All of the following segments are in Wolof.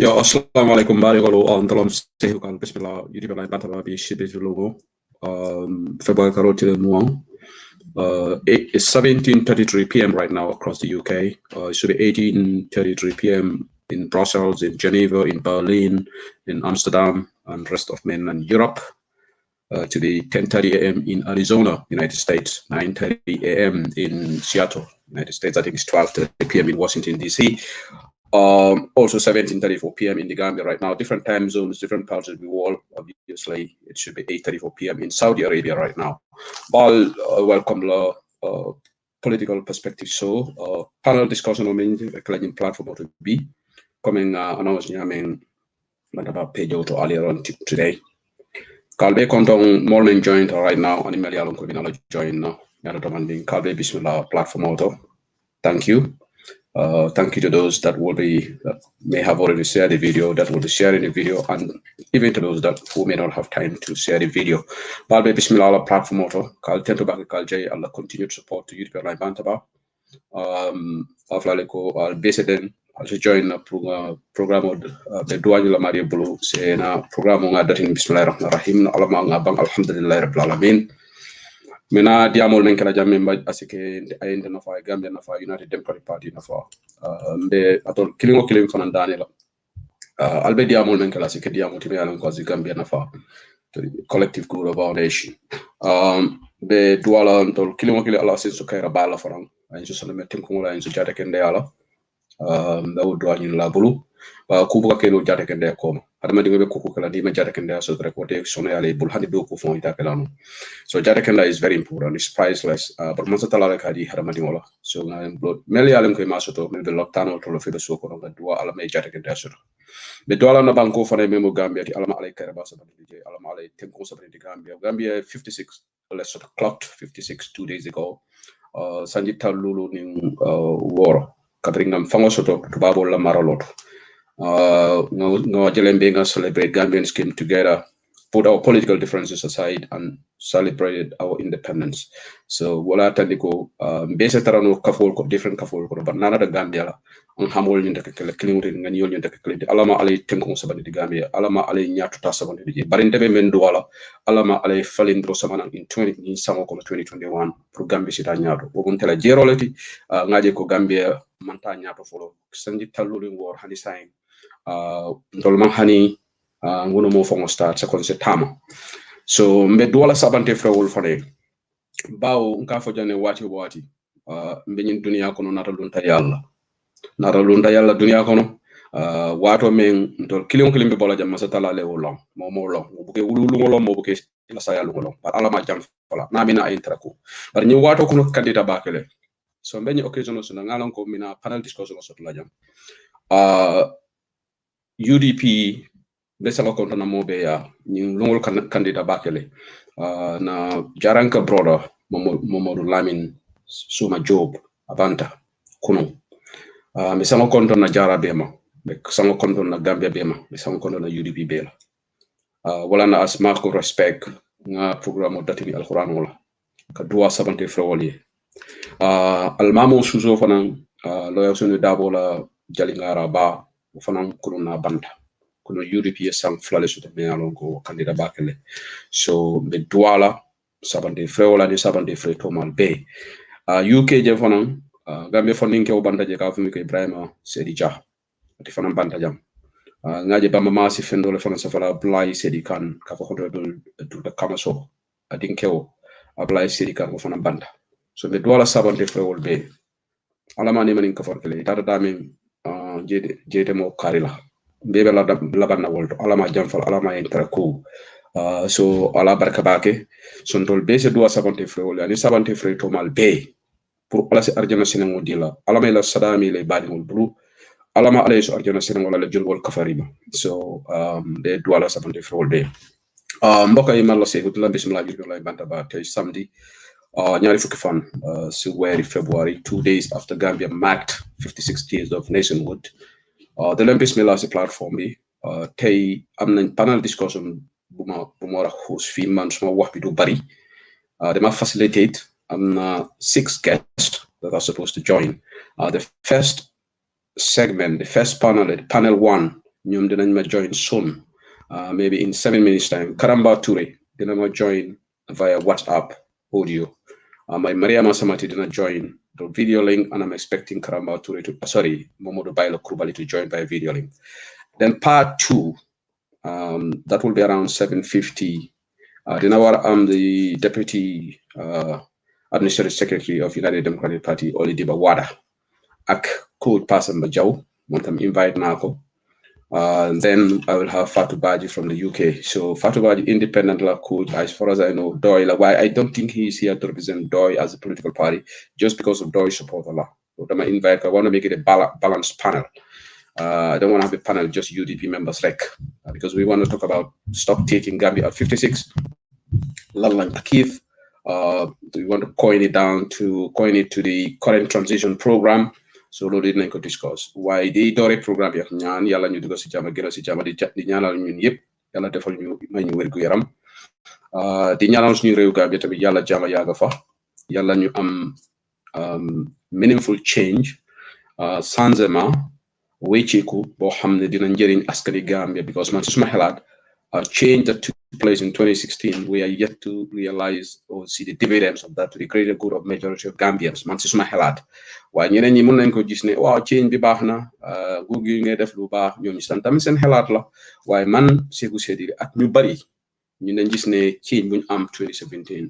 Ja, assalamualaikum warahmatullahi wabarakatuh. Sehukan bismillah. Yudi balai bantaba bi shibe logo. February karoti muang. It's 17:33 p.m. right now across the UK. It should be 18:33 p.m. in Brussels, in Geneva, in Berlin, in Amsterdam, and rest of mainland Europe. To be 10:30 a.m. in Arizona, United States, 9:30 a.m. in Seattle, United States. I think it's 12:30 p.m. in Washington, D.C. Also 17:34 p.m. in the Gambia right now. Different time zones, different parts of the world. Obviously, it should be 8:34 p.m. in Saudi Arabia right now. All welcome the political perspective. So panel discussion on the collecting platform to be coming announcing about page auto earlier on today. Kalbe kontong Mormon joined right now and Melialon Kubinala join now. Kalbe Bismillah platform auto. Thank you. Thank you to those that will be may have already shared the video, that will be sharing the video, and even to those that who may not have time to share the video. Balbe Bismillah platform auto. Kal tento baki kal jay Allah continued support to YouTube and Bantaba. Aflaleko al beseden al join na program de douane la Maria Blue c'est na programme nga datin bismillahir rahmanir rahim na alama nga bang alhamdulillah rabbil alamin. Mena diamol men kala jamme mbaj asike ayende na fa Gambia na fa United Democratic Party na fa mbe atol kilingo kilim fanan danela albe diamol men kala asike diamol timi yalan ko Gambia na fa collective good of our nation be duala antol kilingo kili ala sin so kayra bala faran ay so sala metem ko la en so jata kende ala da wodo anyin la bulu kubuka kelo jata kende ko adama dingo be kuku kala di ma jata kende so tre ko te sono yale bul hani do ko fon ita kala no so jata kende is very important, it's priceless but man satala la kadi adama dingo la so na blood meli alam ko ma soto men be loktano to lo fe so ko no dua ala me jata kende so be dola na banko fane memo Gambia ti alama alay kare ba sa di alama alay tenko sa di Gambia 56 let's sort of clocked 56 2 days ago sanji talulu ni war katringam fango soto to babo la maraloto no jelembe nga celebrate Gambians came together, put our political differences aside and celebrated our independence. So wala tandiko base tarano kafol ko different kafol ko but nana da Gambia la on hamol ni ndaka klimuti ngani yol ni ndaka klidi alama alay tenko sabani di Gambia alama alay nyatu ta sabani di barinde be men duwala alama alay falindro samana in 2021 pour Gambia sita nyaato bobun tela jeroleti ngaje ko Gambia manta nyaato folo sanji talulu ngor hani sain ndolman hani ngono mo fongo start second setama so mbe duwala sabante frewol fane bawo nka fo jane wati mbe nyin dunya kono nata lunta yalla dunya kono wato men ndol kilim be bola jam masatala le wolom mo lo buke wulu ngolom mo buke la sayalu ngolom par alama jam fala na mina ay trako par ni wato kono kandida bakele so mbe ni occasion so ngalon ko mina panel discussion so la jam UDP besanga konto na mobe ya ni lungol kandida bakele na jaranka brother Momodu Lamin Suma Job Abanta kuno besanga konto na jara bema besanga konto na Gambia bema besanga konto na UDP bela wala na as mark of respect nga programme dati alquran wala ka dua sabante frewoli almamo suzo fanan loyo sunu dabola jalingara ba fanan kuno na banta kuno UDP sang flale soto me alon ko kandida bakele so be duala sabante freola ni sabante fre tomal be UK je fanan Gambia fonin ke o banta je ka fumi ko Ibrahima Sedi Jah ati fanan banta jam ngaje bamba masi fendole fanan safala Blay Sedi Kan ka fo honorable to the kamaso adin kewo Blay Sedi Kan ko fanan banta so be duala sabante freol be alama ni manin ka forkele tata dami jede mo karila bebe la banna wolto alama jamfal alama entra ko so ala barka bake son tol be se do sabante frewol ani sabante fre to mal be pour ala se arjana sinen modila alama la sadami le badi wol blu alama ala so arjana sinen wala le jolwol kafarima so be do ala sabante frewol be mboka yi malla se hutula bismillah bi lay banta ba tay samedi ñaari fukki fan si weeri February 2 days after Gambia marked 56 years of nationhood the Olympics Milasi platform bi tay am nañ panel discussion bu ma wara host fi man suma wax bi du bari dama facilitate am na 6 guests that are supposed to join the first segment, the first panel 1 ñoom dinañ ma join soon, maybe in 7 minutes time. Karamba Touré dina ma join via WhatsApp audio. My Mariama Samati dina join the video link, and I'm expecting Karamba Touré to, Momodu Bailo Krubali to join by video link. Then part 2, that will be around 7:50. Dinawar, I'm the Deputy Administrative Secretary of United Democratic Party, Olidiba Wada. Ak Code Person Bajaw, want to invite Nako. Then I will have Fatou Baji from the UK. So Fatou Baji, independent law coach, as far as I know, Doi. Why I don't think he's here to represent Doi as a political party, just because of Doi support law. So I'm invite. I want to make it a balanced panel. I don't want to have a panel just UDP members, because we want to talk about stock taking Gambia at 56. Lalan Akif. We want to coin it to the current transition program. So loolu dinañ ko discuss waaye di doore programme yi ñaan yàlla ñu dugg si jàmm gën a si jàmm di ñaanal ñun yëpp yàlla defal ñu may ñu wérgu yaram di ñaanal suñu réew Gambia tamit yàlla jàmm yàgg fa yàlla ñu am meaningful change changement wécceeku boo xam ne dina njëriñ askani Gambia, because man si suma xalaat change that took place in 2016, we are yet to realize or see the dividends of that to the greater good of majority of Gambians. Man si suma xalaat waaye ñeneen ñi mën nañ ko gis ne waaw change bi baax na nguur gi ngay def lu baax ñoom ñu san tamit seen xalaat la waaye man Seku Sediri ak ñu bari ñu ne gis ne change buñ am 2017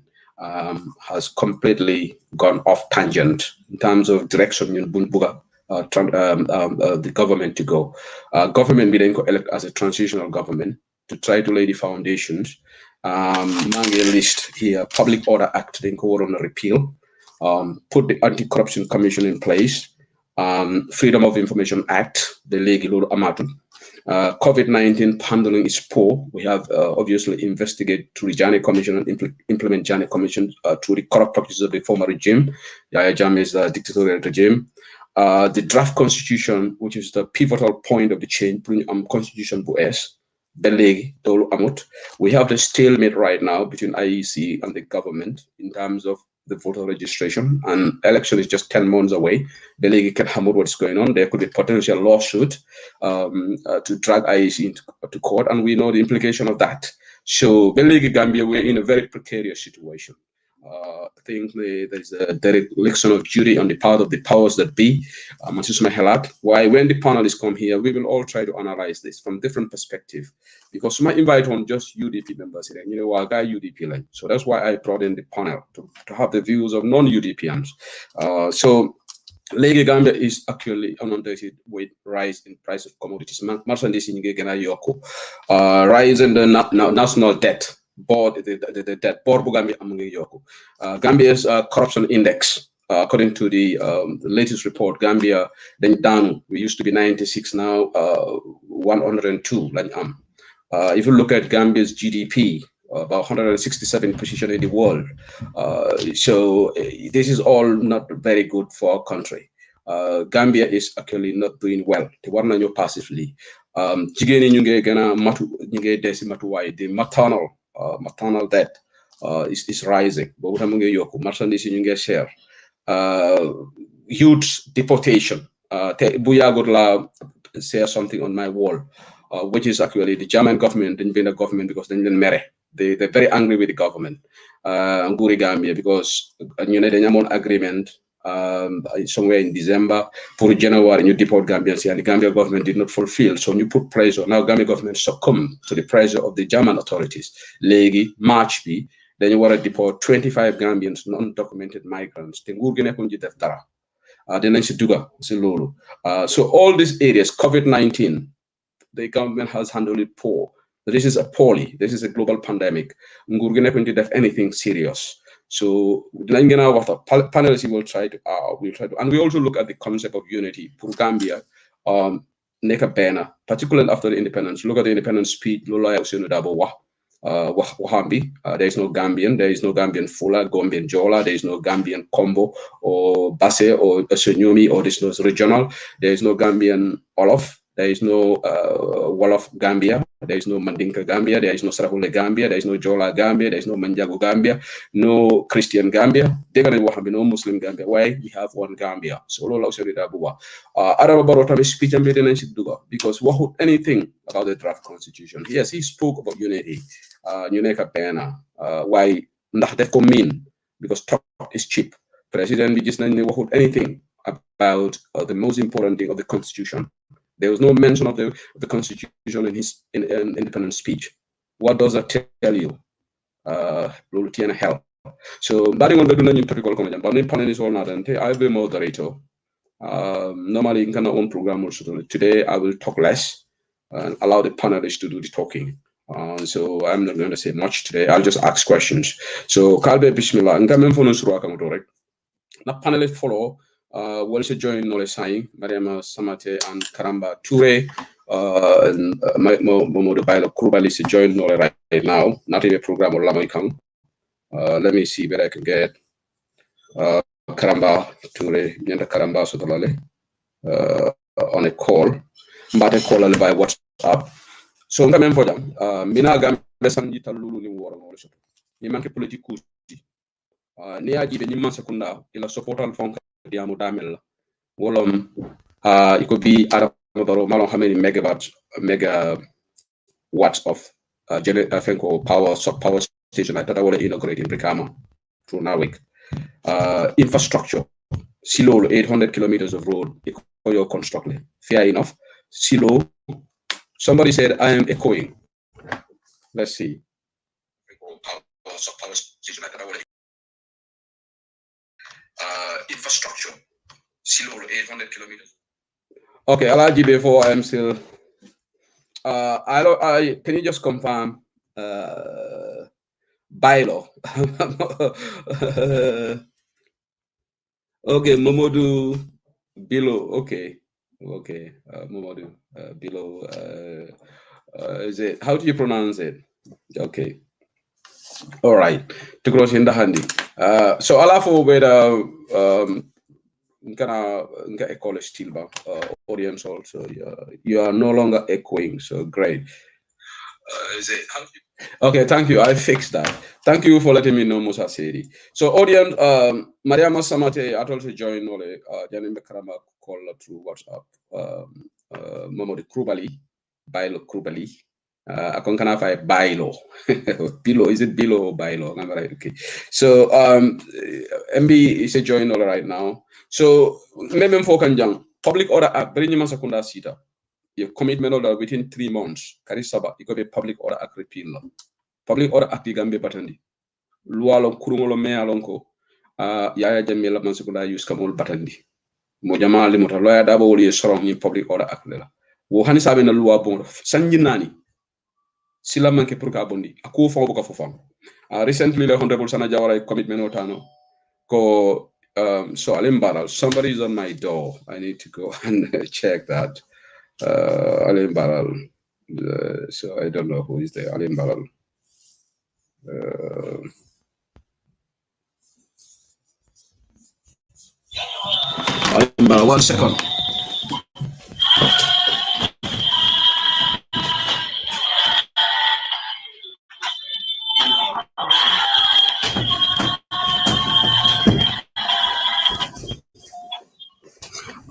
has completely gone off tangent in terms of direction ñun buñ bugga the government to go. Government bi dañ ko elect as a transitional government to try to lay the foundations. List here, Public Order Act, then go on a repeal, put the Anti-Corruption Commission in place, Freedom of Information Act, the legal amatu. COVID-19 handling is poor. We have obviously investigated through the Janneh Commission and implement Janneh Commission through the corrupt practices of the former regime. Yahya Jammeh's dictatorial regime. The draft constitution, which is the pivotal point of the change, constitution BOS. We have the stalemate right now between IEC and the government in terms of the voter registration, and election is just 10 months away. The league can hammer what's going on. There could be potential lawsuit to drag IEC into court, and we know the implication of that. So the league Gambia, we're in a very precarious situation. I think there's a dereliction of duty on the part of the powers that be. Why, when the panelists come here, we will all try to analyze this from different perspectives. Because my invite on just UDP members here, you know, our guy UDP line. So that's why I brought in the panel to have the views of non-UDPians. So Legi Gambia is actually inundated with rise in price of commodities. Rise in the national debt. Board the debt board Gambia's corruption index, according to the latest report, Gambia then down. We used to be 96, now 102. If you look at Gambia's GDP, about 167th position in the world. So this is all not very good for our country. Gambia is actually not doing well. They were not passively. The maternal debt is rising. Huge deportation. Say something on my wall, which is actually the German government didn't be the government because they didn't marry. They're very angry with the government. Nguri Gambia, because you know the agreement somewhere in December for January you deport Gambians, and the Gambia government did not fulfill. So you put pressure. Now Gambia government succumbed to the pressure of the German authorities. Legi March B, then you want to deport 25 Gambians, non-documented migrants. So all these areas, COVID-19, the government has handled it poor. This is appalling. This is a global pandemic. Ngurgene def anything serious. So panelists will try to, and we also look at the concept of unity. For Gambia, Neka Bena, particularly after the independence. Look at the independence speech. There is no Gambian. There is no Gambian Fula, Gambian Jola. There is no Gambian Combo or Basse or Senyomi, or this was regional. There is no Gambian Olof. There is no Wolof Gambia. There is no Mandinka Gambia. There is no Sarahule Gambia. There is no Jola Gambia. There is no Manjago Gambia. No Christian Gambia. There is no Muslim Gambia. Why? We have one Gambia. So speech because what would anything about the draft constitution? Yes, he spoke about unity. Why? Mean because talk is cheap. President we just what would anything about the most important thing of the constitution. There was no mention of the constitution in his independent speech. What does that tell you? Hell. So that on the typical comment. But panelist or not, I'll be moderator. Normally in own program also. Today I will talk less and allow the panelists to do the talking. So I'm not going to say much today. I'll just ask questions. So Kalbe Bismillah. Na panelist follow. Well, join Nole Sai, Mariama Samate, and Karamba Ture, and Momodo Bailo Tribalism join Nole right now. Not in a program or Lamaikang. Let me see where I can get Karamba Ture, Yanda Karamba Sotolale on a call. But a call by WhatsApp. So I'm coming for them. Mina Gambesan Yita Lulu ni war also. Nimanke political. Nia Gibe Niman Secunda, ila supportal funk. Diamo damel wolom it could be malon how many megawatts of power station I thought I would inaugurate in Brikama through Narvik. Infrastructure silo 800 kilometers of road you're constructing. Fair enough. Silo, somebody said I am echoing. Let's see. Power station I thought I would infrastructure silo 800 kilometers. Okay, I'll give before I'm still I can you just confirm bylaw. Okay, Momodu below. Okay, Momodu below. Is it, how do you pronounce it? Okay, all right, to cross in the handy. So I'll for whether gonna call a still audience also. You are no longer echoing, so great. Is it, how do you... Okay, thank you. I fixed that. Thank you for letting me know, Musa Sedi. So audience, Mariama Samate I also joined Nole Janin Bekarama call through WhatsApp. Momodi Krubali, Bailo Krubali. I can kind of bylaw. Below, is it below or bylaw? I'm right. Okay. So MB is a join all right now. So maybe for Kanjang, Public Order Act, very much secunda sita. Your commitment order within 3 months, Karisaba, it could be Public Order Act repeal. Public Order Act Gambia Batandi. Lualo Kurumolo Mea Lonko, Yaya Jamila Mansukunda use Kamol Batandi. Mojama Limuta, lawyer double is strong in Public Order Act. Wohani Sabin a Lua Bon, Sanjinani. Sila manke pour kabondi ako fo boka fofam recently the honorable Sana Jawara commitment otano ko so Alim Baral, somebody is on my door. I need to go and check that. Alim Baral, so I don't know who is there. Alim Baral. Alim Baral, 1 second.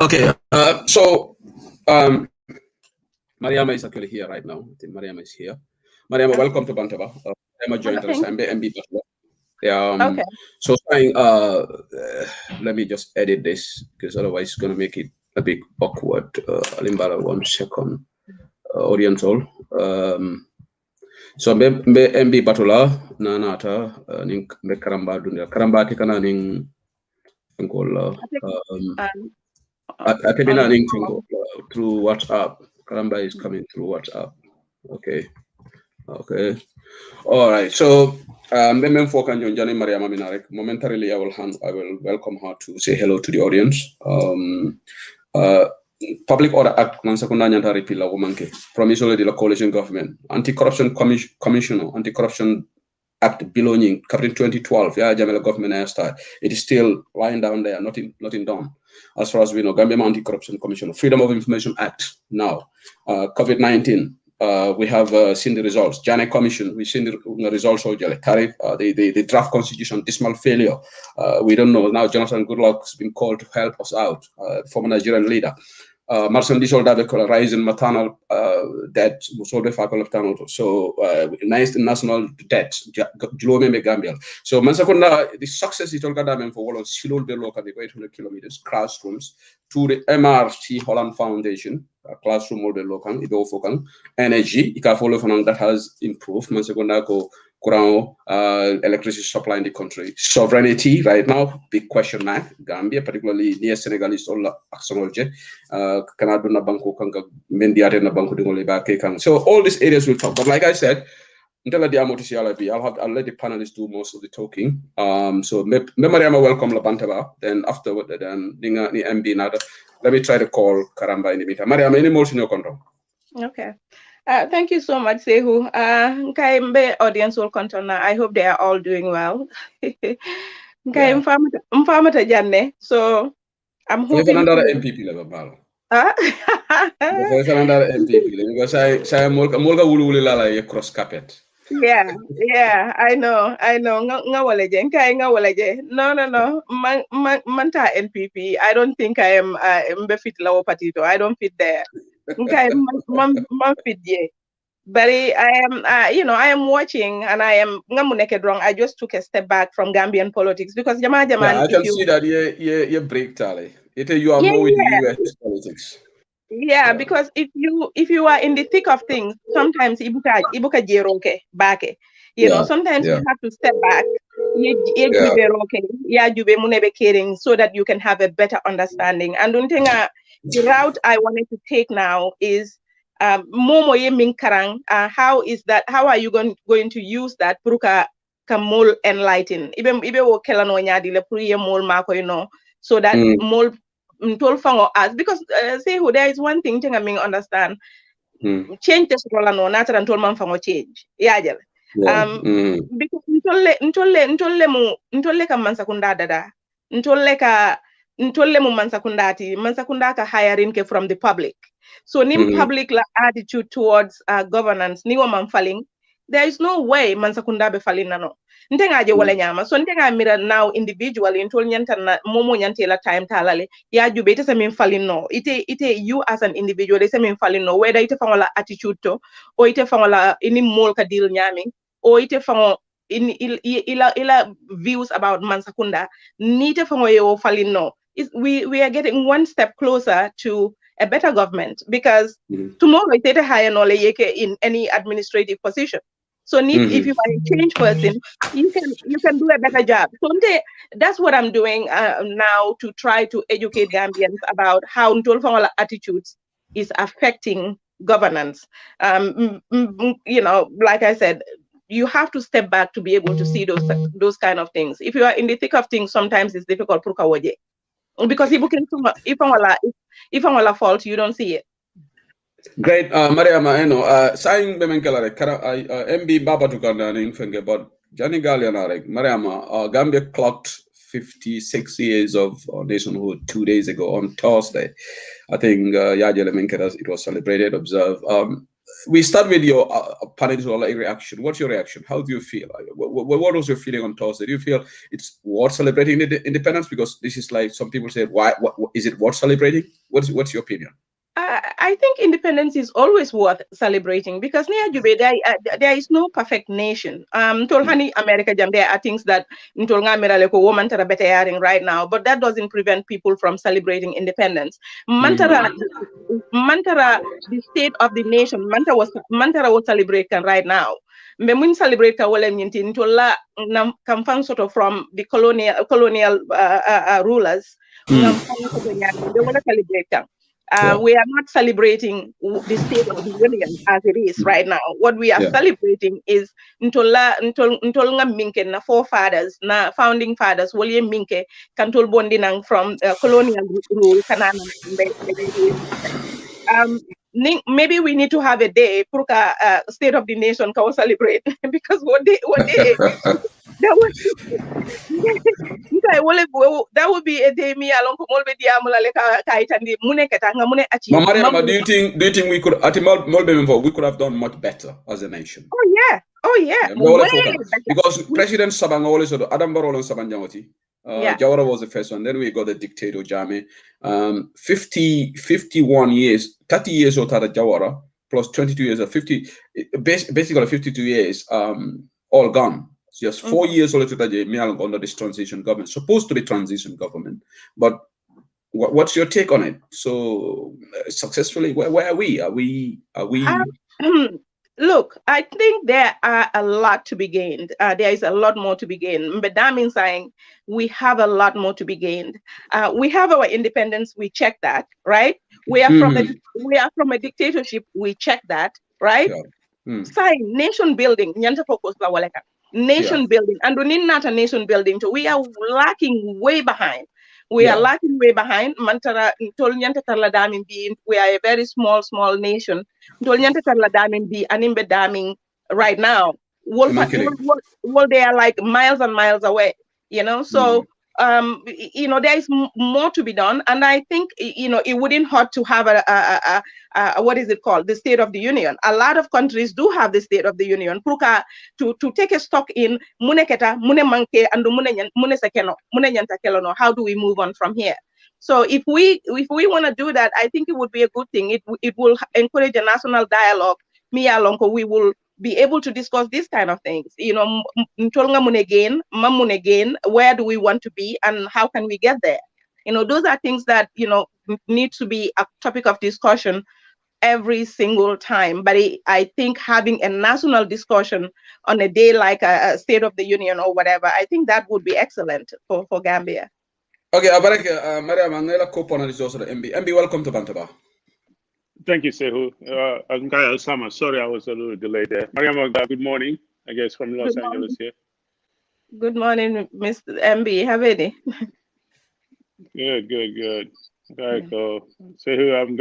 Okay, so Mariama is actually here right now. I think Mariama is here. Mariama, welcome to Bantaba. Mariama joined us. I'm MB. Okay. So let me just edit this because otherwise it's going to make it a bit awkward. Alimbara, 1 second. Audience all. So MB Batula, Nanata, Ning Karamba Dunia. Karamba Tikana Ning Angola. Through WhatsApp. Karamba is coming through WhatsApp. Okay. All right. So momentarily I will welcome her to say hello to the audience. Public Order Act promise de la coalition government, anti-corruption commissioner, anti-corruption act belonging Feb.2012, yeah, Jamila government start. It is still lying down there, nothing done. As far as we know, Gambia Anti-Corruption Commission, Freedom of Information Act. Now, COVID-19. We have seen the results. Janet Commission, we've seen the results of the tariff, the draft constitution, dismal failure. We don't know. Now Jonathan Goodluck has been called to help us out, former Nigerian leader. Marsan Disol Dabe rising maternal debt, so nice national debt, Gambia. So Mansakunda, the success is all Gadamen for Wallon Silol de Loca, the 800 kilometers, classrooms, to the MRC Holland Foundation, classroom model local, Ido Fokan, energy, Ika follow that has improved. Mansakunda go Kurao, electricity supply in the country. Sovereignty right now, big question mark. Gambia, particularly near Senegal, is all acknowledged. Canada na banko kanga mendiate na banko dingole ba ke kang. So all these areas we'll talk. But like I said, until the amount I'll let the panelists do most of the talking. So Mariama welcome la bantaba. Then afterward, then ninga ni MB nada. Let me try to call Karamba in the meantime. Mariama, any more in your control? Okay. Thank you so much, Sehu. Kaimbe audience will control. I hope they are all doing well. Mfamata Janne. So I'm hoping another MPP level. Another MPP because I mulga wulu la cross carpet. Yeah, I know. Ngawaleje, No. Manta NPP. I don't think I am fit law patito. I don't fit there. Man fit ye. But I am, I am watching, and I am wrong. I just took a step back from Gambian politics because I can see that you break tally. You are more with the US politics. Yeah, because if you are in the thick of things, sometimes ibuka jeroke back. Sometimes you have to step back. So that you can have a better understanding. And the route I wanted to take now is Momo ye minkarang. How are you going to use that puruka kamol enlighten? Ibe wo kelano nyadi le puri ye mol mako so that mol as because there is one thing I mean understand. Change this rola no not and told man fango change. Because ntolle ka mansakunda dada. Ntolle mu mansakunda ka hiring ke from the public. So nim public la attitude towards governance ni man falling. There is no way mansakunda be falling nano. Ntenga wala nyama. So ntenga mira now individually ntol nyanta na momo nyante la time talale. Ya jube ite se min falling no. Ite you as an individual ite se min falling no. Whether ite fangola attitude to or ite fangola ini mol ka deal nyami or ite fango ila views about mansakunda. Nite fango yo falling no. We are getting one step closer to a better government because tomorrow it's higher knowledge in any administrative position. So if you are a change person, you can do a better job. So that's what I'm doing now to try to educate Gambians about how Ntolfangola attitudes is affecting governance. Like I said, you have to step back to be able to see those kind of things. If you are in the thick of things, sometimes it's difficult because if I'm fault, you don't see it. Great, Mariama, saying Bemenkalare, MB Baba Tukanda in Fenge, but Johnny Galianarek, Mariama, Gambia clocked 56 years of nationhood 2 days ago on Thursday. I think Yajele Menkeras, it was celebrated, observed. We start with your panelist reaction. What's your reaction? How do you feel? What was your feeling on Thursday? Do you feel it's worth celebrating the independence? Because this is like some people say, why? Is it worth celebrating? What's your opinion? I think independence is always worth celebrating because there is no perfect nation. Tolhani America jam, there are things that woman right now, but that doesn't prevent people from celebrating independence. Mantara, the state of the nation, Mantara was celebrating right now. Memun celebrate ntola come sort of from the colonial rulers. They want to celebrate. We are not celebrating the state of the union as it is right now. What we are celebrating is Ntola Minke na forefathers, na founding fathers, William Minke, Kantol Bondinang from colonial rule, Kanana. Maybe we need to have a day, Pruka State of the Nation, can celebrate because what day That would be a day me along Molbe Diamula Kaitandi Munekata Mune achieve. Mariama, do you think we could at Molbe we could have done much better as a nation? Oh yeah. Because President Sabang always said Adam Barolo Sabanjamoti. Jawara was the first one. Then we got the dictator Jame. 51 years, 30 years or Tada Jawara plus 22 years of 50, basically 52 years, all gone. Just 4 years later, under this transition government, supposed to be transition government. But what's your take on it? So successfully, where are we? Are we? Look, I think there are a lot to be gained. There is a lot more to be gained. But that means saying we have a lot more to be gained. We have our independence. We check that, right? We are from a dictatorship. We check that, right? Yeah. Sign nation building. Nation building, and we need not a nation building. So we are lacking way behind. We are lacking way behind. Mantara tolnyanta tarladamin bi. We are a very small nation. Tolnyanta tarladamin bi animbe daming right now. Well, they are like miles and miles away. You know, so you know, there is more to be done, and I think it wouldn't hurt to have a what is it called, the State of the Union. A lot of countries do have the State of the Union. To take a stock in muneketa mune manke and mune sekeno mune nyanta kelono. How do we move on from here? So if we want to do that, I think it would be a good thing. It will encourage a national dialogue. We will be able to discuss these kind of things. You know, where do we want to be and how can we get there? You know, those are things that, you know, need to be a topic of discussion every single time. But I think having a national discussion on a day like a State of the Union or whatever, I think that would be excellent for Gambia. Okay, Abarek, Mariam, Angela co-panelist also the MB. MB, welcome to Bantaba. Thank you, Sehu. I'm Guy Alsama. Sorry, I was a little delayed there. Mariam, good morning, I guess, from Los Angeles here. Good morning, Mr. MB. How are you? Good. Okay, so Sehu, I'm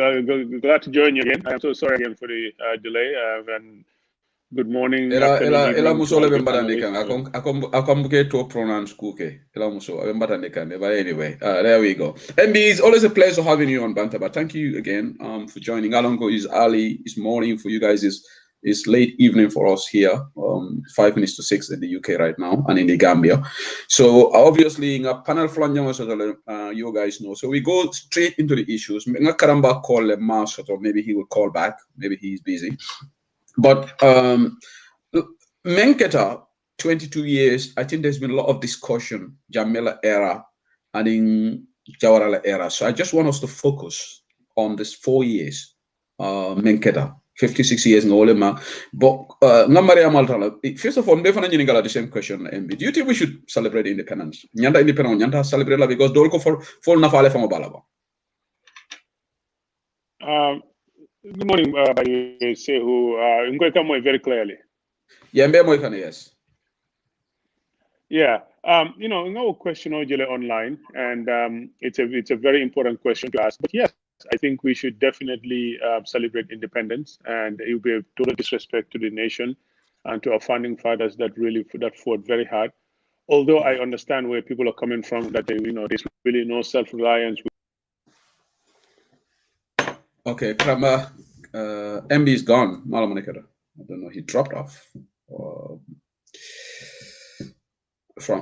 glad to join you again. I'm so sorry again for the delay. And good morning. Ela muso le bembadande kan akombuke to pronounce kuke. Ela muso bembadande kan. But anyway, there we go. MB, it's always a pleasure having you on Bantaba. Thank you again for joining. Alongo is early, it's morning for you guys. It's late evening for us here. 5 minutes to 6 in the UK right now and in the Gambia. So obviously in a panel you guys know. So we go straight into the issues. Karamba call a master, or maybe he will call back. Maybe he's busy. But Menketa, 22 years, I think there's been a lot of discussion, Jamila era and in Jawarala era. So I just want us to focus on this 4 years, Menketa, 56 years in Olema. But first of all, the same question. Do you think we should celebrate independence? Nyanda independence, Nyanda celebrate because Dolko for Nafale from Balaba. Good morning, Sehu. I'm going to come very clearly. Yeah, yes. Yeah, you know, no question online, and it's a very important question to ask. But yes, I think we should definitely celebrate independence, and it would be a total disrespect to the nation and to our founding fathers that fought very hard. Although I understand where people are coming from, that there's really no self-reliance. Okay, Krama, MB is gone. I don't know, he dropped off.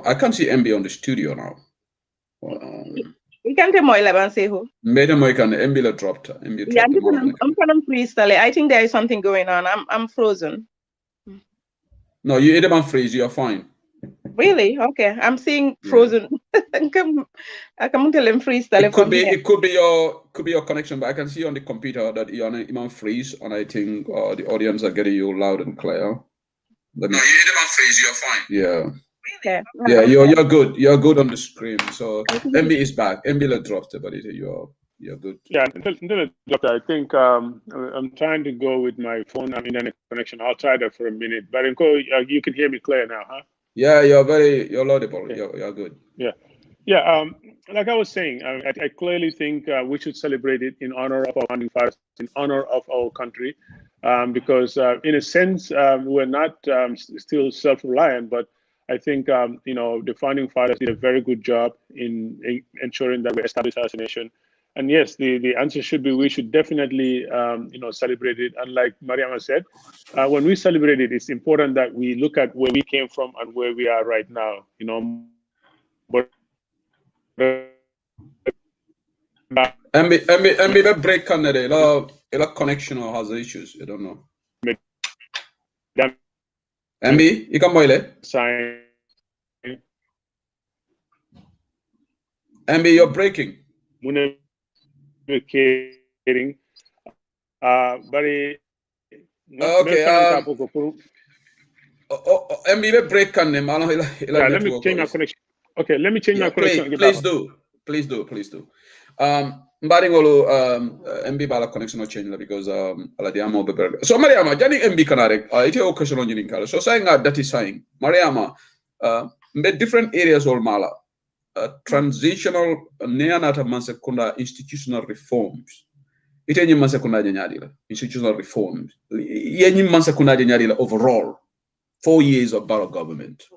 I can't see MB on the studio now. You can't tell me about Sehu. MB dropped. Yeah, I'm kind of freeze. I think there is something going on. I'm frozen. No, you either freeze. You're fine. Really? Okay. I'm seeing frozen. I can't tell him freeze. It could be your connection, but I can see on the computer that you're on freeze, and I think the audience are getting you loud and clear. No, you either freeze. You're fine. Yeah. Okay. Yeah, you're good. You're good on the screen. So MB is back. MB dropped it, but you're good. Yeah, I think I'm trying to go with my phone and internet connection. I'll try that for a minute. But you can hear me clear now, huh? Yeah, you're laudable. Yeah. You're good. Yeah. Like I was saying, I clearly think we should celebrate it in honor of our founding fathers, in honor of our country, because in a sense we're not still self-reliant, but I think you know, the founding fathers did a very good job in ensuring that we establish as a nation. And yes, the answer should be we should definitely you know, celebrate it. And like Mariama said, when we celebrate it, it's important that we look at where we came from and where we are right now. You know, but MB break Canada, a connection or has issues. I don't know. MB, you can boil it. MB, you're breaking. Okay. MB break can name. Let me change my connection. Okay, let me change my connection. Please do. Mbaringolo MB bala connection no change because ala diamo be. So Mariama, jani MB kanarek ite occasion on yinkala. So saying that is saying Mariama mbe different areas all mala transitional neanata mansekunda institutional reforms. Ite nyi mansekunda nyadila institutional reforms. Yenyi mansekunda nyadila overall 4 years of borough government.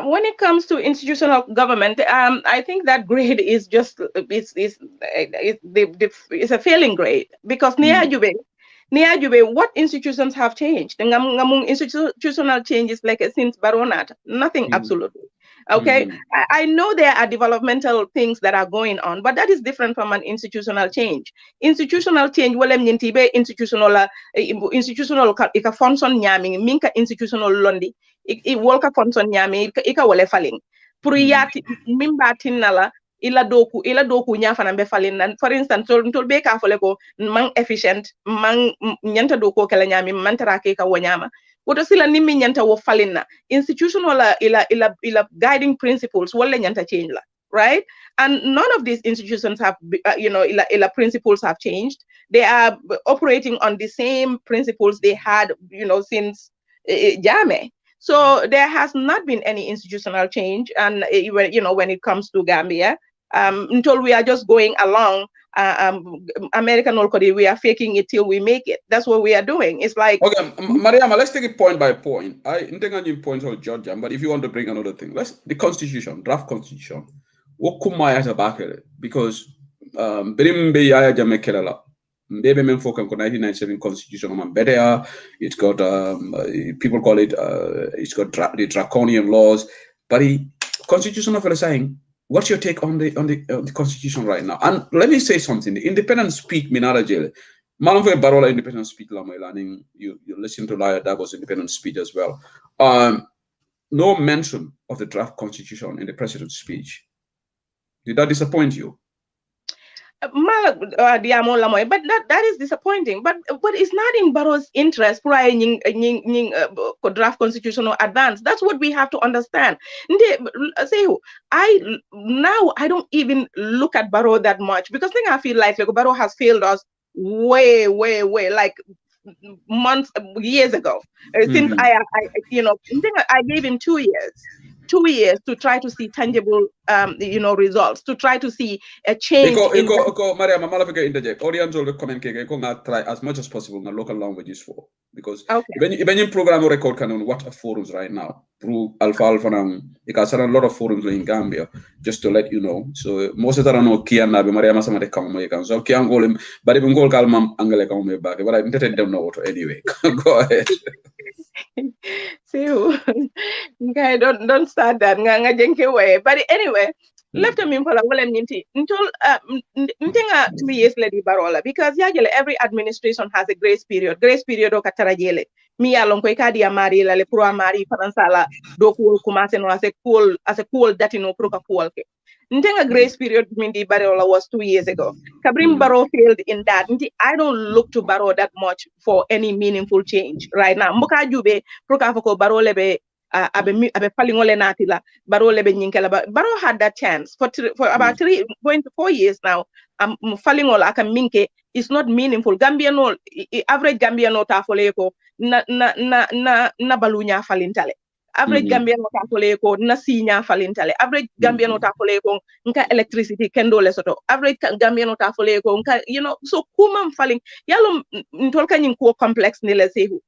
When it comes to institutional government, I think that grade is just it's a failing grade because Niajube, what institutions have changed? Institutional changes like since Baronat, nothing absolutely. Okay, I know there are developmental things that are going on, but that is different from an institutional change. Institutional change, institutional ika function nyaming minka institutional londi I wolka function nyami ika wole faling puriyati mimba tinala ila doku nyafana be falin. For instance, tol be ka fole ko man efficient man nyanta doku kala nyami man tarake ka wonyama woto sila nimmi nyanta wo falinna institutional ila guiding principles wala nyanta change la, right? And none of these institutions have ila principles have changed. They are operating on the same principles they had since Jame. So there has not been any institutional change, and when it comes to Gambia, until we are just going along, American Olkodi, we are faking it till we make it. That's what we are doing. It's like okay, Mariama, let's take it point by point. I think on your points on Georgia, but if you want to bring another thing, the constitution, draft constitution. Because Berimbe Yaya Jamekelala. Maybe men folk 1997 constitution better. It's got people call it it's got the draconian laws, but the constitution of saying, what's your take on the constitution right now? And let me say something. The independent speak minara jele. Malonve Barola independent speak la learning you listen to Laya Dabo's independent speech as well. No mention of the draft constitution in the president's speech. Did that disappoint you? But that is disappointing. But it's not in Barrow's interest for draft constitutional advance. That's what we have to understand. I don't even look at Barrow that much because I feel like Barrow has failed us way like years ago. Since I gave him 2 years. 2 years to try to see tangible, results, to try to see a change. Maria, Mama, interject. Audience will comment. Try as much as possible in local languages for because when you program record canon, what are forums right now through Alpha, because there are a lot of forums in Gambia. Just to let you know, so most of them know Kian Nabi Maria Masama de Kamu. So Kian Golim, but even Gol Kalmam Angele Kamu back. But I didn't know anyway. Go ahead. See, okay, don't start that. But anyway, left me for a until 2 years lady Barola because every administration has a grace period. Grace period o katarajele. Mi along ko kadi amari la le pro amari faransala do ko kumase no as a cool that pro ka cool ke. Ntenga grace period Mindi Barola was 2 years ago. Kabrim Barrow failed in that. I don't look to Barrow that much for any meaningful change right now. Mbuka jube prokafoko Barrow lebe abe palingole natila Barrow lebe nyinkela. Barrow had that chance for about 3 going to 4 years now. Falingol aka minke is not meaningful. Gambiano average Gambiano tafoleko na balunya falintale. Average Gambian tafole ko na sinya falintale. Average Gambian tafole ko nka electricity kendo lesoto. Average Gambian tafole ko nka so kumam faling yalo ntolka nyin ko complex ni lesehu.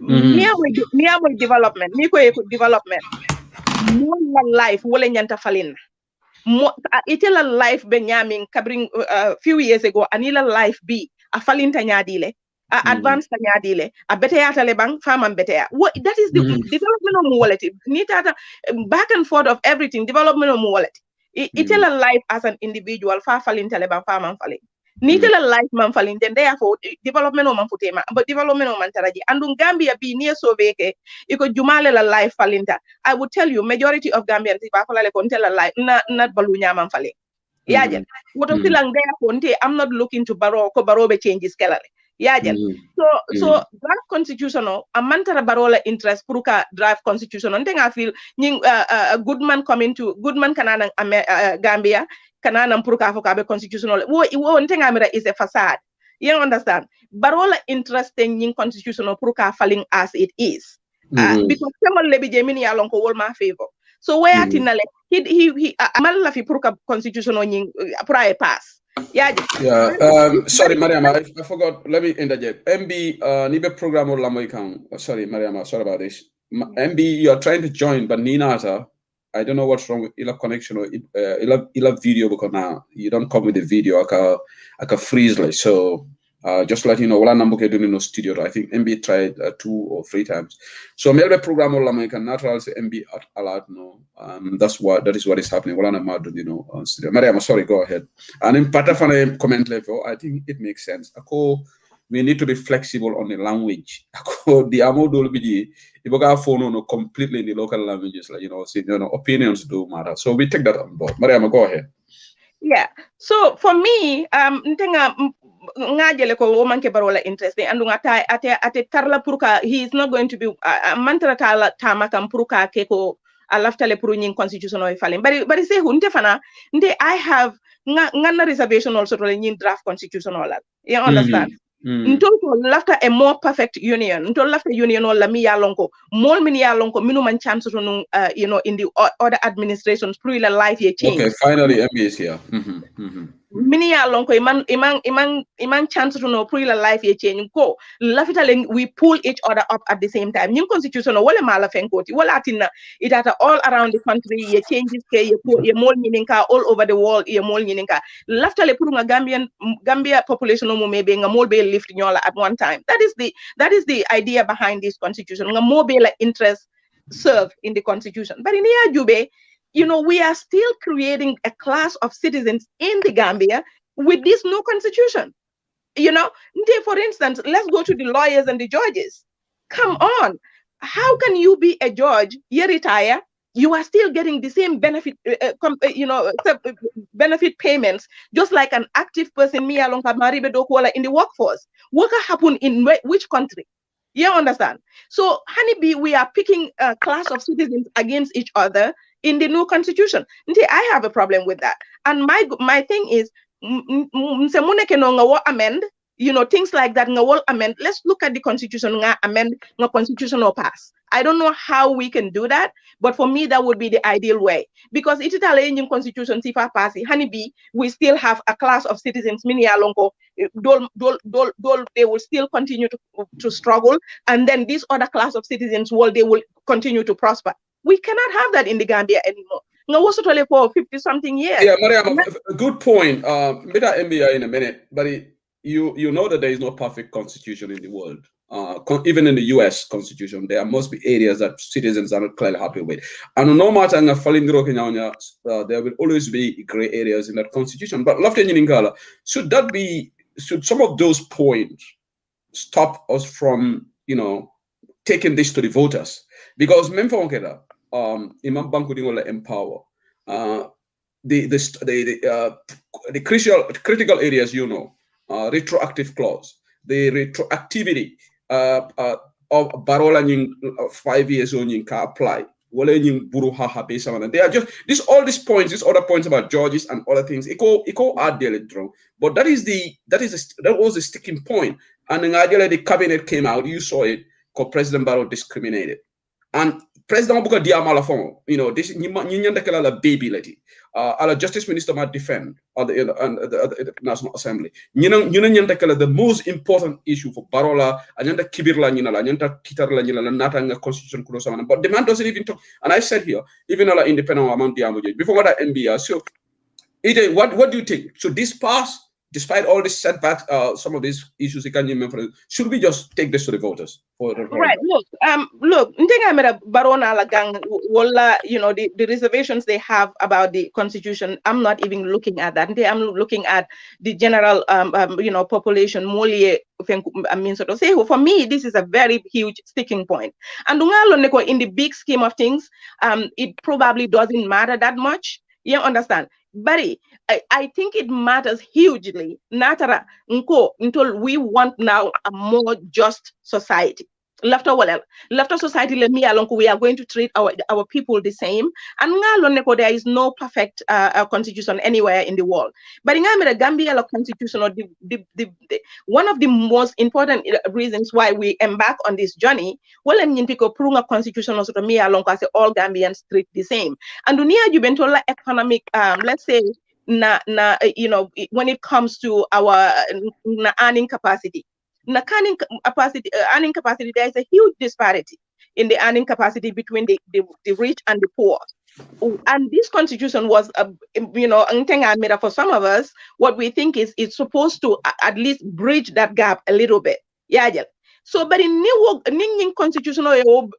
Niya mo development, ni ko development. mo la life wala nyanta falin mo itela life be nyamin kabring few years ago anila life be a falinta nyaadile a advance ta nyaadile a beteyata le bang famam beteya that is the development of wallet ni tata back and forth of everything development of wallet itela life as an individual fa falinta le bang famam falin ni tela life man falin then therefore development o man futema but development o man taraji andun Gambia be near so veke iko jumale la life falinta I would tell you majority of Gambians if I follow like tell a life not balunya man falin yajen woto silang therefore I'm not looking to baro ko barobe changes kelale yajen so draft constitutional amantara barola interest puruka draft constitutional ntenga feel nying good man coming to good man kanana Gambia kanana puruka fokabe constitutional wo ntenga mira is a facade you understand barola interest in constitutional puruka falling as it is because someone lebi jemini alon ko wol ma favor so where tinale he amalla fi puruka constitutional nying pura pass. Yeah. Sorry, Mariama, I forgot. Let me interject. MB, Nibe program or Lamoikan. Sorry, Mariama, sorry about this. MB, you are trying to join, but Ninata, I don't know what's wrong with Ila connection or Ila video because now you don't come with the video. I can freeze like so. Just let you know, wala nambuke doing no studio. I think MB tried 2 or 3 times. So maybe program or Lamoikan natural say MB allowed no. That is what is happening. Wala namadu on studio. Mariama, sorry, go ahead. And in Patafana comment level, I think it makes sense. We need to be flexible on the language. The amodol bidi, iboga phone no completely in the local languages, like opinions do matter. So we take that on board. Mariama, go ahead. Yeah. So for me, ntenga ngajele ko woman ke barola interesting andu ngata ate tarla puruka he is not going to be mantra tala tamaka puruka ke ko alaftale puru nyin constitutional falling but say hunte fana nte I have ngana reservation also to nyin draft constitutional you understand Ntol lafta a more perfect union. Ntol lafta union or la mi yalonko. Mol min yalonko minu man chance to in the other administrations pre la life ye change. Okay, finally MB is here. Mini yalonko iman chance to know pre la life ye change. Ko lafita we pull each other up at the same time. Nim constitution wala mala fenkoti. Wala atina it at all around the country ye changes ke ye mol nyininka all over the world ye mol nyininka. Lafta le puru nga Gambia population no maybe nga mol be lift nyola at one time. That is the idea behind this constitution. Nga mobile interest served in the constitution. But in Jube, we are still creating a class of citizens in the Gambia with this new constitution. For instance, let's go to the lawyers and the judges. Come on. How can you be a judge, you retire, you are still getting the same benefit, benefit payments, just like an active person, in the workforce. What happen in which country? You understand? So, honeybee, we are picking a class of citizens against each other in the new constitution. I have a problem with that. And my thing is, amend, things like that. Amend. Let's look at the constitution. Amend. Constitution or pass. I don't know how we can do that, but for me, that would be the ideal way. Because it's Italian constitution, Sifa Pasi, honeybee, we still have a class of citizens, mini alonko, they will still continue to struggle. And then this other class of citizens, they will continue to prosper. We cannot have that in the Gambia anymore. For 50-something years. Yeah, Mariam, good point. Better MBI in a minute, but you know that there is no perfect constitution in the world. Even in the U.S. Constitution, there must be areas that citizens are not clearly happy with. And no matter there will always be gray areas in that Constitution. But should some of those points stop us from, taking this to the voters? Because Imam Bankudingola empower the critical areas, retroactive clause, the retroactivity of Barola 5 years on can apply. They are just all these points, these other points about judges and other things. But that was the sticking point. And then the cabinet came out, you saw it, because President Barrow discriminated. And President Obuka Diamala this baby lady. our Justice Minister might defend on the National Assembly. The most important issue for Barola, Anyanta Kibirla Nina, Anyanta Titarla Nina, Natanga Constitution Kurosamana. But the man doesn't even talk. And I said here, even all independent amount the before what NBR. So what do you think? Should this pass? Despite all these setbacks, some of these issues, should we just take this to the voters for the right? Look, Barona Lagang, the reservations they have about the constitution. I'm not even looking at that. I'm looking at the general, population. For me, this is a very huge sticking point. And in the big scheme of things, it probably doesn't matter that much. You understand? But I think it matters hugely. Natara until we want now a more just society. Left society, we are going to treat our people the same. And there is no perfect constitution anywhere in the world. But in the Gambia constitution, or one of the most important reasons why we embark on this journey, a constitution also to me along as all Gambians treat the same. And dunia economic, let's say, when it comes to our earning capacity. Earning capacity, there is a huge disparity in the earning capacity between the rich and the poor. And this constitution was, for some of us, what we think is it's supposed to at least bridge that gap a little bit. Yeah. So, but in new constitutional,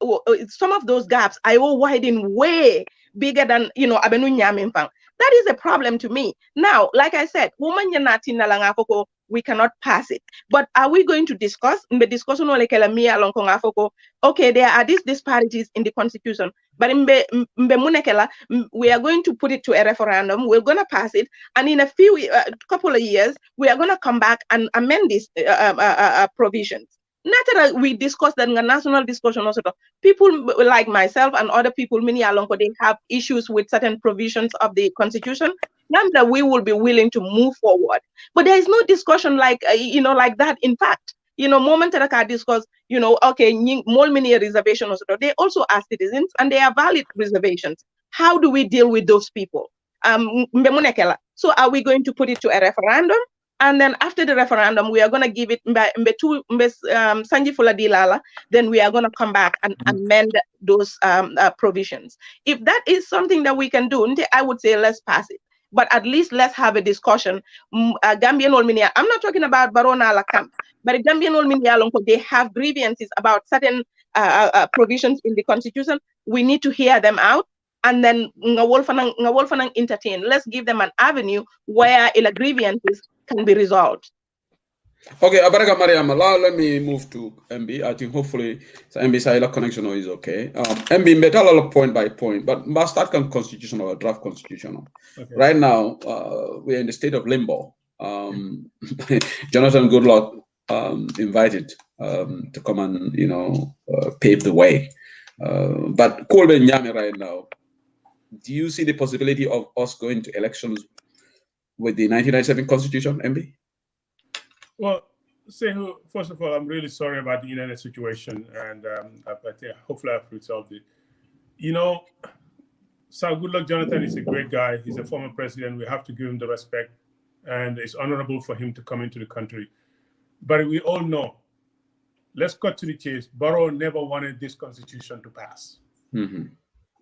some of those gaps I will widen way bigger than that is a problem to me. Now, like I said, we cannot pass it. But are we going to discuss in the discussion? Okay, there are these disparities in the constitution, but we are going to put it to a referendum. We're going to pass it, and in a couple of years, we are going to come back and amend these provisions. Not that we discussed that in a national discussion also. People like myself and other people, many along, they have issues with certain provisions of the constitution. Now that we will be willing to move forward, but there is no discussion like like that. In fact, moment that I discuss, okay, more many reservations. They also are citizens and they are valid reservations. How do we deal with those people? So are we going to put it to a referendum? And then after the referendum, we are going to give it then we are going to come back and amend those provisions. If that is something that we can do, I would say let's pass it. But at least let's have a discussion. Gambian Olminia, I'm not talking about Barona Alakam, but Gambian Olminia, they have grievances about certain provisions in the constitution. We need to hear them out. And then entertain. Let's give them an avenue where grievances can be resolved. Okay, Abaraka Mariam, let me move to MB. I think hopefully the MB side connection is okay. MB metal point by point, but must start constitutional or draft constitutional. Okay. Right now, we're in the state of limbo. Jonathan Goodluck invited to come and pave the way. But Kolbe Nyame right now, do you see the possibility of us going to elections with the 1997 Constitution, MB? Well, first of all, I'm really sorry about the internet situation, and I think hopefully I've resolved it. Sir Goodluck Jonathan is a great guy. He's a former president. We have to give him the respect, and it's honorable for him to come into the country. But we all know, let's cut to the chase, Barrow never wanted this constitution to pass. Mm-hmm.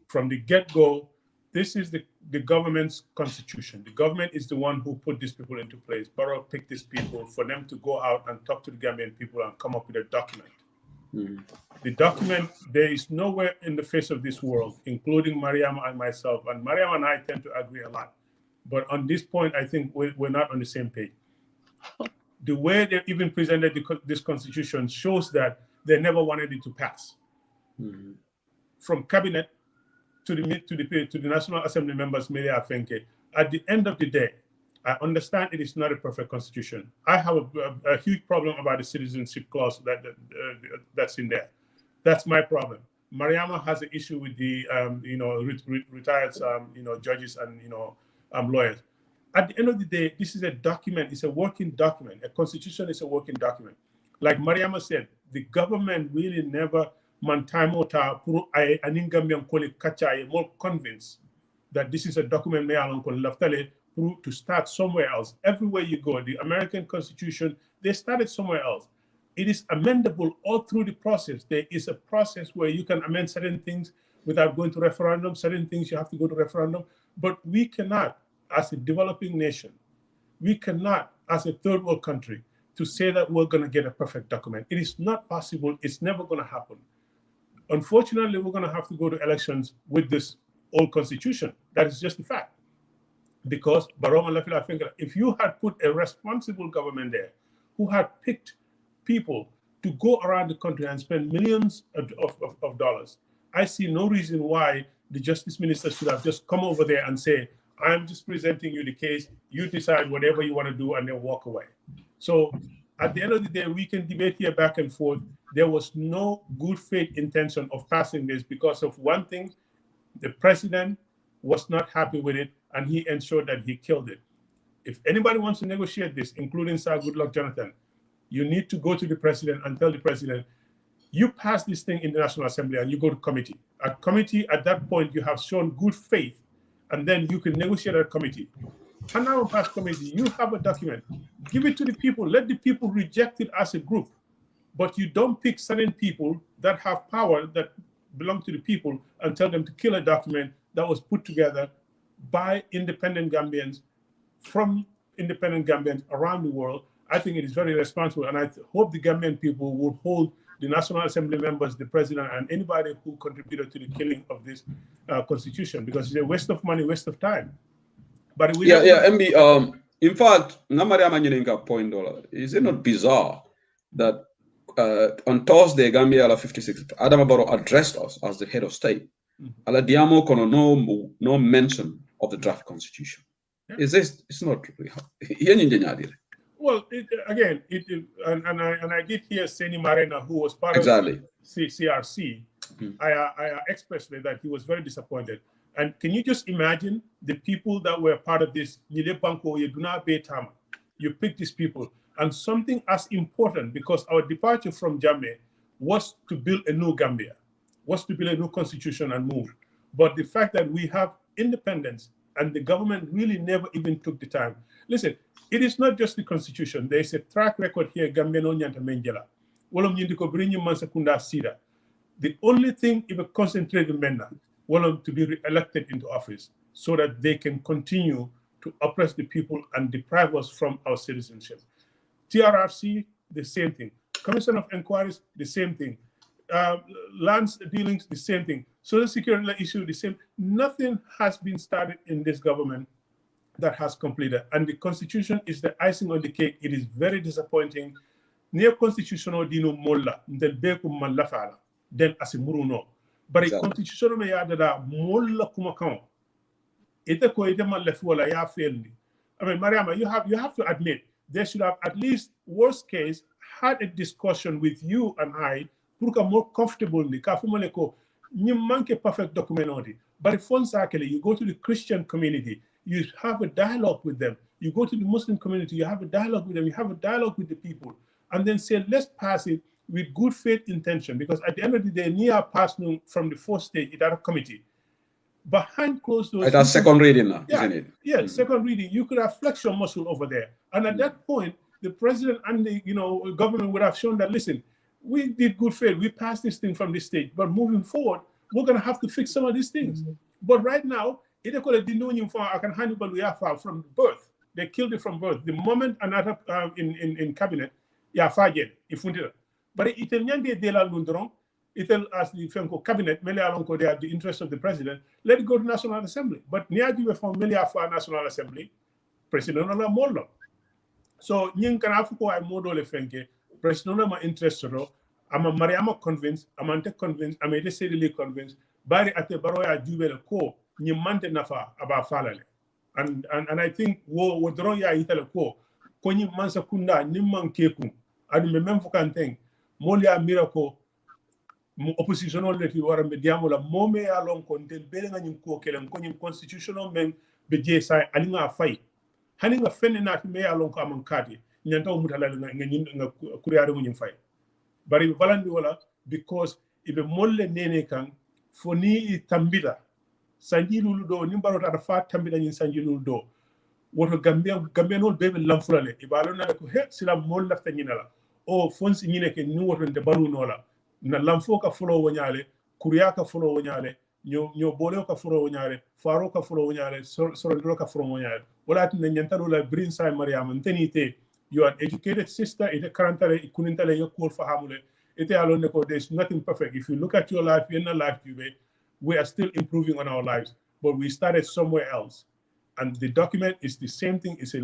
From the get-go, this is the government's constitution. The government is the one who put these people into place. Barrow picked these people for them to go out and talk to the Gambian people and come up with a document. Mm-hmm. The document, there is nowhere in the face of this world, including Mariam and myself, and Mariam and I tend to agree a lot. But on this point, I think we're not on the same page. The way they even presented this constitution shows that they never wanted it to pass. Mm-hmm. From cabinet to the National Assembly members, Melia Fenke, at the end of the day, I understand it is not a perfect constitution. I have a huge problem about the citizenship clause that's in there. That's my problem. Mariama has an issue with the retired judges and lawyers. At the end of the day, this is a document. It's a working document. A constitution is a working document. Like Mariama said, the government really never more convinced that this is a document to start somewhere else. Everywhere you go, the American Constitution, they started somewhere else. It is amendable all through the process. There is a process where you can amend certain things without going to referendum. Certain things you have to go to referendum. But we cannot, as a developing nation, we cannot, as a third world country, to say that we're going to get a perfect document. It is not possible. It's never going to happen. Unfortunately, we're going to have to go to elections with this old constitution. That is just a fact. Because if you had put a responsible government there who had picked people to go around the country and spend millions of dollars, I see no reason why the justice minister should have just come over there and say, I'm just presenting you the case, you decide whatever you want to do, and then walk away. So at the end of the day, we can debate here back and forth. There was no good faith intention of passing this because of one thing: the president was not happy with it, and he ensured that he killed it. If anybody wants to negotiate this, including Sir Goodluck Jonathan, you need to go to the president and tell the president, you pass this thing in the National Assembly and you go to committee. At committee, at that point, you have shown good faith, and then you can negotiate at committee. And now past committee, you have a document. Give it to the people. Let the people reject it as a group. But you don't pick certain people that have power that belong to the people and tell them to kill a document that was put together by independent Gambians from independent Gambians around the world. I think it is very responsible, and I hope the Gambian people will hold the National Assembly members, the president, and anybody who contributed to the killing of this constitution, because it's a waste of money, waste of time. But MB, in fact, point, is it not bizarre that on Thursday, Gambia 56th, Adam Barrow addressed us as the head of state. Ala diamo kono no mention of the draft constitution. Yeah. Is this? It's not really. Well, I did hear Seni Marena, who was part of CRC. I expressed that he was very disappointed. And can you just imagine the people that were part of this? You pick these people, and something as important, because our departure from Jammeh was to build a new Gambia, was to build a new constitution and move. But the fact that we have independence and the government really never even took the time. Listen, it is not just the constitution. There is a track record here, Gambia no nyanta menjela. Wolom yindiko brinyi mansakunda sida. The only thing if a concentrated men wolom to be re-elected into office so that they can continue to oppress the people and deprive us from our citizenship. TRRC, the same thing. Commission of Inquiries, the same thing. Lands dealings, the same thing. Social security issue, the same. Nothing has been started in this government that has completed. And the constitution is the icing on the cake. It is very disappointing. Near constitutional dino molla, then beku malafala, then asimuru no. But a constitutional me yada molla kumakon. Ite ko ite malafu wala ya failed. I mean, Mariama, you have to admit they should have at least, worst case, had a discussion with you and I, pour more comfortably. Kafumoleko, you manque perfect document. But if you go to the Christian community, you have a dialogue with them. You go to the Muslim community, you have a dialogue with them, you have a dialogue with the people, and then say, let's pass it with good faith intention. Because at the end of the day, near passing from the fourth stage, it had a committee. Behind closed doors. That's second reading now, isn't it? Yeah, second reading. You could have flexed your muscle over there. And at that point, the president and the government would have shown that, listen, we did good faith. We passed this thing from this stage. But moving forward, we're going to have to fix some of these things. But right now, from birth. They killed it from birth. The moment another in cabinet, but it as the Fenko cabinet, they are the interest of the president. Let it go to National Assembly. But near from National Assembly, President Molo. So Yin can have I model Fenke, President interested. I'm a Mariama convinced, I'm ante convinced, I'm a decidedly convinced. Bari at the Baroya Jubel ko, Nimante Nafa about Falale. And I think wo droya itala ko, Konyi Mansa Kunda, Nimman Kekum, and remember can think, Molia Miracle. Oppositional that you are mediamo la mome along content belenga nyimko kelen ko nyim constitutional men be jesa alinga fay haninga fenna me along ko amankati nyanta mutala nga kuriare nyim fay bari balandi wala because ibe molle nene kan foni tambida sanjilulu do nimbaro ta fa tambina nyin sanjilulu do woto Gambia no bebe lamfulale ibalo na ko he sila mol lafta nyinala o fonsi nyine ke ni woto de balu nola na lamfo ka fulo wonyale kuriya ka fulo wonyale nyo bole ka fulo wonyale faro ka fulo wonyale sorondro ka fulo wonyale wala tin nyantalo la brin sai mariam tenite you are an educated sister ite karantale ikunintale yakul fahamule ite alone ko there's nothing perfect. If you look at your life in a life we are still improving on our lives, but we started somewhere else. And the document is the same thing. It's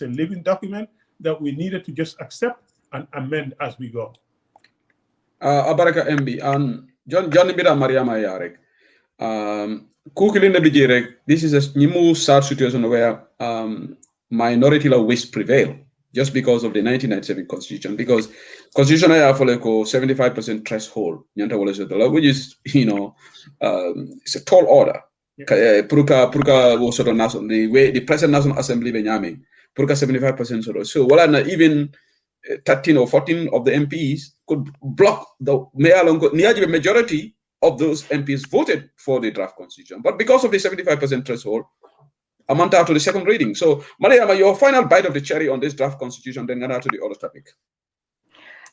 a living document that we needed to just accept and amend as we go. Abaraka MB and John Bida Mariama Yarek. This is a new sad situation where minority language prevail just because of the 1997 constitution. Because constitution I have like 75% threshold, which is it's a tall order. Purka was sort of national the way the present National Assembly Benjamin Purka 75% sort of so even 13 or 14 of the MPs could block the majority of those MPs voted for the draft constitution, but because of the 75% threshold, amount out to the second reading. So, Mariama, your final bite of the cherry on this draft constitution, then get out to the other topic.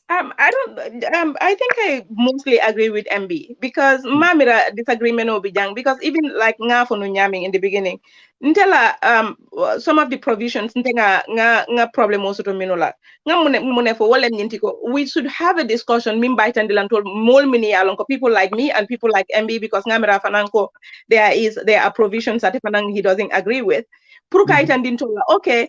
I think I mostly agree with MB because mamira disagreement will be young because even like nga for nyaming in the beginning, ntela some of the provisions nga problem also to minola nga mune for wale nyintiko we should have a discussion min bite and dilanto mol mini alonko people like me and people like MB because ngamira fananko there are provisions that fanang he doesn't agree with. Puruka itandintola okay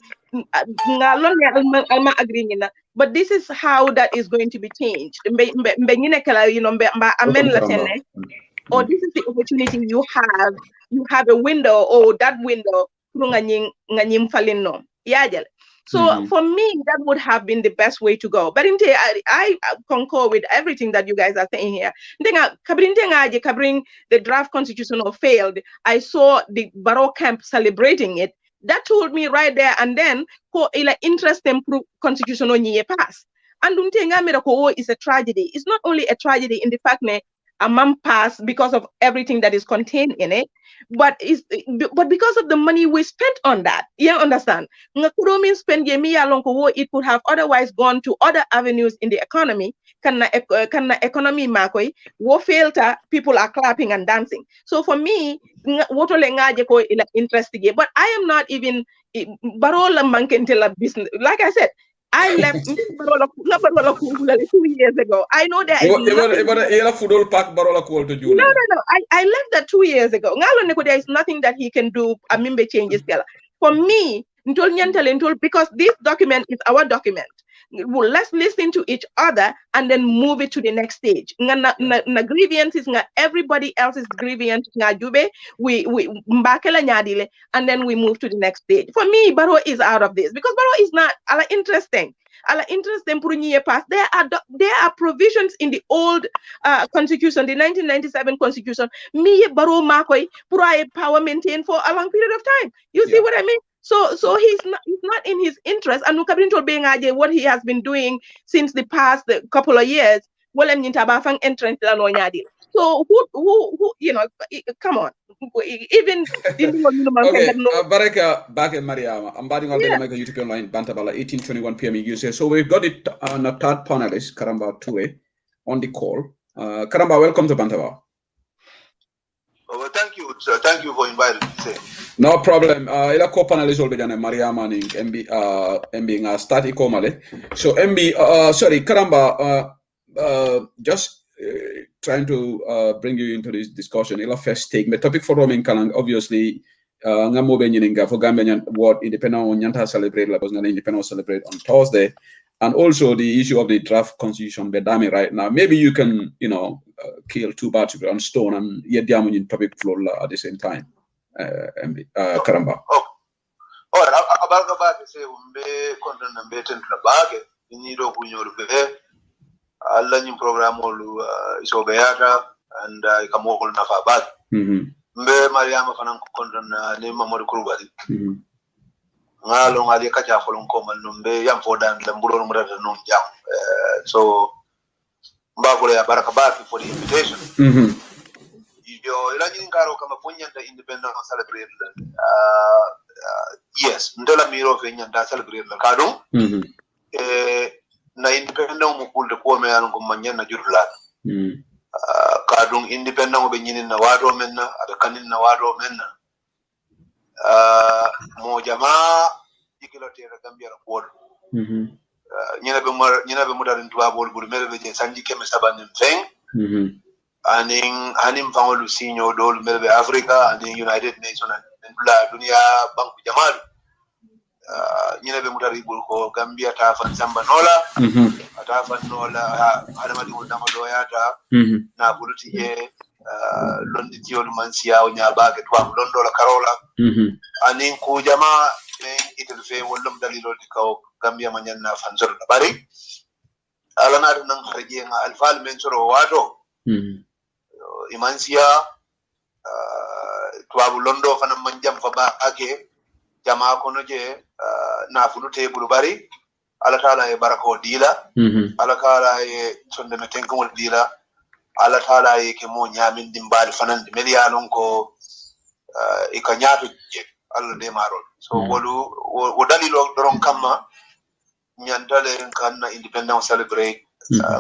alma agreeing na but this is how that is going to be changed. Or this is the opportunity you have. You have a window or that window. So for me, that would have been the best way to go. But I concur with everything that you guys are saying here. Covering the draft constitution failed. I saw the Barrow camp celebrating it. That told me right there and then interest in constitution pass. And is a tragedy. It's not only a tragedy in the fact that a man passed because of everything that is contained in it, but because of the money we spent on that. You understand? It could have otherwise gone to other avenues in the economy. Economy filter, people are clapping and dancing. So for me, investigate. But I am not even business. Like I said, I left 2 years ago. I know there is no. I left that 2 years ago. There is nothing that he can do. Changes. For me, because this document is our document. Well, let's listen to each other and then move it to the next stage. Grievances, everybody else's grievance, we and then we move to the next stage. For me, Barrow is out of this because Barrow is not interesting. There are provisions in the old constitution, the 1997 constitution. Barrow power maintained for a long period of time. You see what I mean? So he's not in his interest. And what he has been doing since the past couple of years. So who come on. Even Baraka back at Mariama. I'm batting all the make a YouTube online Bantabala 18:21 p.m. You say so we've got it on a third panelist, Karamba 2A, on the call. Karamba, welcome to Bantaba. Oh, thank you, sir. Thank you for inviting me. No problem. Ila co-panelist will be done. Mariama and MB start ikomale. So MB, sorry, Karamba, just trying to bring you into this discussion. Ila first take the topic for Roman Kalang. Obviously, ngamo be nyininga for Gambian World Independent on Nyanta celebrate like was Independent celebrate on Thursday, and also the issue of the draft constitution bedami right now. Maybe you can kill two birds with one stone and yet in topic floor at the same time. Karamba. Oh, abaga bag say umbe content mbeten trabage inido kunyorbe alla nyim program olu isobeyata and ikamokol nafa bag mbe Mariama fanan content ni mamori kurubali ngalo ngali kacha folon ko man mbe yam fodan le mbulon murata non jam so mbagole ya baraka bag for the invitation yo ila nyini karo kama fonyanta independent celebrate yes ndola miro fe nyanta celebrate la kado na independent mo kulde ko me yalon ko manyen na jurla kadum independent be nyini na wado menna ada kanin na wado menna mo jamaa ikilo tere Gambia la ko nyina be mudarin tuabol bur melbe je sanji keme sabanin feng aning fangolu sinyo dol melbe Africa aning United Nations and la dunia banku jamal nyina be mudari bul ko Gambia ta fan samba nola ta fan nola adama di wudama do yata na buluti je londi tiol mansia o nyaaba ke tuam londo la karola aning ku jama itel fe wollum dalilo di kaw Gambia manyan na fanzor da bari alana nan harje nga alfal men soro wato imansia tuabu londo fana manjam fa ba ake jama kono je na fulute bulu bari ala taala e barako dila ala kala e sonde me tenkol dila ala taala e ke mo nyamin dimbal fanan meliyalon ko e kanyato je alla de marol so wo dalilo doron kamma nyandale kanna independence celebrate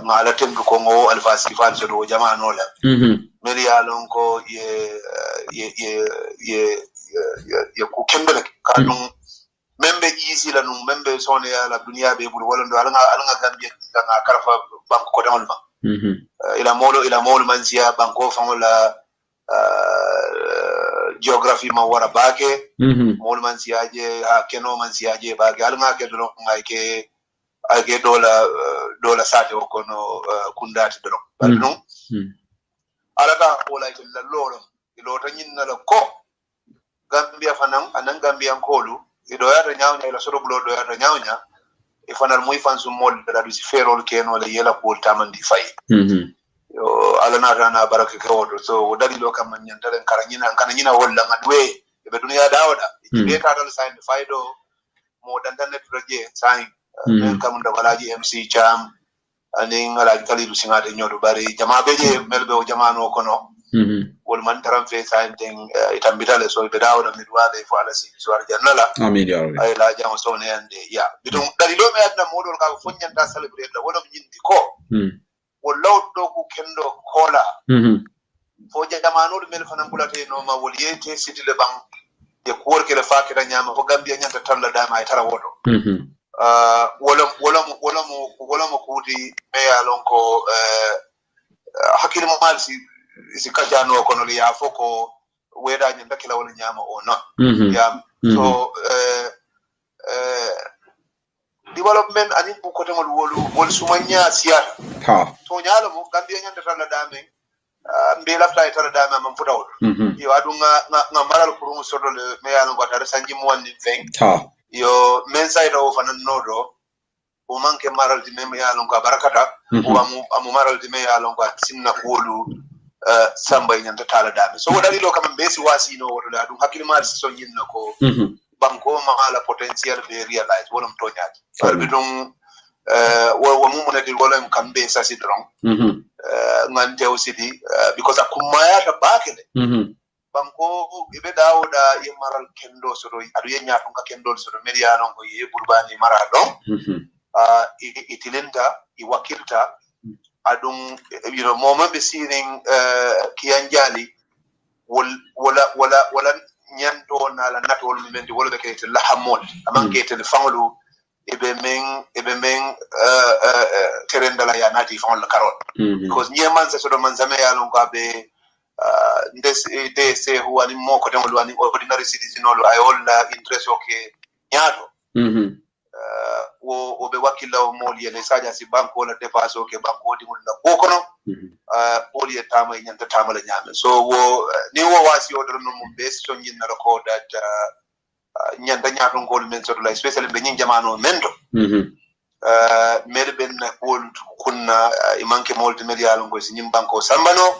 ngala tembe ko ngo alfasi fal so do jama no la meliyalon ko ye ku kembele kadum membe easy la num membe sone ya la dunia be bul wala ndo alanga Gambia nga karfa banko ko demal ba ila molo mansia banko fangola geography ma wara bake molo mansia je keno mansia je bake alanga ke do ngake age dola sate ko no kundati do balno alaka wala ke la lolo ilo tanyin na la ko Gambia fanan anan Gambia kolu ido yata nyawnya ila soro bulo do yata nyawnya e fanal muy fansu mod da du si ferol keno le yela ko tamandi fay yo alana rana baraka ko do so wodali lo kam nyantale karanyina kana nyina walla ngadwe be duniya dawda be ta dal sign faydo mo dandane proje sign men kam da walaji MC Cham ani ngala kali du singade nyodo bari jama beje melbe o jama no kono wol man taram fe sainten itambitale so be dawda midwale fo ala si so arjanala amin ya rabbi ay la jama so ne ande ya bidon dari do me adna modol ka fonyanta celebrate la wala nyindi ko wolaw do ku kendo kola fo jamano mel fanam bulate no ma wol yete sidile bang de ko worke le fakira nyama fo Gambia nyanta talla dama ay tara wodo wala mo kuti me alon ko hakil mo mal si kajano kono li ya foko weda nyanda kila wala nyama o no ya so development ani bu ko tamol wol sumanya siya to nyalo mo Gambia nyanda tala dame mbe lafta tala dame mam futawol yo adu nga maral ko mo sodo le me yalo ko tare sanji mo wandi feng yo men sayda o fanan nodo o manke maral di me yalo ko barakata o amu maral di me yalo ko sinna kolu samba nyanta tala dame so wadali lo kam besi wasi no wodo adu hakili mal so nyinna ko banko ma ala potential be realize wala to nyaati farbi dum wo mu monati wala kambe sasi dron ngante osidi because akumaya ta bakele banko ibe dawda maral kendo so do adu yenya ton ka kendo so do media non ko ye burbani marado itilenta iwakilta adum moment be seeing kianjali wala nyanto na la natol mendi wala be kete la hamol amanke te fangolu ebe men terenda la ya nati fangol la karot because nyeman se so do manzame ya lon ko be ndes se huwa ni moko tan wani ordinary citizen olo ay olla interest oke nyaado wo be wakila o moli ele saja si banko la depasse oke banko di mulla kokono oli etama nyanta tamala nyame so wo ni wo wasi odro no mo be so nyinna ko that nyanda nyato ngol men so la especially be nyin jamano mendo mer ben wol kunna imanke molti media lo ngo si nyim banko sambano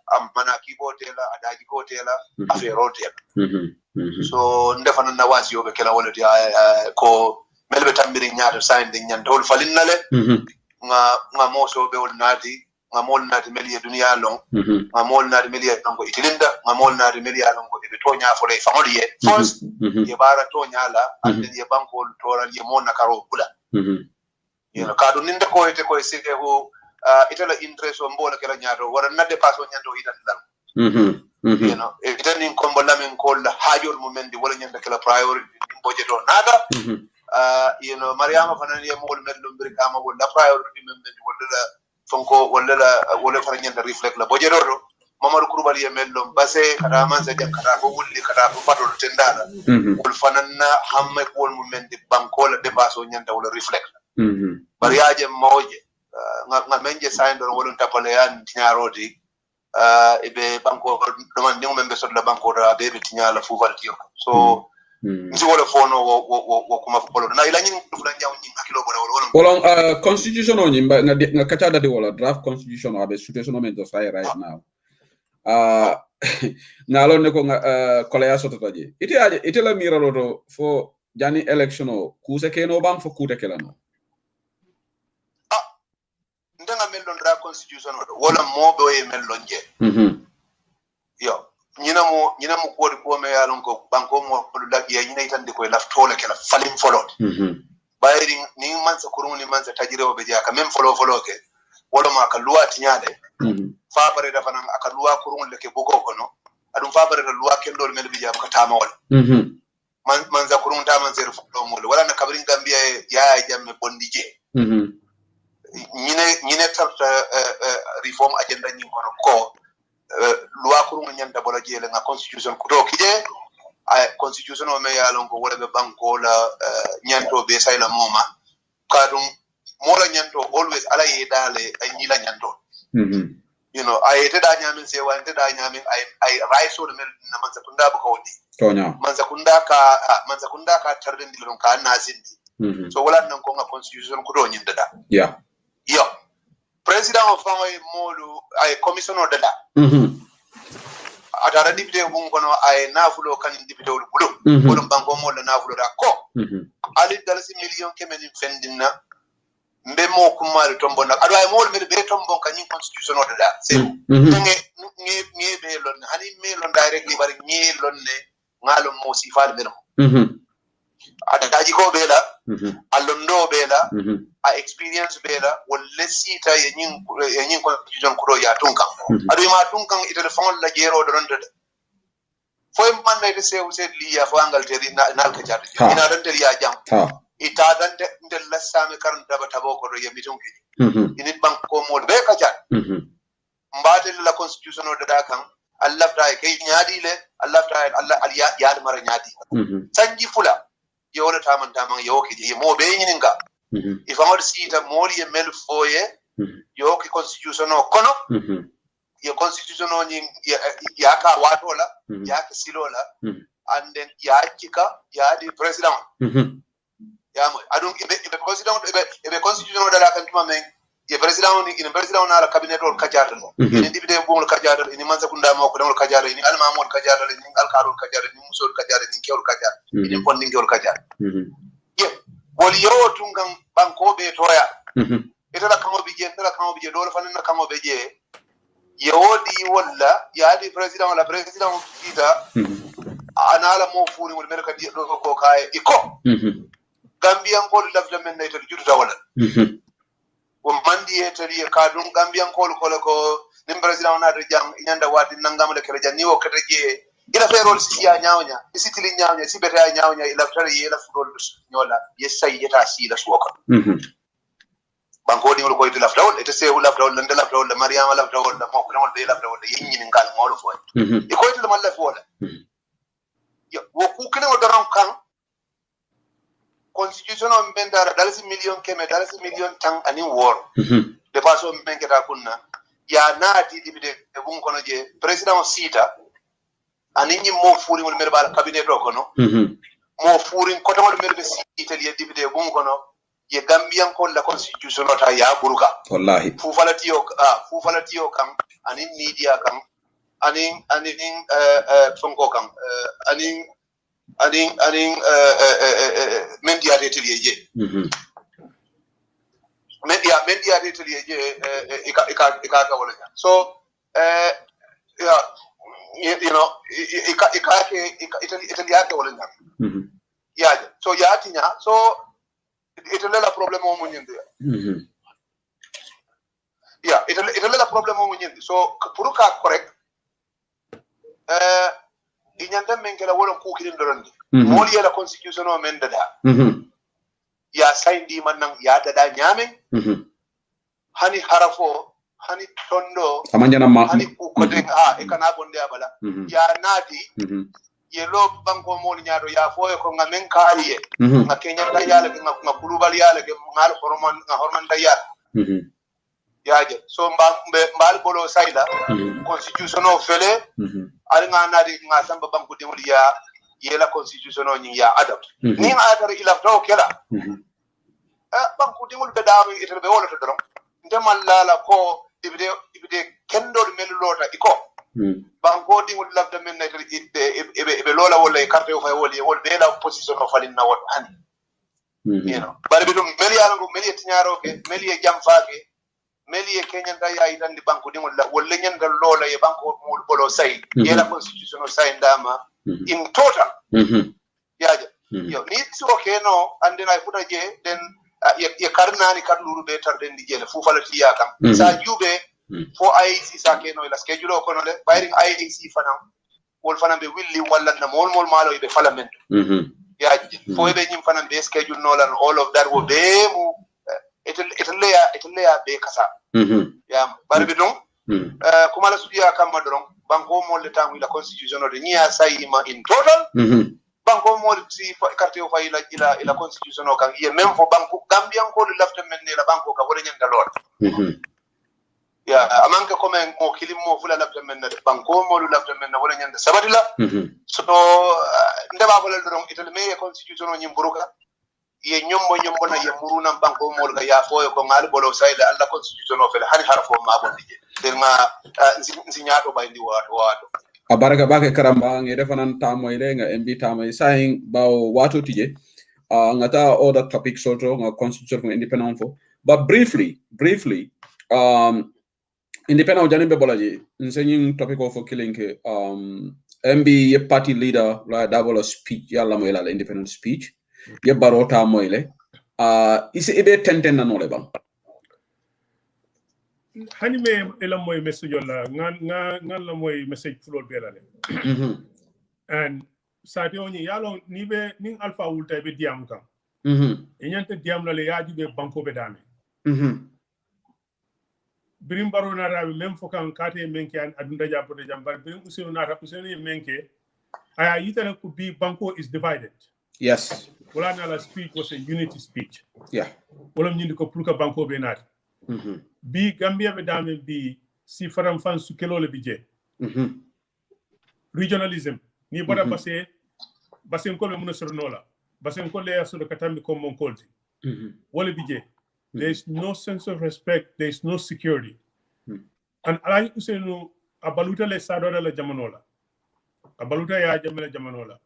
amana kibotela adaji kotela aferotela so ndefana na wasi obe kala wala dia ko melbe tambiri nyaato sign de nyandol falinnale nga moso be wol nati ngamol na timeli dunia long ngamol na timeli ngo itilinda ngamol na timeli ngo ibetonya fole famodi ye first ye bara tonya la and ye banko tora ye mona karo kula you know kadu ninde ko ite ko sike ho itala interest o mbola kala nyaado wara na dépasso nyando ita dal you know itani kombo lamin ko la hajor mumendi wala nyanda kala priority budget on nada you know mariama fanani ye mol medlum bir kama wala priority mumendi wala fonko wala fara nyanda reflect la budget do mamadou kurubali ye medlum basse kada man sa jakata ko wulli kada ko pato tendala wol fananna hamme ko mumendi banko la dépasso nyanda wala reflect bariaje moje nga menje sayndo wala tapale yan tinyarodi ibe banko demande ngombe so la banko da be tinyala fu valtio so nzi wala fono wo kuma polo na ila nyin fula nyaw nyin akilo wala constitution on nyimba nga kachada de wala draft constitution abe situation on mento sai right now na lo ne ko kola ya soto taje ite la miralo do fo jani election o kuse keno bang fo kute kelano ndenga melon draft constitution wala mobe e melon je yo nyina mo ko me yalon ko banko mo ko lagi ya nyina itande ko laftole kala falim folot bayri ni mansa kuruni mansa tajire o be jaka même folo ke wala ma ka luwa tinyade fa bare da fanan aka luwa kurun leke bugo kono adum fa bare da luwa kendol mel bi jaba ka tama wala mansa kurun ta man zero folo mo wala na kabrin gambia ya jamme bondije nyine tarta reform agenda nyi kono ko loi kurun nyanda bola jele nga constitution kudo kije constitution o me yalon ko wala be banko la nyanto be sayla moma kadum mola nyanto always ala yedale ay nyila nyanto you know ay teda nyamin se wa teda nyamin ay raiso de na manza kunda ba kawdi tonya manza kunda ka tarden dilon ka nazindi so wala nan ko nga constitution kudo nyinda da yo president of family molu ay commissioner de la atara député bu ngono ay nafulo kan député wol bulo wol banko mo la nafulo da ko ali dalasi million kemen fendina mbe mo kumal tombo nak ado ay mo be tombo kan ni constitution de da c'est nge be lon hani me lon directly bari nge lon ne ngalo mo sifal be no adaji ko be la allondo be la a experience be la wol lesita yenyin constitution ko ya tunkan adu ma tunkan ite fon la jero do ronde foy man ne de sew se liya fo angal teri nal ka jarde ina dan teri ya jam ita dan de la sami karan daba tabo ko do yemi tunki init bank ko mo be ka jar mbade la constitution o da kan allah ta kay nyaadi le allah ta allah al ya mara nyaadi sanji fula yo wala taman yo ke mo be yininga if I want to see it more ye mel foye yo ki constitution o kono ye constitution o ni ya ka watola ya ka silola and then ya chika ya di president ya mo adun be president be constitution o dala kan tuma men ye president ni president na la cabinet o kajata no ni député bo kajata ni mansa kunda mo ko dal kajata ni alma mo kajata ni alkarol kajata ni musol kajata ni kewol kajata ni ponding kewol kajata wol yo tungan banko be toya itala kamo bije dole fanin na kamo beje yodi walla yadi president wala president kita anala mo furi wol merka di ko kay iko gambian ko lafla men na itel jututa wala o mandi etali ka dum gambian ko nim president na de jang nyanda wadi nangam le kere jani o kete je ila ferol si ya nyawnya isitili nyawnya si beta nyawnya ila tare yela fudol nyola yesay yeta si la suwaka banko ni ko itila fdawol ete se wala fdawol ndela fdawol la mariama la fdawol la moko dama be la fdawol yinni ngal ngolo fo e ko itila malla fo la yo wo ku kene o daron kan constitution on bendara dalasi million tang ani war de paso menketa kunna ya naati dibide e bun kono je president sita aninyi mo furi mo merba cabinet do kono mo furi ko to mo merbe sita li dibide bun kono ye gambian ko la constitution ta ya buruka wallahi fu falatiyo kan anin media kan anin fonko kan anin media retiliye media Italy ika wala nya. So yeah, you know Italy aka wala nya. Yeah, so ya tinya so Italy la problem mo nyinde. Yeah, Italy la problem mo nyinde. So pour ka correct inyanta menkela wala ku kirin dorandi. Moli la constitution o men dada. Ya saindi man nang ya dada nyamen. Hani harafo hani tondo hani ukode ekana bonde abala ya nati yelo banko moli nyaado ya foye ko ngamen kaaliye ngakenya da yala ngakulubal yala ke ngal horman da yala yaje so mbal bolo saida constitution o fele ari nga nadi nga samba banko demul ya yela constitution o nyi ya adopt ni nga adar ila do kela banko demul be daami itel be wala to dorom ndemallala ko ibide kendo melu lota iko banko dingul labda men na be lola wala carte o fay wol be la position o falin na wol hani you know bari be dum meli ala ngo meli tinyaro ke meli jam faake meli kenya da ya idan di banko dingul la wol nyen dal lola e banko mul bolo say e la constitution o say ndama in total yaje yo ni so ke no andina futa je den ye karnani kadluru be tarde ndi jele fu falati yakam sa jube fo IAC sa keno ila schedule ko no le bayri IAC fanam wol fanam be willi walla na mol malo be falament ya fo be nyim fanam be schedule no lan all of that wo be mu etelea be kasa ya bari be don kuma la sudiya kam madron banko mol le tamu ila constitution de nya sayima in total banko mo si carte o fay ila constitution o kan ye même fo banko Gambia ko le lafta men la banko ka wala nyanda lor ya amanka ko men mo kilimo fula lafta men banko mo lu lafta men wala nyanda sabadila so ndaba wala don itel me constitution o nyimburuka ye nyombo na ye muruna banko mo ga ya fo ko ngal bolo sayda alla constitution o fel hani harfo ma bon dije derma nzinyato bayndi wato abaraka bake karamba ngi refanan tamo ile nga mb tamo saying bawo wato tije ngata other topic soto nga constitution independent fo but briefly independent jani be bolaji nsenyin topic of killing mb ye party leader la double speech yalla mo ila independent speech ye barota mo ile isi ibe tenten na nole bang hani me ela moy message la ngan la moy message floor belale and sati oni yalo ni be ning alpha ulta be diam kam enyante diam la le yaji be banko be dame birim barona rabi même fokan kate menke an adunda japo de jambar birim usenu nata usenu menke aya yitana ko bi banko is divided yes wala na la speech was a unity speech yeah wala nyindi ko pour ka banko be nati bi Gambia be dame bi si faram fan su kelole bi je regionalism ni bada basen ko be mun sur nola basen ko le aso de katambi ko mon kolti wala bi je there is no sense of respect, there is no security and ala usenu abaluta le sadora la jamanola abaluta ya jamala jamanola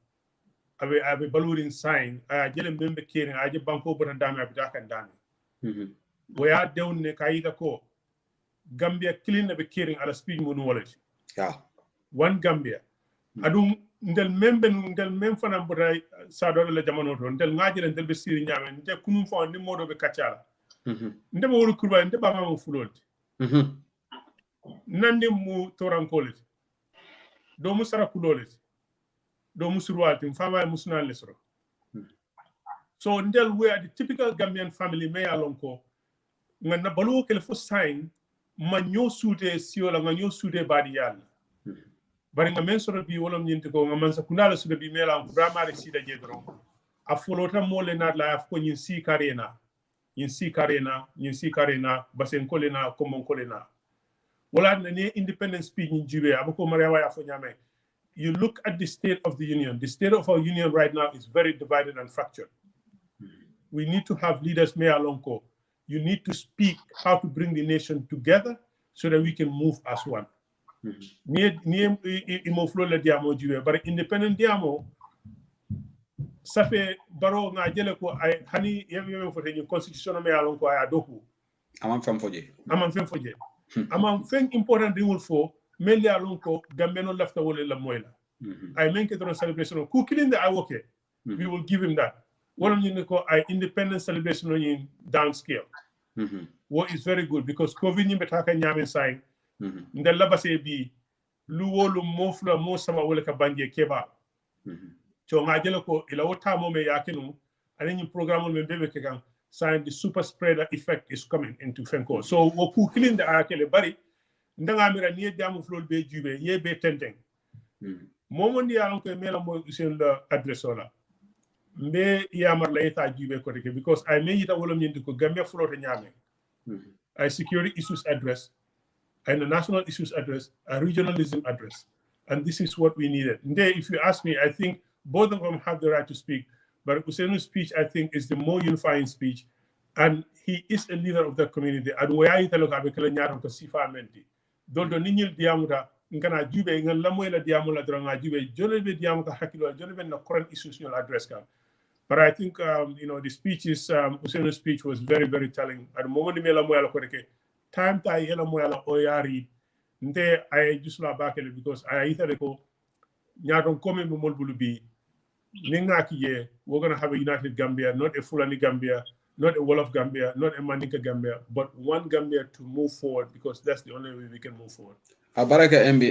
abe balurin sign a jele membe kering aje banko bota dame abita kan dame waya down ne kayita ko Gambia clean be caring ala speed mo no wallet yeah one Gambia adum ndel mem fanam boday sado la jamano to ndel ngajele ndel be siri nyame ndel kunum fo ni modo be kacala ndem woro kurba ndem ba ma fulolti nande mu torankolet do mu sara kulolet do mu surwalti fama musna lesro so ndel we are the typical Gambian family me alonko ngana balu kel fo sign ma ñoo suute siola nga ñoo suute baadi yalla bari nga men soro bi wolom ñinti ko nga man sa kunala sude bi mela ko vraiment rek sida je dron a folota mo le na la af ko ñin si karena basen ko le na ko mon ko le na wala na ne independent speech ñin jibe abako mariama ya fo ñame you look at the state of the union. The state of our union right now is very divided and fractured. We need to have leaders, Mayor Lonko. You need to speak how to bring the nation together so that we can move as one. But independent diamo, ça fait baro nga jele ko ay hani yemi fote ni constitution Mayor Lonko ay adoku Amam fam foje. Amam fem foje. Amam fem important rewol for meli alonko Gambia no lafta wole la moyla. I make it on celebration. Who killing the Awoke? We will give him that. One of you call I independent celebration in downscale. What is very good because COVID ni betaka nyame sign. Ndella base bi luwolu mofla mo sama wole ka banje keba. So ngajelo ko ila wota mo me yakinu ani program me bebe kegan sign the super spreader effect is coming into Fenko. So woku killing the akele bari ndanga mira ni jamu flol be jube ye be tenteng. Momon di alon ko mela mo sen la adressola mbe yamar la eta jube ko reke because I may ita wolom nyindi ko Gambia flotte nyame I security issues address and a national issues address a regionalism address and this is what we needed. Nde if you ask me I think both of them have the right to speak but Usenu's speech I think is the more unifying speech and he is a leader of the community and where ita lo ka be kala nyaaro ko sifa menti doldo ninyil diamuda ngana jube ngan lamoy la diamu la dranga jube jone be diamu ka hakilo jone be na current issues ñol address ka but I think you know the speech is Usenu's speech was very very telling at moment me la moy la ko reke time ta yela moy la o yari nte ay just la bakele because I ita ko ñaaton comme mo molbulu bi ninga kiye we're going to have a united Gambia not a Fulani Gambia not a Wolof Gambia not a Mandinka Gambia but one Gambia to move forward because that's the only way we can move forward. Baraka MB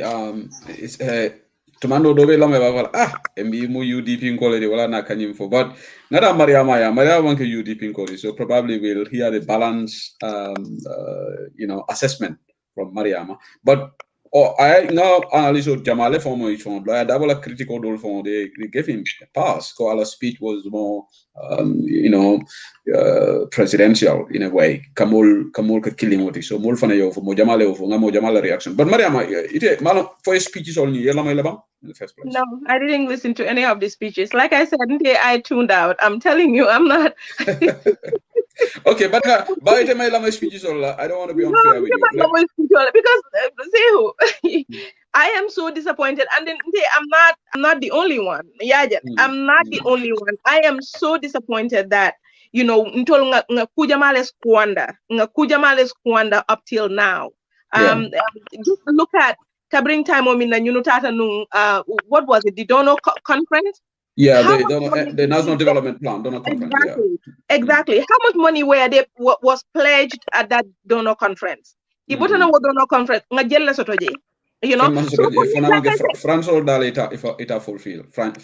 it's tomando dobe lambe babala MB mu UDP ngole wala na kanyim fo but ngada Mariama ke UDP ngole so probably we'll hear the balance you know assessment from Mariama but I now analyze Jamale for my phone I double a critical role for they gave him a pass so our speech was more you know presidential in a way Kamul ka killing what so more fana yo for Jamale reaction but Mariama it for speeches only yela may labang in the first place. No, I didn't listen to any of the speeches. Like I said, I tuned out. I'm telling you, I'm not. Okay, but by the time my speeches all, I don't want to be unfair with you. Because I am so disappointed, and then I'm not the only one. Yeah, I'm not the only one. I am so disappointed that you know kuja male squander up till now. Just look at Kabring time what was it? The donor conference. Yeah, the National Development Plan, donor conference. Exactly. How much money was pledged at that donor conference? Donor conference. You know, France or data if it fulfill French.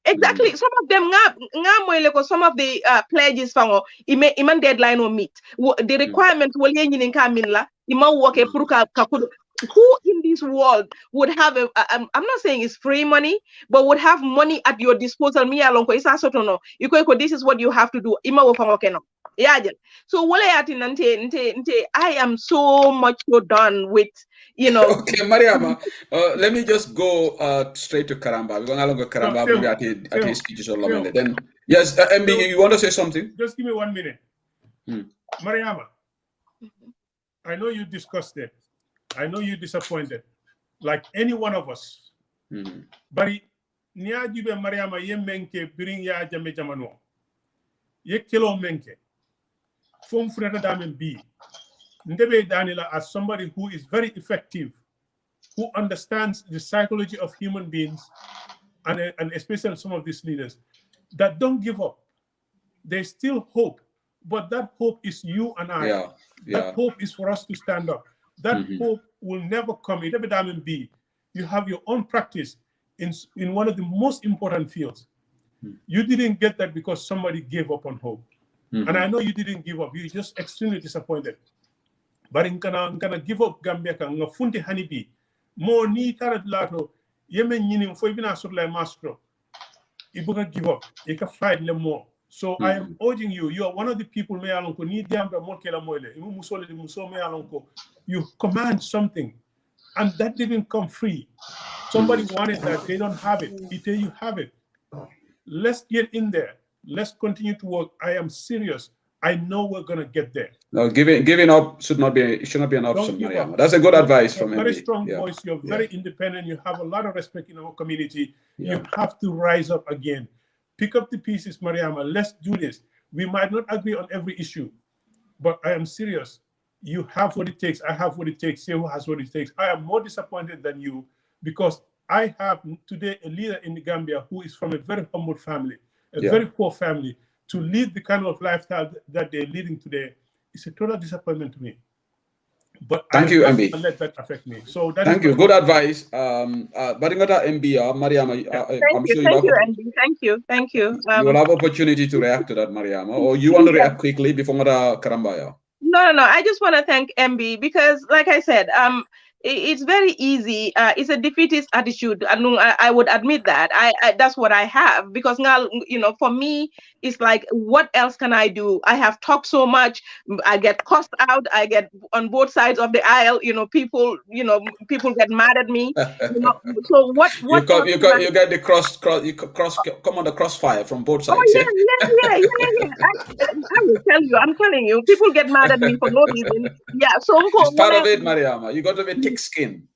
Exactly. Some of them some of the pledges iman deadline or meet. The requirements who in this world would have I'm not saying it's free money, but would have money at your disposal? This is what you have to do. So I am so much so done with, you know. Okay, Mariama, let me just go straight to Karamba. We're going to go Karamba at his speeches. Then, yes, MB, you want to say something? Just give me 1 minute. Mariama, I know you discussed it. I know you're disappointed, like any one of us. But niajibe Mariama ye menke bring ya jame jamano. Ye kilo menke. Fom freda damen B. Ndebe Danila as somebody who is very effective, who understands the psychology of human beings, and especially some of these leaders that don't give up. There's still hope, but that hope is you and I. That hope is for us to stand up. That hope will never come. You have your own practice in one of the most important fields. You didn't get that because somebody gave up on hope. And I know you didn't give up. You're just extremely disappointed. But in kana give up Gambia ka nga funti hanibi mo ni tarat lato yemen nyini fo bina sur la mastro. Ibuka give up. You can fight le more. So I am urging you. You are one of the people me alonko ni diamba mo kela moile. Imu musole di muso me alonko. You command something, and that didn't come free. Somebody wanted that. They don't have it. You have it. Let's get in there. Let's continue to work. I am serious. I know we're gonna get there. No, giving up should not be an option, Mariama. That's a good advice from very strong voice. You're very independent. You have a lot of respect in our community. You have to rise up again. Pick up the pieces, Mariama. Let's do this. We might not agree on every issue, But I am serious. You have what it takes. I have what it takes. Sehu has what it takes. I am more disappointed than you because I have today a leader in the Gambia who is from a very humble family, a very poor family. To lead the kind of lifestyle that they're leading today is a total disappointment to me. But thank you, MB. Let that affect me. So that thank you. Good advice. Baringata MB, Mariama. I'm sure thank you, MB. Thank you. You will have opportunity to react to that, Mariama, or you want to react quickly before Karambaya? No. I just want to thank MB because, like I said, it's very easy. It's a defeatist attitude. I would admit that. I that's what I have because now, for me, it's like, what else can I do? I have talked so much. I get cussed out. I get on both sides of the aisle. People get mad at me. So what? You get the cross. Come on the crossfire from both sides. Oh yeah. I will tell you. I'm telling you, people get mad at me for no reason. Yeah. So it's part of it, Mariama. You got to be thick skin.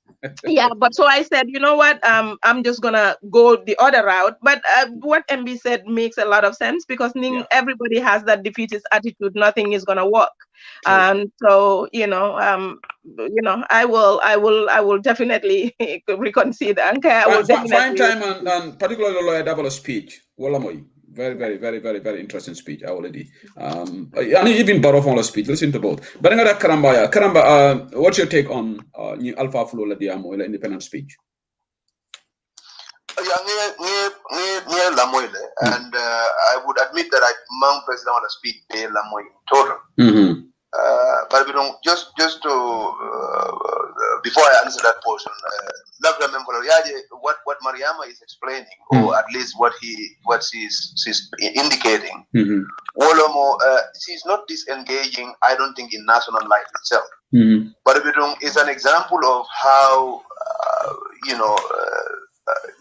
Yeah, but so I said, you know what? I'm just gonna go the other route. But what MB said makes a lot of sense because everybody has that defeatist attitude. Nothing is gonna work. So I will definitely reconsider. Okay, I will find time and particularly lawyer double speech. Very, very, very, very, very interesting speech already. And even Barofon speech. Listen to both. But Karamba, what's your take on Alpha Flula Diamo independent speech? And I would admit that I among President on the speech Lamoy in total. But we don't just to before I answer that portion, what Mariama is explaining, or at least what she's indicating. She's not disengaging, I don't think, in national life itself. But it's an example of how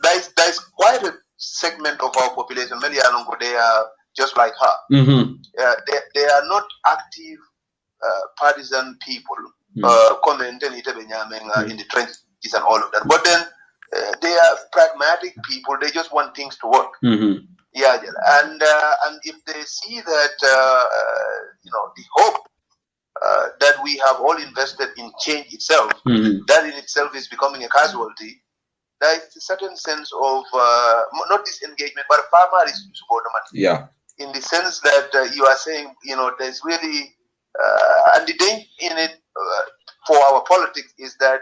there's quite a segment of our population. Many they are just like her. They are not active partisan people, commenting in the trenches and all of that. But then they are pragmatic people. They just want things to work. And if they see that the hope that we have all invested in change itself, that in itself is becoming a casualty. There is a certain sense of not disengagement, but farmer is in the sense that you are saying, there's really and the danger in it for our politics is that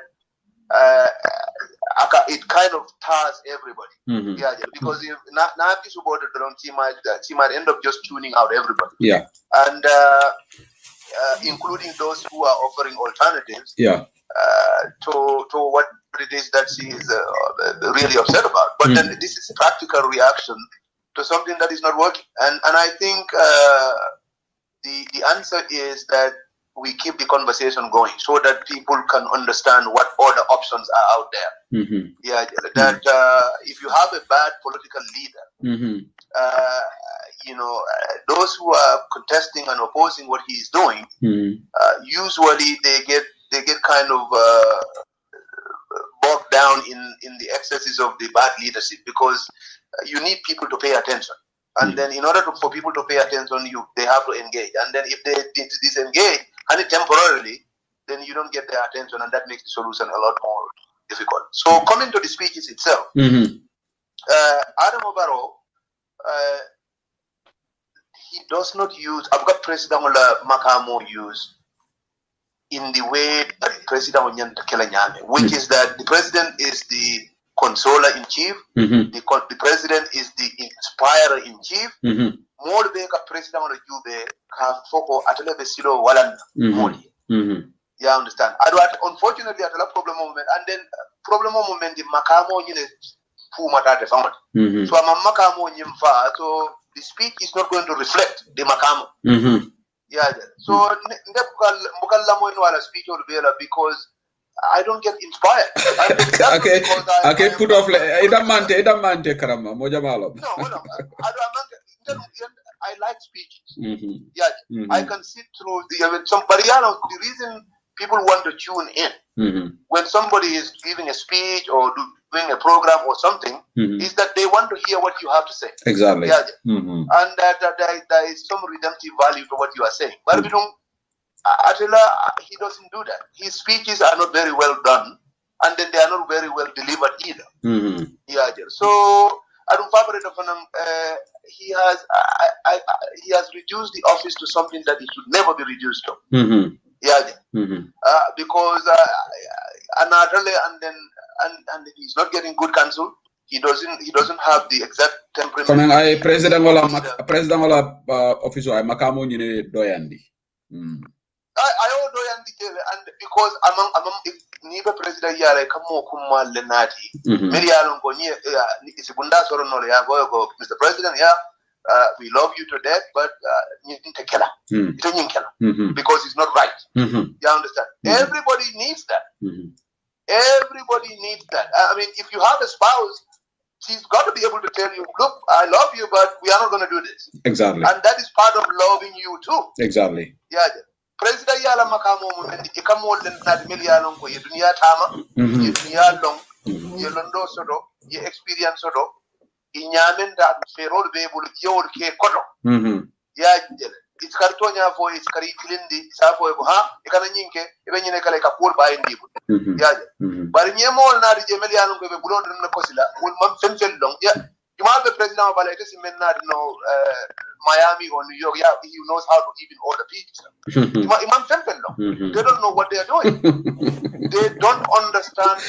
it kind of tars everybody. Because if not she might end up just tuning out everybody. And including those who are offering alternatives. To what it is that she is really upset about. But then this is a practical reaction to something that is not working. And I think the answer is that we keep the conversation going so that people can understand what other options are out there. That if you have a bad political leader, those who are contesting and opposing what he is doing, usually they get kind of bogged down in the excesses of the bad leadership because you need people to pay attention. And then in order for people to pay attention, they have to engage. And then if they disengage, and temporarily, then you don't get their attention, and that makes the solution a lot more difficult. So coming to the speeches itself, Adam Obaro, he does not use, I've got President Makamo use in the way that President Onyanta Kelanyame, which is that the president is the consoler in chief, the president is the inspirer in chief. More beka president on the Jube ka foko atele besilo walan modi. You understand? Unfortunately, at a problem moment, and then problem moment the makamo yine fu matate found. So I'm makamo nyimfa. So the speech is not going to reflect the makamo. So mbukalla mo inwala speech or bela because I don't get inspired. Okay, put off. Idamante karama moja malo. No. I like speeches. I can sit through the reason people want to tune in when somebody is giving a speech or doing a program or something is that they want to hear what you have to say. Exactly. And that there is some redemptive value to what you are saying. But we don't. Attila, he doesn't do that. His speeches are not very well done, and then they are not very well delivered either. Yeah, so I don't he has reduced the office to something that it should never be reduced to. Yeah, because and he's not getting good counsel. He doesn't have the exact temperament. I president wala office ay makamo ni doyandi. I doyandi and because among niba president yale kamo kuma lenati. Meri yalon ko ni isibunda soro no ya go Mr. President we love you to death, but because it's not right. You understand? Everybody needs that. Everybody needs that. I mean, if you have a spouse, she's got to be able to tell you, look, I love you, but we are not going to do this. Exactly. And that is part of loving you too. Exactly. Yeah. President yala makamo mumendi ikamo na dunia longo ye dunia tama ye dunia long ye londo sodo ye experience sodo inyamenda ferol be bulu yewol ke kodo ya jele it's kartonya fo it's kari tilindi safo ko ha e kana nyinke e be nyine kala ka pol baye ndibu ya bari nyemol na je meliano ko be bulo na kosila wol mam fen long ya jumal be president bala ite simen na no Miami or New York, he knows how to even order pizza. They don't know what they are doing. They don't understand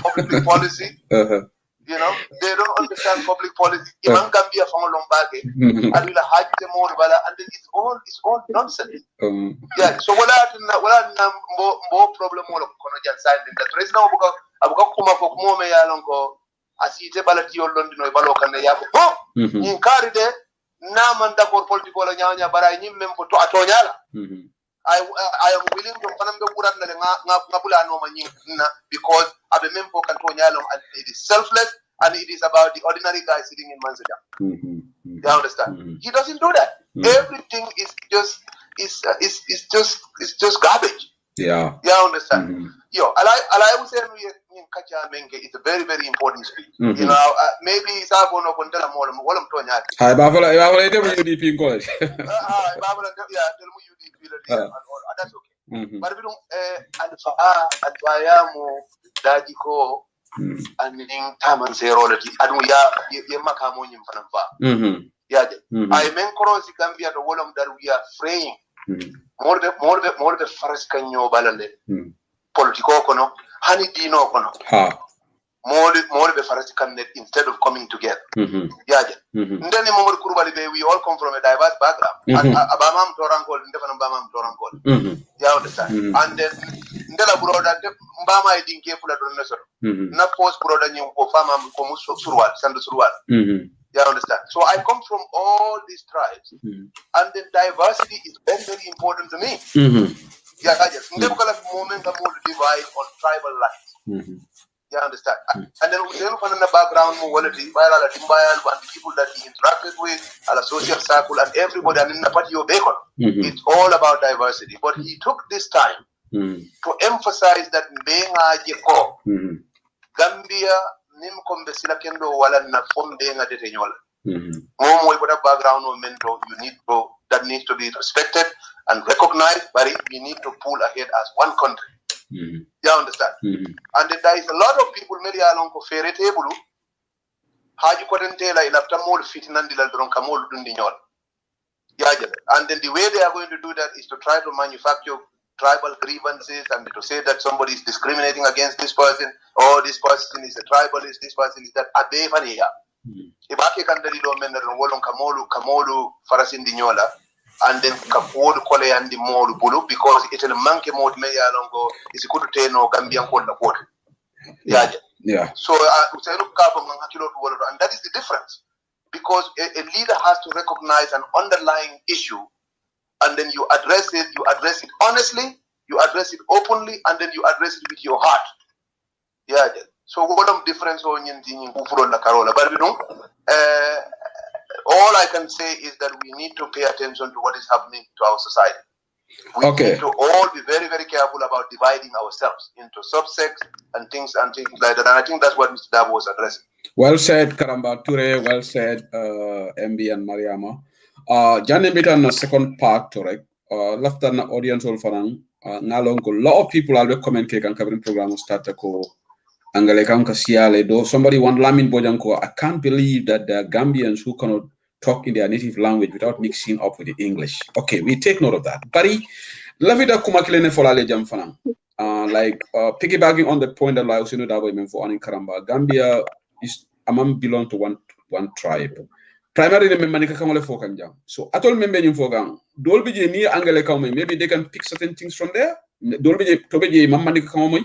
public policy. You know, they don't understand public policy. Imam Gambia from Lombage, and it's all nonsense. Yeah. So what are more problem more side than that? There is no abuka kuma for kuma ya longo asite balati yo London baloka na yabo. In caride na manda for political nyanya bara nyimem to atonyala. I am willing to panambe kurat na ngabula no manyina because abe mempo kantonyala and it is selfless and it is about the ordinary guy sitting in Manzada. You understand? He doesn't do that. Everything is just garbage. Yeah. You understand? Yo, I would say it's a very, very important speech. You know, maybe it's a bono kontela more tonya. Hi, Bavula, UDP in college. Hi, Bavula, yeah, tell me UDP and all. That's okay. But we don't and Bayamo, Dajiko, and in Taman Serology, and we are Yemakamonim Fanamba. Yeah, I mean, Cross Gambia, the volume that we are fraying. More the first canyo balande political kono hani dino kono more the first candidate instead of coming together. Yeah, then we all come from a diverse background. Abamam Torangol, Ndefan Bamam Torangol. Yeah, understand. And then Ndela Broda Mbama idin careful at Donesor. Not post Broda New Ofama Komus Surwal, Sandu Surwal. You understand? So I come from all these tribes, and the diversity is very, very important to me. Yeah, I just never got a moment of more divide on tribal lines. You understand? And then we look on the background, morality, and people that he interacted with, and a social circle, and everybody, and in the party of Bacon. It's all about diversity. But he took this time to emphasize that Gambia. Nim kombe sila kendo wala na form de nga detenyola. Momo ipota background or mentor that needs to be respected and recognized, but we need to pull ahead as one country. You understand? And there is a lot of people maybe along ko fere table haji kotentela ilafta mol fitinandila dronka mol dundinyola. And then the way they are going to do that is to try to manufacture tribal grievances and to say that somebody is discriminating against this person, or this person is a tribalist, this person is that. Ibaki kandari do men wolon kamolu farasin dinyola, and then kapodu kole and the molu bulu because it's a monkey mode me alongo is good to no Gambian code the code. Yeah. So and that is the difference, because a leader has to recognize an underlying issue. And then you address it honestly, you address it openly, and then you address it with your heart. Yeah. So what of difference on la Carola? But we don't. All I can say is that we need to pay attention to what is happening to our society. We need to all be very, very careful about dividing ourselves into subsects and things like that. And I think that's what Mr. Dabo was addressing. Well said, Karamba Ture. Well said, MB and Mariama. Janemita on the second part, correct? lafta na audience ol fanan ngalon ko lot of people albe comment ke kan kabrin program start ko angale kan ka siale do somebody want Lamin Bojang ko I can't believe that the Gambians who cannot talk in their native language without mixing up with the English. Okay, we take note of that. Bari lavida kumakilene folale jam fanan. Piggybacking on the point that I was saying that way for Anin Karamba, Gambia is among belong to one tribe. Primarily, member kamole fokanjam. So atol member nyum fogang. Dolbi je ni angale kamwe. Maybe they can pick certain things from there. Dolbi je tobe je mamma ni kamwe.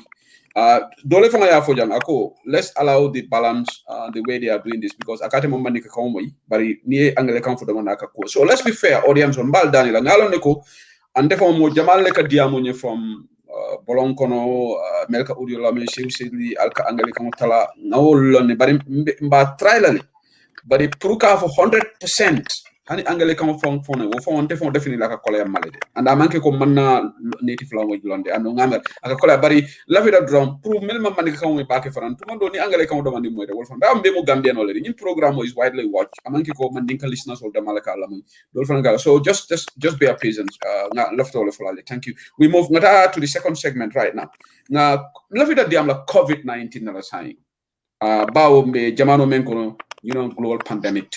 Dole fonga ya fojang ako. Let's allow the balance the way they are doing this because akate mamma ni kamwe. Bari ni angale kam fodo manaka ko. So let's be fair, audience on bal Daniel ngalo neko. And therefore mo jamal leka diamonye from Bolonkono, Melka Udiola, Messi, Alka Angelica Tala, no lonely, but trial, but it took off 100%. Hani Angelica phone definitely like a color malady. And I'm anke mana native language londe. And no a color bari love it drum, prove minimum money come back for and tomorrow Angelica Domani Moy. I'm Demo Gambian already. In program is widely watched. Amanke ko mandinka listeners of the Malaka Lamu. So just be patient. Left all of thank you. We move to the second segment right now. Now love it at the COVID-19 na saying. Bao me jamano menkono, global pandemic.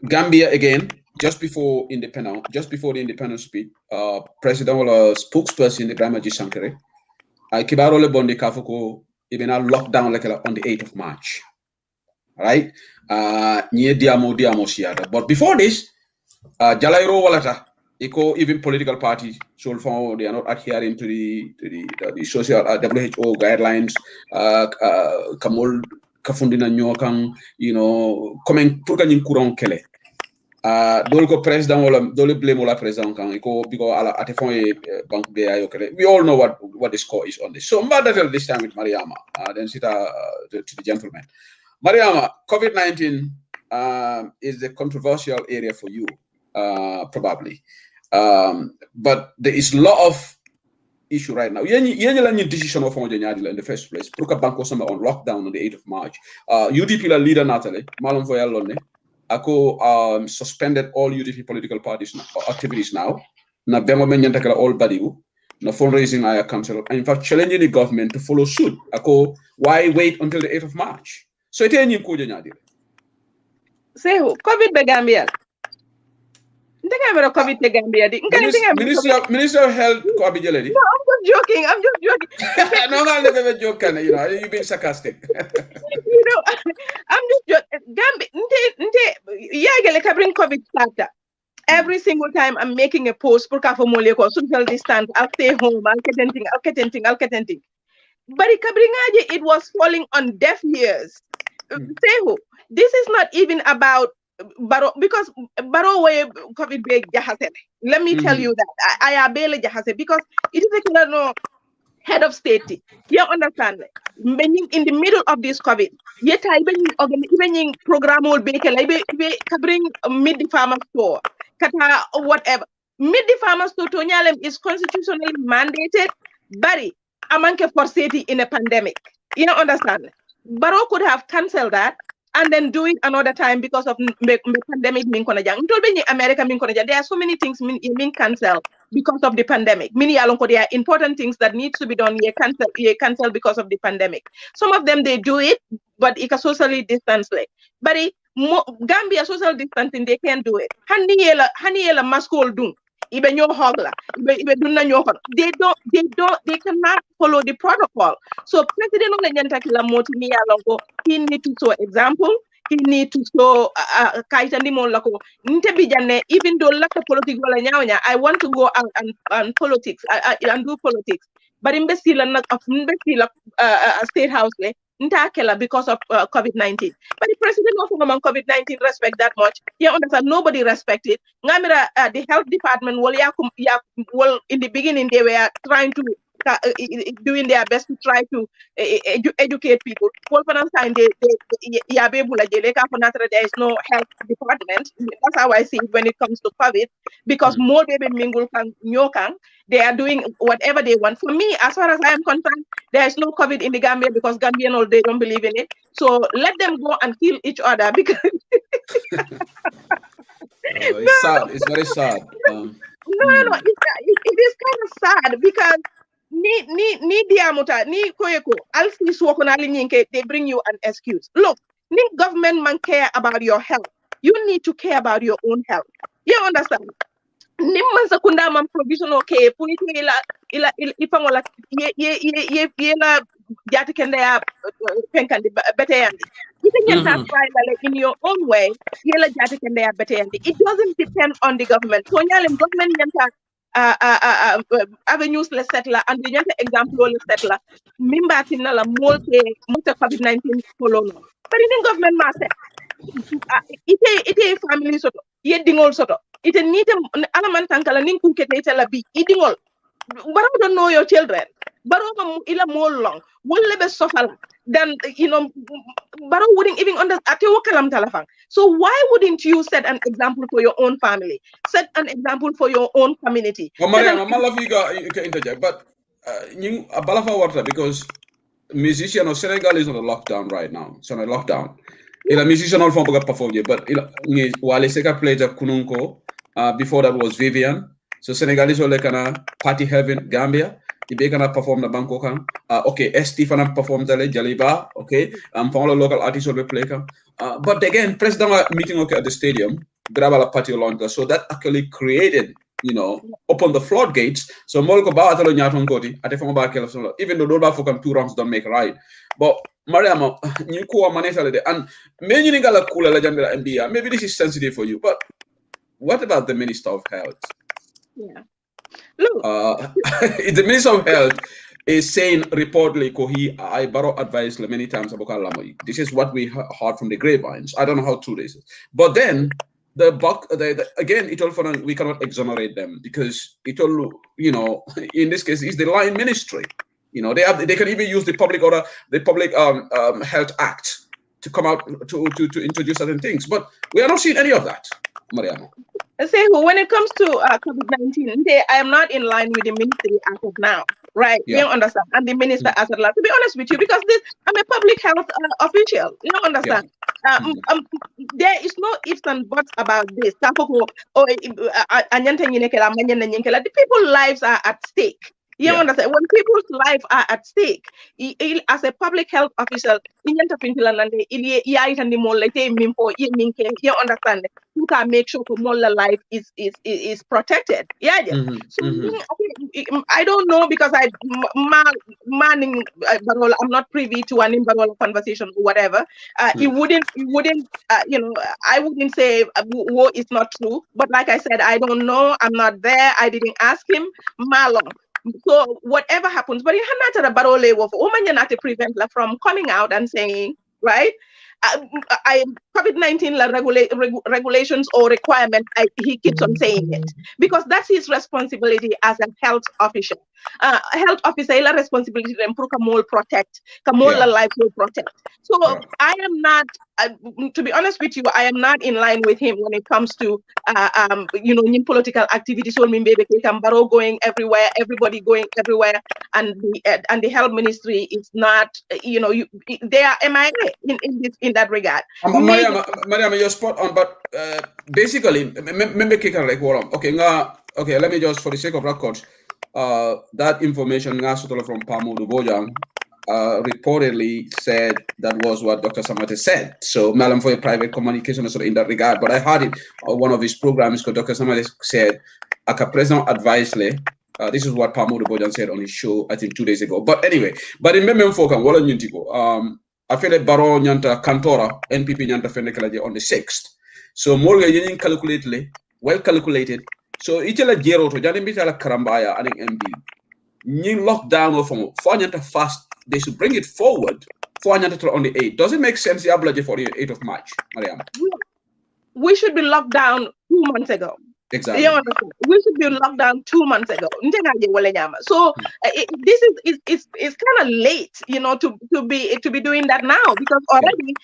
Gambia again, just before the independence speech, President or spokesperson the Grandma G Sankere, Kibaro le bondi kafuko even a lockdown like on the 8th of March. Right? Nye diamo siada. But before this, Jalairo Walata, even political parties, so far they are not adhering to the social WHO guidelines. Kamol Kafundina Nyokang, coming Purkan Kurong Kele. Dolko president wala dole blame wala president kan because ala atefon bank be ayo kele. We all know what the score is on this. So Mbada this time with Mariama, then sit to the gentleman. Mariama, COVID-19 is a controversial area for you, probably. But there is a lot of issue right now. Yenye decision of in the first place. Pruka banko sama on lockdown on the 8th of March. UDP la leader Natalie, Malon Voyalone, Ako suspended all UDP political parties activities now. Na bengo menyantakala all badiu. Na fundraising I cancel. In fact, challenging the government to follow suit. Ako, why wait until the 8th of March? So ite yenye kuja nyadile. Say who? COVID be Gambia. COVID the Gambia. Minister of Health ko abijele di. No, I'm just joking. No, I'm never joking. You've been sarcastic. I'm just joking. Gambia, bring COVID starter. Every single time I'm making a post for social distance, I'll stay home, I'll get anything. But it was falling on deaf ears. This is not even about Baro, because Baro way COVID be jahase. Let me tell you that I abele jahase because it is a killer head of state. You understand? In the middle of this COVID, yet I even program will be bring mid the farmer store, kata or whatever. Mid the farmer store to is constitutionally mandated, but amanke for city in a pandemic. You understand? Baro could have cancelled that and then do it another time because of pandemic. America, there are so many things being cancelled because of the pandemic. There are important things that needs to be done. Cancel because of the pandemic. Some of them they do it, but it's a socially distanced. But Gambia social distancing they can't do it. Hani mask will do. They cannot follow the protocol. So President he need to show example. He need to show even though I want to go out and politics and do politics. But in state house because of COVID-19. But the president of COVID-19 respect that much. You understand? Nobody respect it. The health department, in the beginning, they were trying to doing their best to try to educate people. There is no health department. That's how I see it when it comes to COVID, because more baby mingle they are doing whatever they want. For me, as far as I am concerned, there is no COVID in the Gambia because Gambian they don't believe in it. So let them go and kill each other because It's sad. It's very sad. No. It is kind of sad because ni diamuta ni koyeko alfi suwako na linyinke, they bring you an excuse. Look, ni government man care about your health. You need to care about your own health. You understand? Nimman sakunda man provisional care punite ila ifangola ye la jati kende ya penkandi beteyandi. You can try in your own way. Yela jati kende ya beteyandi. It doesn't depend on the government. So nyalem government yanta avenues le settler and the yanta example le settler. Mimba tinala molte COVID-19 kolono. But in government matter. Ite family soto ye dingol soto ite nite alaman tankala nin kukete ite la bi idingol baro don't know your children baro ila more long wolle be sofala then baro wouldn't even understand ate wakalam talafang. So why wouldn't you set an example for your own family, set an example for your own community? Mariam, I love you can interject, but you balafa water because musician of Senegal is on a lockdown right now. It's on a lockdown. A musician all from perform, but Wale Seka played a Kununko. Before that was Vivian. So Senegalese were like a party heaven, Gambia. They can perform the Bangkok. Okay, Stefan performed the Jaliba. Okay, follow local artists will be playing. But again, president meeting at the stadium, grab a party longer. So that actually created, open the floodgates. So Molko Baatalo Nyaton Koti, at the even though those for 2 rounds don't make right. But Mariama, you call Manesa and many Nigala Kula Legendary MBA. Maybe this is sensitive for you, but what about the Minister of Health? Yeah. Look. The Minister of Health is saying reportedly, I borrow advice many times about Lamoy. This is what we heard from the grapevines. I don't know how true this is. But then again, it all we cannot exonerate them because it all, in this case, is the line ministry. They can even use the public order, the public health act to come out to introduce certain things. But we are not seeing any of that, Mariama. Say when it comes to COVID-19, I am not in line with the ministry as of now, right? Yeah. You don't understand, and the minister as of now. To be honest with you, because I'm a public health official. You don't understand. Yeah. There is no ifs and buts about this. The people's lives are at stake. You understand? When people's lives are at stake, as a public health official, you understand? You can make sure the life is protected. Yeah. I don't know because I'm not privy to an Barola conversation or whatever. It wouldn't I wouldn't say war is not true. But like I said, I don't know. I'm not there. I didn't ask him. Malong. So whatever happens, but in Hanata Barole of Oman to prevent from coming out and saying, right? COVID-19 regulations or requirements, he keeps on saying it because that's his responsibility as a health official. Health officer, la responsibility to protect, life will protect. So I am not, to be honest with you, I am not in line with him when it comes to, in political activities. So Baro going everywhere, everybody going everywhere, and the health ministry is not, they are MIA in that regard. Mariam, you're spot on, but basically, okay, let me just, for the sake of records, that information from Pamudu Bojang reportedly said that was what Dr. Samate said. So, Malam for a private communication in that regard, but I heard it on one of his programs because Dr. Samate said, Aka President advised this is what Pamudu Bojang said on his show, I think 2 days ago. But anyway, but in Memem Fokan, Wala Nyuntiko, I feel like Baro Nyanta Kantora, NPP Nyanta Fenekalaje on the 6th. So, more well calculated. So, itela jero to jani bitala karambaya aning MB. New lockdown of 400 fast, they should bring it forward 400 on the 8th. Does it make sense? The average for the 8th of March, Mariam? We should be locked down 2 months ago. Exactly. We should be locked down 2 months ago. So this is kind of late, to be doing that now because already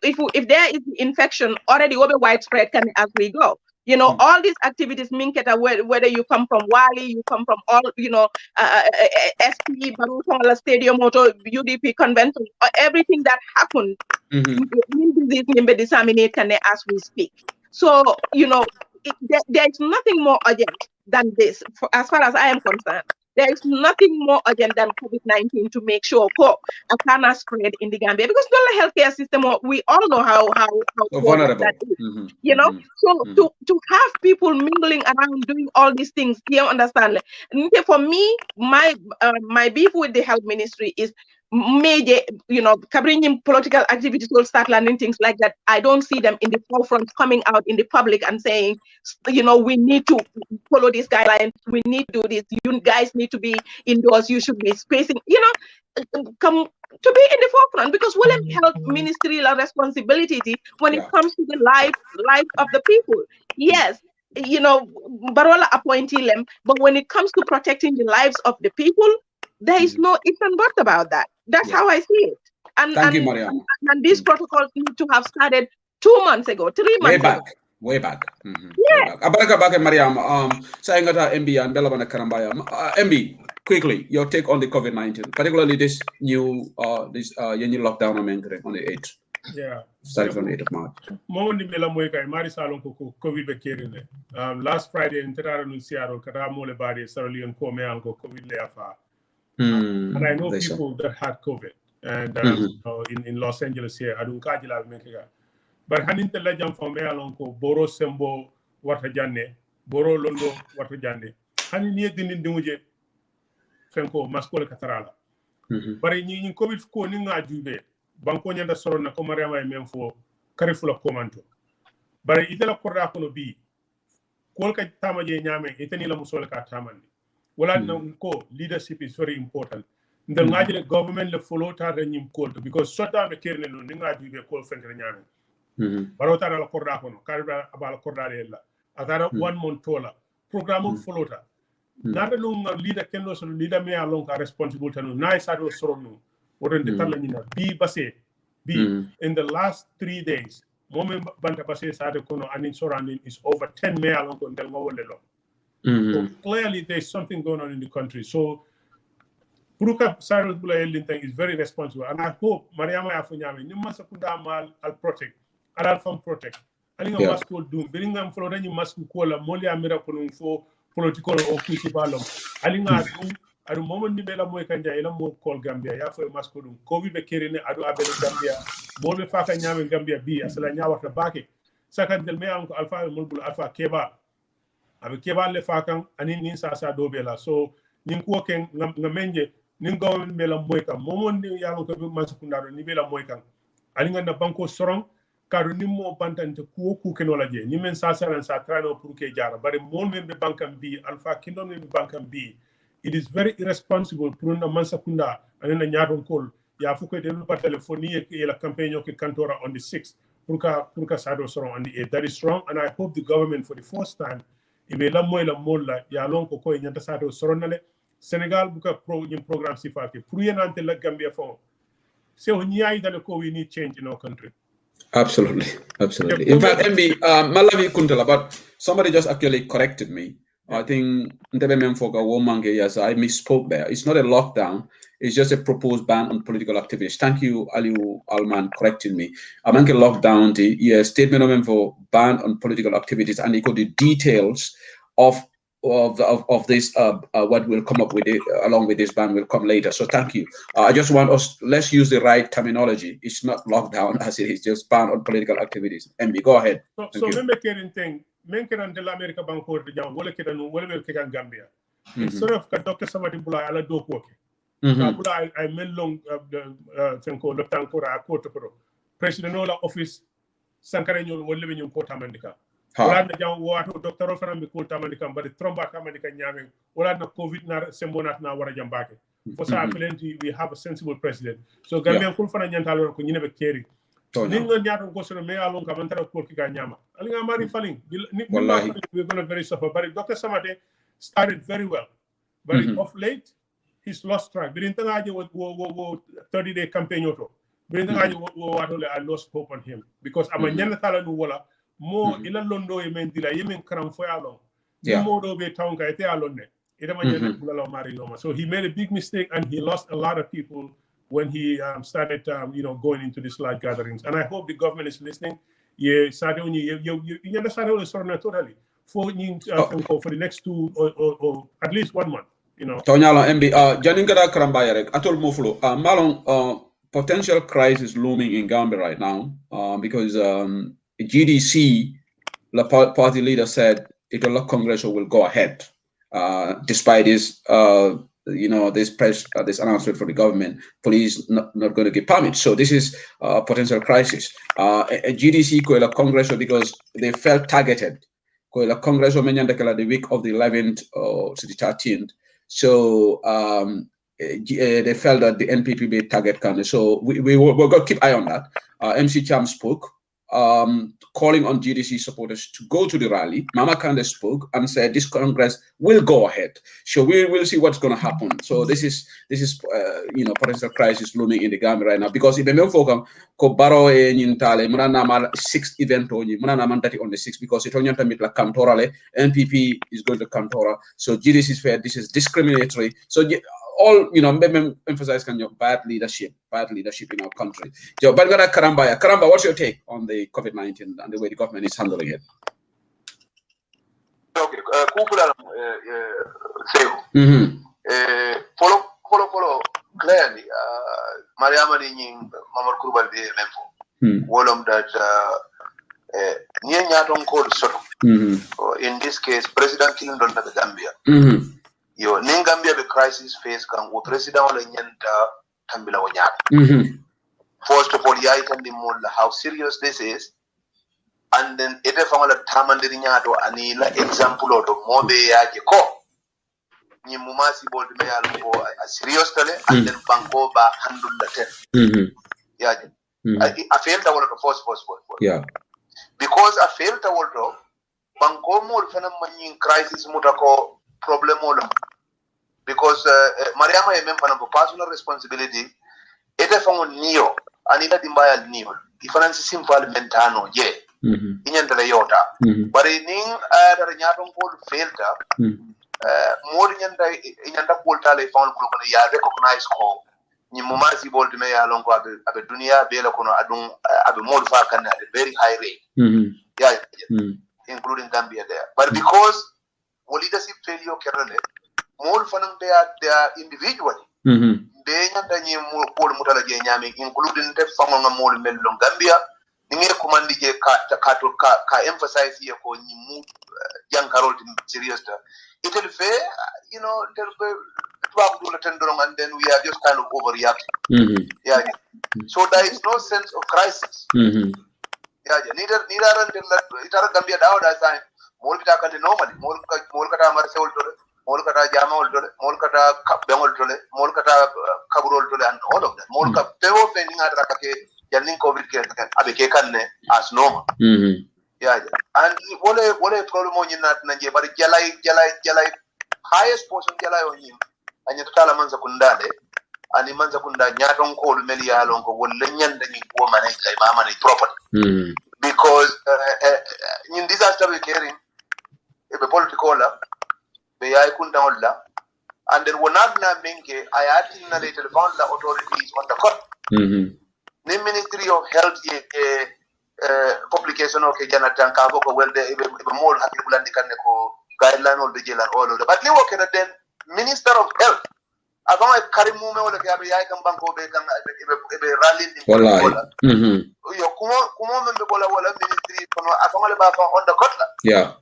if there is infection already will be widespread as we go. All these activities, Minketa, whether you come from Wali, you come from all, SP, Barutonga Stadium, Moto, UDP convention, everything that happened, as we speak. So, there is nothing more urgent than this, as far as I am concerned. There is nothing more urgent than COVID-19 to make sure a cannot spread in the Gambia, because the healthcare system, we all know how vulnerable that is. So to have people mingling around doing all these things, you understand? For me, my beef with the health ministry is major, covering political activities will start learning things like that. I don't see them in the forefront coming out in the public and saying, we need to follow these guidelines, we need to do this, you guys need to be indoors, you should be spacing, come to be in the forefront, because William health ministerial responsibility when it comes to the life of the people. Yes, Barola appointee them, but when it comes to protecting the lives of the people, there is no ifs and buts about that. That's how I see it. Thank you, Mariam. And these protocols need to have started 2 months ago, 3 months ago. Way back. Yeah. Abaraka back, Mariam. Sayangata MB and Belabana Karambaya. MB, quickly, your take on the COVID-19, particularly this new lockdown on the 8th. Yeah. Starting from the 8th of March. Momondi Bela Moika, Marisalon COVID Bekerine. Last Friday in Terra Nunciaro, Karamole Badi, Sarali and Kome Ango, COVID Leafa. And I know people that had COVID. And in Los Angeles here, Adunkajila Mekega. But Hanin Telajam from Mealonko, Boro Sembo, Watajane, Boro Londo, Watajane. Hanin Yedin Duje, Fenko, Mascola Catarala. But in COVID, Koninga Jube, Bankonia da Sorona, Comarama, Memfo, Carifula Comanto. But Itala Korakono B, Kolka Tamaje Yame, Itanila Musolaka Tamani. Well, leadership is very important. The government le follow ta renyim call because shota me kerne no ninga jube call fenkre nyame. Barota la korda kono, karba abala korda ella. Atara 1 month tola. Program follow ta. Nada no leader kendo so leader me along ka responsible tanu. Na isa do sorono. Oren de tala nyina bi base. In the last 3 days, moment banta base sa de kono anin sorandin is over 10 me along ko del ngawole lo. So clearly there's something going on in the country. So Puruka Cyrus Bula Elinting is very responsible. And I hope Mariama Afunyami, Nimasa Kundamal, I'll protect, I'll from protect. I think I must go do, bring them for any must call a Molia Miracle for political or Kusibalum. I think I do, at the moment the Bella Moikanja, Elamo call Gambia, Yafu Mascodum, Kobe Bekirin, Adu Abel Gambia, Molbe Faka Nyam Gambia B, Asalanya Watabaki, Second Del Meam Alpha Mulbul Alpha Keba. Abe Keba Le Fakang, and in Sasa Dobela. So, Ninkuoken Namenje. Ningo Mela Moika, Momon Yalo Masakunda, Nibela Moika, Alinga the Banco Sorong, Karunimo Bantan to Kuku Kenolaje, Nimen Sasa and Satrano Puke Jara, but a moment the bank can be, Alpha Kingdom in the bank can be. It is very irresponsible, Puruna Mansakunda, and then Yaron Cole, Yafuke Delupa Telefonia, La Campaigno Cantora on the 6th, Purka Sado Sorong on the 8th. That is wrong, and I hope the government for the first time, Ibela Moela Mola, Yalon Koko in Yantasado Soronale. Senegal buka program sifake pruyenante la Gambia for so we need change in our country. Absolutely. In fact, MB Malawi Kuntala, but somebody just actually corrected me. I think yes, I misspoke there. It's not a lockdown, it's just a proposed ban on political activities. Thank you, Aliu Alman, correcting me. I'm going to lockdown the statement for ban on political activities, and he got the details of this what will come up with it along with this ban will come later. So thank you. I just want us, let's use the right terminology. It's not lockdown as it is just ban on political activities. MB, go ahead. So remember thing menkeran de la America Banco de Jam wala kedan wala wel kedan Gambia. Instead of Dr. Samadi Bula ala do ko Bula I melong tenko le tankora ko to pro. President ola office sankare nyol wala be nyum ko tamandika. Wala na jam wato doctor faram be ko tamandika but tromba tamandika nyame wala na covid na sembonat na wara jambake. For sa plenty we have a sensible president. So Gambia ko fana nyantalo ko nyine be keri. Ninga nyato ko so me alon ka mantara ko ki ga nyama. Alinga mari faling. We're going to very suffer. But Dr. Samate started very well. But of late he's lost track. Birintangaje wo 30-day campaign yoto. Birintangaje wo I lost hope on him because amanyana tala nu wala mo ila londo e mentila yemen kram fo alon. Mo do be tawnka ete alonne. Ida manyana bulala mari loma. So he made a big mistake and he lost a lot of people when he started going into these large gatherings. And I hope the government is listening. Yeah, Saturday when you never Saturday sorry totally for the next 2 or at least 1 month, you know. Tonyalo MB Janingara Karambaya rek atol moflo malong potential crisis looming in Gambia right now because GDC, the party leader said Electoral Congress will go ahead despite this this announcement from the government. Police not going to give permits, so this is a potential crisis. GDC ko Congress because they felt targeted. Ko Congress the week of the 11th or to the 13th. So they felt that the NPP be target country. So we're going to keep eye on that. MC Cham spoke, calling on GDC supporters to go to the rally. Mama Kande spoke and said this Congress will go ahead. So we will see what's going to happen. So this is potential crisis looming in the Gambia right now because if you focus ko baro e nyintale muna na 6th event on the 6th because it only meet like Kantorale. NPP is going to Kantora. So GDC is fair. This is discriminatory. So all emphasize bad leadership in our country. So, Karamba, what's your take on the COVID-19 and the way the government is handling it? Okay, follow clearly. Mariama ni Mamar Kurubal de Mempo. Wolom that Nyaton called Soto. In this case, President Kilindon of the Gambia. Yo, Gambia the crisis phase can go President or Nyanta Tambila Wanyat. First of all, how serious this is, and then it is from the Tamandinyato Anila example of Mobe Yako. Nimumasi bold me a serious tele, and then Banko ba handle the 10. Yeah, I failed the word of first. Yeah, because I failed the word of Banko more phenomenon crisis mutako problem because Mariama is member of personal responsibility. It is from Neo. Anita Dimbaya Neo. Difference simple mentano, yeah. In the Yota. But in Yaton called filter, more in the portal found ya recognized call. Nimumasi bold me along with Dunia, Belacono, Adun, Abu Molfakan at a very high rate. Yeah, including Gambia there. But because leadership failure, Kerale, more fun they are individually. Including the Famanga Mol Melon Gambia, Ninga Commandi ka emphasize here for young Carol serious. It will fair, and then we are just kind of overreacting. Yeah. So there is no sense of crisis. Yeah, neither until Gambia Dawda sign, Molkata normally, Molkata Marcel. Molkata Jamal, Molkata Bengal, Molkata Kabul, and all of them. Molka, they were pending at Rakake, Yanin COVID Abekane as normal. Yeah, and what a problem on Nanje, but Jalai, highest portion Jalai on him, and you tell a Manzakundade, and the Manzakunda Yaton called Melia Longo, when Lenyan the woman is like Mamma property. Because in disaster we carry a political. And then when I had inhalated found the authorities on the court. The Ministry of Health publication of Janatan Kavoko, well, they more guideline or the jail and all of that. But they work at then Minister of Health. I don't have Karimume or the Gabriel Banko Bacon, rallying. Kumo Ministry on the court. Yeah.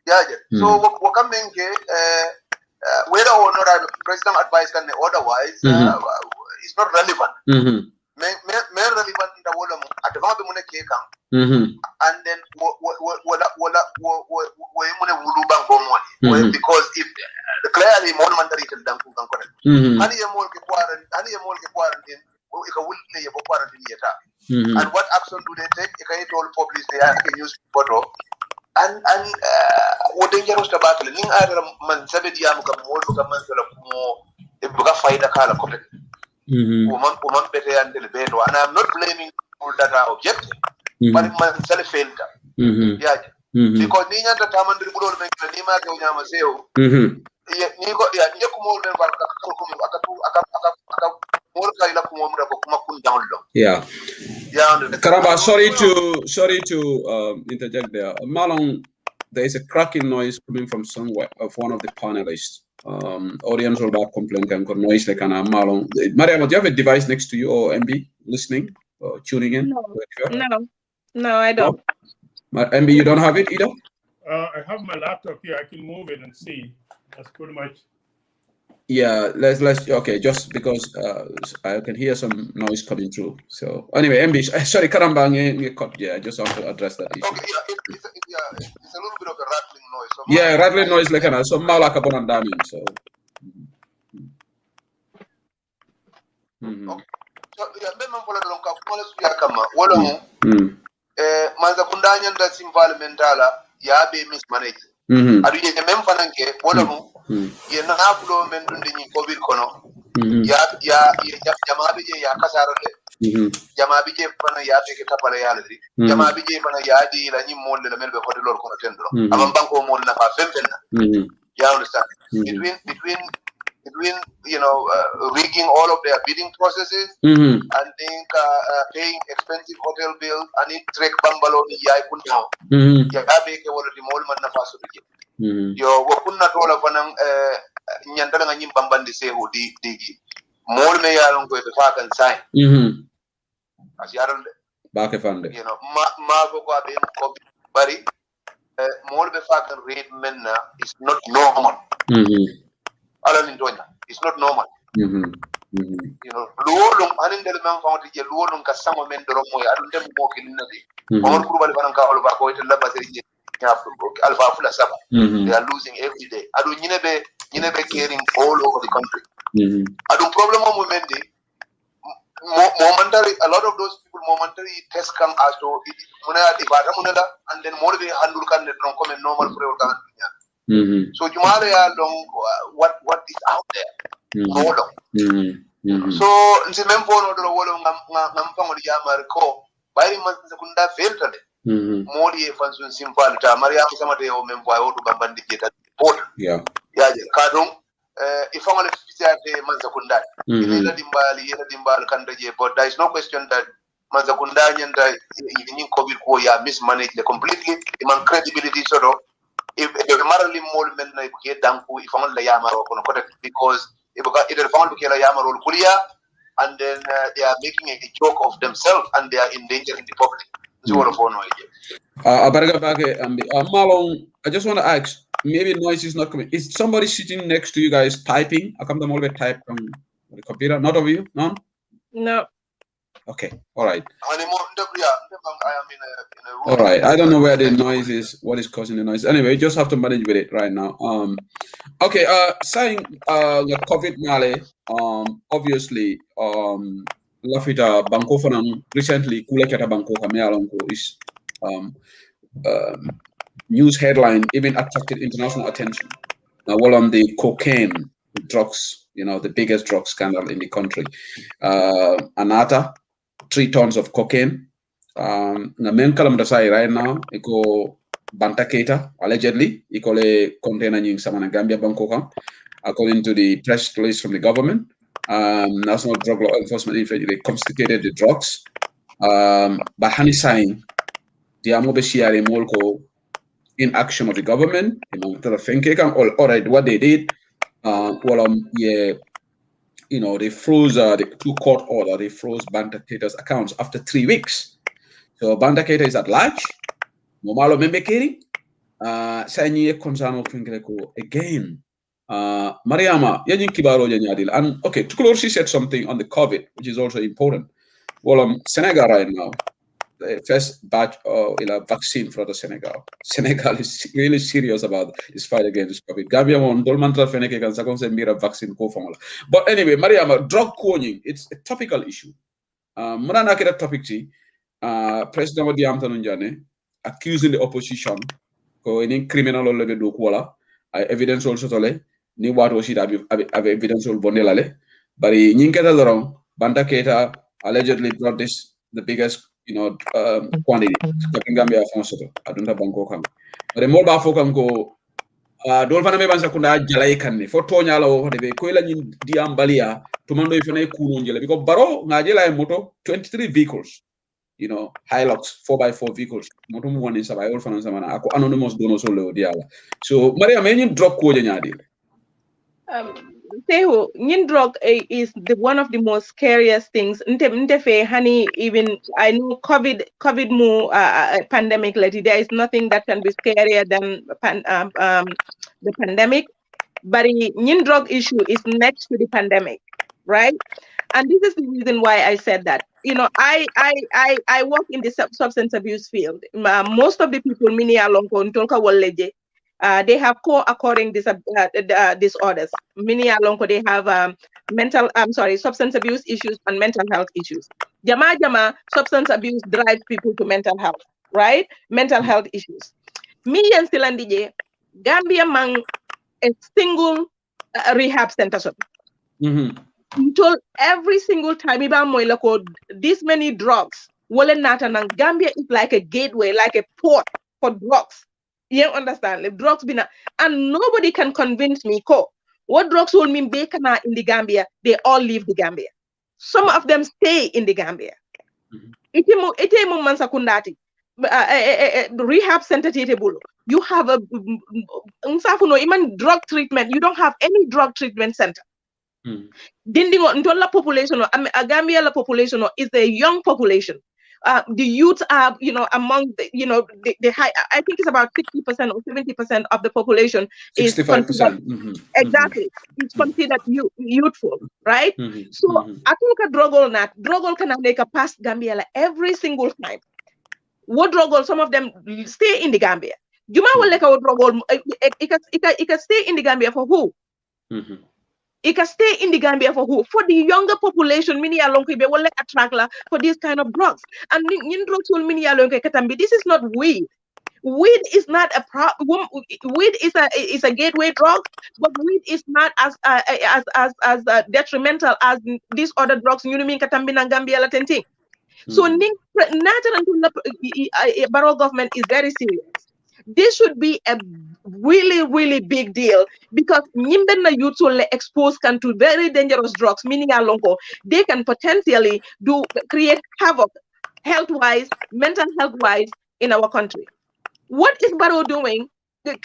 Yeah. So what coming whether or not the president advice can otherwise it's not relevant. May relevant in the world at the moment and then because if clearly more mandatory than and what action do they take? They can all publish they use photo. And what dangerous tobacco, Ning Adam Mansabediam come more to come a Buga fight a color cotton. Woman better and Delbedo, and I'm not blaming people that are objective, but it must sell a filter. Yeah, because Nina the Taman the Bull make the Nima Yamaseo. Nico, Yakumo, yeah. Karamba, sorry to interject there. Malong, there is a cracking noise coming from somewhere of one of the panelists. Audience will back complain can noise like an Malong. Mariam, do you have a device next to you or MB listening or tuning in? No, I don't. MB, you don't have it either? I have my laptop here. I can move it and see. That's pretty much. Yeah, let's okay, just because I can hear some noise coming through. So anyway, MB, sorry, Karambang, yeah, I just want to address that issue. Okay, it's a little bit of a rattling noise. So yeah, rattling noise like an so malaka bonandamin. So. Okay. So yeah, memang pola dalam kapal suya kama. Walau masa kundanya nda simvalmentala ya be mismanage. Adu ye mem fananke walau ye na apulo men dundi ni covid kono ya jama bije ya kasarale jama bije pana ya be ke tapale ya ladri jama bije pana ya di la ni molle la melbe hotel lor kono tendro amam banko molle na fa fempenna you understand between rigging all of their bidding processes and then paying expensive hotel bills and it trek bambalo ni ya kunna ya be ke wala di mol man na fa so yo wakunna tola fanan nyandala nga nyim bambandi sehu di mol me yalon ko be fakan sai as yaron ba ke fande ma ko be ko bari mol be fakan rate menna is not normal ala ni donya it's not normal luolum anindel men fawti je luolum ka samo men doro moy adu dem mo kilina di on ko bali fanan ka olu ba ko ite labba seri Alpha Fula Saba. They are losing every day. Adu nyine be caring all over the country. Adu problem of momentarily, a lot of those people momentary test come as to and then more they handle can they don't come in normal for so Jumare long what is out there. So nsi mempo no do wolo ngam famodi jamar ko bayri man sekunda filter modi e fansun simple ta mariam sama te o mempo ay odu bambandi jeta pot ya je kadum ifangole fisiate man sekunda ila dimbali kanda je but there is no question that man sekunda nyanda ni covid ko ya mismanage completely iman credibility so do if the marali mol men na ke danku ifangole la yamaro kono kote because and then they are making a joke of themselves and they are endangering the public. Malong, I just want to ask, maybe noise is not coming. Is somebody sitting next to you guys typing? I come to all type from the computer. Not of you? None? No. Okay, all right. All right, I don't know where the noise is, what is causing the noise. Anyway, you just have to manage with it right now. Okay, saying the COVID male, obviously, Lafita Banko Fanam recently Kulekata Banko Kamealonko is news headline even attracted international attention. Now, while on the cocaine drugs, the biggest drug scandal in the country, Anata. 3 tons of cocaine. Na men kalam dasai right now, iko Bantaketa, allegedly, iko le container nying samana Gambia Bangkok, according to the press release from the government. National Drug Law Enforcement Agency, they confiscated the drugs. But Hani saying, the Amobeshiare Molko in action of the government, all right, what they did, they froze the 2 court order. They froze Bantaketa's accounts after 3 weeks. So Bantaketa is at large. Momalo Membekeri. Sanye Konsano Kingreko again. Mariama, Yanin Kibaro Yanyadil. And okay, Tukulorsi said something on the COVID, which is also important. Well, Senegal right now, the first batch of vaccine for the Senegal. Senegal is really serious about this fight against COVID. Gambia won Dolmantra Feneke can second Mira vaccine co-formula. But anyway, Mariama, drug cloning, it's a topical issue. Murana kira topic President Wadi Amtanunjane accusing the opposition ko any criminal or lebe do kuala evidence also tole ni what was it have evidence all bondelale but nyinketa dorong Bantaketa allegedly brought the biggest quantity in Gambia fonsoto adunta banko kam re mo ba fokam ko dol fana me ban sakunda jalay kanne fo tonya la wo de ko la nyin diambalia to mando ifene kuno njele because baro ngaje la moto 23 vehicles Hilux 4x4 vehicles. Motum one is survival for Samana. Ako anonymous dono solo diala. So Maria Manin drug ko nyadi. Tehu, nin drug is one of the most scariest things. Nte honey, even I know COVID pandemic. There is nothing that can be scarier than the pandemic. But nin drug issue is next to the pandemic, right? And this is the reason why I said that. I work in the substance abuse field. Most of the people mini alonko ntolka walleje. They have co-occurring disorders. Many alonko they have substance abuse issues and mental health issues. Jama substance abuse drives people to mental health, right? Mental health issues. Me and Silandije, Gambia mang a single rehab center. Until every single time this many drugs, Gambia is like a gateway, like a port for drugs. You understand? Like drugs and nobody can convince me what drugs will mean in the Gambia, they all leave the Gambia. Some of them stay in the Gambia. Itemu mansakundati. Rehab center you have even drug treatment. You don't have any drug treatment center. Dindingo ntola population a Gambia la population is a young population. The youth are among the high. I think it's about 60% or 70% of the population 65%. is considered, exactly. It's considered youthful, right? So I think drugol can make a pass Gambia like every single time. What drugol? Some of them stay in the Gambia. Juma will like our drugol. It can stay in the Gambia for who? It can stay in the Gambia for who? For the younger population, many along be will attract for these kind of drugs. And drugs will many along this is not weed. Weed is not a problem. Weed is a gateway drug, but weed is not as detrimental as these other drugs. You know mean katambi na Gambia latenting. So Barrow government is very serious. This should be a really, really big deal because Nimbena youth will expose can to very dangerous drugs, meaning they can potentially create havoc health-wise, mental health-wise in our country. What is Barrow doing? Any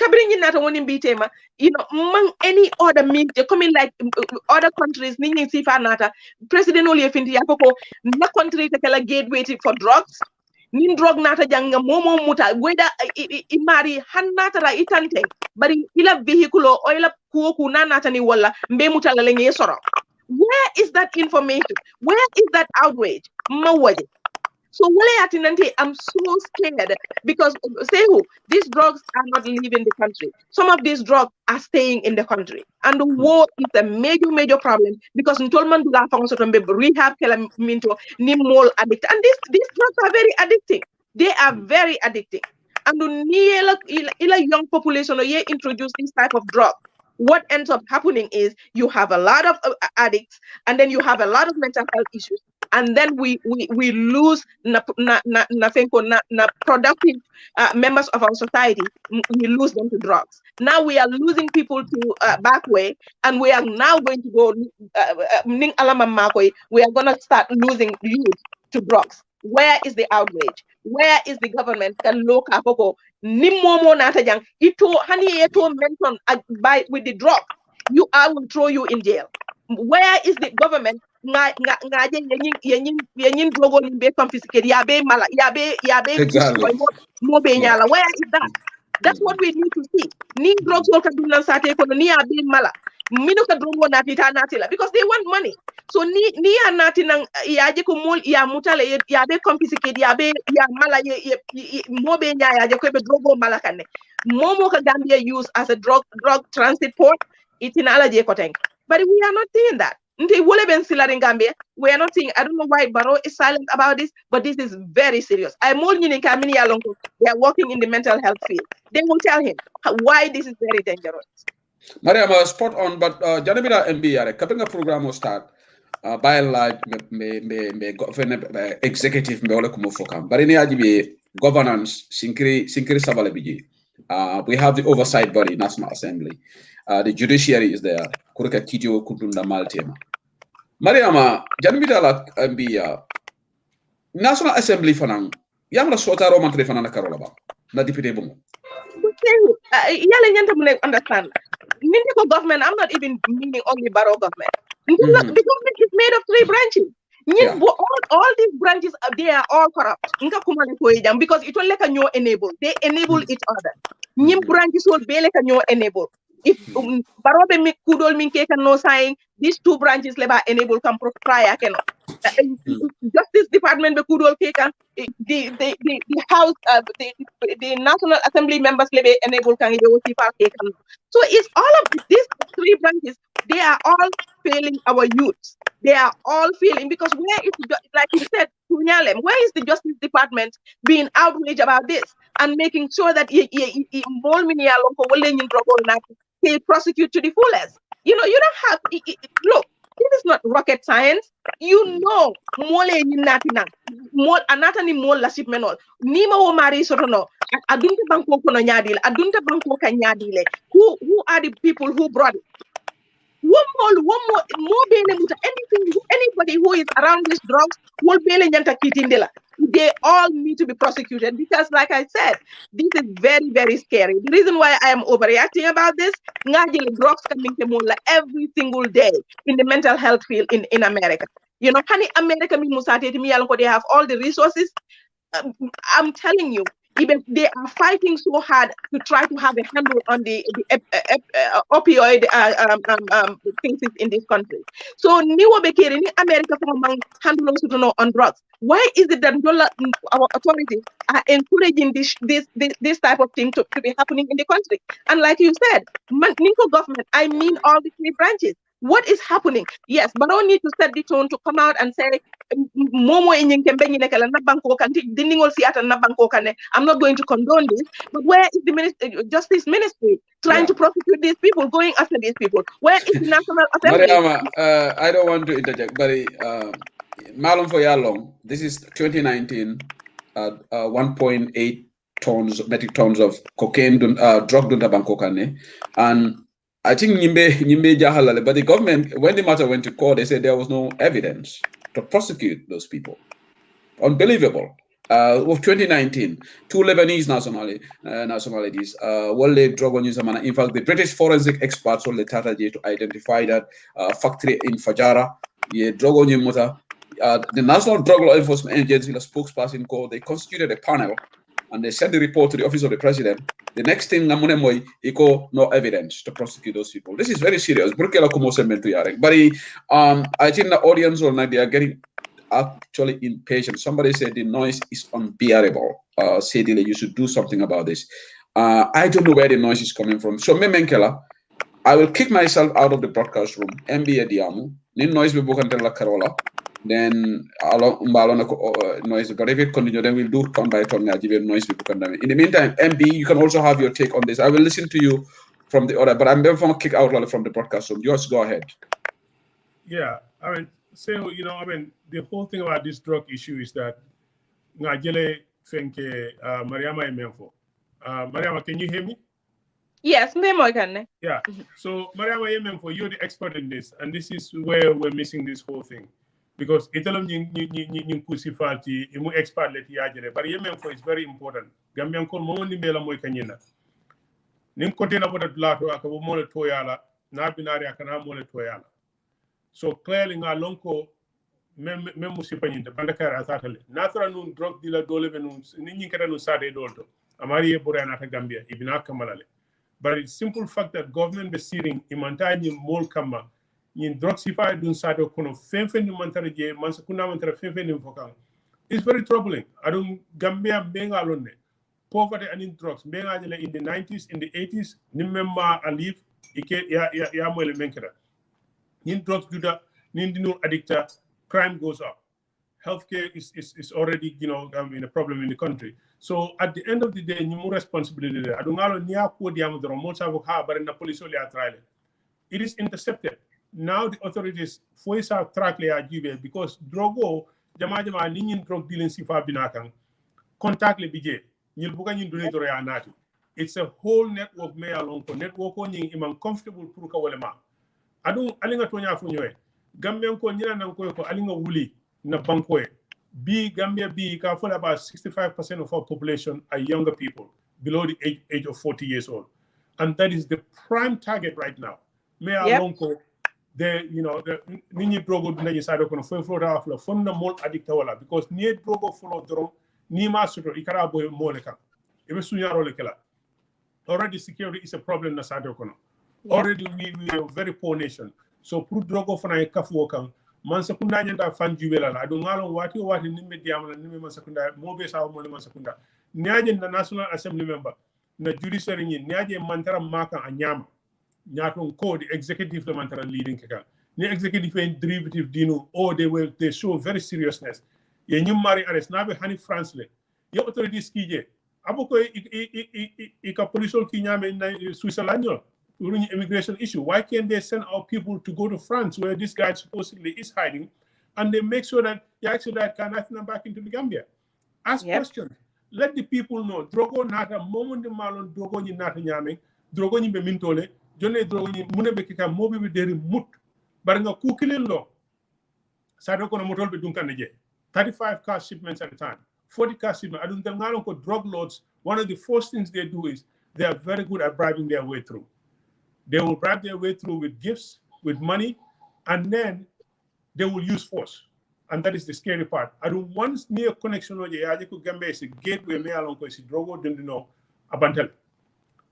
other means they come in like other countries, President Olifinti Yapoko, no country take a gateway for drugs. Nin drug nata janga momo muta whether imari hanata la itante bari ila vehiculo o ila kuoku nanata ni wala mbe muta la lenye soro. Where is that information? Where is that outrage? Mawaje. So I'm so scared because these drugs are not leaving the country. Some of these drugs are staying in the country. And the war is a major, major problem because rehab nimol addict. And these drugs are very addicting. They are very addicting. And the young population introduce this type of drug. What ends up happening is you have a lot of addicts and then you have a lot of mental health issues. And then we lose productive members of our society. We lose them to drugs. Now we are losing people to back way, and we are now going to go. We are going to start losing youth to drugs. Where is the outrage? Where is the government? Can look up Nimomo natajang ito hani eto mention by with the drug. I will throw you in jail. Where is the government? Exactly. Where is that? That's what we need to see. Ni drugs because they want money. So ni anati nang yaje ko mol ya mutale yabe confiscate yabe ya mala mobe nya yaje ko be drogo mala kanne momo ka Gambia use as a drug transit port itinala je koteng. But we are not seeing that. We are not seeing. I don't know why Barrow is silent about this, but this is very serious. I'm more they are working in the mental health field. They will tell him why this is very dangerous. Mariam, spot on, but Janabira MB, kapinga program will start. By and large, me executive me ole kumo fokam. But in the governance, sinkiri sabale biji. We have the oversight body, National Assembly. The judiciary is there. Kuruka kitio kutunda maltema. Mariama, Janabira MB, National Assembly fanang yang la sotaro man telefona na karola ba na député bungo yalla ñanta mu ne understand Nindiko government, I'm not even meaning only Barrow government. The government is made of 3 branches. Yeah. All these branches, they are all corrupt. Because it will like a new enable. They enable each other. Nim branches will be like a new enable. If Barrow be kudol min ke no sign, these 2 branches leba enable can prior cannot. Justice Department be kudol ke kan the House the National Assembly members lebe enable can so it's all of these 3 branches, they are all failing our youths. They are all failing because where is like you said, where is the Justice Department being outraged about this and making sure that they prosecute to the fullest? You don't have look. This is not rocket science. You know, more anatani more la shipmenol. Nima o mari sotono. Adunte banko kono nyadile. Adunte banko ka nyadile. Who are the people who brought it? One more anybody who is around these drugs will be kitindela. They all need to be prosecuted because, like I said, this is very, very scary. The reason why I am overreacting about this, drugs coming to every single day in the mental health field in America. You know, America, they have all the resources. I'm telling you, even they are fighting so hard to try to have a handle on the opioid things in this country. So, America handle on drugs. Why is it that our authorities are encouraging this type of thing to be happening in the country? And like you said, Ninko government, I mean all the 3 branches. What is happening? Yes, but I need to set the tone to come out and say, I'm not going to condone this, but where is the Justice Ministry trying to prosecute these people, going after these people? Where is the National Assembly? Mariama, I don't want to interject, but Malum for Yalong, this is 2019, 1.8 metric tons of cocaine, drug dunta bankokane, and I think Nimbe Jahalale, but the government, when the matter went to court, they said there was no evidence to prosecute those people. Unbelievable. Of 2019, 2 Lebanese nationalities, Wale drug use. In fact, the British forensic experts will to identify that factory in Fajara, drug the National Drug Law Enforcement Agency, the spokesperson called, they constituted a panel and they sent the report to the office of the president. The next thing, no evidence to prosecute those people. This is very serious. But I think the audience they are getting actually impatient. Somebody said the noise is unbearable. Said you should do something about this. I don't know where the noise is coming from. So Menkela, I will kick myself out of the broadcast room. MBA Diamu. Nin noise be bokantela Carola. Then noise, but if it continues, then we'll do turn by turn. Noise. In the meantime, MB, you can also have your take on this. I will listen to you from the order, but I'm never going to kick out from the broadcast room. Yours, go ahead. Yeah, I mean, so the whole thing about this drug issue is that Ngajele Fenke Mariama Emenfo. Mariama, can you hear me? Yes, yeah. So Mariama Emenfo, you're the expert in this, and this is where we're missing this whole thing. Because Italy party imu expert leti yajere but Yemenfo is very important. Gambian kon mo ni bela moy kanyina. Nim kote na boda lato akabo mo le toyala na binari akana mo le toyala. So clearly nga lonko mem musipanyinde bandakara asatale. Natra nun drug dealer dole benun ninyi kada nun sade dolto. Amari e burana ta Gambia ibina kamalale. But it's simple fact that government be sitting imantani mol kama in droxify dun sado kono fenfen ni mantara je mansakuna mantara fenfen ni fokan. It's very troubling. I don't Gambia benga alone. Poverty and in drugs benga in the 90s, in the 80s, nimemma alive ike ya mo elementara. In drugs do that, nindinu addicta, crime goes up. Healthcare is already a problem in the country. So at the end of the day, you more responsibility. I don't know niya ko diamo dro mo sa ha but na police oli atrale. It is intercepted. Now the authorities force out track le because drogo jama ninin drug dealing sifa binakang contact le bije nyil buka nyin donate ya nati. It's a whole network me along ko network on yin imam comfortable pour ka wala ma adu alinga tonya fu ñoy gamben ko nyina nan ko alinga wuli na banko e Gambia can fall about 65% of our population are younger people below the age of 40 years old. And that is the prime target right now. The nini drogo dinaji sado kono fo flora afla fonna mol adicta wala because ni drogo follow dron ni masuto ikara boy moleka ebe sunyaro lekela. Already security is a problem na sado kono. Already we are a very poor nation. So pour drogo fana e kafu kan man sakunda nyanda fanju wela la do ngalo wati nimbe diamala nimbe man sakunda mobe sawo mo man sakunda nyaje na National Assembly member na judiciary ni nyaje mantara maka anyama nyaton ko the executive the mantara leading kaka ni executive and derivative dino they show very seriousness ye nyum mari arrest nabe hani France le ye authorities kije aboko ka police ki nyame na Switzerland immigration issue. Why can't they send our people to go to France where this guy supposedly is hiding and they make sure that he actually can let them back into the Gambia? Ask questions. Let the people know. Drogo nata moment de malon drogo ni nata nyame drogo ni be mintole jone drogo ni mune be kika mobi be deri mut bar nga kukilin lo sa do ko no motol be dunkan je 35 car shipments at a time 40 car shipments adun tel ngalon ko drug lords. One of the first things they do is they are very good at bribing their way through. They will bribe their way through with gifts, with money, and then they will use force. And that is the scary part. I don't want near connection with the Gambia is a gateway me along with Drogo didn't know Abantel.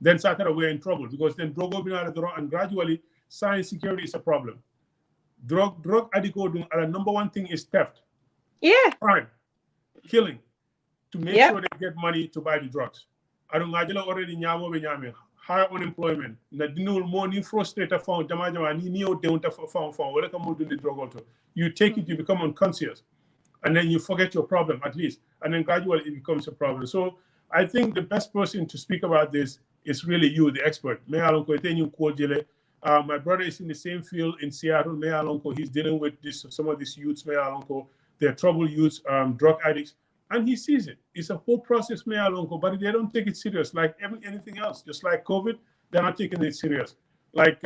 Then Saturday we're in trouble because then Drogo been out of the and gradually science security is a problem. Drug addict and number one thing is theft. Yeah. Crime. Killing. To make sure they get money to buy the drugs. I don't already nyame. High unemployment. Na dinul mo ni frustrated found jama ni o deunta found wala ka mo do the drug also. You take it, you become unconscious, and then you forget your problem at least, and then gradually it becomes a problem. So I think the best person to speak about this is really you, the expert. My brother is in the same field in Seattle. He's dealing with some of these youths. They're troubled youths, drug addicts. And he sees it. It's a whole process, but they don't take it serious. Like anything else, just like COVID, they're not taking it serious. Like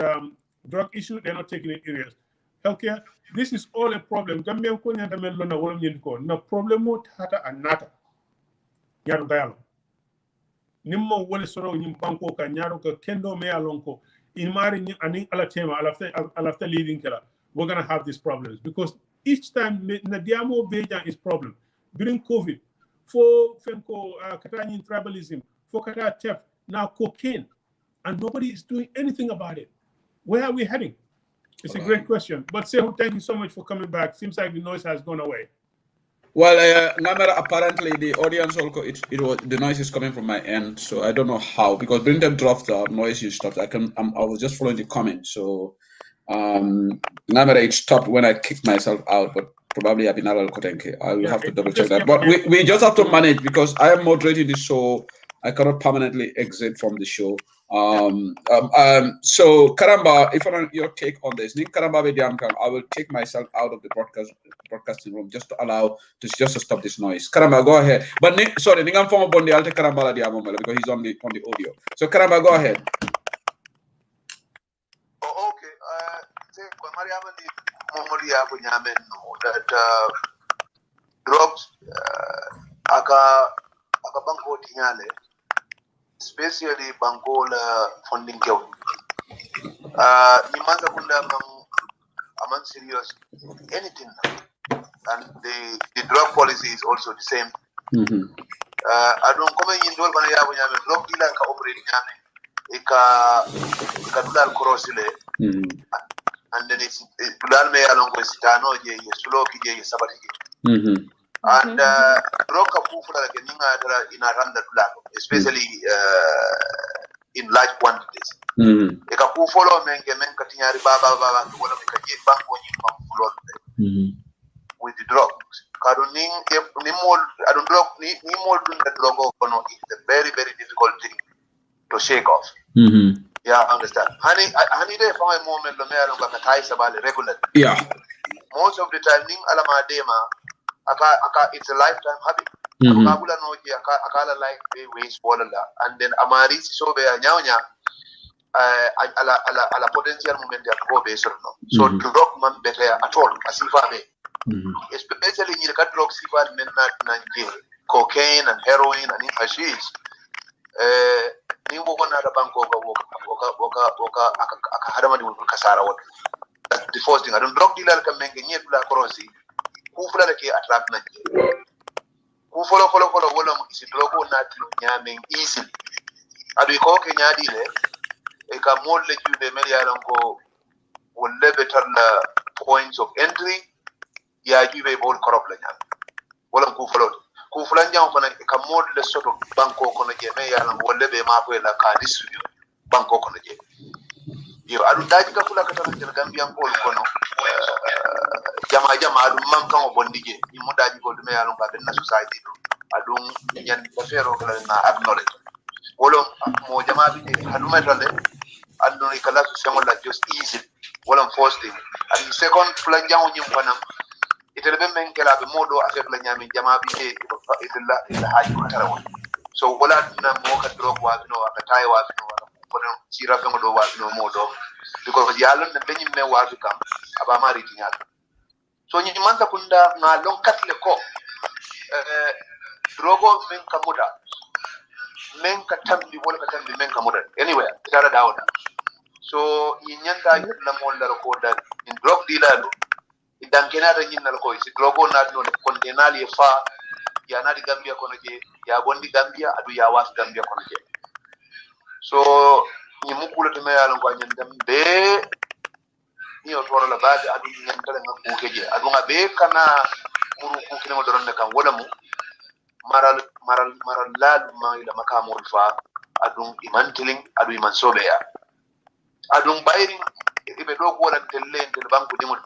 drug issue, they're not taking it serious. Healthcare, this is all a problem. No problem hata anata. Nyaro gayalo. Nimmo wole soro nyimpanko ka nyaro ka kendo me alonko. Inmari ni aning alatema alafta leading kala. We're gonna have these problems because each time na diamo beja is problem. During COVID, for Katani tribalism, for Kata theft, now cocaine, and nobody is doing anything about it. Where are we heading? It's a great question. But Sehu, thank you so much for coming back. Seems like the noise has gone away. Well, apparently the audience also the noise is coming from my end, so I don't know how because Brendan dropped the noise you stopped. I was just following the comment, so it stopped when I kicked myself out, but probably I've been out of Kotenke. I'll have to double check that. But we just have to manage because I am moderating the show. I cannot permanently exit from the show. So Karamba, if I want your take on this, I will take myself out of the broadcasting room just to stop this noise. Karamba, go ahead. But sorry, Ningam Fongo Bondi, I'll take Karamba because he's on the audio. So Karamba, go ahead. Oh, okay. That drugs aka banko tinyale especially banko la funding kew ni manda kunda among serious anything and the drug policy is also the same. I don't come in dol bana yabo nyame drug dealer ka operate nyame ika dulal crossile and then it's dulal me along with stano je slow ki je sabati and drug ka fufula like ninga in around the dulal especially in large quantities eka ku follow men katinyari baba wala ka je bank woni follow with the drugs karuning ni more I don't drug ni more than the drug kono is a very very difficult thing to shake off. Yeah, I understand. Honey, they found a moment the mayor of Katai about regularly. Yeah. Most of the time, ning alama dema, it's a lifetime habit. Kabula no akala like they waste water and then amari so be nyanya ala potential moment ya go be so no. So drug man better at all asifa be. especially in the drugs people men na cocaine and heroin and hashish ni wo na da banko woka akahadama di kasara wat the first thing I don't drug dealer kan men ngi dula crossy ku fula ke attract na ku follow wala si drogo na nyame easy adu ko ke nyaadi le e ka mod le jude men ya ko wolle better points of entry ya jube bol corrupt la nyam wala ku fula nyam fana ka mod le soto banko kono je men ya wolle be ma ko la ka distribute banko kono je yo adu daji ka fula ka tan del Gambia bol kono jama adu man kan o bondije ni mo daji ko me ya ka ben na society do adu nyan ko fero kala na acknowledge wala mo jama bi hadu metale adu ni kala so la just easy wala first thing and second fula nyaw nyim fana itele be men kala be modo afek la nyami jama bi itella haji ko tarawa so wala na mo ka drop wa no ka tay wa no kono sira fe do wa no modo because yalla na be nyim me wa kam aba mari tinya so nyi man ta kunda na long katle ko drogo men kamuda men ka tambi wala ka tambi men kamuda anyway tara dawda so nyi nyanda la mo la ko da in drug dealer idan kenata nyinnal ko si drogo na no kondenali fa ya na di Gambia kono je ya bondi Gambia adu ya was Gambia kono je so nyi mukula to mayalo ko nyandam be ni o toro la baade adu nyantale ngako keje adu ngabe kana muru ko kino doron ne kan wala mu maral lal ma ila makamul fa adu imantiling adu iman sobe ya adu bayri ibe do ko wala telle banku dimul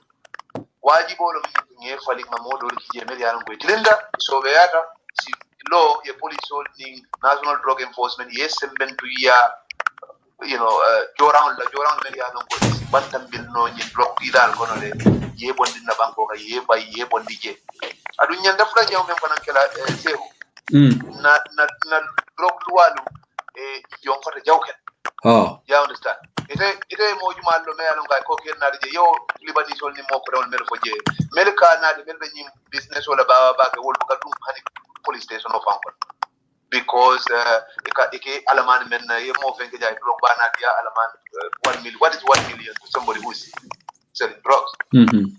wajibo lo ngi fali ma modo ki meri yaran ko tilinda sobe yata si law ye police ni national drug enforcement yes semben to ya joran meri yaran ko si bantam bil no ni drug dal kono le ye bondi na banko ka ye bay ye bondi je adu nyanda fula nyaw men fanan kala sehu na drug luwalu yon fata jawken ya understand ite mo juma lo me alon ko ken na je yo libati sol ni mo ko don mel fo je mel ka na de mel ni business wala ba ke wol ka dum hani police station of Angon because ike alaman men ye mo fen ke jay drug bana dia alaman 1 million what is 1 million to somebody who is selling drugs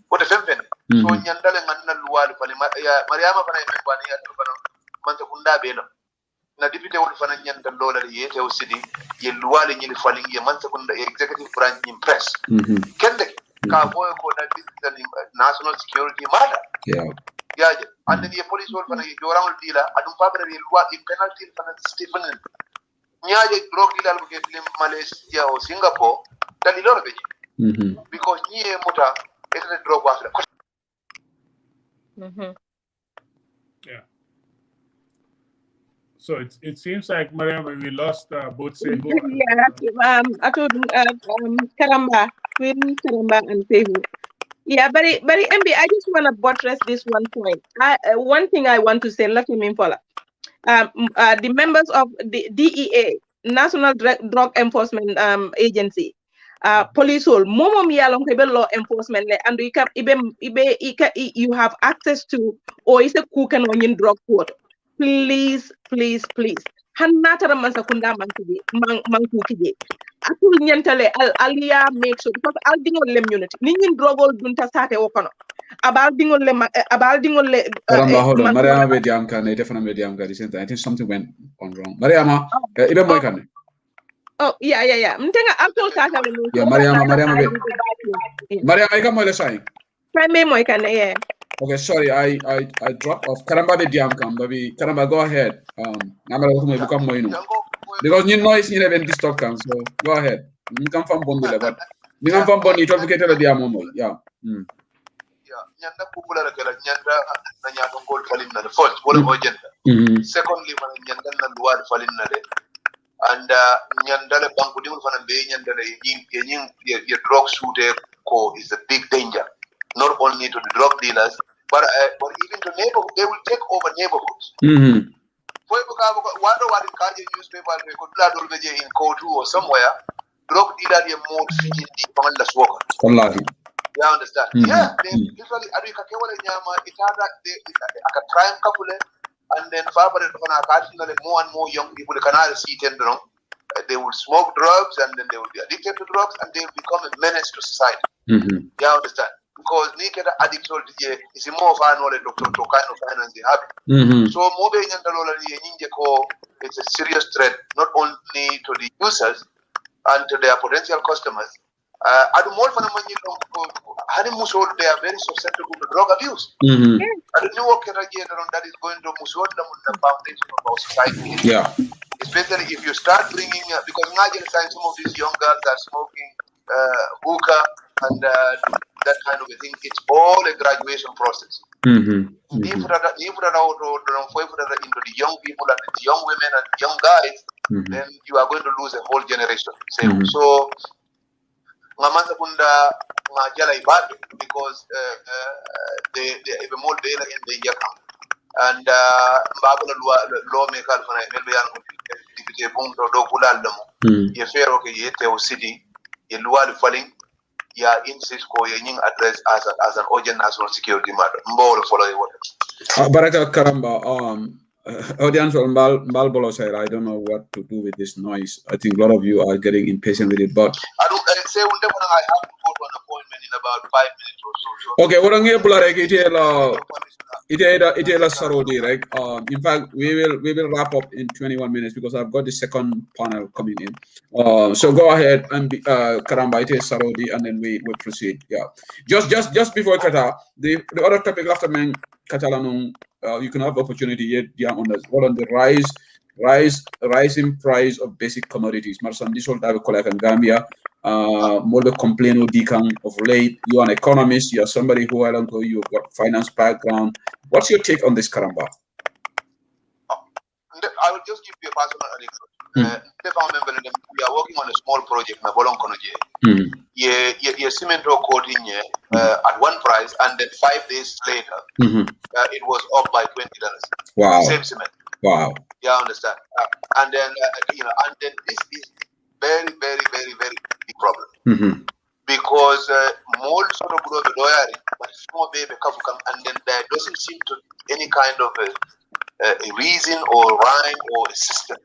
what the fen so nyandale nganna luwalu fali mariama fana men bani ya to bana man ta kunda be no na député wol fana nyanda lola ye tew sidi ye luwale nyili faling ye man sekunda executive branch in press kende ka boy ko na national security matter yeah and the police wol fana ye jorawul dila adum fabre ye loi in penalty fana Stephen nyaaje drug dila ko ke Malaysia o Singapore dali loro be because ni e mota et drug wa yeah. So it seems like Mariam, we lost both Sehu. Yeah, I told Karamba, Queen Karamba and Sehu. Yeah, but MB, I just want to buttress this one point. One thing I want to say, let me follow. The members of the DEA, National Drug Enforcement Agency, police hole, momom yalong law enforcement, and you have access to, or is a cook and onion drug court. Please. Hanatara mansakunda mankukije. Atul nyantale alia make sure because al dingol lem unity. Nin drogol dunta sate okono. Abal dingol le hold on. Mariama mediam kan defana mediam kan recent. I think something went on wrong. Mariama ibe moy kan. Oh yeah. Mtenga actual sata we know. Yeah, Mariama ika moy le sai. Prime moy kan yeah. Okay, sorry, I dropped off. Karamba be diam kam, baby. Karamba, go ahead. Namara ko become moino. Because you noise you even disturb kan, so go ahead. You come from Bondi but you come from Bondi to get the diam mono. Yeah. Yeah, nyanda kukula kala nyanda na nyato ngol falin na first wala mo agenda. Secondly, man nyanda na luwad falin na de. And nyanda le banku dimul fana be nyanda le yin your drug shooter ko is a big danger. Not only to the drug dealers, but even to neighborhoods. They will take over neighborhoods. For example, one newspaper in Kotu or somewhere, drug dealer they more in the work. Yeah, You understand? Yeah, they literally Adika Kewale Nyama, it had a crime couple, and then Fabri more and more young people can see it. They will smoke drugs, and then they will be addicted to drugs, and they will become a menace to society. You understand? Because naked addiction is more fun or to kind of finance they have. So mobile it's a serious threat not only to the users and to their potential customers. At more fun they are very susceptible to drug abuse. And the new work that is going to musod the foundation of our society. Yeah. Especially if you start bringing, because imagine some of these young girls are smoking hookah and that kind of a thing. It's all a graduation process. If you put that into the young people and the young women and young guys, then you are going to lose a whole generation. So, because they have a more data in the year. And lawmaker city falling insist address as an urgent national security matter. Baraka Karamba, audience on Balbolo side, I don't know what to do with this noise. I think a lot of you are getting impatient with it, but I say I have to go to an appointment in about 5 minutes or so. Okay, what I'm here it's Sarodi, right? In fact, we will wrap up in 21 minutes because I've got the second panel coming in. So go ahead and Karamba, it is Sarodi, and then we will proceed. Yeah, just before Kata, the other topic after men Catalan, you can have opportunity yet. Yeah, on the rising price of basic commodities. Marsan this whole type of collect in Gambia. More the complaint of late. You are an economist. You are somebody who you've got finance background. What's your take on this, Karamba? I will just give you a personal anecdote. We are working on a small project in Bolon Konoje. Yeah, cement coating at one price, and then 5 days later, it was up by $20. Wow. Same cement. Wow. Yeah, I understand. And then and then this is very, very, very, very big problem. Because more sort of but small baby and then there doesn't seem to be any kind of a reason or rhyme or a system.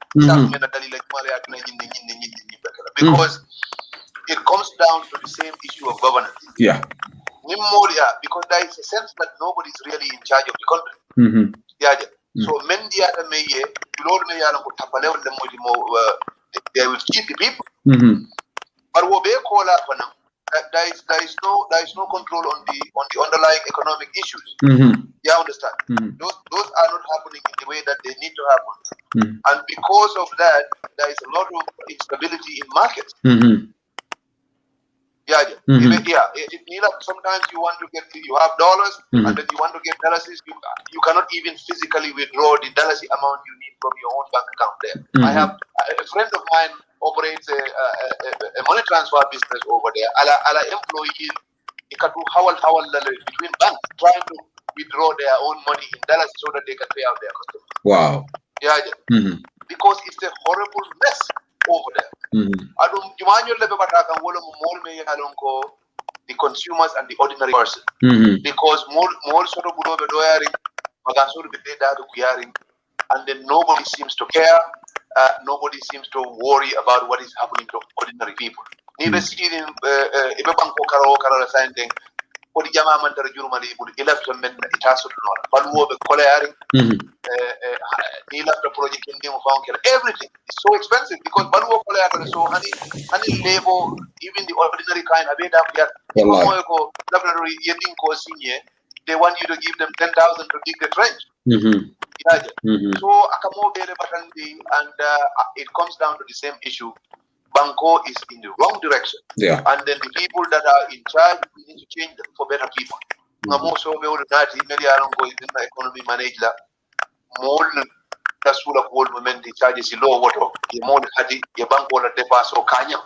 Because it comes down to the same issue of governance. Yeah. Because there is a sense that nobody is really in charge of the country. So they will keep the people. But what they call up there is no control on the underlying economic issues. You understand? Those are not happening in the way that they need to happen. And because of that, there is a lot of instability in markets. Sometimes you have dollars, and then you want to get dollars. You cannot even physically withdraw the dollars amount you need from your own bank account there. I have a friend of mine operates a money transfer business over there. Ala employee, between banks, trying to withdraw their own money in dollars so that they can pay out their customers. Wow. Because it's a horrible mess over there. The consumers and the ordinary person. Because more sort of and then nobody seems to care. Nobody seems to worry about what is happening to ordinary people. Neither see in everything is so expensive because so honey labor, even the ordinary kind they want you to give them 10,000 to dig the trench. So and it comes down to the same issue. Banco is in the wrong direction. Yeah. And then the people that are in charge, we need to change them for better people. Economy manager more tasula ko movement charges low water more hadi ya bank wala depaso kanya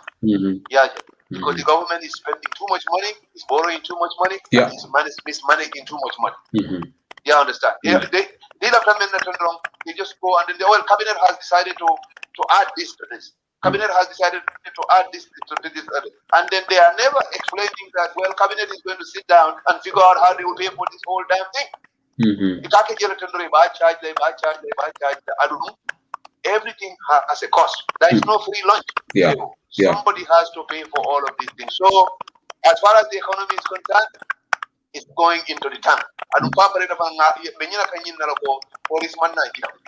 because the government is spending too much money, is borrowing too much money, and is mismanaging too much money. You understand? They just go and then the oil cabinet has decided to add this to this. Cabinet has decided to add this to this, and then they are never explaining that, well, Cabinet is going to sit down and figure out how they will pay for this whole damn thing. I don't know. Everything has a cost. There is no free lunch. Yeah. Somebody has to pay for all of these things. So, as far as the economy is concerned, it's going into the tank.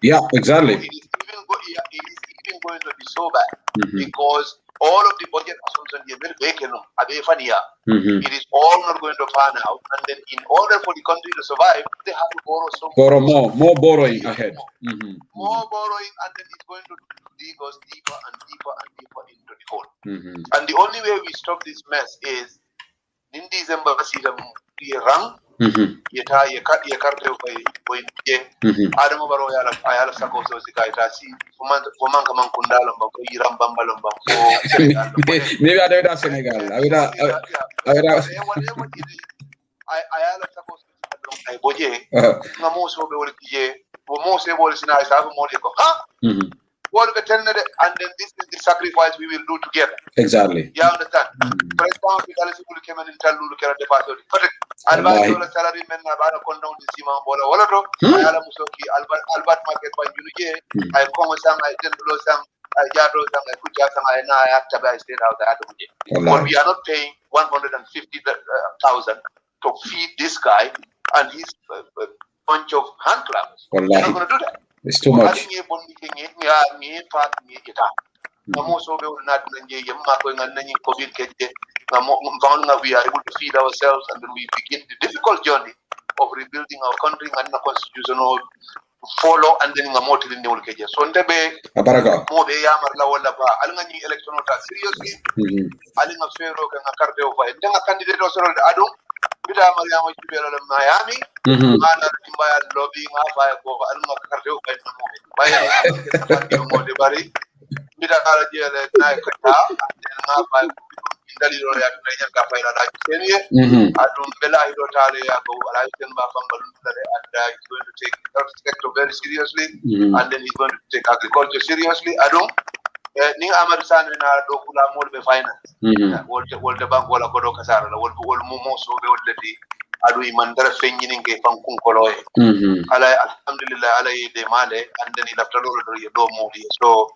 Yeah, exactly. It is even going to be so bad because all of the budget assumptions it is all not going to pan out, and then in order for the country to survive, they have to borrow more borrowing ahead. More borrowing, and then it's going to dig us deeper and deeper and deeper into the hole. And the only way we stop this mess is in December, rang yeta ye carte ko Adamu Baro ayala sako so sikaita si fomanga mankunda lamba ko iramba lamba ko maybe I don't Senegal ayala sako so ay boje ngamo so be wol kije bo mo se bol sina sa mo de ko what we tell and then this is the sacrifice we will do together. Exactly. You understand? For example, people came in and tell you the party. Advise your salary men about condom the Sima Bola Woloto, Alamusoki, Albert Market by Unige, I come some, I tend to lose some, I Jado some, I put some, I have to buy state out the Adamuje. But we are not paying 150,000 to feed this guy and his bunch of hand clappers. We're not going to do that. It's too much. We are able to feed ourselves, and then we begin the difficult journey of rebuilding our country and the constitutional follow, and then more to the new cages. So, Ndebe, more be Yamarla Walla, Alangani electoral seriously, Alinga Fero and a cardio for a candidate or Adum. Miami, mana timbaya lobbying apa ko alma karyo ko by bari bida kala jele na kata na ba dali ro ya kanya ka fa ila kenya adum bela hiro tale ya ko ala ken ba fambalun tale, and he's going to take the sector very seriously, and then he's going to take agriculture seriously. Adum ni amar san na do kula mol be finance wol de bank wala ko do kasara wol mo so be wol de adu imandara fenjini nge fankun koloy ala alhamdulillah ala de male and then after do do modi so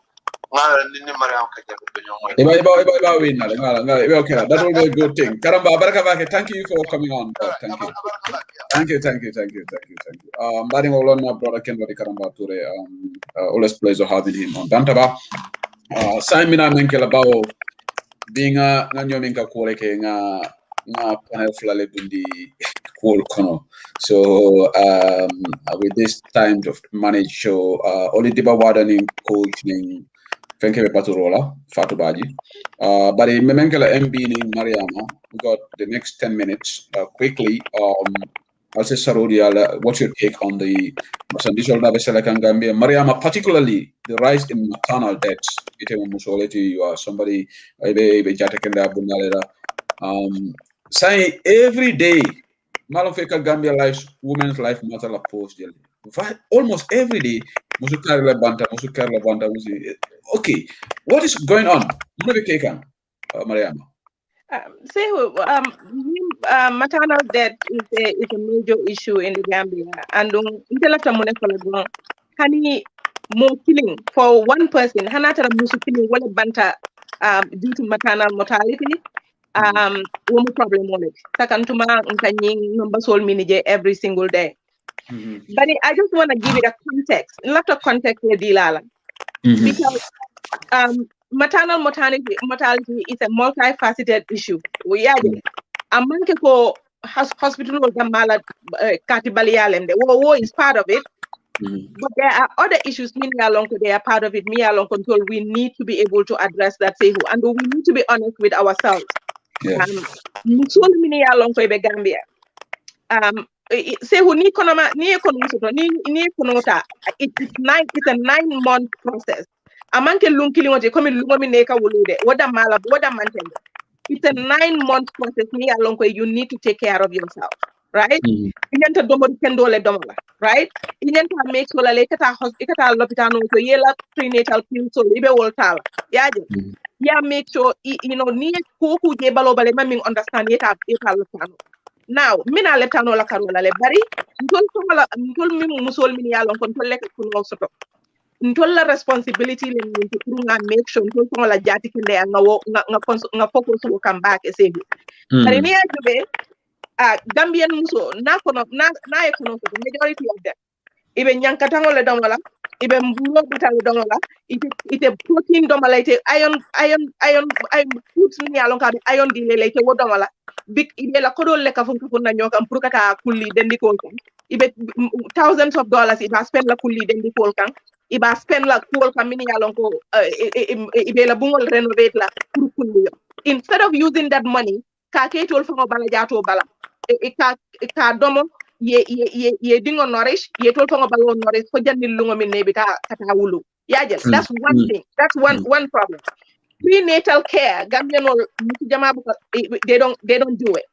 ngala ni mariam ka jabe be nyoma iba win na ngala okay that will be a good thing. Karamba baraka bake, thank you for coming on. Thank you bari ngolon na brother Ken Wadi Karamba Ture, always pleasure having him on Dantaba. Simon Menkela Bao being a Nanyominka Koreke nga panel flale dundi cool kono. So with this time to manage show only diba wadaning coaching Fenkebe Paturola Fatubaji. But in Memenkela MB in Mariama, we got the next 10 minutes quickly. I'll say Sarodia, what's your take on the Gambia? Mariama, particularly the rise in maternal deaths. You are somebody saying every day, Malofeka Gambia lives, women's life matter la post. Almost every day, okay, what is going on? Mariama. Maternal death is a major issue in the Gambia, and hani more killing for one person. Hanata musu killing wala banta due to maternal mortality. One problem on it. Sakantuma nkanying number soul minije every single day. But I just want to give it a context, a lot of context with Dilala, because maternal mortality is a multifaceted issue. We are a monkey for hospital or the malad Katibalialem. The war is part of it. But there are other issues, meaning along they are part of it, me along control. We need to be able to address that, and we need to be honest with ourselves. Gambia. Say who ni konoma ni konota. It's a 9-month process. Amanke lunkili waje komi lungomi neka wulude. Wada malab, wada mantende. It's a 9-month process. Ni along you need to take care of yourself, right? Iyanta domo kendo le domo la. right? Inen ta make sure la kata l'hôpital no so yela prenatal pill so ibe woltal. Yaje. Yeah, make sure you know ni koku je balo bale maming understand yeta l'hôpital. Now, mina letano la karola le bari ntol mi musol min yalon kon tolle ko no soto. Ntol la responsibility le min to nga make sure ntol la jati kinde nga focus ko come back e sebi. Bari ni ajube Gambian muso na e kono so majority of them ibe nyankatango le domola ibe mbulo bitale domola ite protein domola ite iron foods ni yalon ka iron dile le ite wo domola big ibe la kodol le kafun na nyokam pour kata kulli dendi ko kan ibe thousands of dollars iba spend la kulli dendi ko kan iba spend la ko kan min yalon ko ibe la bungol renovate la pour kulli yo instead of using that money ka ketol fa bala jato bala ka domo ye dingo nourish ye tol fango balo nourish ko jandi lungo min nebi ka kata wulu yajel that's one thing that's one problem. Prenatal care Gambian jama they don't do it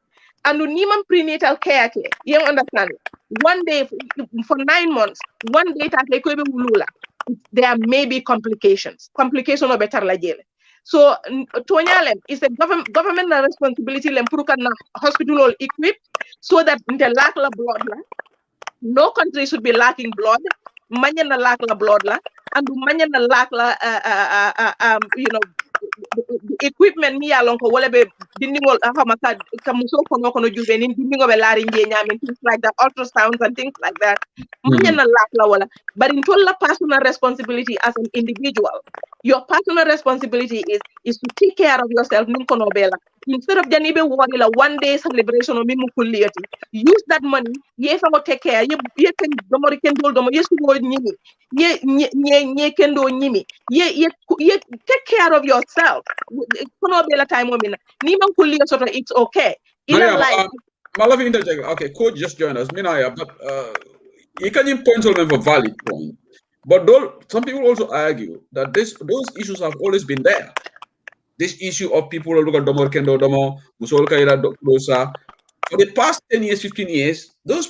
and nimam prenatal care ke you understand one day for 9 months one day ta ko be wulula there may be complications of better la jele. So Tonyalem is a government responsibility lem pour kan hospital equipped so that the lack la blood la no country should be lacking blood manyan na lack la blood la and manyan na lack la you know the equipment ni yalon ko wala be dindingol hamaka kamuso kono juve ni dindingo be laari nyamin things like that ultrasounds and things like that manyan na lack la wala but in total personal responsibility as an individual your personal responsibility is to take care of yourself nim kono bela instead of janibe worry la one day celebration o mimu kulliyati use that money ye fa take care ye ken domori ken dol domo yesu wo nyimi ye kendo nyimi ye take care of yourself kono bela time o mina ni man kulliya soto it's okay in life Malavi interject. Okay, coach just joined us. Minaya, but you can point on a valid point. But some people also argue that those issues have always been there. This issue of people look at Domo Kendo Domo, Musolka Ira Dosa. For the past 10 years, 15 years, they are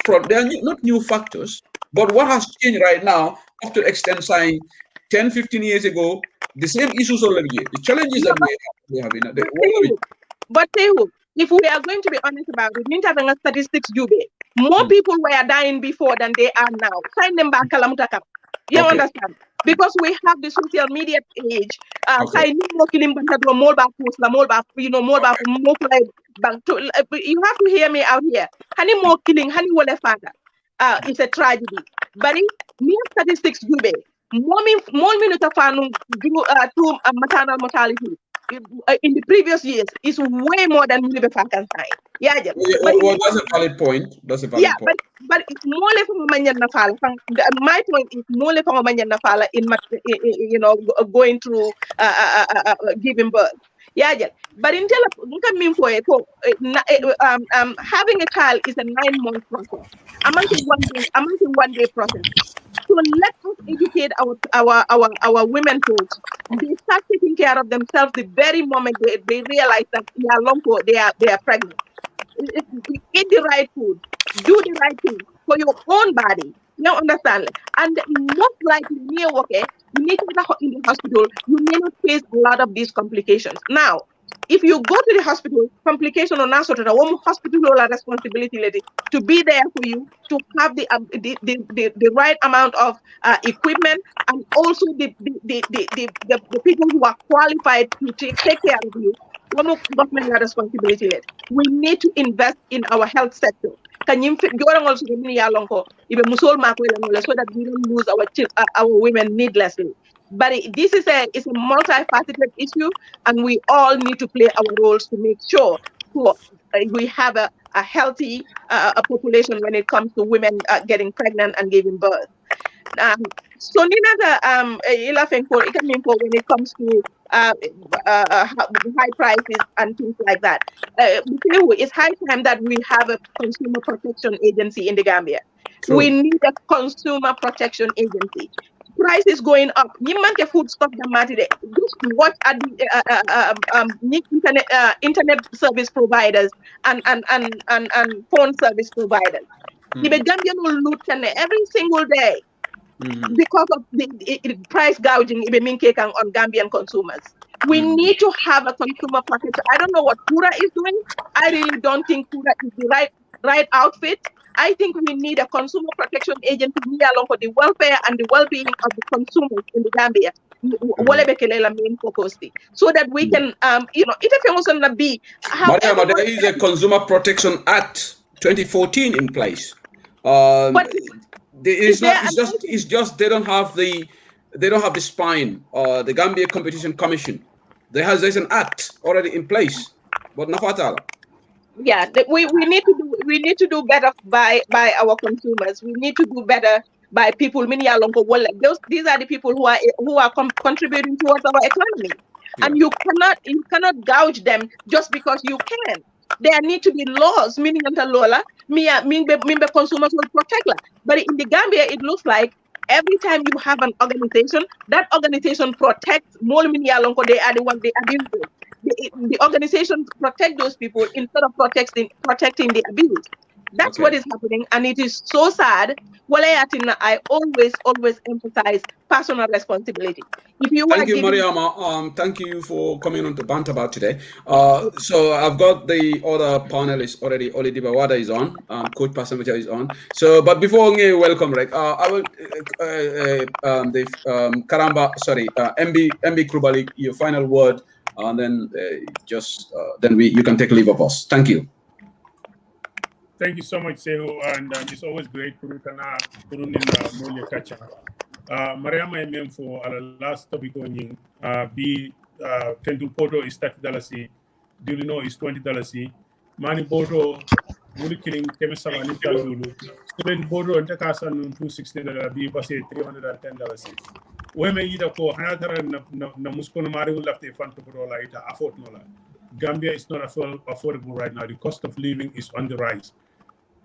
not new factors. But what has changed right now, up to extent saying 10, 15 years ago, the same issues already. The challenges that we have in it. But if we are going to be honest about it, Minta statistics more people were dying before than they are now. Sign them back, Kalamutaka. You understand? Because we have the social media age. You have to hear me out here. Honey more killing, honey wole father. It's a tragedy. But mere statistics more minutes of to maternal mortality in the previous years is way more than we can sign. Yeah, well, that's a valid point. Point. But it's more left from my point is more left from in going through giving birth. Yeah, but until having a child is a 9-month process. Among one day process. So let us educate our women folks. They start taking care of themselves the very moment they realize that they are pregnant. Eat the right food, do the right thing for your own body. You understand? And most likely, you need to go in the hospital. You may not face a lot of these complications. Now, if you go to the hospital, complication or not, the hospital has responsibility to be there for you, to have the right amount of equipment, and also the people who are qualified to take care of you. Government responsibility. We need to invest in our health sector. So that we don't lose our women needlessly. But this is a multifaceted issue, and we all need to play our roles to make sure we have a healthy population when it comes to women getting pregnant and giving birth. So when it comes to high prices and things like that, it's high time that we have a consumer protection agency in the Gambia. True. We need a consumer protection agency. Price is going up. You food stock the just watch at the internet service providers and phone service providers. The Gambian will loot every single day because of the price gouging on Gambian consumers. We need to have a consumer protection. I don't know what Kura is doing. I really don't think Kura is the right outfit. I think we need a consumer protection agency along for the welfare and the well-being of the consumers in the Gambia. So that we can, Mariama, there is a Consumer Protection Act 2014 in place. It's just they don't have the spine. The Gambia Competition Commission. There's an act already in place, but Nafatala. Yeah, we need to do better by our consumers. We need to do better by people. These are the people who are contributing towards our economy, and you cannot gouge them just because you can. There need to be laws, meaning Lola, consumers will protect them. But in the Gambia, it looks like every time you have an organization, that organization protects more they are the one they abuse. The organizations protect those people instead of protecting the abuse. That's what is happening, and it is so sad. I always emphasize personal responsibility. Thank you, Mariama. Thank you for coming on to Bantabat today. So I've got the other panelists already. Oli Dibawada is on. Coach Pasamaja is on. So, but before we welcome, right? I will MB Krubali, your final word, and then you can take leave of us. Thank you. Thank you so much, Seho, and it's always great to Mariama for our last topic on Tendu Poto is $30, Dulino is $20, Mani Bodo, Mulikiling, Kemisala, Nitalulu, Student Bodo and Takasan $260, be Basi $310. Women either for Hanatara Namuskono Mari will have to fund to afford Nola. Gambia is not affordable right now. The cost of living is on the rise.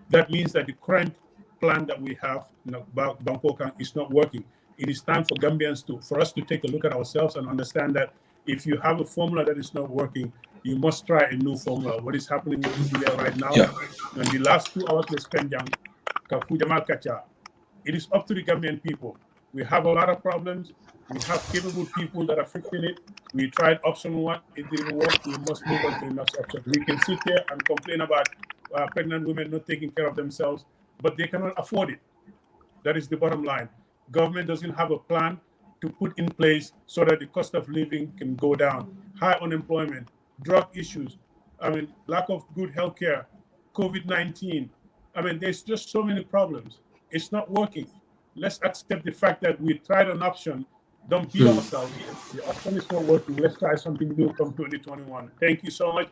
That means that the current plan that we have in Bangkok is not working. It is time for Gambians for us to take a look at ourselves and understand that if you have a formula that is not working, you must try a new formula. What is happening in India right now? Yeah. And the last 2 hours we spent it is up to the Gambian people. We have a lot of problems. We have capable people that are fixing it. We tried option 1, it didn't work. We must move on to the next option. We can sit there and complain about pregnant women not taking care of themselves, but they cannot afford it. That is the bottom line. Government doesn't have a plan to put in place so that the cost of living can go down. High unemployment, drug issues, lack of good health care, COVID-19. There's just so many problems. It's not working. Let's accept the fact that we tried an option. Don't beat ourselves. The option is not working. Let's try something new from 2021. Thank you so much.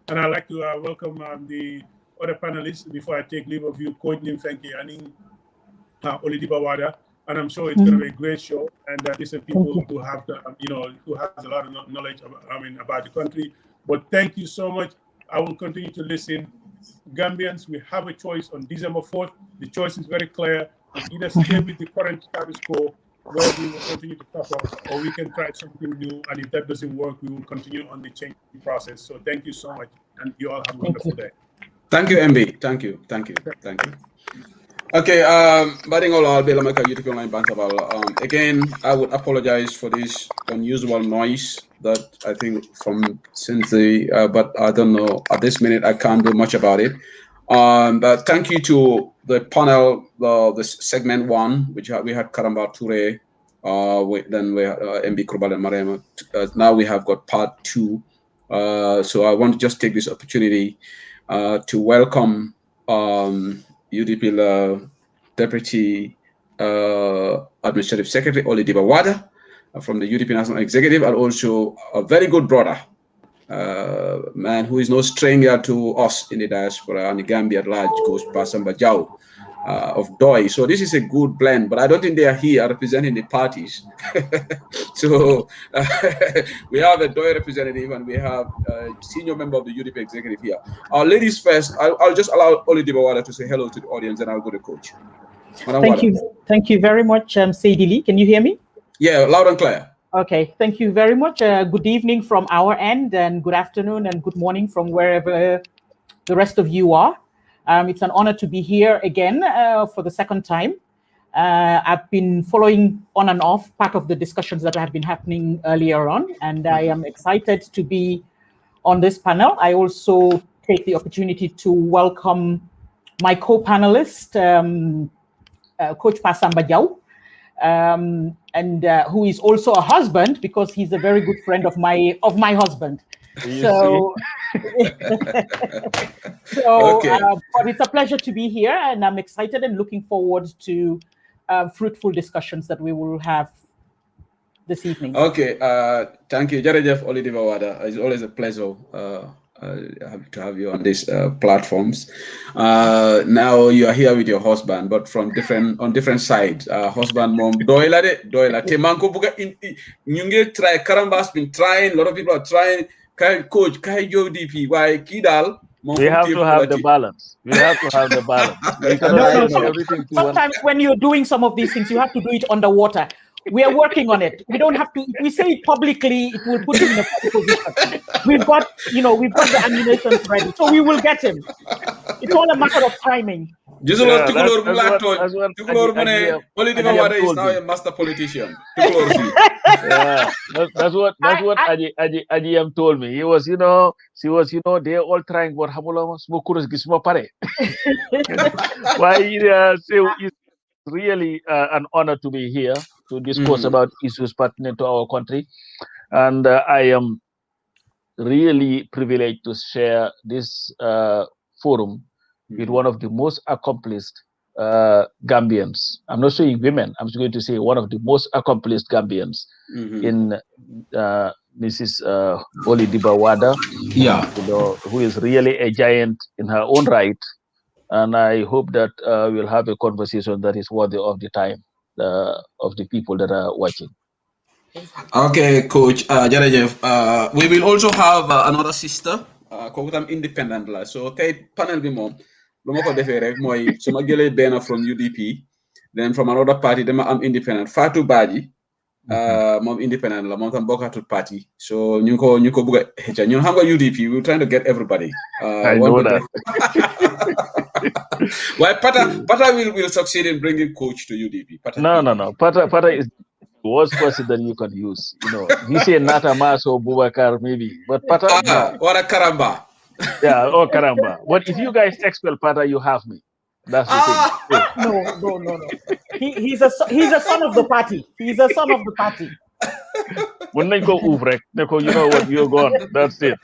And I'd like to welcome the other panelists before I take leave of you, Coach Nimfenki and Oli Dibawada. And I'm sure it's going to be a great show. And these are people who have, who has a lot of knowledge about the country. But thank you so much. I will continue to listen. Gambians, we have a choice on December 4th. The choice is very clear. We either stay with the current status quo, where we will continue to suffer, or we can try something new. And if that doesn't work, we will continue on the change process. So thank you so much. And you all have a wonderful day. Thank you, MB. Thank you. Okay, again, I would apologize for this unusual noise that I think but I don't know, at this minute, I can't do much about it. But thank you to the panel, the segment 1, which we had Karamba Toure, then we had MB Krubal and Mariama. Now we have got part 2. So I want to just take this opportunity to welcome UDP Deputy Administrative Secretary Oli Dibawada from the UDP National Executive, and also a very good brother, man who is no stranger to us in the diaspora and the Gambia at large, Coach Pasamba Jau of DOI. So this is a good blend, but I don't think they are here representing the parties. So we have a DOI representative and we have a senior member of the UDP executive here. Ladies first, I'll just allow Oli Dibawada to say hello to the audience, and I'll go to Coach. Thank you very much, Seydili. Can you hear me? Yeah, loud and clear. Okay, thank you very much. Good evening from our end, and good afternoon and good morning from wherever the rest of you are. It's an honor to be here again for the second time. I've been following on and off part of the discussions that have been happening earlier on, and I am excited to be on this panel. I also take the opportunity to welcome my co-panelist, Coach Pasamba Jau, and who is also a husband, because he's a very good friend of my husband. So, Okay. but it's a pleasure to be here, and I'm excited and looking forward to fruitful discussions that we will have this evening. Okay, thank you, Jarejef Olidiva Wada. It's always a pleasure to have you on these platforms. Now you are here with your husband, but from different sides. Husband, mom, doila. Te manko buga nyunge try. Karambas been trying. A lot of people are trying. Coach, kai UDP. Why kidal? We have to have the balance. We have to have the balance. We cannot do everything to one. Sometimes when you're doing some of these things, you have to do it underwater. We are working on it. We don't have to. If we say it publicly, it will put him in a bad position. We've got the ammunition ready, so we will get him. It's all a matter of timing. That's what is now a master politician. Yeah, that's what Ajiyam told me. He was, they're all trying what pare. Why it's really an honor to be here to discuss about issues pertinent to our country, and I am really privileged to share this forum with one of the most accomplished Gambians. I'm not saying women. I'm just going to say one of the most accomplished Gambians in Mrs. Olidiba Wada. Yeah, who is really a giant in her own right. And I hope that we'll have a conversation that is worthy of the time of the people that are watching. Okay, Coach Jarejef. We will also have another sister, independent. So, panel bi mom. Lumako defere moy suma gele bena from UDP, then from another party them am independent. Fatou Badji, mom independent la mom tam bokatu party. So ñuko buga hecha ñun xam nga UDP, we're trying to get everybody. I know that. Why Pata will succeed in bringing Coach to UDP? No. Pata is the worst person that you can use. You say Nata Mas or Bubakar maybe, but Pata no. Or a Karamba. Yeah, or Karamba. But if you guys expel Pata, you have me. That's the thing. No. He's a son of the party. He's a son of the party. When they go Uvrek, they go, you know what, you're gone. That's it.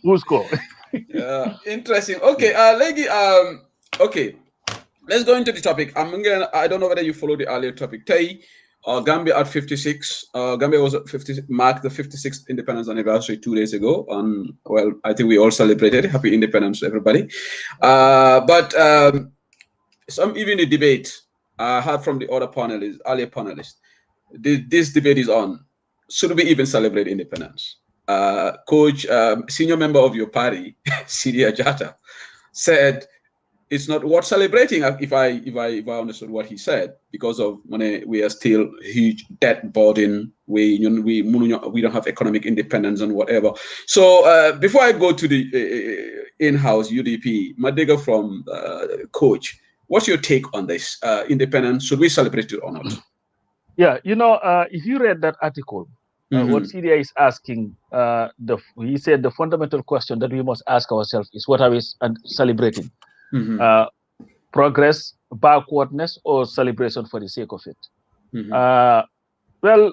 Who's go? Yeah, interesting. Okay, lady. Okay, let's go into the topic. I don't know whether you follow the earlier topic. Gambia at 56. Gambia was at 50, marked the 56th independence anniversary 2 days ago. Well, I think we all celebrated. Happy independence to everybody. But even the debate I heard from the other panelists, earlier panelists, this debate is on. Should we even celebrate independence? Coach, senior member of your party, Sidi Ajata, said it's not worth celebrating. If I understood what he said, because of money, we are still huge debt burden. We don't have economic independence and whatever. So before I go to the in-house UDP, Madega from Coach, what's your take on this? Independence, should we celebrate it or not? Yeah, if you read that article, what CDA is asking, he said the fundamental question that we must ask ourselves is, what are we celebrating? Progress, backwardness, or celebration for the sake of it? Well,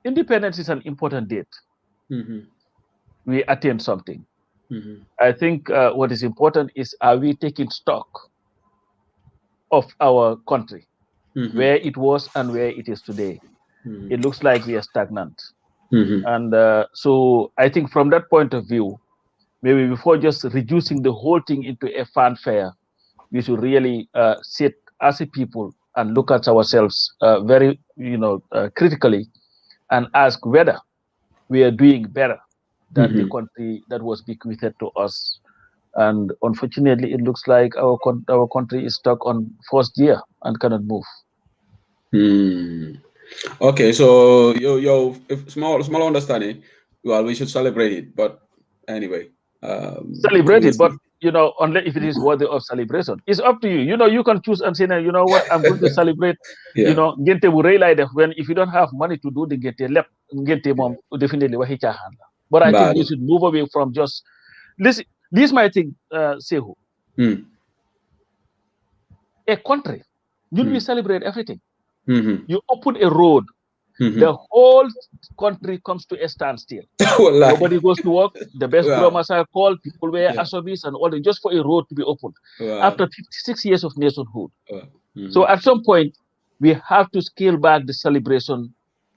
independence is an important date. We attain something. I think what is important is, are we taking stock of our country, where it was and where it is today? It looks like we are stagnant. And so I think from that point of view, maybe before just reducing the whole thing into a fanfare, we should really sit as a people and look at ourselves very, critically, and ask whether we are doing better than the country that was bequeathed to us. And unfortunately, it looks like our country is stuck on first gear and cannot move. Okay, so if small understanding. Well, we should celebrate it, but anyway. Celebrate it, but you know, unless if it is worthy of celebration. It's up to you. You know, you can choose and say, you know what, I'm going to celebrate. You know, ngente bu rëy lay def when if you don't have money to do the ngente mom definitely waxi caaxaan la. But I think we should move away from just listen. This my thing, Sehu. A country, we celebrate everything. You open a road, the whole country comes to a standstill. Nobody goes to work. The best plumbers are called. People wear asobis and all that just for a road to be opened. After 56 years of nationhood. So at some point, we have to scale back the celebration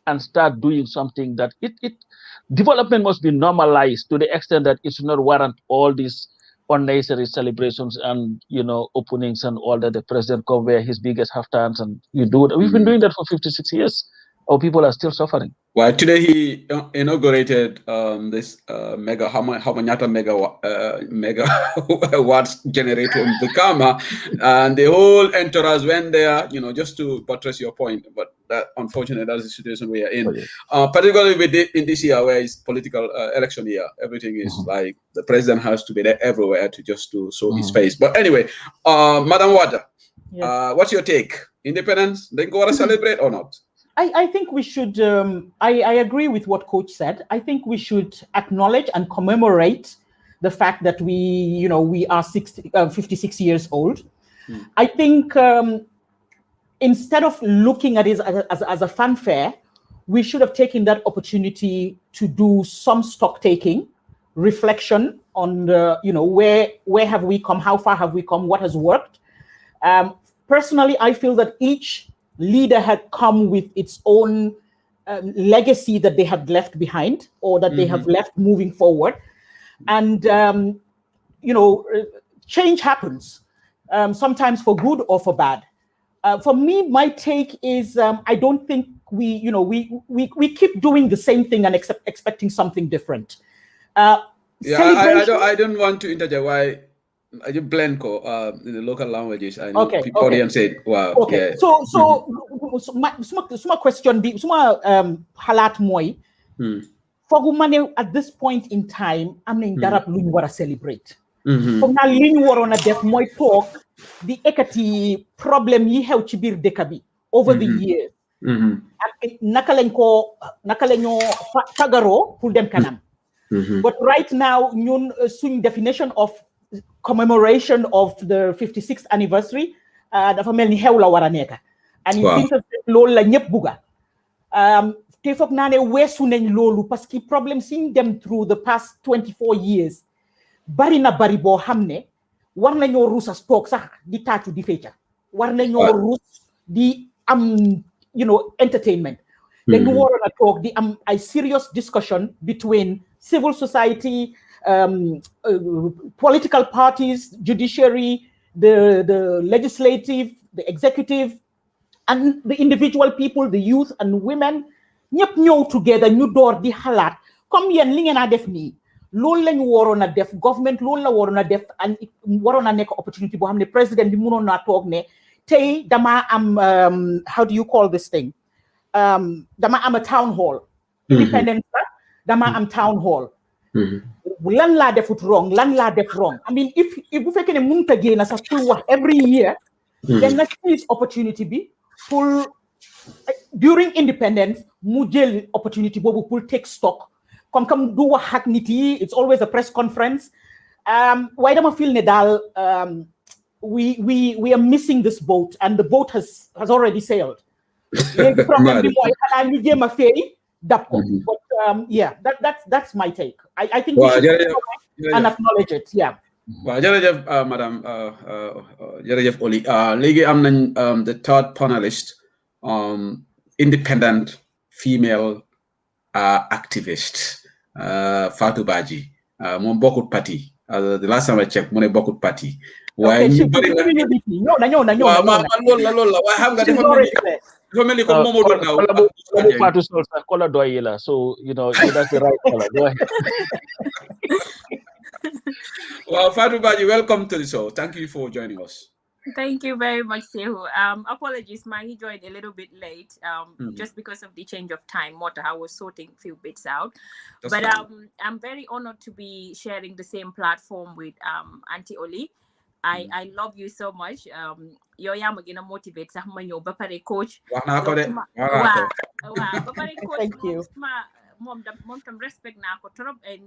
and start doing something that development must be normalized to the extent that it should not warrant all these unnecessary celebrations and, you know, openings and all that. The president come wear his biggest haftans and you do it. We've been doing that for 56 years. Our people are still suffering. Well, today he inaugurated this mega watts generator in Bukama, and the whole entourage went there, you know, just to buttress your point. But that, unfortunately, that's the situation we are in. Particularly in this year, where it's political election year, everything is like the president has to be there everywhere to just to show his face. But anyway, Madam Wada, what's your take? Independence? They go to celebrate or not? I think we should, I agree with what Coach said. I think we should acknowledge and commemorate the fact that we are 56 years old. I think instead of looking at it as a fanfare, we should have taken that opportunity to do some stock taking, reflection on the, where have we come, how far have we come, what has worked. Personally, I feel that each leader had come with its own legacy that they had left behind or that they have left moving forward. And, change happens, sometimes for good or for bad. For me, my take is I don't think we keep doing the same thing and expecting something different. I don't want to interject. Why? I just blend in the local languages. I know people audience said, wow. Okay. Yeah. So my question be halat moy. Fogu mane at this point in time, I'm in darab lu ñu wara celebrate. Fogu na li ñu warona def moy talk the ekati problem yi xew ci bir dëkk bi over the years. Ak naka lañu tagaro pour dem kanam. But right now ñun suñ definition of commemoration of the 56th anniversary dafa melni xew la wara nekk and you think that loolu la ñëpp buga te foog naa ne weesu nañ loolu parce que problème siñ dem through the past 24 years bari na bari boo xam ne war nañoo ruus a toog sax di tàccu di fecca war nañoo ruus di am entertainment dañu waroon a toog di am ay serious discussion between civil society, political parties, judiciary, the legislative, the executive, and the individual people, the youth and women, ñëpp ñëw together ñu door di xalaat comme yéen li ngeen a def nii loolu lañu waroon a def government loolu la waroon a def and waroon a nekk opportunity boo xam ne président bi mënoon naa toog ne tey dama am how do you call this thing dama am a town hall independence dama am town hall lan laa defut wrong lan laa def wrong I mean if bu fekkee ne mënut a génn sax pour wax every year then na seize opportunity bi pour during independence mu jël opportunity boobu pour take stock comme du wax ak nit yi it's always a press conference waaye dama feel ne daal we are missing this boat and the boat has already sailed léegi problème bi mooy xanaa ñu jéem a feey dab ko but yeah that's my take I think we should and acknowledge it waaw jërëjëf madame jërëjëf Oli léegi am nañ the third panelist independent female activist Fatou Badji moom bokkut parti the last time I checked mu ne bokkut parti waaye ñu bari na ñëw na waaw man loolu la waaye xam nga dafa mel ni comme Momadou Ndaw Fatou Sol sax kola doy la so that's the right color go ahead. Well, Fatou Badji, welcome to the show. Thank you for joining us. Thank you very much, Sehu. Apologies, Maggie joined a little bit late, just because of the change of time. I was sorting a few bits out. That's but I'm very honored to be sharing the same platform with Auntie Oli. I love you so much. Yo yaa ma gën a motivate sax ma ñëw ba pare coach. Waaw ba pare coach Thank you. Mom tam respect naa ko trop, and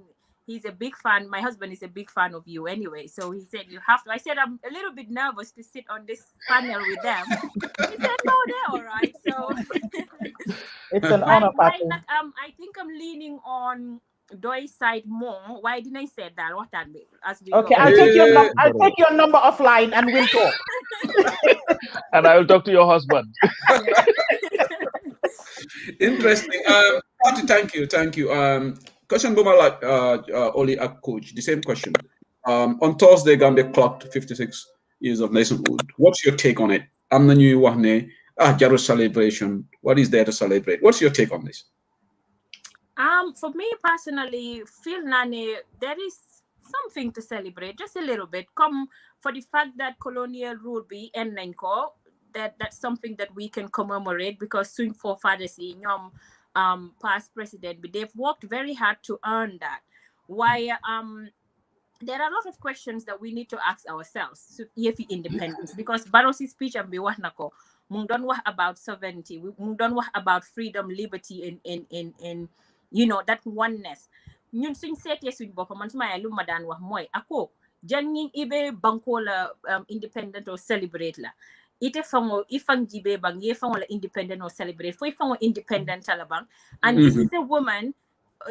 he's a big fan. My husband is a big fan of you anyway. So he said, you have to. I said, I'm a little bit nervous to sit on this panel with them. He said, no, they're all right. So it's an honor, Patrick. I think I'm leaning on Doy's side more. Why didn't I say that? What that mean? As we Okay, go. I'll take your number offline and we'll talk. And I will talk to your husband. Interesting. Thank you. Question Buma like Oli a coach. The same question. On Thursday, Gambia clocked 56 years of nationhood. What's your take on it? I'm the new one. Jaru celebration. What is there to celebrate? What's your take on this? For me personally, feel nane there is something to celebrate, just a little bit. Come for the fact that colonial rule be and that's something that we can commemorate, because soon forefathers past president, but they've worked very hard to earn that. Why there are a lot of questions that we need to ask ourselves. So if independence, because Barrow's speech and be what nako, mung don't wax about sovereignty, mung don't wax about freedom, liberty, and that oneness. Ñun suñ sété suñ bopam man suma lu ma daan wax moy ako jangi ibe banko la independent or celebrate la. Ite fango ifang jibe bang ye fango la independent or celebrate foi fango independent talabang, and this is a woman,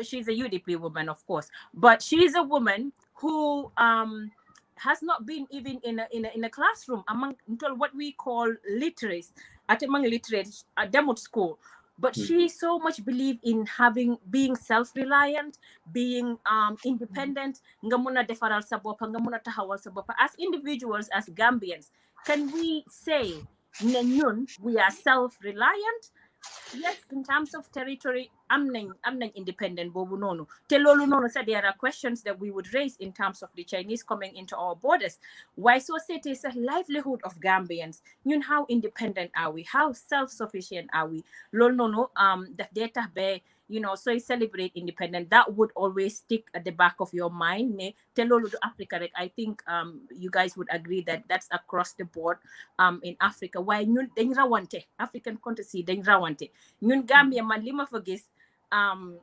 she's a UDP woman of course, but she's a woman who has not been even in a classroom among what we call literates among literates at demo school, but she so much believe in being self-reliant, being independent. Nga muna defaral sa bopa, nga muna tahawal sa bopa. As individuals, as Gambians, can we say ñun we are self-reliant? Yes, in terms of territory, I'm not independent, bobu nono. Telolu nono said there are questions that we would raise in terms of the Chinese coming into our borders. Why society is a livelihood of Gambians. How independent are we? How self-sufficient are we? Lol nono, the data be, so you celebrate independence. That would always stick at the back of your mind. Ne telolu to Africa, like I think you guys would agree that that's across the board in Africa. Why ñun dañ rawante African countries dañ rawante. Ñun Gambia man lima fa gis am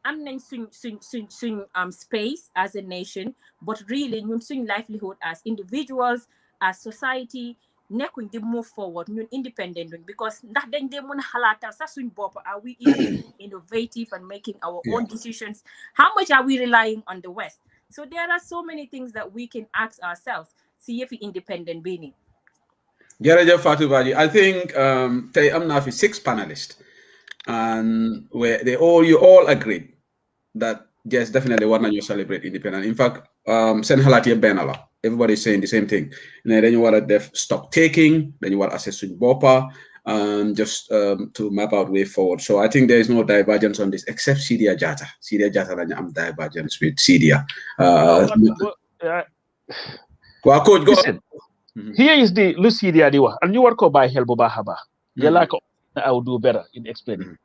nañ suñ space as a nation, but really ñun suñ livelihood as individuals, as society, nekkuñ di move forward ñun independent because ndax dañ dee mën a xalaatal sax suñ bopp. Are we even innovative and making our own decisions? How much are we relying on the West? So there are so many things that we can ask ourselves. See if independent being. Jërëjëf Fatou Badji. I think tey am naa fi 6 panelists, and where you all agreed that yes, definitely war nañu celebrate independence. In fact, seen xalaat yëpp benn la. Everybody is saying the same thing. Ne dañu war a def stock taking, dañu war a assess suñ boppa, just to map out way forward. So I think there is no divergence on this except Sidia Jatta. Sidia Jatta dañu am divergence with Sidia. Coach, go. Listen, here is the Lucidia Diwa, and you work by Helbo Bahaba. You like I will do better in explaining.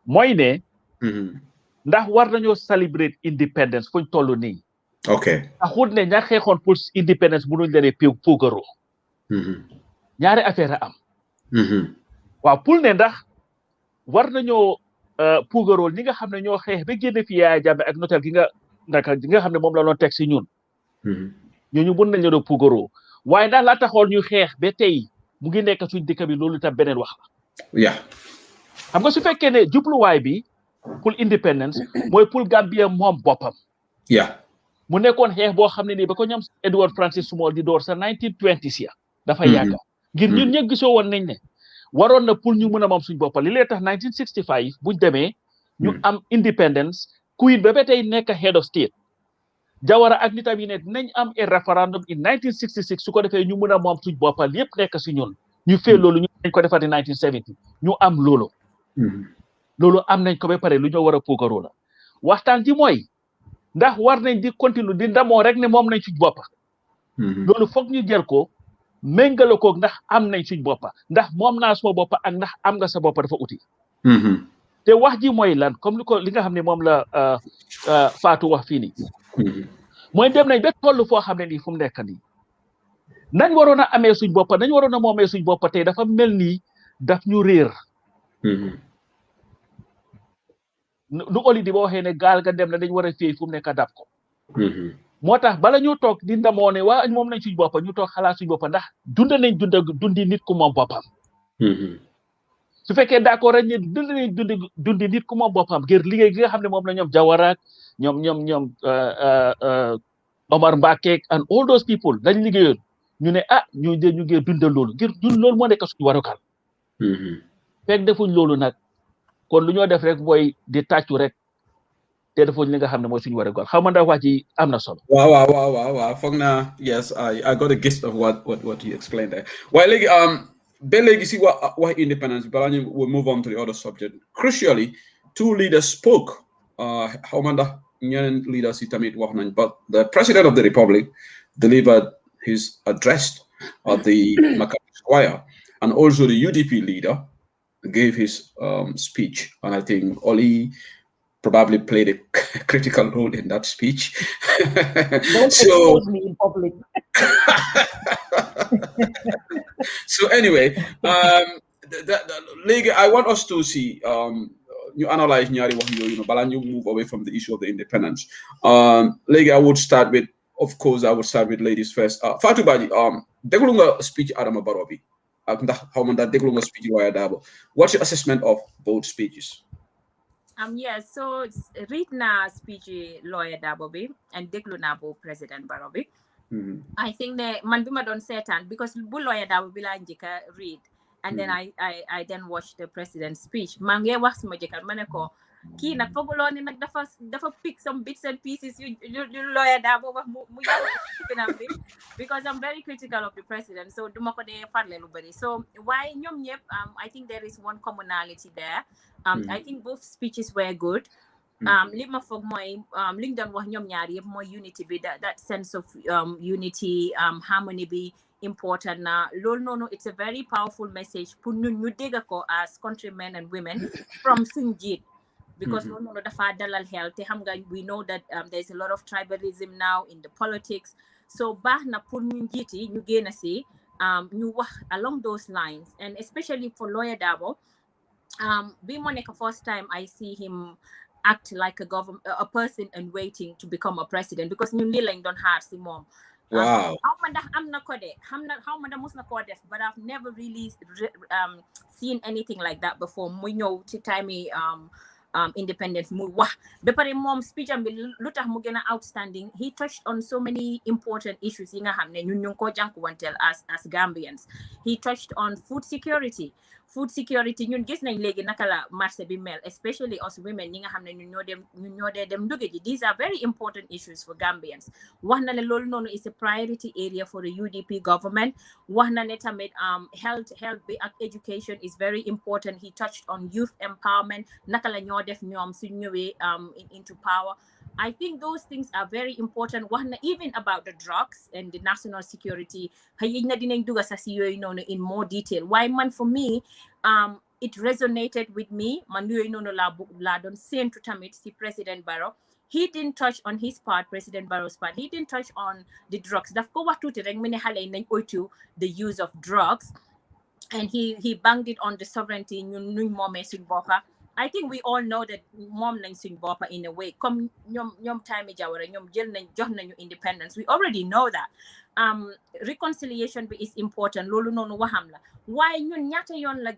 Moine, ndax war nañu celebrate independence fuñ tollu nii. Okay. Taxul ne ña xeexoon pour independence mënuñ leen puugaroo. Ñaari affaire am. Waaw pour ne ndax war nañoo puugaroo ñi nga xam ne ñoo xeex ba génne fi Yaya Jammeh ak notel gi nga xam ne moom la doon teg si ñun. Ñooñu mën nañ leen puugaroo. Waaye ndax la taxoon ñu xeex ba tey mu ngi nekk suñ dëkk bi loolu tam beneen wax la. Xam nga su fekkee ne jubluwaay bi pour independence mooy pour Gambia moom boppam. Mu nekkoon xeex boo xam ne nii ba ko ñoom Edward Francis Small di door sa 1920s ya dafa yàgg ngir ñun ñëpp gisoo woon nañ ne waroon na pour ñu mën a moom suñ boppam li lee tax 1965 buñ demee ñu am independence Queen ba tey nekk head of state Jawara ak nitam yi ne dinañ am a referendum in 1966 su ko defee ñu mën a moom suñ boppam yëpp nekk si ñun ñu fee loolu ñu nañ ko defati 1970 ñu am loolu am nañ ko ba pare lu ñu war a puukaroo la waxtaan ji mooy ndax war nañ di continuer di ndamoo rek ne moom nañ suñ bopp loolu foog ñu jël ko méngale ko ndax am nañ suñ boppa ndax moom naa suma boppa ak ndax am nga sa boppa dafa uti te wax ji mooy lan comme li nga xam ne moom la Fatou wax fii nii mooy dem nañ ba toll foo xam ne nii fu mu nekk nii nañ waroon a amee suñ boppa nañ waroon a moomee suñ boppa tey dafa mel nii daf ñu réer lu oli di ba waxee ne gaal ga dem na dañ war a féey fu mu nekk dab ko moo tax bala ñu toog di ndamoo ne waa moom nañ suñ boppa ñu toog xalaat suñ boppa ndax dunda nañ dundi nit ku moom boppam su fekkee d'accord rek ne dund nañ dundi nit ku moom boppam ngir liggéey gi nga xam ne moom la ñoom Jawara ñoom Omar Mbacke and all those people dañ liggéeyoon ñu ne ñu ngi dundal loolu ngir loolu moo nekk suñu warugal fekk defuñ loolu nag kon lu ñoo def rek mooy di tàccu rek te defuñ li nga xam ne mooy suñu warugal xam nga ndax wax ji am na solo. waaw foog naa yes I got a gist of what you explained there waaye léegi ba léegi si wax independence bi balaa ñu move on to the other subject crucially two leaders spoke xaw ma ndax ñeneen leaders yi tamit wax nañ but the president of the republic delivered his address at the Makati Square and also the UDP leader gave his speech and I think Oli probably played a critical role in that speech. Don't expose me in public. So anyway, I want us to see you analyze ñaari wax yooyu bala ñu move away from the issue of the independence. I would start with, of course, ladies first. Fatou Badji, déglu nga speech Adama Barrow bi ak ndax xaw ma ndax déglu nga speech Lawyer Darboe. What's your assessment of both speeches? Yes, so read na speech Lawyer Darboe bi and déglu na bo President Barrow bi. I think ne man bima don seetaan because bu Lawyer Darboe bi la njëkka read and then I then watched the president's speech. Man ngi wax suma jëkkër ma ne ko kii nag fooguloo ne nag dafa pick some bits and pieces you Lawyer Darboe wax mu bi because I'm very critical of the president so duma ko dee farle lu bari so why ñoom ñëpp I think there is one commonality there. I think both speeches were good. Li ma foog mooy li ñu doon wax ñoom ñaar yëpp mooy unity bi that sense of unity harmony bi important na loolu noonu it's a very powerful message pour ñun ñu dégg ko as countrymen and women from suñ jiit because loolu noonu dafa dalal xel te xam nga we know that there's a lot of tribalism now in the politics so baax na pour ñu njiit yi ñu génn si ñu wax along those lines and especially for Lawyer Darboe bi moo nekk first time I see him act like a person in waiting to become a president because ñun lii lañ doon xaar si moom. Wow. How ma ndax am na ko de how ma ndax mus na koo def but I've never really seen anything like that before mu ñëw ci time independence mu wax ba pare moom speech am bi lu tax mu gën a outstanding he touched on so many important issues yi nga xam ne ñun ñu ngi ko jànkuwanteel as Gambians he touched on food security ñun gis nañ léegi naka la marché bi mel especially us women ñi nga xam ne ñun ñoo dee dem nduge ji these are very important issues for Gambians wax na ne loolu noonu is a priority area for the UDP government wax na ne tamit health bi ak education is very important he touched on youth empowerment naka la ñoo def ñoom suñ ñëwee into power I think those things are very important wax na even about the drugs and the national security xëy na dinañ dugga sa si yooyu noonu in more detail waaye man for me it resonated with me man yooyu noonu laa doon séentu tamit si President Barrow he didn't touch on his part President Barrow's part he didn't touch on the drugs daf ko wax tuuti rek mu ne xale yi nañ oytu the use of drugs and he banged it on the sovereignty ñun nuñ moomee suñ boppa I think we all know that moom nañ suñ boppa in a way comme ñoom time Jawara ñoom jox nañu independence we already know that reconciliation bi is important loolu noonu waxam la waaye ñun ñaata yoon la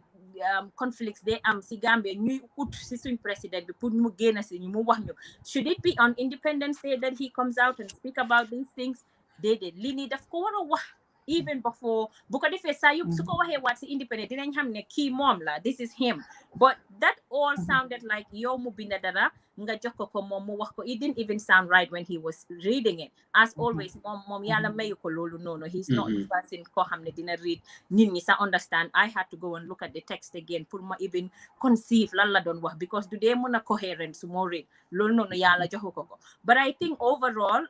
conflicts they am si Gambia ñuy ut si suñ président bi pour mu génn si ñu mu wax ñu should it be on Independence Day that he comes out and speak about these things déedéet lii nii daf ko war a wax even before bu ko defee saa yu su ko waxee waat si independent dinañ xam ne kii moom la this is him but that all sounded like yow mu binda dara nga jox ko moom mu wax ko it didn't even sound right when he was reading it as always moom yàlla mayu ko loolu noonu he's not the person koo xam ne dina read nit ñi sa understand I had to go and look at the text again pour ma even conceive lan la doon wax because du dee mën a coherent su moo read loolu noonu yàlla joxu ko but I think overall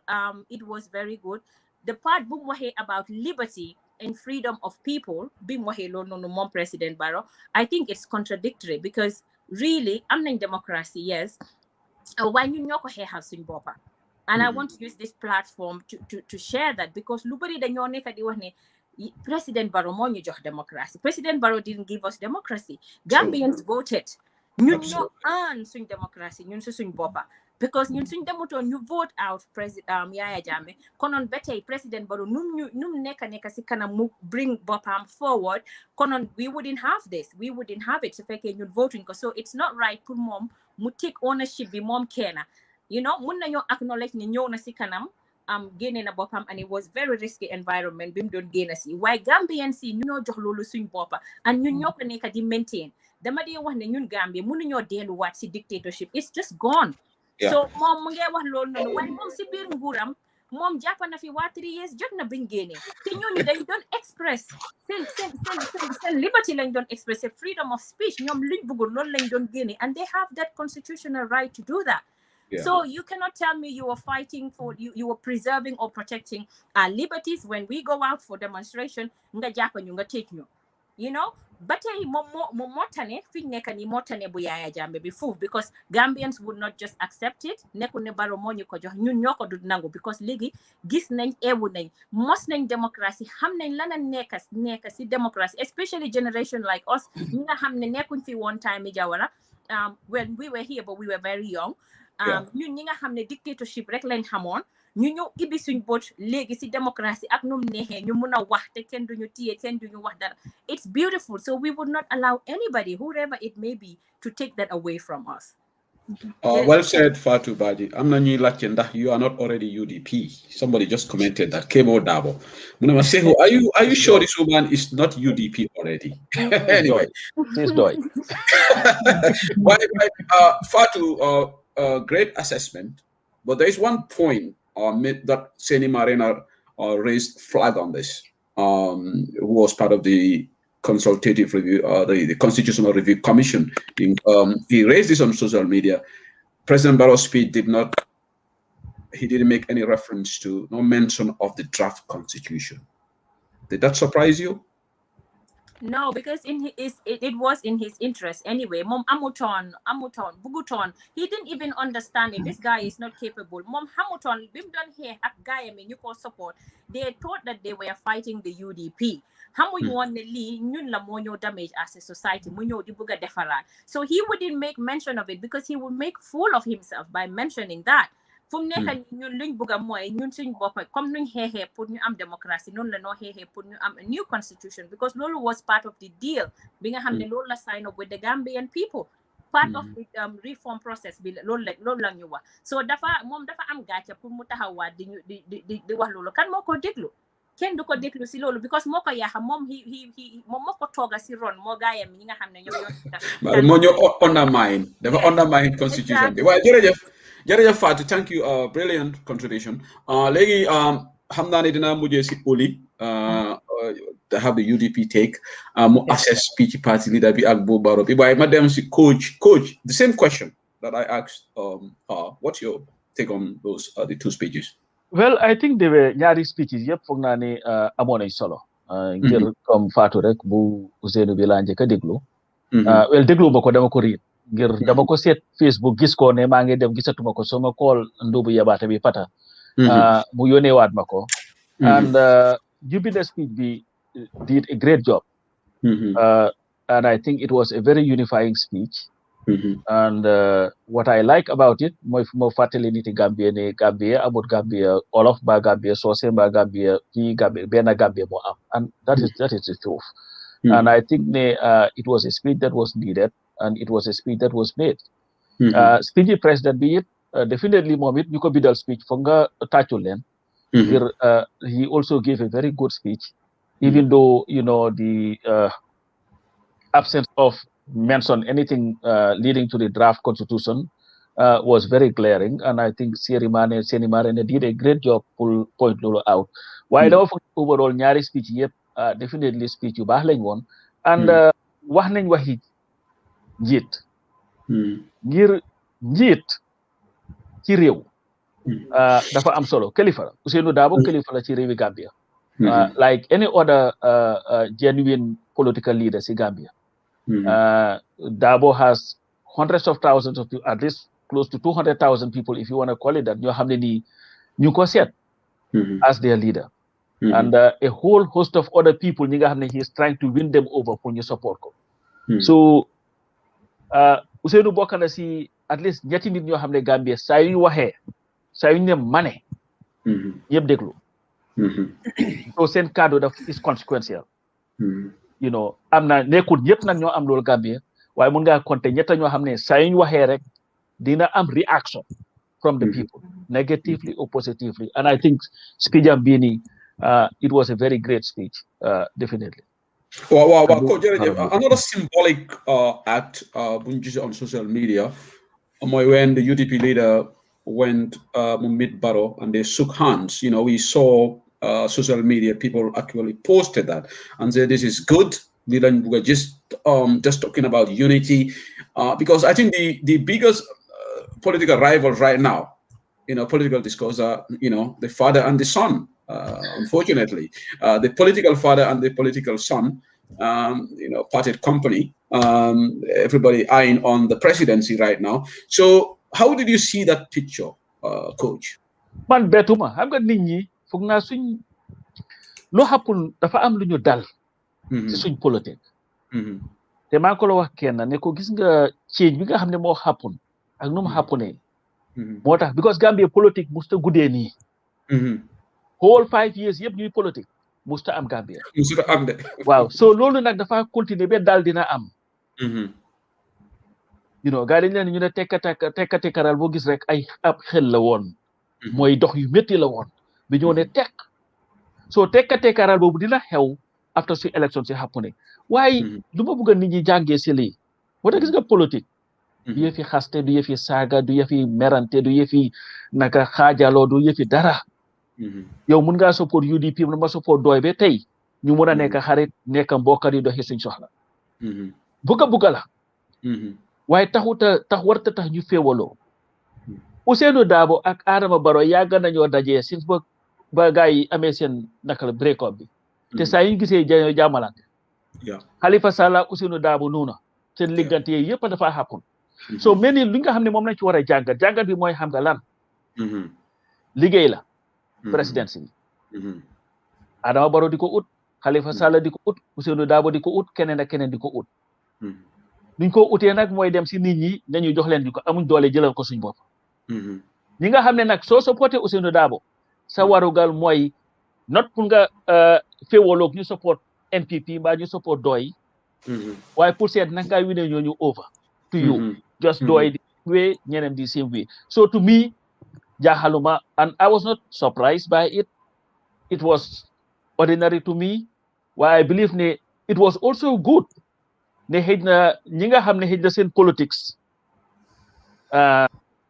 it was very good the part bu mu waxee about liberty and freedom of people bi mu waxee loolu noonu moom President Barrow, I think it's contradictory because really am nañ democracy, yes, waaye ñun ñoo ko xeexal suñ boppa. And I want to use this platform to share that because lu bari dañoo nekk di wax ne President Barrow moo ñu jox democracy. President Barrow didn't give us democracy. Gambians voted. ñun ñoo earn suñ democracy ñun suñ boppa. Because ñun suñ demutoon ñu vote out President Yaya Jammeh konoon ba tey President Barrow num nekk si kanam mu bring boppam forward konoon we wouldn't have this. We wouldn't have it su fekkee ñun voting ko. So it's not right pour moom mu take ownership bi moom kenn. You know, mun nañoo acknowledge ne ñëw na si kanam génne na boppam and it was very risky environment bi mu doon génn si waaye Gambian si ñu ñoo jox loolu suñ boppa and ñun ñoo ko nekk di maintain dama dee wax ne ñun Gambia mënuñoo delluwaat si dictatorship it's just gone. So moom mu ngi wax loolu noonu waaye moom si biir nguuram moom jàpp na fi waa 3 years jot na biñ génne te ñooñu dañ doon express seen liberty lañ doon express freedom of speech ñoom luñ bëggul loolu lañ doon génne and they have that constitutional right to do that. So you cannot tell me you were fighting for, you were preserving or protecting our liberties when we go out for demonstration, nga jàpp ñu nga take ñu. You know, but mo tane fi nekk ni mo tane bu Yaya Jammeh bi foofu because Gambians would not just accept it. Nekku ne Barrow moo ñu ko jox ñun ñoo ko du nangu because léegi gis nañ eewu nañ mos nañ démocratie xam nañ lan nekk si démocratie especially generation like us ñi nga xam ne nekkuñ fi one time i Jawara when we were here but we were very young. ñun ñi nga xam ne dictatorship rek lañ xamoon ñu ñëw ibbi suñ bot léegi si démocratie ak num neexee ñu mun a wax te kenn duñu téye kenn duñu wax dara it's beautiful so we would not allow anybody whoever it may be to take that away from us. Well said, Fatou Badji. I'm not new ndax you are not already UDP. Somebody just commented that. Kemo Dabo. Sehu, are you sure this woman is not UDP already? Anyway. She's doing. Fatou, great assessment, but there is one point that Seni Marina raised flag on this, who was part of the consultative review, the Constitutional Review Commission. He raised this on social media. President Barrow's speech didn't make any reference to, no mention of the draft constitution. Did that surprise you? No, because it was in his interest anyway. Mom Amuton, Buguton, he didn't even understand it. This guy is not capable. Mom Hamilton, bim done here at Guy and you call support. They thought that they were fighting the UDP. How you want the ñun la monyo damage as a society, monyo di buga defara. So he wouldn't make mention of it because he would make fool of himself by mentioning that. Fum nekk ñun luñ bëgg mooy ñun suñ bopp comme nuñ xeexee pour ñu am démocratie noonu la noo xeexee pour ñu am a new constitution because loolu was part of the deal bi nga xam ne loolu la sign up with the Gambian people part of the reform process bi loolu la ñu wax so moom dafa am gàcce pour mu taxawaat di wax loolu kan moo ko déglu kenn du ko déglu si loolu because moo ko yaaxa moom moom moo ko tooga si ron moo gaayam ñi nga xam ne ñoom moo ñoo undermine constitution bi waaye jërëjëf Fatou, thank you, brilliant contribution. Léegi xam naa ne dinaa mujjee si Oli to have the UDP take mu assess speech party leader bi ak Bo Barrow bi waaye ma dem si coach the same question that I asked what's your take on those the two speeches? Well, I think they were ñaari speeches yëpp foog naa ne amoon nañ solo ngir comme Fatou rek bu Ousseynou bi laa njëkk a déglu well déglu ba ko dama ko riir ngir dama ko seet Facebook gis ko ne maa ngi dem gisatuma ko sama call ndubu yabaate bi pata mu yónnee waat ma ko and Jubilee speech bi did a great job and I think it was a very unifying speech and what I like about it mooy fu ma fàttali niti Gambia ne Gambia amut Gambia Wolof ba Gambia Soose ba Gambia fii Gambia benn Gambia moo am and that is the truth and I think it was a speech that was needed and it was a speech that was made. Speech president be it definitely moment you could be the speech for Tachulen. He also gave a very good speech, even though the absence of mention anything leading to the draft constitution was very glaring, and I think Senimane did a great job pull point Lolo out. Why overall ñaari speech yep definitely speech yu baax lañ woon and wax nañ waxi njiit ngir njiit ci réew dafa am solo kilifa la Ousainou Darboe kilifa la ci réewi Gambia like any other genuine political leader ci Gambia Darboe has hundreds of thousands of people, at least close to 200,000 people if you want to call it that ñoo xam ne nii ñu ko seet as their leader and a whole host of other people ñi nga xam ne he is trying to win them over pour ñu support ko so Ousainou bokk na si at least ñetti nit ñoo xam ne Gambia saa yu ñu waxee saa yu ñu ne mane ñëpp déglu so seen kàddu daf is consequential you know am na nekkul ñëpp nag ñoo am loolu Gambia waaye mun ngaa compter ñetta ñoo xam ne saa yu ñu waxee rek dina am reaction from the people negatively or positively and I think speech am bii nii it was a very great speech definitely. Wow. Another symbolic act on social media when the UDP leader went meet Barrow and they shook hands. You know, we saw social media people actually posted that and said this is good. We're just talking about unity because I think the biggest political rivals right now, you know, political discourse are, you know, the father and the son. Unfortunately, the political father and the political son, you know, parted company. Everybody eyeing on the presidency right now. So, how did you see that picture, Coach? Man betuma, xam nga nit ñi foog naa suñ lu happen dafa am lu ñu dal ci suñ politique. Te maa ko la wax kenn ne ko gis nga change bi nga xam ne moo happen ak nu mu happené. Moo tax because Gambia politique musta guddee nii. Whole 5 years yëpp ñuy politique musta am Gambia. Musta am de. Waaw so loolu nag dafa continuer ba daal dina am. You know gars dañ leen ñu ne tekkatekaral boo gis rek ay ab xel la woon. mooy dox yu métti la woon. bi ñoo ne tekk. so tekkatekaral boobu dina xew after su election si happening. waaye lu ma bëgg a nit ñi jàngee si lii. moo tax gis nga politique. du yëfi xaste du yëfi saaga du yëfi merante du yëfi naka xaajaloo du yëfi dara. yow mun ngaa support UDP mun ma support doy ba tey ñu mun a nekk xarit nekk mbokk yi doxi suñ soxla bugga la waaye warta tax ñu féewaloo Ousainou Darboe ak Adama Barrow yàgg nañoo dajee since ba gars yi amee seen naka la break up bi te saa yi ñu gisee jàmmalante Halifa Sallah Ousainou Darboe noonu seen liggante yi yëpp dafa happen so mel ni li nga xam ne moom lañ ci war a jàngat bi mooy xam nga lan liggéey la presidency Adama Barrow di ko ut Halifa Sallah di ko ut Ousainou Darboe di ko ut keneen ak keneen di ko ut nuñ ko utee nag mooy dem si nit ñi nañu jox leen di ko amuñ doole jëlal ko suñ bopp ñi nga xam ne nag soo supporté Ousainou Darboe sa warugal mooy not pour nga féewaloog ñu support NPP mbaa ñu support doy waaye pour seet nag ngaa wine ñooñu over to you just doy di way ñeneen di same way so to me jaaxaluma and I was not surprised by it. It was ordinary to me. Why I believe ne it was also good. Ne xëj na ñi nga xam ne xëj na seen politics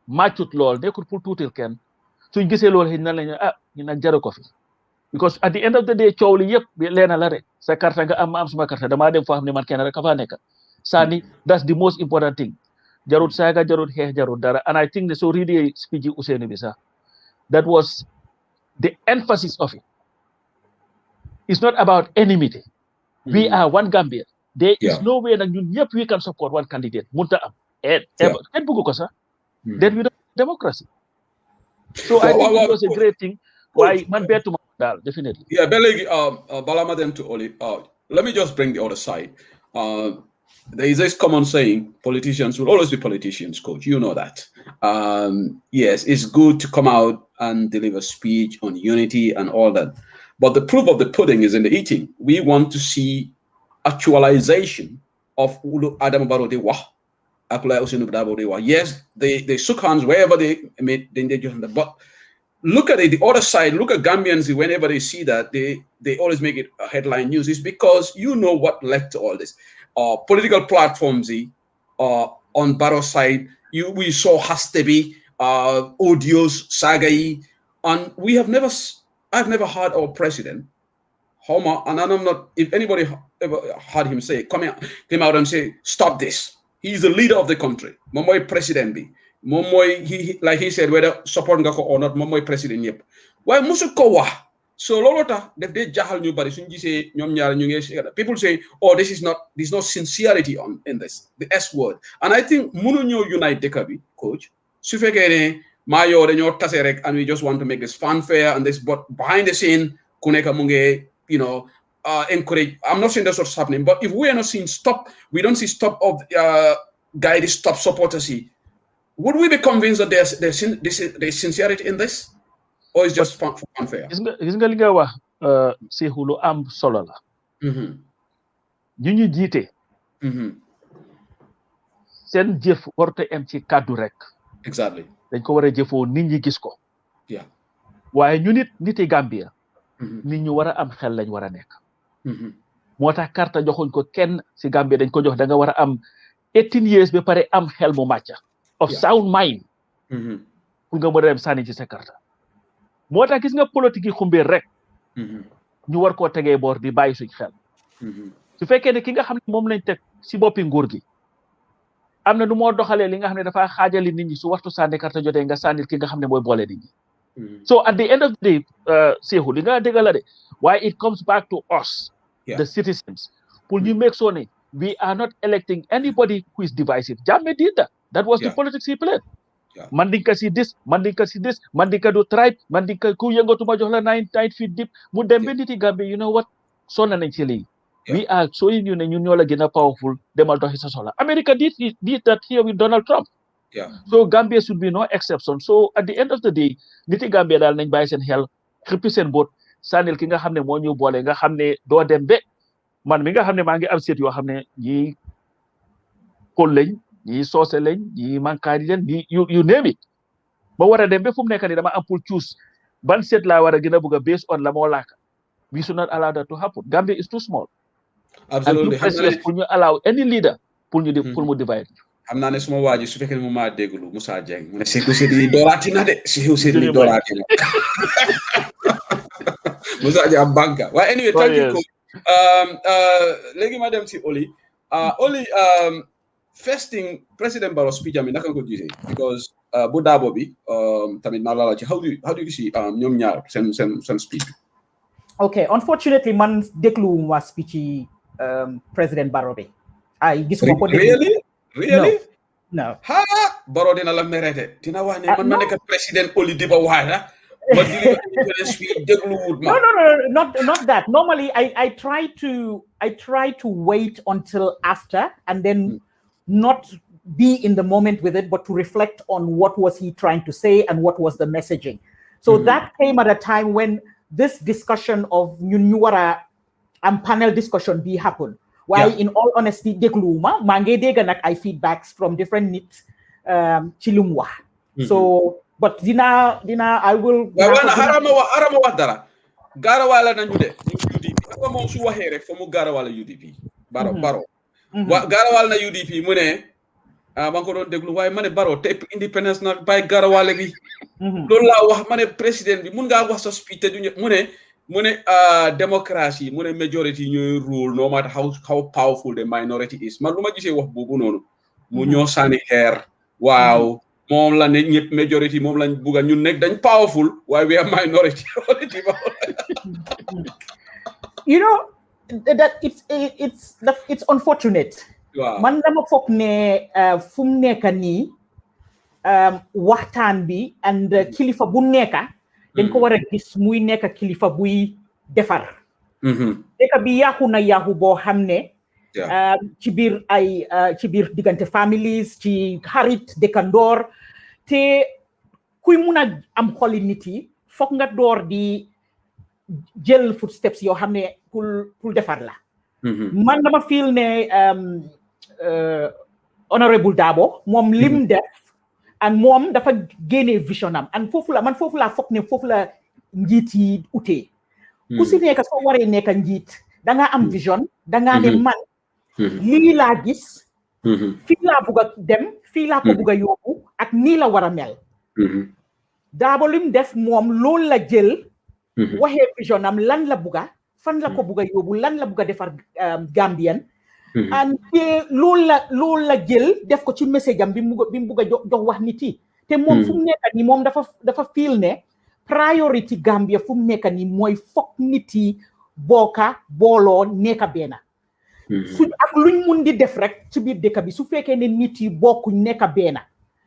matchut lool nekkul pour tuutil kenn suñ gisee loolu xëj na lañu ñu nag jaru ko fi because at the end of the day coow li yëpp leena la rek sa carte nga am suma carte damaa dem foo xam ne man kenn rek ka faa nekk sani that's the most important thing. Jarut saaga jarut xeex jarut dara and I think ne soo readee speech yi Ousainou bi sax that was the emphasis of it. It's not about enmity. We are one Gambia. There is no way that we can support one candidate. Munta am. Then we don't have democracy. So I think it was a great thing. Why man bear to definitely. Yeah, Belegi, Balamadem to Oli. Let me just bring the other side. There is this common saying, politicians will always be politicians, Coach. You know that. Yes, it's good to come out and deliver speech on unity and all that. But the proof of the pudding is in the eating. We want to see actualization of Adam Barrow Dewa. Yes, they shook hands wherever they made the engagement. But look at it, the other side, look at Gambians, whenever they see that, they always make it a headline news. It's because you know what led to all this. Political platforms on Barrow's side, we saw Hastebi, Odios, Sagai, and I've never heard our president, Homer, and I'm not, if anybody ever heard him say, came out and say, stop this. He's the leader of the country. Mamoy president be. moom mooy like he said whether support nga ko or not moom mooy président yëpp waaye musu ko wax so looloo tax def dee jaaxal ñu bari suñu gisee ñoom ñaar ñu ngi people say oh there's no sincerity in this the S word and I think mënuñoo unite dëkk bi coach su fekkee ne maa yow dañoo tase rek and we just want to make this fanfare and this but behind the scene ku nekk mu ngi encourage. I'm not saying that's what's happening, but if we are not seeing we don't see stop of guide stop supporters. Would we be convinced that there's sincerity in this, or is just unfair? Gis nga li nga wax Seexu lu am solo la. ñu jiite. Seen jëf warut am ci kàddu rek. Exactly. dañ ko war a jëfoo nit ñi gis ko. Yeah. waaye ñu niti Gambia. nit ñu war a am xel lañ war a nekk. moo tax carte joxuñ ko kenn si Gambia dañ ko jox da nga war a am 18 years ba pare am xel mu màcca of sound mind pour nga mën a dem sànni ci sa carte moo tax gis nga politique yi xumbee rek ñu war koo tegee boor di bàyyi suñ xel su fekkee ne ki nga xam ne moom lañ teg si boppi nguur gi am na nu moo doxalee li nga xam ne dafa xaajali nit ñi su waxtu sànni carte jotee nga sànnil ki nga xam ne mooy boole nit ñi so at the end of the day Seexu li nga dégg la de why it comes back to us the citizens pour ñu make sure ne we are not electing anybody who is divisive. Jammeh did that was the politics he played. Mandinka see this, Mandinka see this, Mandinka do tribe, Mandinka ku yëngatuma jox la 9 feet deep mu dem ba niti Gambia you know what sonna nañ ci lii we are showing you ne ñun ñoo la gën a powerful demal doxi sa soxla America did that here with Donald Trump. So Gambia should be no exception. So at the end of the day niti Gambia daal nañ bàyyi seen xel xippi seen boot sànnil ki nga xam ne moo ñu boole nga xam ne doo dem be man mi nga xam ne maa ngi am seet yoo xam ne ñii kol lañ ñii soose lañ ñii mankaari leen ñii you name it ba war a dem ba fu mu nekk nii dama am pour choose ban seet laa war a gën a bëgg a based on la moo laaka we should not allow that to happen. Gambia is too small. Absolutely. And too precious pour ñu allow any leader pour mu divide. xam naa ne suma waa ji su fekkee ne mu maa déglu Moussa Dieng mu ne Seeku Seydi dooraati na de Seeku Seydi dooraati na Moussa Dieng am banka waaye anyway thank you coach. Léegi ma dem si Oli first thing President Barrow speech am naka nga ko gisee because bu daabo bi tamit naa la ci how do you see ñoom ñaar seen speech bi. Okay, unfortunately man dégluwuma speech yi President Barrow bi ay gisuma ko déglu. Really? No. Ha! Barrow dina la merete. Dina wax ne man ma nekk président Oli di ba waata. But no, not that. Normally, I try to wait until after and then not be in the moment with it, but to reflect on what was he trying to say and what was the messaging. So that came at a time when this discussion of Nyunyuwara and panel discussion happened. Why, in all honesty, degluma mange dega nak ay feedbacks from different nits chilumwa. So. But dina I will. Harama wax dara. Garawala nañu de UDP. Ko mom su waxe rek fa mu garawala UDP. Baro. Wa garawal na UDP mu ne man ko don deglu waye mané Baro te independence na bay garawale bi. Lolu la wax mané president bi mun nga wax sa speech te mu ne democracy mu ne majority ñoy rule no matter how powerful the minority is. Man luma gisé wax bobu nonu. Mu ñoo sani xeer. Wow. Mom la ne ñep majority mom lañ buga ñun nek dañ powerful why we are minority. You know that it's unfortunate. Man dama fokk ne fu mu nekk nii waxtaan bi and kilifa bu nekk dañ ko war a gis muy nekk kilifa buy defar. Dëkk bi yaaxu na yaaxu boo xam ne ci biir diggante families ci xarit dëkkandoor te kuy mun a am xoli nit yi foog nga door di jël footsteps yoo xam ne pour defar la. Man dama feel ne honorable Dabo moom lim def and moom dafa génne vision am and foofu laa foog ne foofu la njiit yi utee ku si nekk soo waree nekk njiit danga am vision danga ne man lii laa gis fii laa bugg a dem fii laa ko bugg a yóbbu ak nii la war a mel. Dabo lim def moom loolu la jël waxee vision am lan la bugga fan la ko bugg a yóbbu lan la bugg a defar Gambien and loolu la jël def ko ci message am bi mu bugg a jox wax nit yi te moom fu mu nekk nii moom dafa feel ne priority Gambia fu mu nekk nii mooy fokk nit yi bokka booloo nekk benn suñ ak luñ mun di def rek ci biir dëkk bi su fekkee ne nit yi bokkuñ nekk benn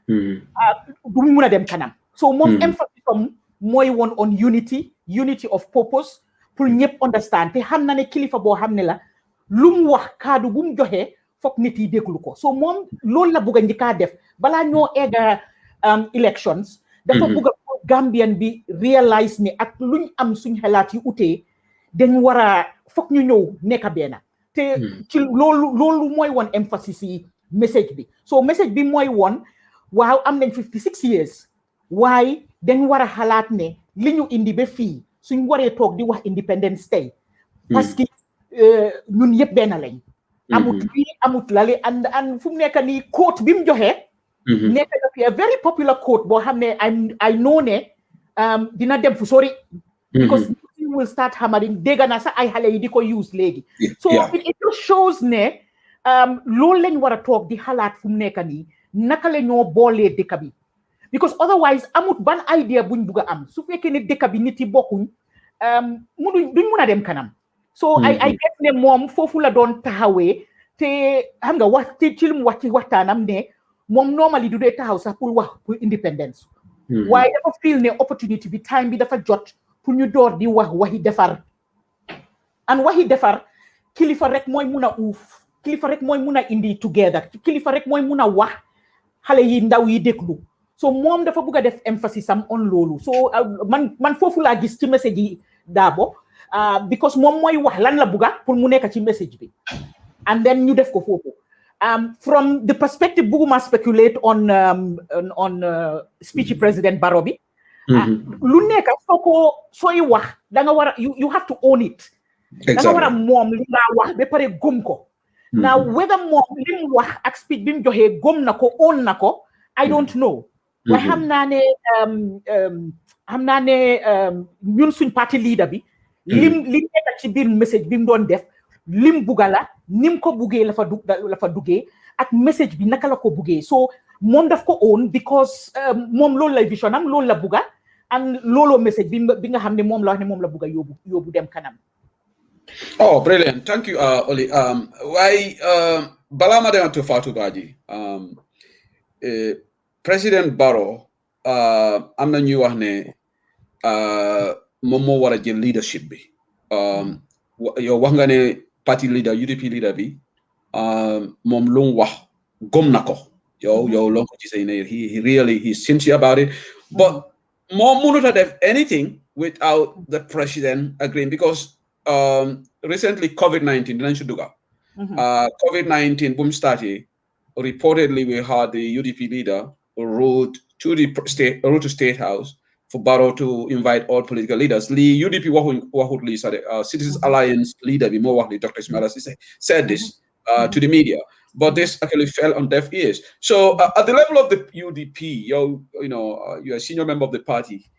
du mun a dem kanam so moom emphasis am mooy woon on unity of purpose pour ñëpp understand te xam na ne kilifa boo xam ne la lu mu wax kaddu bu mu joxe fokk nit yi déglu ko so moom loolu la bugg a njëkkaa def balaa ñoo egga elections dafa bugg a Gambian bi realize ne ak luñ am suñ xalaat yu utee dañ war a fokk ñu ñëw nekk benn te ci loolu mooy woon emphasis yi message bi so message bi mooy woon waaw am nañ 56 years waaye dañ war a xalaat ne li ñu indi ba fii suñ waree toog di wax Independence Day parce que ñun yëpp benn lañ amut lii amut lale and fu mu nekk nii quote bi mu joxe nekk na fi a very popular quote boo xam ne I know ne dina dem fu sori because we will start hammering dégg na sax ay xale yi di ko use léegi so it just shows ne loolu lañ war a toog di xalaat fu mu nekk nii naka la ñoo boolee dëkk bi because otherwise amut ban idea buñ bugg a am su fekkee ne dëkk bi nit yi bokkuñ duñ mun a dem kanam so I guess ne moom foofu la doon taxawee te xam nga wax ci lu mu wax ci waxtaanam ne moom normally du dee taxaw sax pour wax pour independence waaye dafa feel ne opportunity bi time bi dafa jot pour ñu door di wax waxi defar and waxi defar kilifa rek mooy mun a uuf kilifa rek mooy mun a indi together kilifa rek mooy mun a wax xale yi ndaw yi déglu so moom dafa bugg a def emphasis am on loolu so man foofu laa gis ci message yi Darboe because moom mooy wax lan la bugga pour mu nekk ci message bi and then ñu def ko foofu from the perspective bugguma speculate on speech President Barrow bi lu nekk sooy wax da nga war a you have to own it da nga war a moom li nga wax ba pare gëm ko now whether moom li mu wax ak speech bi mu joxee gëm na ko own na ko I don't know waaye xam naa ne ñun suñ parti leader bi li nekk ci biir message bi mu doon def lim bugga la nim ko buggee la fa duggee ak message bi naka la ko buggee so moom daf ko own because moom loolu lay vision am loolu la bugga and looloo message bi nga xam ne moom la wax ne moom la bugga yóbbu dem kanam. Oh, brilliant. Thank you, Oli. Why, balama de to Fatou Badji, President Barrow, amna ñu wax ne moom moo war a jël leadership bi. Yow wax nga ne party leader UDP leader bi moom lu mu wax gom na ko. Yow loo ko gisee ne he's sincere about it, but moom mënut a def anything without the president agreeing because recently COVID-19 dinañ ci duga COVID-19 boom started reportedly we had the UDP leader wrote to State House for Barrow to invite all political leaders. The UDP waxut li Citizens Alliance leader bi moo wax li Dr. Ismaila said this to the media, but this actually fell on deaf ears. So at the level of the UDP, you're a senior member of the party.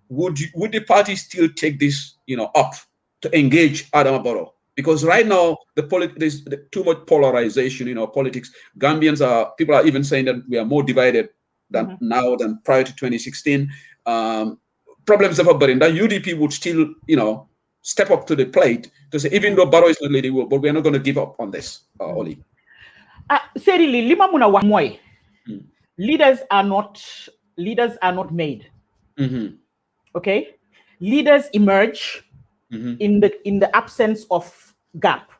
Would the party still take this up to engage Adama Barrow? Because right now there's too much polarization politics. People are even saying that we are more divided than now than prior to 2016. Problems of but in that UDP would still step up to the plate to say even though Barrow is not leading, but we are not going to give up on this. Oli. Seriously, lima muna wax moy. Leaders are not made. Okay, leaders emerge in the absence of gap.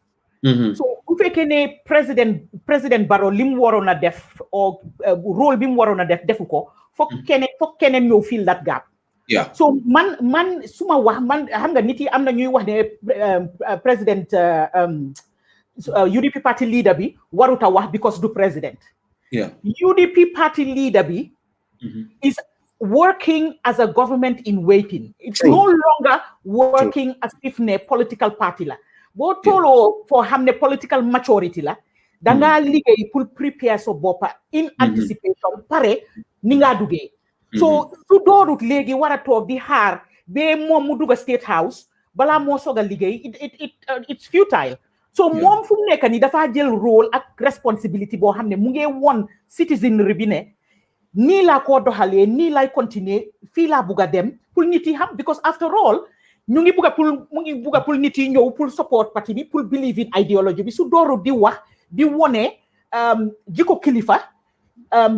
So bu fekkee ne président Barrow lim waroon a def or rôle bi mu waroon a def defu ko foog keneen ñëw fill that gap. Yeah. So man suma wax man xam nga nit yi am na ñuy wax ne président UDP party leader bi waruta wax because du president. Yeah. UDP party leader bi is working as a government in waiting. It's no longer working as if ne political party la. Bo tolo for hamne political maturity la. Danga liggéey pour prepare so boppa in anticipation pare ni nga duggee. So su doorut léegi war a toog di xaar be moom mu dugg State House balaa moo soog a liggéey it's futile. so moom fu mu nekk nii dafa jël rôle ak responsibility boo xam ne mu ngi won citizenry bi ne nii laa ko doxalee nii lay continuer fii laa bugg a dem pour nit yi xam because after all ñu ngi bugg a pour nit yi ñëw pour support parti bi pour believe in ideology bi su dooru di wax di wone jikko kilifa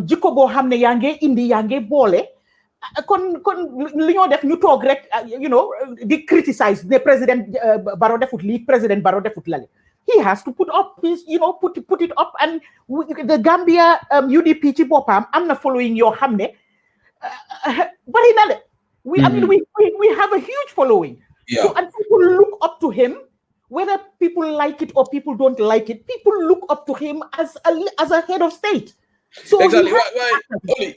jikko boo xam ne yaa ngi indi yaa ngi boole kon li ñoo def ñu toog rek di criticize ne président Barrow defut lii président Barrow defut lale he has to put up his put it up and the Gambia UDP ci boppam am na following yoo xam ne bari na le we have a huge following so and people look up to him whether people like it or people don't like it people look up to him as a head of state so exactly why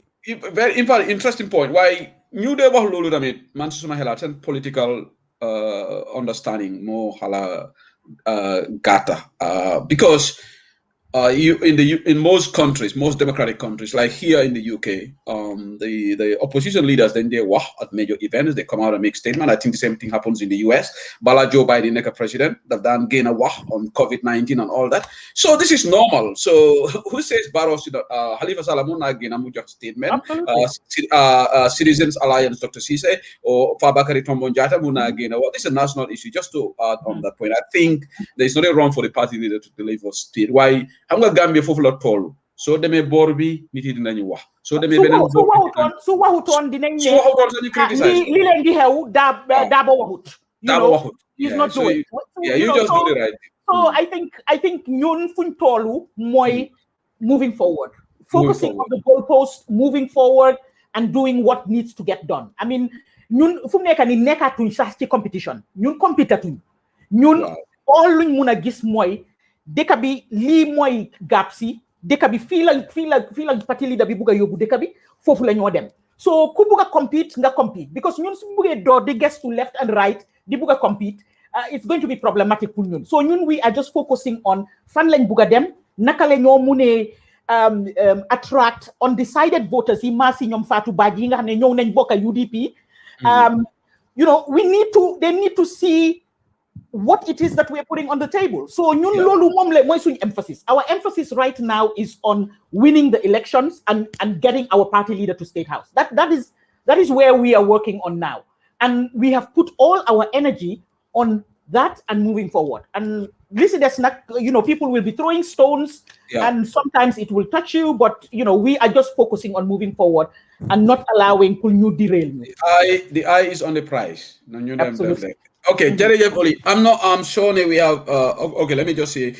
very interesting point why ñu dee wax loolu tamit man suma xalaat seen political understanding moo xala gata because in most countries, most democratic countries, like here in the UK, the opposition leaders then they walk at major events, they come out and make statements. I think the same thing happens in the US. Bala Joe Biden, like a president, that then gain a walk on COVID-19 and all that. So this is normal. So who says Barrow? Halifa Salamuna again a major statement. Citizens Alliance, Dr. Cisse, or Fabakari Tombonjata Muna again. Well, this is a national issue. Just to add on that point, I think there's nothing wrong for the party leader to deliver state. Why? I'm going to Gambia for the toll. So they may borbi miti dinañu wax. So they may so waxuton dinañ ne. So waxuton ñu criticize. Li leen di xew Dabo waxut. Dabo waxut. He's not doing. Yeah, you just do the right thing. So I think ñun fuñ tollu moy moving forward. Focusing on the goalpost, moving forward and doing what needs to get done. I mean, ñun fu nekk ni nekkatuñ sax ci competition. Ñun competatuñ. Ñun all luñ mëna gis moy dëkk bi lii mooy gap si dëkk bi fii la parti leader bi bugg a yóbbu dëkk bi foofu la ñoo dem so ku bugg a compete nga compete because ñun su buggee door di gestu left and right di bugg a compete it's going to be problematic pour ñun so ñun we are just focusing on fan lañ bugg a dem naka la ñoo munee attract undecided voters yi maa si ñoom Fatou Badji yi nga xam ne ñëw nañ bokk UDP they need to see what it is that we're putting on the table. So ñun lolu mom la moy suñ emphasis. Our emphasis right now is on winning the elections and getting our party leader to State House. That is where we are working on now. And we have put all our energy on that and moving forward. And listen, that's not, people will be throwing stones and sometimes it will touch you, but we are just focusing on moving forward and not allowing new derailment. The eye is on the prize. Absolutely. Okay, Jerry Oli, I'm sure we have okay, let me just say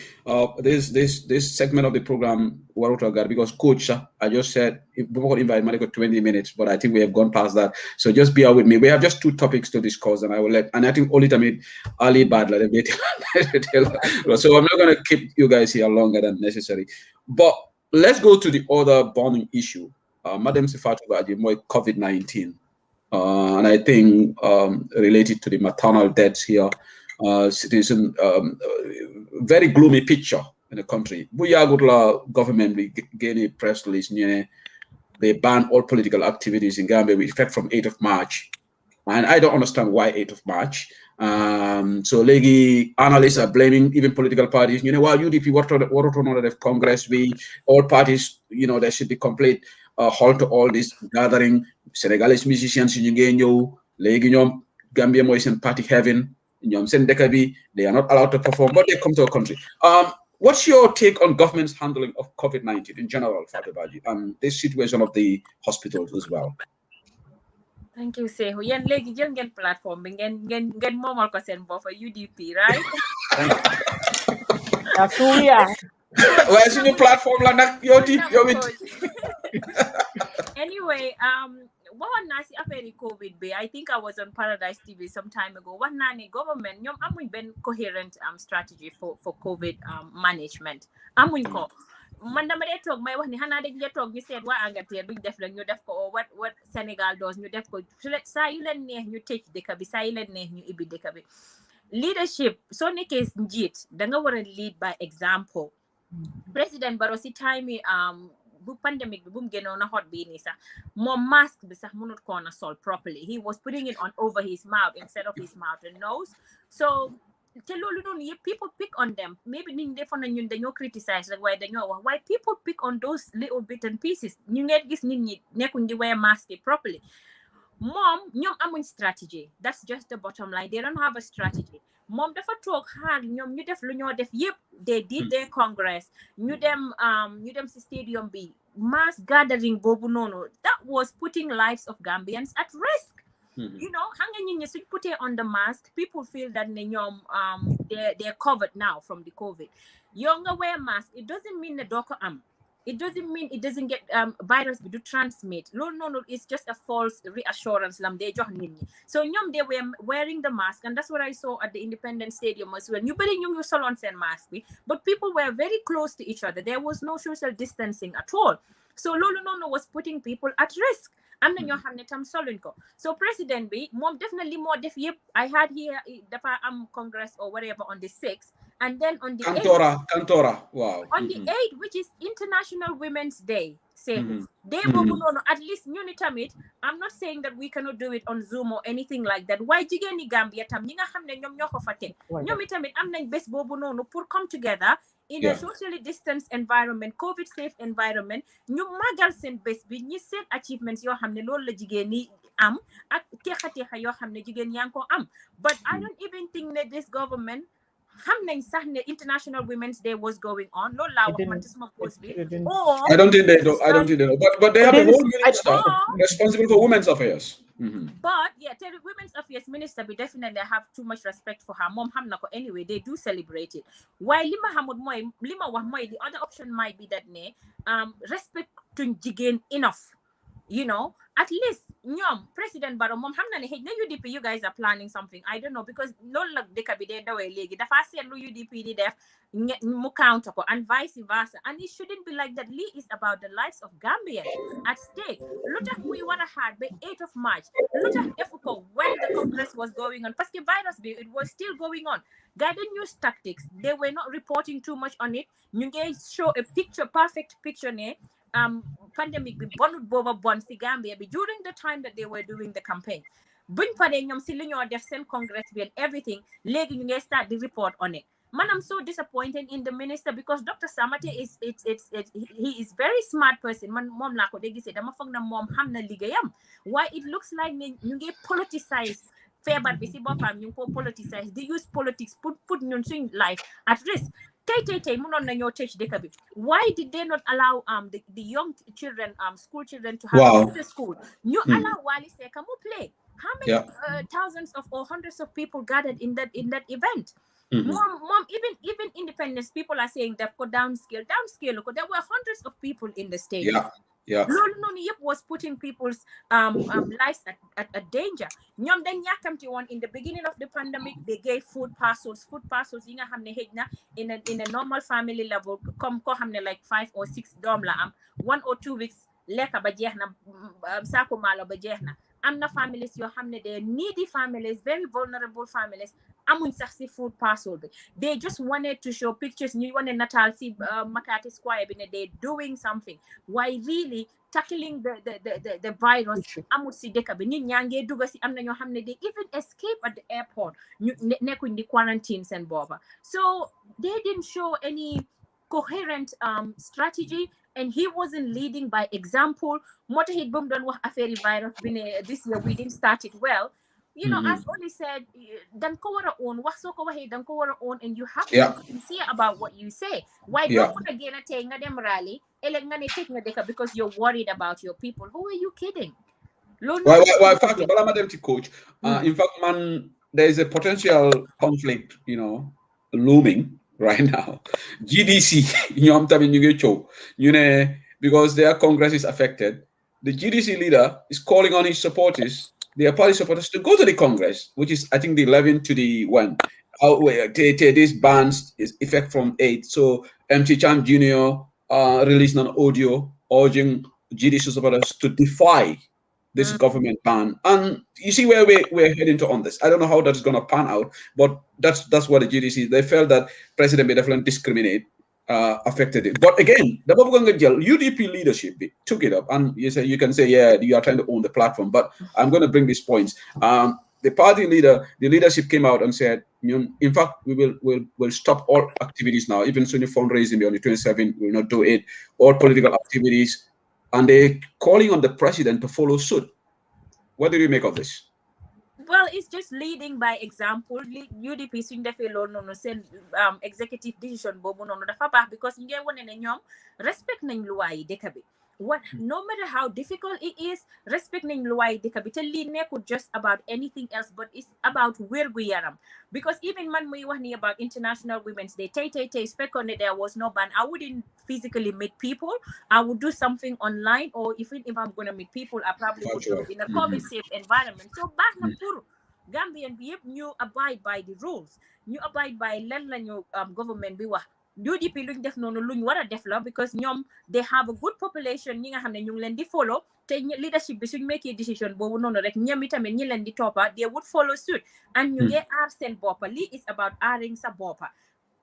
this segment of the program because coach I just said if we could invite Monica 20 minutes, but I think we have gone past that. So just bear with me. We have just 2 topics to discuss and I think Oli Tamid Ali Badla. So I'm not gonna keep you guys here longer than necessary. But let's go to the other burning issue. Madam Sifatu Baji, COVID-19. And I think related to the maternal deaths here, it is a very gloomy picture in the country. Buyagutla government gave a press release. They banned all political activities in Gambia with effect from 8th of March. And I don't understand why 8th of March. So legi analysts are blaming even political parties. While UDP what of Congress, all parties, there should be complete halt to all this gathering. Senegalese musicians in Ñëw Gambia mooy seen party heaven ñoom seen dëkk bi they are not allowed to perform but they come to our country. What's your take on government's handling of COVID-19 in general, Fatou Badji, and this situation of the hospitals as well? Thank you, Sehu. Yen legi jël ngeen platform bi ngeen moomal ko seen bopp UDP, right? Waaye suñu platform la nag yow Anyway, what nasi affaire COVID be? I think I was on Paradise TV some time ago. What nani government ñoom amuñ benn coherent strategy for COVID management. Amuñ ko. Man dama dee toog may wax ni xanaa dañ dee toog ñu seet waa Angleterre duñ def rek ñu def ko or what Senegal does ñu def ko saa yu leen neex ñu tëj dëkk bi saa yu leen neex ñu ibbi dëkk bi. Leadership soo nekkee njiit danga war a lead by example. President Barrow si time bu pandemic bi bu mu gënoon a hot bii nii sax moom mask bi sax mënut koon a sol properly. He was putting it on over his mouth instead of his mouth and nose. So people pick on them. Maybe they criticize like why people pick on those little bit and pieces. You get this they wear mask properly. Mom, ñom amuñ strategy. That's just the bottom line. They don't have a strategy. Mom dafa tok xaar ñom ñu def lu ñoo def yépp. They did their congress. ñu dem ci stadium bi. Mass gathering bobu nono. That was putting lives of Gambians at risk. You know, hanging in put it on the mask, people feel that they're covered now from the COVID. Younger wear mask, it doesn't mean the doctor it doesn't mean it doesn't get virus do transmit. No, it's just a false reassurance. So they were wearing the mask, and that's what I saw at the Independence Stadium as well. You salons and mask, but people were very close to each other. There was no social distancing at all. So Lolo was putting people at risk. So President B, mom definitely more def yep. I had here the Congress or whatever on the 6th, and then on the Cantora, wow. On the 8th, which is International Women's Day, day at least unitamit. I'm not saying that we cannot do it on Zoom or anything like that. Why jigeni Gambia tam ñinga xamne ñom ñoko fa tek ñom itamit am nañ bes bobu nonu pour come together in a socially distanced environment, COVID safe environment, ñu magal seen bes bi ñi seen achievements yoo xam ne loolu la jigéen ñi am ak texa yoo xam ne jigéen yaa ngi ko am. But I don't even think that this government xam nañ sax ne International Women's Day was going on. Loolu laa wax man ci suma post bi. I don't think they know. But they have a whole minister responsible for women's affairs. But yeah, Women's Affairs Minister, we definitely have too much respect for her. Mom hamnako anyway, they do celebrate it. While the other option might be that respect to jigen enough. You know, at least President Barrow, mom hamna ne UDP, you guys are planning something. I don't know, because no look dekabide dawe legi. The first year UDP did mu counter and vice versa. And it shouldn't be like that. Lee is about the lives of Gambians at stake. Look at we wanna had by 8th of March. Look at Efuko when the Congress was going on. Parce que virus it was still going on. Guided news tactics, they were not reporting too much on it. You guys show a picture, perfect picture pandemic bi bonut boba bon si Gambia bi during the time that they were doing the campaign. Buñ paré ñom si li ñoo def sen congress bi and everything, légui ñu ngay start the report on it. Man, I'm so disappointed in the minister because Dr. Samate he is very smart person. Man, mom la ko degi sé dama fogg na mom xamna ligéyam. Why it looks like ñu ngay politicize febar bi si bopam ñu ko politicize. They use politics put ñun suñ life at risk. Why did they not allow the young children, school children to have to school? You allow Wali Seka play. How many thousands of or hundreds of people gathered in that event? Mom, even independence people are saying they've got downscale. Look, there were hundreds of people in the stadium. Was putting people's lives at danger. Ñom dañ yakamti won in the beginning of the pandemic. They gave food parcels yi nga xamne hejna in a normal family level comme ko xamne like 5 or 6 dom la am 1 or 2 weeks leka ba jeexna sako malo ba jeexna. Amna families yo xamne they needy families, very vulnerable families, amuñ sax ci food parcel bi. They just wanted to show pictures ñu wone natal ci Makati Square bi ne they doing something. Why really tackling the virus amul ci deka bi nit ñange duga ci amna ño xamne they even escape at the airport ñu nekkuñ di quarantine sen boba. So they didn't show any coherent strategy, and he wasn't leading by example. Mota hit bum don wax affaire virus bi ne this year we didn't start it well. You know, as Oli said, dan ko wara own wax so ko waxe dan ko wara own, and you have to be sincere about what you say. Why don't want to get a tay nga dem rally eleg nga ne tek nga deka because you're worried about your people? Who are you kidding? Why fact bala ma dem ci coach, in fact man, there is a potential conflict, you know, looming right now. GDC ñom tamit ñu ngi ciow ñu ne because their congress is affected. The GDC leader is calling on his supporters, their party supporters, to go to the Congress, which is, I think, the 11th to the 1. This bans is effect from 8. So MT Cham Jr. Released an audio urging GDC supporters to defy this government ban. And you see where we're heading to on this. I don't know how that's going to pan out, but that's what the GDC, they felt that President Bedeflan discriminate affected it. But again, the UDP leadership took it up, and you can say, yeah, you are trying to own the platform. But I'm going to bring these points. The the party leadership came out and said, in fact, we'll stop all activities now, even Sunni fundraising on the 27th, we will not do it, all political activities, and they're calling on the president to follow suit. What do you make of this? Well, it's just leading by example. UDP suñ defee loolu noonu seen executive decision boobu noonu dafa baax because ñu ngi wane ne ñoom respect nañ luwaay yi dëkk bi. What, no matter how difficult it is, respect nañ luwaay dëkk bi te lii nekkul just about anything else, but it's about wérgu yaram. Because even man muy wax ni about International Women's Day, tey su fekkoon ne there was no ban, I wouldn't physically meet people. I would do something online, or even if I'm going to meet people, I probably would do it in a COVID-safe environment. So baax na pour Gambian bi yëpp ñu abide by the rules, ñu abide by lan lañu government bi wax. UDP luñ def noonu luñ war a def la because ñoom they have a good population ñi nga xam ne ñu ngi leen di follow te leadership bi suñ make decision boobu noonu rek ñoom itamit ñi leen di toppa they would follow suit and ñu ngi aar seen boppa lii is about aaring sa boppa.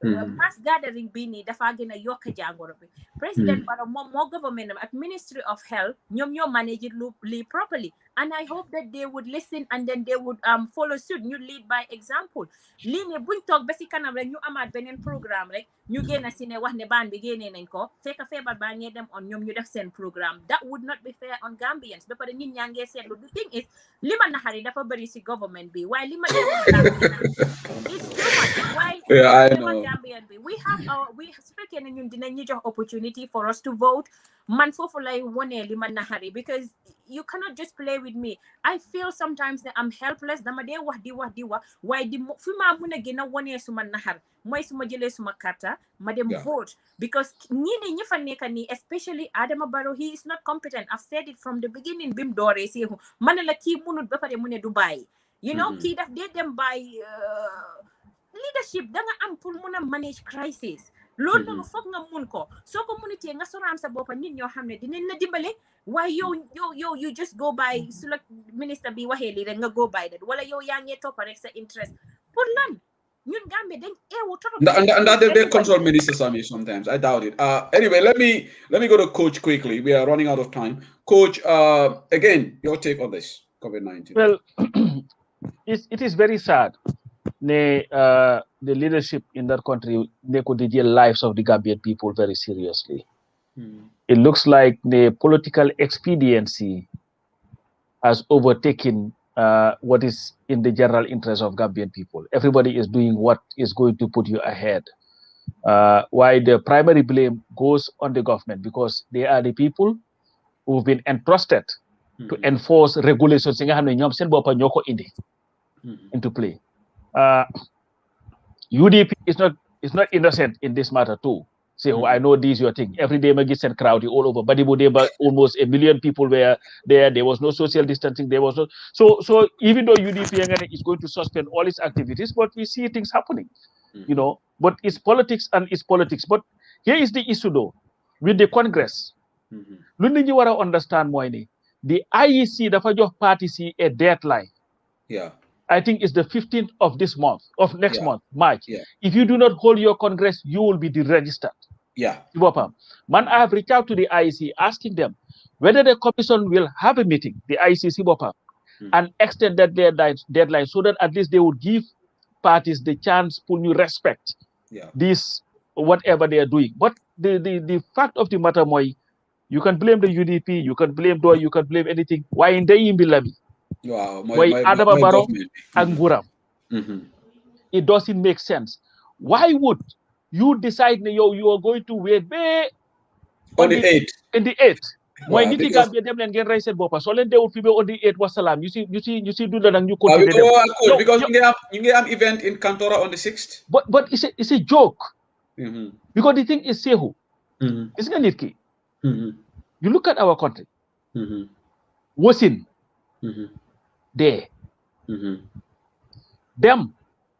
Mass gathering bii nii dafa gën a yokk jàngoro bi. President Barrow moom moo government am ak Ministry of Health ñoom ñoo manage lii properly, and I hope that they would listen and then they would follow suit, ñu lead by example. Lii ne buñ toog ba si kanam rek ñu amaat beneen programme rek ñu génn si ne wax ne baan bi génnee nañ ko fekk feebar baa ngee dem on ñoom ñu def seen programme. That would not be fair on Gambians. Ba pare nit ñaa ngee seetlu. The thing is li ma naxari dafa bëri si government bi waaye li ma it's too much. Why? Yeah, I know. Gambian bi we have su fekkee ne ñun dinañ ñu jox opportunity for us to vote, man foofu lay wone li ma naxari because you cannot just play with me. I feel sometimes that I'm helpless. Dama dee wax di wax waaye di fi ma mun a gën a wone suma naxar mooy suma jëlee suma carte ma dem vote because ñi fa nekk nii especially Adama Barrow, he is not competent. I've said it from the beginning bim dooree seexu ma ne la kii munut ba pare mu ne du bàyyi. You know, kii daf dee dem by leadership da nga am pour mun a manage crisis. Loolu noonu foog nga mun ko soo ko munitee nga soraan sa boppa nit ñoo xam ne dinañ la dimbale waaye yow you just go by su la ministre bi waxee lii rek nga go by that wala yow yaa ngee toppa rek sa interest pour lan ñun Gambie dañ eewu trop. And that they consult Minister Sami sometimes. I doubt it. Anyway, let me go to Coach quickly. We are running out of time. Coach, again, your take on this COVID-19. Well, it is very sad. The leadership in that country, they could take the lives of the Gambian people very seriously. It looks like the political expediency has overtaken what is in the general interest of Gambian people. Everybody is doing what is going to put you ahead. Why the primary blame goes on the government because they are the people who've been entrusted to enforce regulations into play. UDP is not innocent in this matter too. Say, oh, I know this your thing. Every day, Magis and crowdy all over. But almost 1 million people were there. There was no social distancing. There was no. So even though UDP is going to suspend all its activities, but we see things happening, you know. But it's politics and it's politics. But here is the issue though, with the Congress. You want to understand more. The IEC, the party, see a deadline. Yeah. I think it's the 15th of this month, of next month, March. Yeah. If you do not hold your Congress, you will be deregistered. Yeah. Man, I have reached out to the IEC asking them whether the commission will have a meeting, the IEC, and extend that deadline so that at least they would give parties the chance to respect this, whatever they are doing. But the fact of the matter, you can blame the UDP, you can blame DOI, you can blame anything. Why in the Imbilabi? Why Adama Barrow and Guram? It doesn't make sense. Why would you decide you are going to wait on the 8th? In the 8th. Why did you get them and get raised bopa? So let they would be on the 8th was salam. You see, do that and you continue. Because you have event in Kantora on the 6th. But it's a joke. Because the thing is Sehu. It's Ganitki. You look at our country. Wasin. There. Them.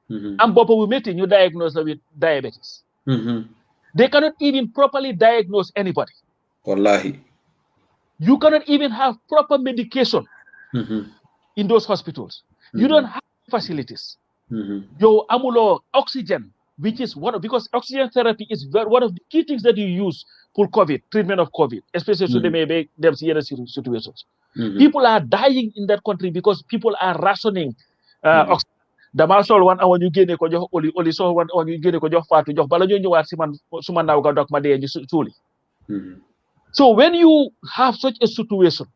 And Bopa we met you diagnosed with diabetes. They cannot even properly diagnose anybody. Wallahi. You cannot even have proper medication in those hospitals. You don't have facilities. Your amulo oxygen, which is because oxygen therapy is one of the key things that you use for COVID, treatment of COVID, especially so they may make them see situations. People are dying in that country because people are rationing dama sol 1 hour ñu génne ko jox oli sol 1 hour ñu génne ko jox Fatou jox bala ñu ñëwaat si man suma ndaw ga dog ma dee ñu suuli. So when you have such a situation,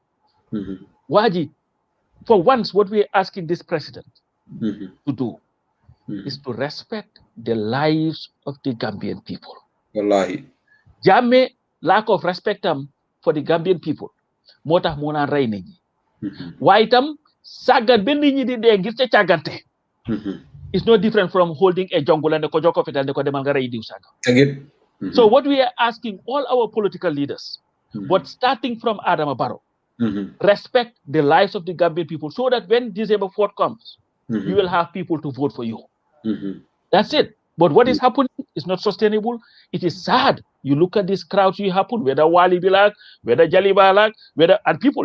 Waji, for once, what we are asking this president to do is to respect the lives of the Gambian people. Wallahi. Jammeh lack of respect for the Gambian people. Mota mona ray nit ñi. Waaye itam sagat ben nit ñi di dee ngir ca càggante. It's no different from holding a jungle and ko joko fital ne ko demal nga ray diw saga. So what we are asking all our political leaders, but starting from Adama Barrow, respect the lives of the Gambian people so that when December 4th comes, you will have people to vote for you. That's it. But what is happening is not sustainable. It is sad. You look at these crowds you happen, whether Wali Bilak, whether Jalibalak, and people,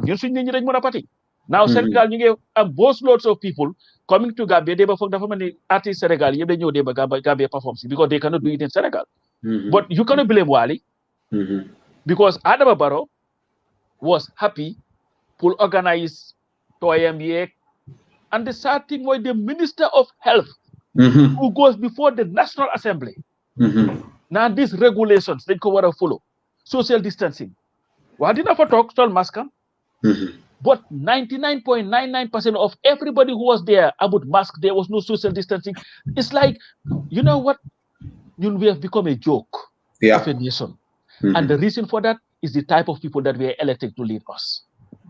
now Senegal, you have both loads of people coming to Gambia, they for the artists Senegal, they know they Gambia performs because they cannot do it in Senegal. But you cannot blame Wali because Adama Barrow was happy to organize TOYMBA, and the sad thing was the Minister of Health who goes before the National Assembly. Now these regulations, they go to follow. Social distancing. Why did I talk to mask? But 99.99% of everybody who was there about mask, there was no social distancing. It's like, you know what? We have become a joke of a nation. And the reason for that is the type of people that we are elected to lead us.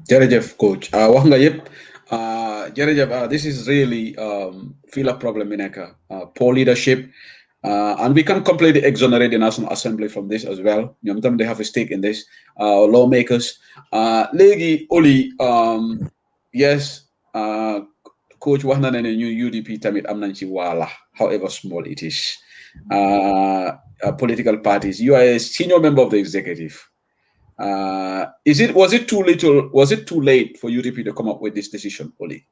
Jerejef, coach. This is really feel a problem in poor leadership. And we can completely exonerate the National Assembly from this as well. They have a stake in this. Lawmakers. Legi Oli, yes, coach Wahnan and new UDP Tamit Amnanchi Wala, however small it is. Political parties. You are a senior member of the executive. Was it too late for UDP to come up with this decision, Oli,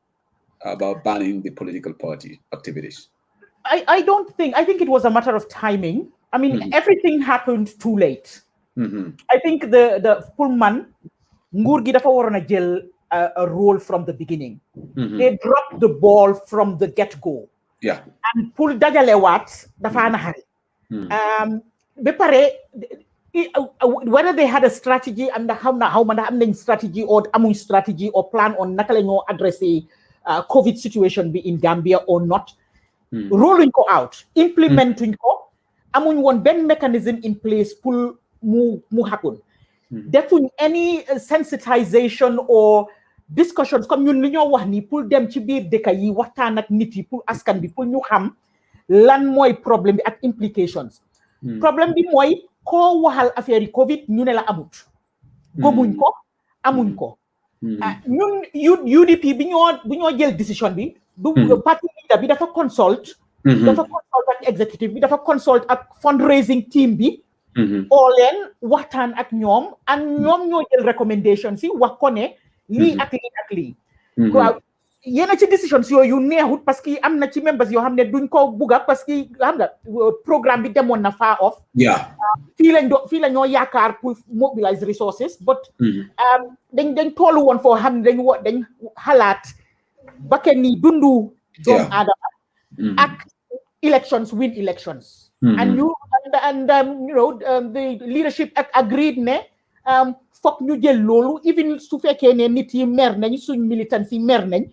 about banning the political party activities? I think it was a matter of timing. I mean, everything happened too late. I think the Pullman, nguur gi dafa waroon a jël a role from the beginning. They dropped the ball from the get-go. Yeah. And pour dajale waat dafa naxari. Whether they had a strategy and how am strategy or amuñ strategy or plan on naka la ñoo addressé COVID situation be in Gambia or not. Rolling ko out, implementing ko, amuñ won ben mechanism in place pour mu happen. Defuñ any sensitization or discussions comme ñun li ñoo wax ni pour dem ci biir dëkk yi waxtaan ak nit yi pour askan bi pour ñu xam lan mooy problème bi ak implications. Problème bi mooy ko waxal affaire yi COVID ñu ne la amut. Gomuñ ko, amuñ ko. Ñun UDP bi ñoo jël décision bi du parti bi dafa consult ak executive bi dafa consult ak fundraising team bi oo leen waxtaan ak ñoom and ñoom ñoo jël recommendation si wax ko ne lii ak lii waaw yéena ci décision si yooyu neexut parce que am na ci members yoo xam ne duñ ko bugga parce que xam nga programme bi demoon na far off fii la ñoo yaakaar pour mobilize resources but dañ toolu woon foo xam ne dañ xalaat ba kenn ni dundu doomu aadama ak elections win elections and the leadership agreed ne fokk ñu jël loolu even su fekkee ne nit yi mer nañ suñ militants yi mer nañ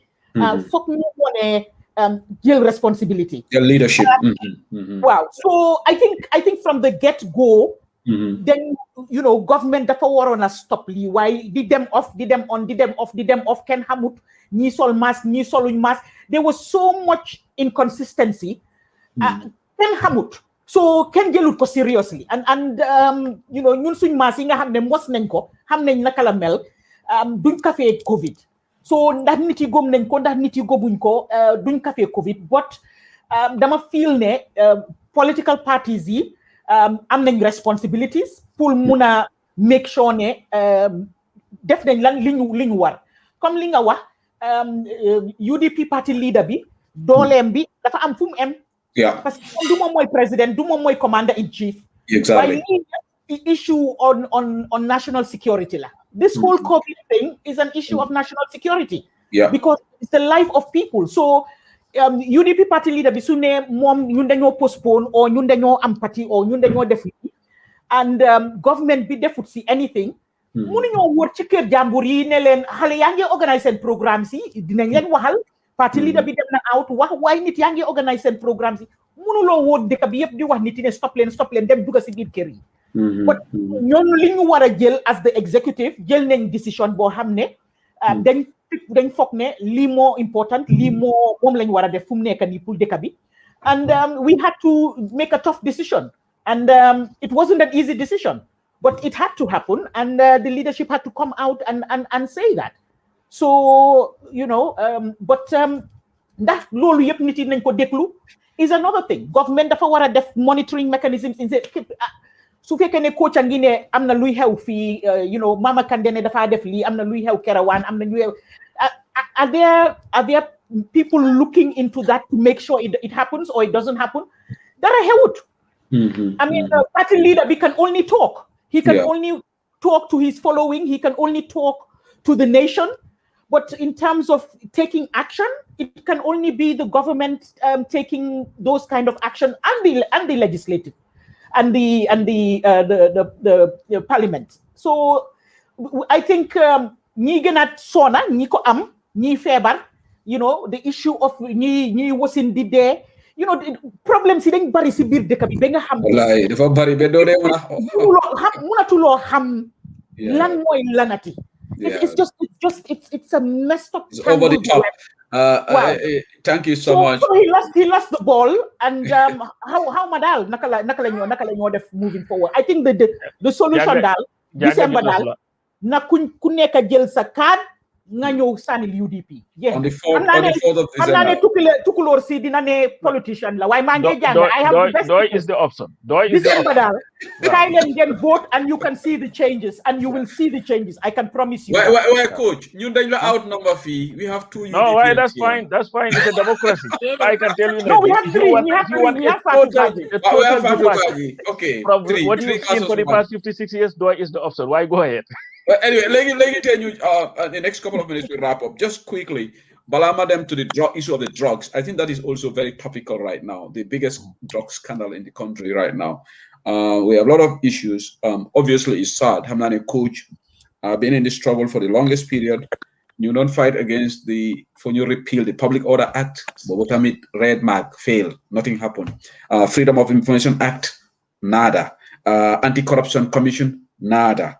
fokk ñu wone jël responsibility leadership wow so I think from the get go then government dafa waroon a stop lii waaye di dem off kenn xamut ñi sol mask ñi soluñ mask there was so much inconsistency kenn xamut so kenn jëlut ko seriously and ñun suñ mask yi nga xam ne mos nañ ko xam nañ naka la mel duñ kafee COVID so ndax nit yi gom nañ ko ndax nit yi gobuñ ko duñ kafee COVID but dama feel ne political parties yi am nañ responsibilities pour mun a make sure ne def nañ lan li ñu war comme li nga wax UDP party leader bi dooleem bi dafa am fu mu em parce que du moom mooy président du moom mooy commander in chief exactly issue on national security la this whole COVID thing is an issue of national security because it's the life of people so UDP party leader bi su ne moom ñun dañoo postpone or ñun dañoo am parti or ñun dañoo def and government bi defut si anything mënuñoo wër ci kër jàmbur yi ne leen xale yaa ngi organise seen programme si dinañ leen waxal parti leader bi dem na out wax waaye nit yaa ngi organise seen programme si mënuloo wóor dëkk bi yëpp di wax nit yi ne stop leen dem dugga si biir kër yi but ñoom li ñu war a jël as the executive jël nañ décision boo xam ne dañ foog ne lii moo important lii moom lañ war a def fu mu nekk nii pour dëkk bi and we had to make a tough decision and it wasn't an easy decision but it had to happen and the leadership had to come out and say that so you know but ndax loolu yëpp nit yi nañ ko déglu is another thing government dafa war a def monitoring mechanisms su fekkee ne coach a ngi ne am na luy xew fii you know Mama Kandeh ne dafa def lii am na luy xew Kerewan am na luy xew are there people looking into that to make sure it happens or it doesn't happen dara xewut I mean party leader we can only talk he can only talk to his following he can only talk to the nation but in terms of taking action it can only be the government taking those kind of action and the legislative and the parliament. So I think ñi gëna sona ñi ko am ñi febar you know the issue of ñi wasin di dé you know problème si dañ bari ci biir dëkk bi ba nga xam wallahi dafa bari be do dé mënatulo xam lan moy lanati it's a messed up it's over the top. Wow. Thank you so much. So he lost the ball, and how madal nakala ñoo def moving forward. I think the solution dal December dal na ku nekk jël sa card nga ñëw sanil UDP. Yeah. On the 4th of December. Am na ne tukulóor si dina ne politician la waaye maa ngi jàng I have the best. Doy is the option. December dal kay leen ngeen vote and you can see the changes and you will see the changes. I can promise you. Why coach? ñun dañ la outnumber fii. We have 2 UDP. No, why that's fine. That's fine. It's a democracy. I can tell you. No, we have 3. We have 5. Okay. What you've seen for the past 56 years, Doy is the option. Why go ahead? But anyway, let me tell you, the next couple of minutes we wrap up. Just quickly, Balama them to the issue of the drugs. I think that is also very topical right now. The biggest drug scandal in the country right now. We have a lot of issues. Obviously, it's sad. Hamlani coach been in this struggle for the longest period. You don't fight against for you repeal the Public Order Act, but what I mean, red mark, failed. Nothing happened. Freedom of Information Act, nada. Anti-Corruption Commission, nada.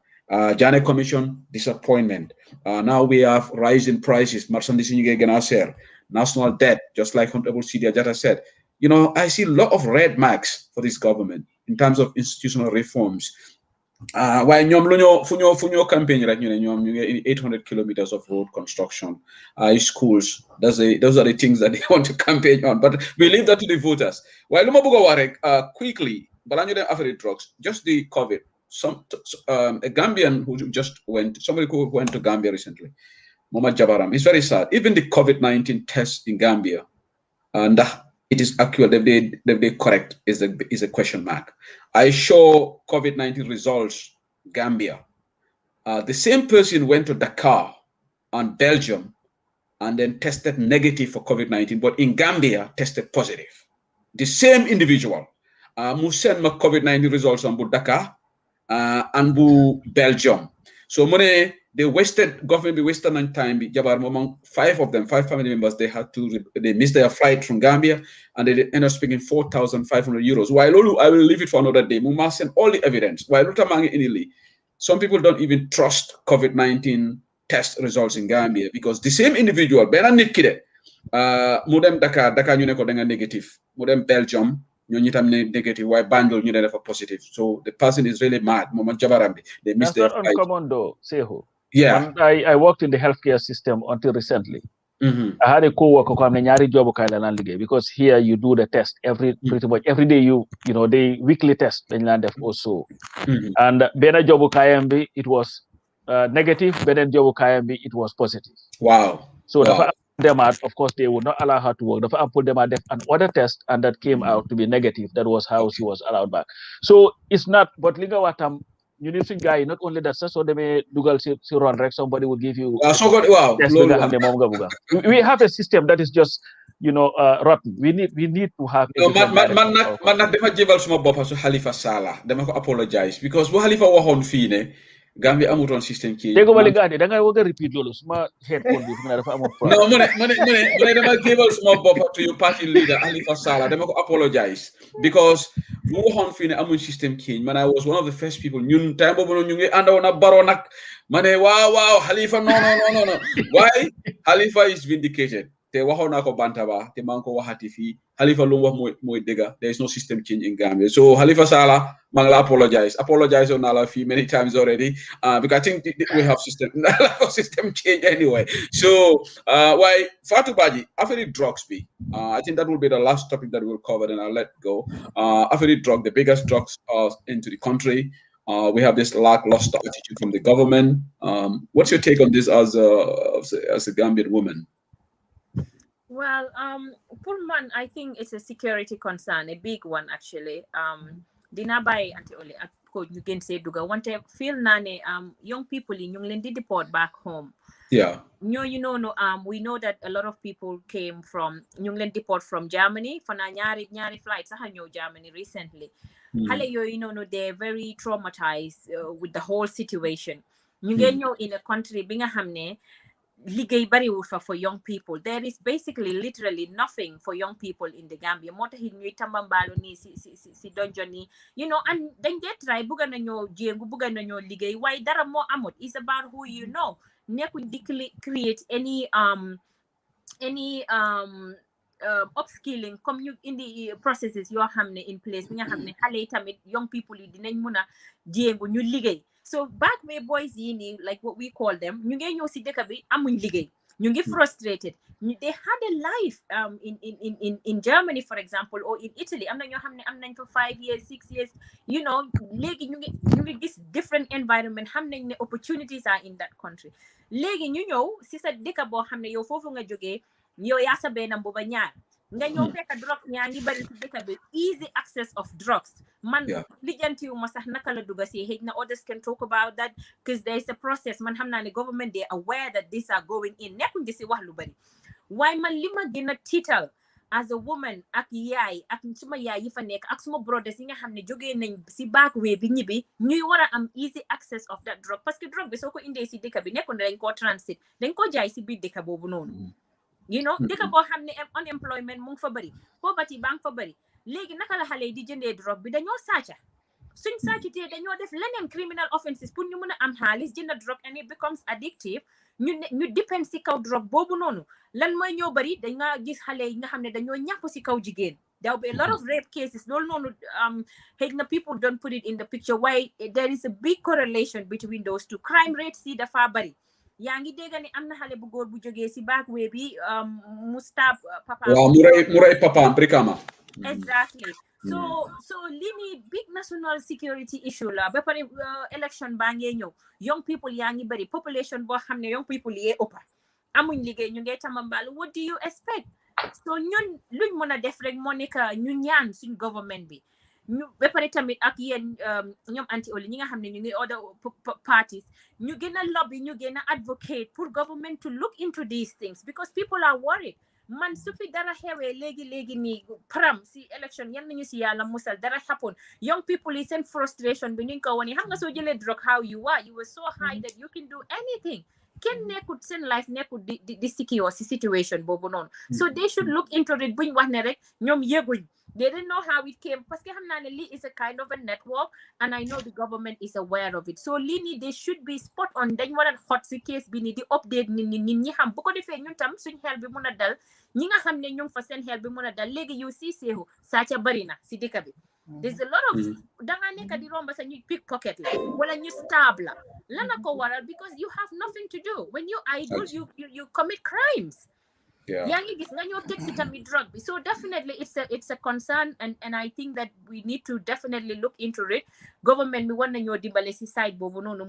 Jane Commission, disappointment. Now we have rising prices, national debt, just like Honorable Sidia Jata said. You know, I see a lot of red marks for this government in terms of institutional reforms. Why funyo campaign right now? 800 kilometers of road construction, schools. Those are the things that they want to campaign on. But we leave that to the voters. While quickly, after drugs, just the COVID. A Gambian who just somebody who went to Gambia recently, Mohamed Jabaram. It's very sad. Even the COVID-19 test in Gambia, and it is accurate. They correct is a question mark. I show COVID-19 results Gambia. The same person went to Dakar and Belgium, and then tested negative for COVID-19, but in Gambia tested positive. The same individual, Musen COVID-19 results on Dakar. And Belgium. So money government wasted on time. Among 5 family members, they missed their flight from Gambia and they ended up spending 4,500 euros. While I will leave it for another day. Muma send all the evidence. While some people don't even trust COVID-19 test results in Gambia because the same individual, Mudem Dakar negative, Mudem Belgium. Negative, why Bandol for positive. So the person is really mad. They missed their flight. That's not uncommon though, Seho. Yeah. I worked in the healthcare system until recently. I had a co-worker come nyari job because here you do the test pretty much every day. You know they weekly test also. And Bena job it was negative. Bena job it was positive. Wow. So them out, of course, they would not allow her to work. The fact put them at another test, and that came out to be negative. That was how she was allowed back. So it's not, but Lingawatam, you need to guy, not only that, so they may Google run somebody will give you. Wow. We have a system that is just rotten. We need to have a No, different direction. man nak dama jébal suma boppa su Halifa Sallah dama ko apologize because bu Halifa waxoon fii ne Gambia amutoon système kii dégg nga li nga da nga wëgg repeat loolu suma headphone bi fu nga dafa amoon no mu ne dama jébal suma boppa to your party leader Halifa Sallah dama ko apologize because bu waxoon fii ne amuñ système kii man I was one of the first people ñun time boobu noonu ñu ngi àndoon ak Barrow nag ma ne waaw Halifa no why Halifa is vindicated te waxoon naa ko bantaba te maa ngi ko waxati fii Halifa lu mu wax mooy dëgga there is no system change in Gambia so Halifa Sallah maa ngi la apologize on la fii many times already because I think we have system change anyway so why Fatou Badji after drugs be I think that will be the last topic that we'll cover and I'll let go after the biggest drugs into the country. We have this lackluster attitude from the government. What's your take on this as a Gambian woman? Well, for man, I think it's a security concern, a big one actually. Dinabai anti-oli you can say duga want to feel nane young people in Young deport back home. Yeah. We know that a lot of people came from Young deport from Germany for nyari flights Germany recently. They're very traumatized with the whole situation. You in a country being a hamne ligay bari for young people. There is basically literally nothing for young people in the Gambia. Mota hinui tambambalo ni si donjoni, and then get try buga na nyo jengu buga na nyo ligay. Why dara mo amot? It's about who you know. Neku create any upskilling come you in the processes you are having in place. We are having young people dinañ muna jengu ñu ligay. So back way boys like what we call them, ñu ngi ñëw si dëkk bi amuñ liggéey, ñu ngi frustrated. They had a life in Germany, for example, or in Italy. Am na ñoo xam ne am nañ for 5 years, 6 years. Léegi ñu ngi gis different environment. Xam nañ ne opportunities are in that country. Léegi ñu ñëw si sa dëkk boo xam ne yow foofu nga jógee, yow yaa sa benn mbuba ñaar. Nga ñëw fekk drugs ñaa ngi bari si dëkk bi, easy access of drugs. Man lijanti ma sax naka la duga si na others can talk about that because there is a process. Man xam naa ne government they are aware that these are going in. Nekkuñ di si wax lu bari. Waaye man li ma gën a tiital as a woman ak yaay ak suma yaay yi fa nekk ak suma brothers yi nga xam ne jógee nañ si back way bi ñibbi ñuy war a am easy access of that drug parce que drug bi soo ko indee si dëkk bi nekkoon dañ koo transit dañ koo jaay si biir dëkk boobu noonu. Dëkk boo xam ne unemployment mu ngi fa bëri poverty baa ngi fa bëri léegi naka la xale yi di jëndee drogue bi dañoo sàcca suñ sàccitee dañoo def leneen criminal offenses pour ñu mën a am xaalis jënd drogue and it becomes addictive ñu depend si kaw drogue boobu noonu lan mooy ñoo bëri dañ nga gis xale yi nga xam ne dañoo ñàpp si kaw jigéen there will be a lot of rape cases loolu noonu xëy na people don't put it in the picture why there is a big correlation between those two crime rates si dafa bëri yaa ngi dégg ne am na xale bu góor bu jógee si back way bi mu stab papa waaw mu rey papaam Brikama. Exactly. So lini big national security issue la ba pare election baa ngee ñëw young people yaa ngi bari population boo xam ne young people yee ëppa amuñ liggéey ñu ngay tamambal what do you expect so ñun luñ mën a def rek moo nekk ñu ñaan suñ government bi ñu ba pare tamit ak yéen ñoom anti-oli ñi nga xam ne ñu ngi other parties ñu gën a lobby ñu gën a advocate pour government to look into these things because people are worried man su fi dara xewee léegi nii pram si election yan nañu si yàlla musal dara happen young people yi seen frustration bi ñu ko wone xam nga soo jëlee drug how you were so high that you can do anything kenn nekkut seen life nekkut di secure si situation boobu noonu so they should look into it buñ wax ne rek ñoom yëguñ they didn't know how it came parce que xam naa ne lii is a kind of a network and I know the government is aware of it so lii nii they should be spot on dañ war a hot si case bi nii di update nit ñi xam bu ko defee ñun tam suñ xel bi mun a dal ñi nga xam ne ñu fa seen xel bi mun a dal léegi yow si seexu sàcca bari na si dëkk bi there's a lot of danga nekk di romba sa ñu pickpocket la wala ñu stab la lana ko waral because you have nothing to do when you idle you commit crimes yaa ngi gis nga ñoo teg si tamit drug bi so definitely it's a concern and I think that we need to definitely look into it government bi war nañoo dimbale si side boobu noonu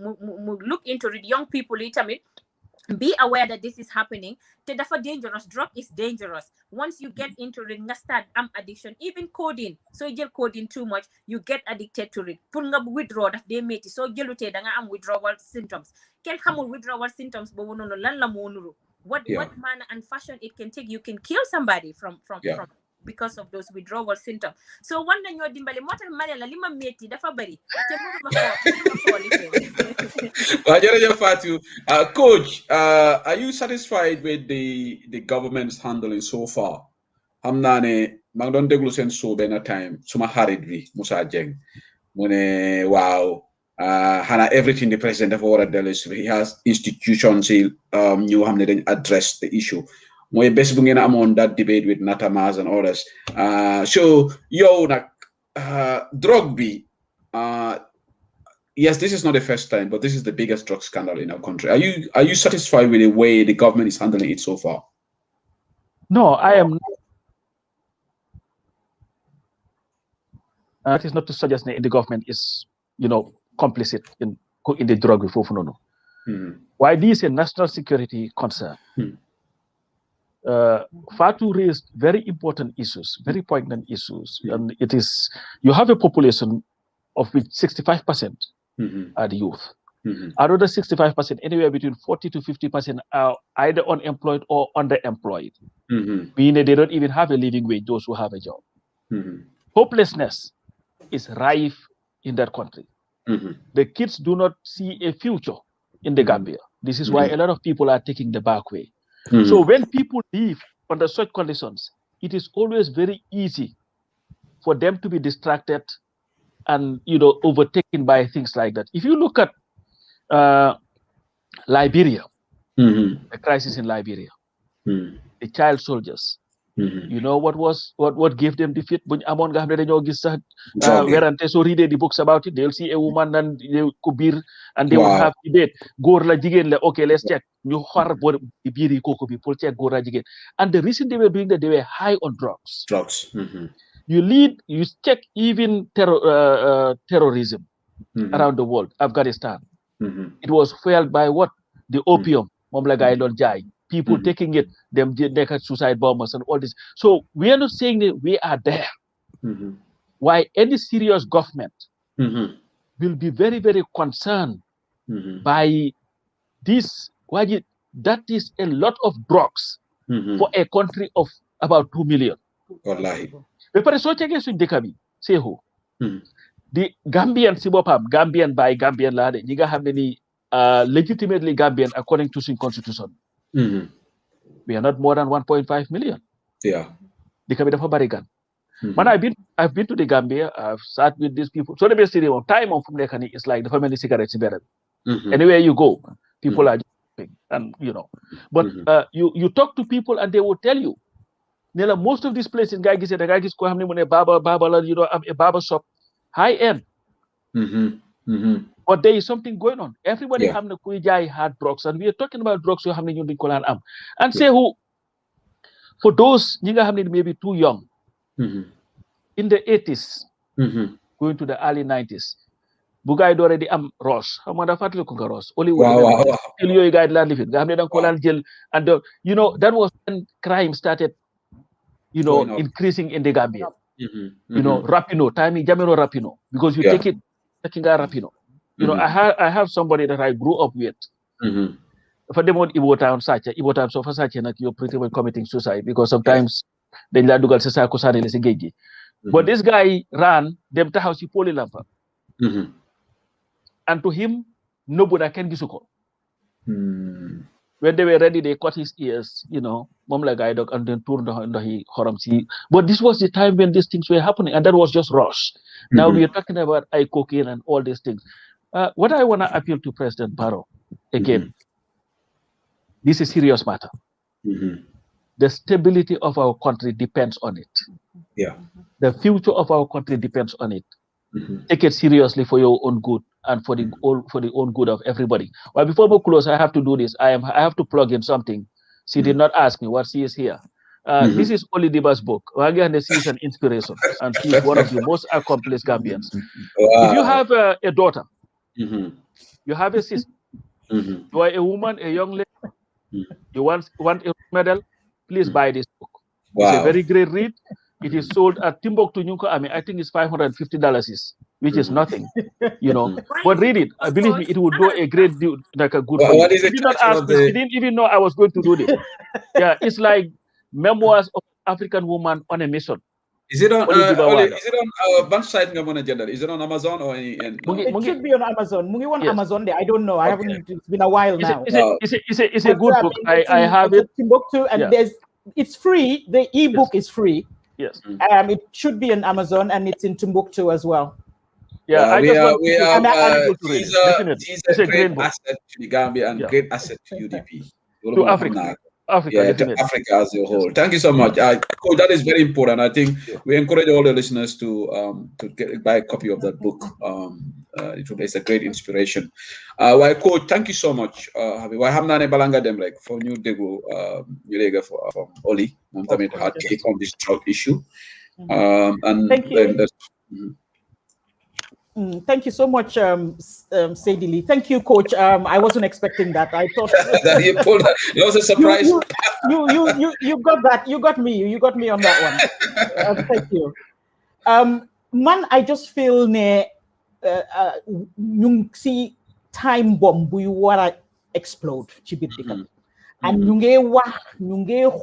mu look into it young people yi tamit be aware that this is happening te dafa dangerous drug is dangerous once you get into it nga start am addiction even codeine soo jël codeine too much you get addicted to it pour nga withdraw daf dee métti soo jëlutee da nga am withdrawal symptoms kenn xamul withdrawal symptoms boobu noonu lan la moo nuru what manner and fashion it can take. You can kill somebody from because of those withdrawal symptoms. So one day you're dimbali motal Maria lima meti dafa bari. Coach, are you satisfied with the government's handling so far? Hamnane magdon deglu sen so bena time suma harit bi Musa Jeng mune wow hana everything the president of our delis he has institutions you hamne then address the issue moy bes bu ngena amon that debate with Natamas and others so yo nak drug bi yes, this is not the first time, but this is the biggest drug scandal in our country. Are you satisfied with the way the government is handling it so far? No, I am not. That is not to suggest that the government is, complicit in the drug reform. No. Why this is a national security concern? Fatu raised very important issues, very poignant issues, and it is you have a population of which 65% are the youth. Out of the 65%, anywhere between 40 to 50% are either unemployed or underemployed, meaning they don't even have a living wage. Those who have a job, hopelessness is rife in that country. The kids do not see a future in the Gambia. This is why a lot of people are taking the back way. So when people live under such conditions, it is always very easy for them to be distracted and overtaken by things like that. If you look at Liberia, the crisis in Liberia, the child soldiers, you know what gave them defeat? So read the books about it, they'll see a woman and they kubir and they would have debate. Okay, let's check. And the reason they were doing that, they were high on drugs. You check even terrorism around the world, Afghanistan. It was fueled by what? The opium. People taking it, them naked suicide bombers and all this. So we are not saying that we are there. Why any serious government will be very, very concerned by this. Why that is a lot of drugs for a country of about 2 million. The Gambian Sibopam, Gambian by Gambian lade, you have many legitimately Gambian according to the constitution. We are not more than 1.5 million. Yeah. The Kabita for Barigan. But I've been to the Gambia, I've sat with these people. So the best time of Nekani is like the family cigarettes better. Anywhere you go, people are jumping, and But you talk to people and they will tell you. Most of these places in Gaigis and the Gaigis a barber shop, high end. But there is something going on. Everybody have the Kuijai hard drugs, and we are talking about drugs who have the Kolan Am. And say who for those maybe too young, in the 80s, going to the early 90s, Bugay already am Ross. How much of Ross? Only you guys living. And that was when crime started, increasing in the Gambia. Rapino, time Jamino Rapino, because you take it, taking a Rapino. I have somebody that I grew up with. For them on Ibo Town, so for such you're pretty well committing suicide because sometimes they let do but this guy ran them to house Poli Lampa. And to him, nobody can gisuko. When they were ready, they cut his ears, Momla guy dog and then turned under he horamsi. But this was the time when these things were happening, and that was just rush. Now we are talking about cocaine and all these things. What I want to appeal to President Barrow again, this is a serious matter. The stability of our country depends on it. Yeah. The future of our country depends on it. Take it seriously for your own good and for the own good of everybody. Well, before we close, I have to do this. I have to plug in something. She did not ask me what she is here. This is Oli Diba's book. She is an inspiration, and she is one of the most accomplished Gambians. If you have a daughter, you have a sister, you are a woman, a young lady, you want a medal, please buy this book. It's a very great read. It is sold at Timbuktu Nyunko. I think it's $550. which is nothing, you know. But read it. Believe me, it will do a great deal, like a good. What is he did not ask me. He didn't even know I was going to do this. Yeah, it's like memoirs of an African woman on a mission. Is it on? Is it on one site? Is it on Amazon or any? It should be on Amazon. Mungi on Amazon there. I don't know. I haven't. It's been a while now. It's a good book. I have it. Timbuktu, and it's free. The ebook is free. Yes. It should be on Amazon, and it's in Timbuktu as well. Yeah, he's a great asset to the Gambia and great asset to UDP. To Africa. To Africa as a whole. Thank you so much. Coach, that is very important. I think we encourage all the listeners to buy a copy of that book. It's a great inspiration. Why, Coach, thank you so much. Why hamna balanga dem like for new dego for Oli. Hard take on this drug issue. And thank you. Thank you so much, Sadie Lee. Thank you, Coach. I wasn't expecting that. I thought that you pulled that. It was a surprise. You got that. You got me. You got me on that one. Thank you. Man, I just feel you see time bomb we wanna explode. And you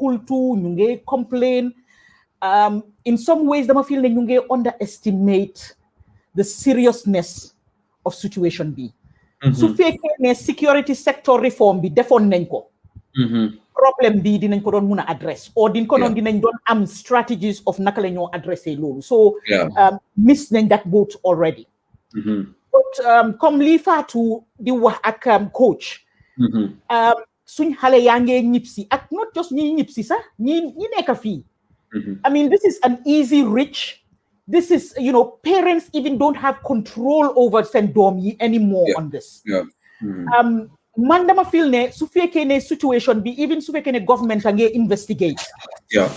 hultu, complain. In some ways, I feel you underestimate the seriousness of situation B. So security sector reform be defon nenko. Problem B dinañ ko don muna address or din ko non dinañ don am strategies of naka la ñoo addresser lolu. So miss nañ that boat already. But comme li Fatou di wax ak coach suñ xalé yangé ñipsi ak not just ñi ñipsi sax ñi nekk fi. I mean, this is an easy reach. This is, parents even don't have control over Sendomi anymore on this. Mandama feel ne su fekkee ne situation be even su fekkee ne government nga investigate.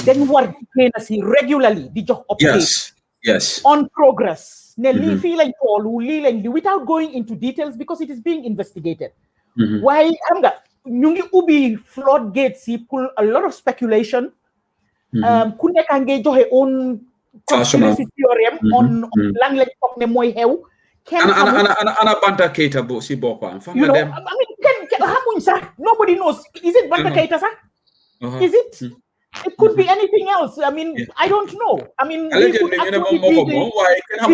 Then work regularly di jox updates. Yes. On progress. Ne li fi lañ tollu li lañ di without going into details because it is being investigated. Why am nga ñu ngi ubbi floodgates yi pour a lot of speculation. Ku nekk nga joxe own conspiracy theory on lan lañ foog ne mooy xew. Ana Banta Keita bo si bopam. I mean, xamuñ sax. Nobody knows. Is it Banta Keita sax? Is it? It could be anything else. I mean, I don't know. I mean,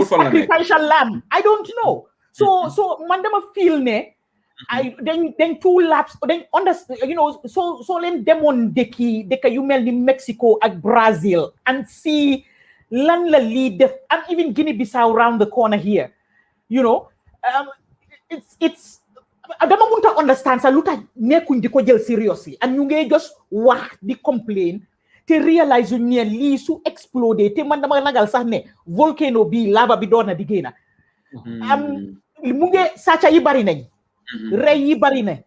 sacrificial lamb. I don't know. So mandama feel ne. Then 2 laps. Then understand. So len demon deka you mel ni Mexico and Brazil and see lan la lead and even Guinea-Bissau around the corner here. It's I don't want to understand sa luta nekuñ di ko jël seriously and ñu ngay just wax di complain te realize ñu ne li su exploder te man dama ragal sax ne volcano bi lava bi doona di génna mu ngi sàcca yi bari nañ rey yi bari nañ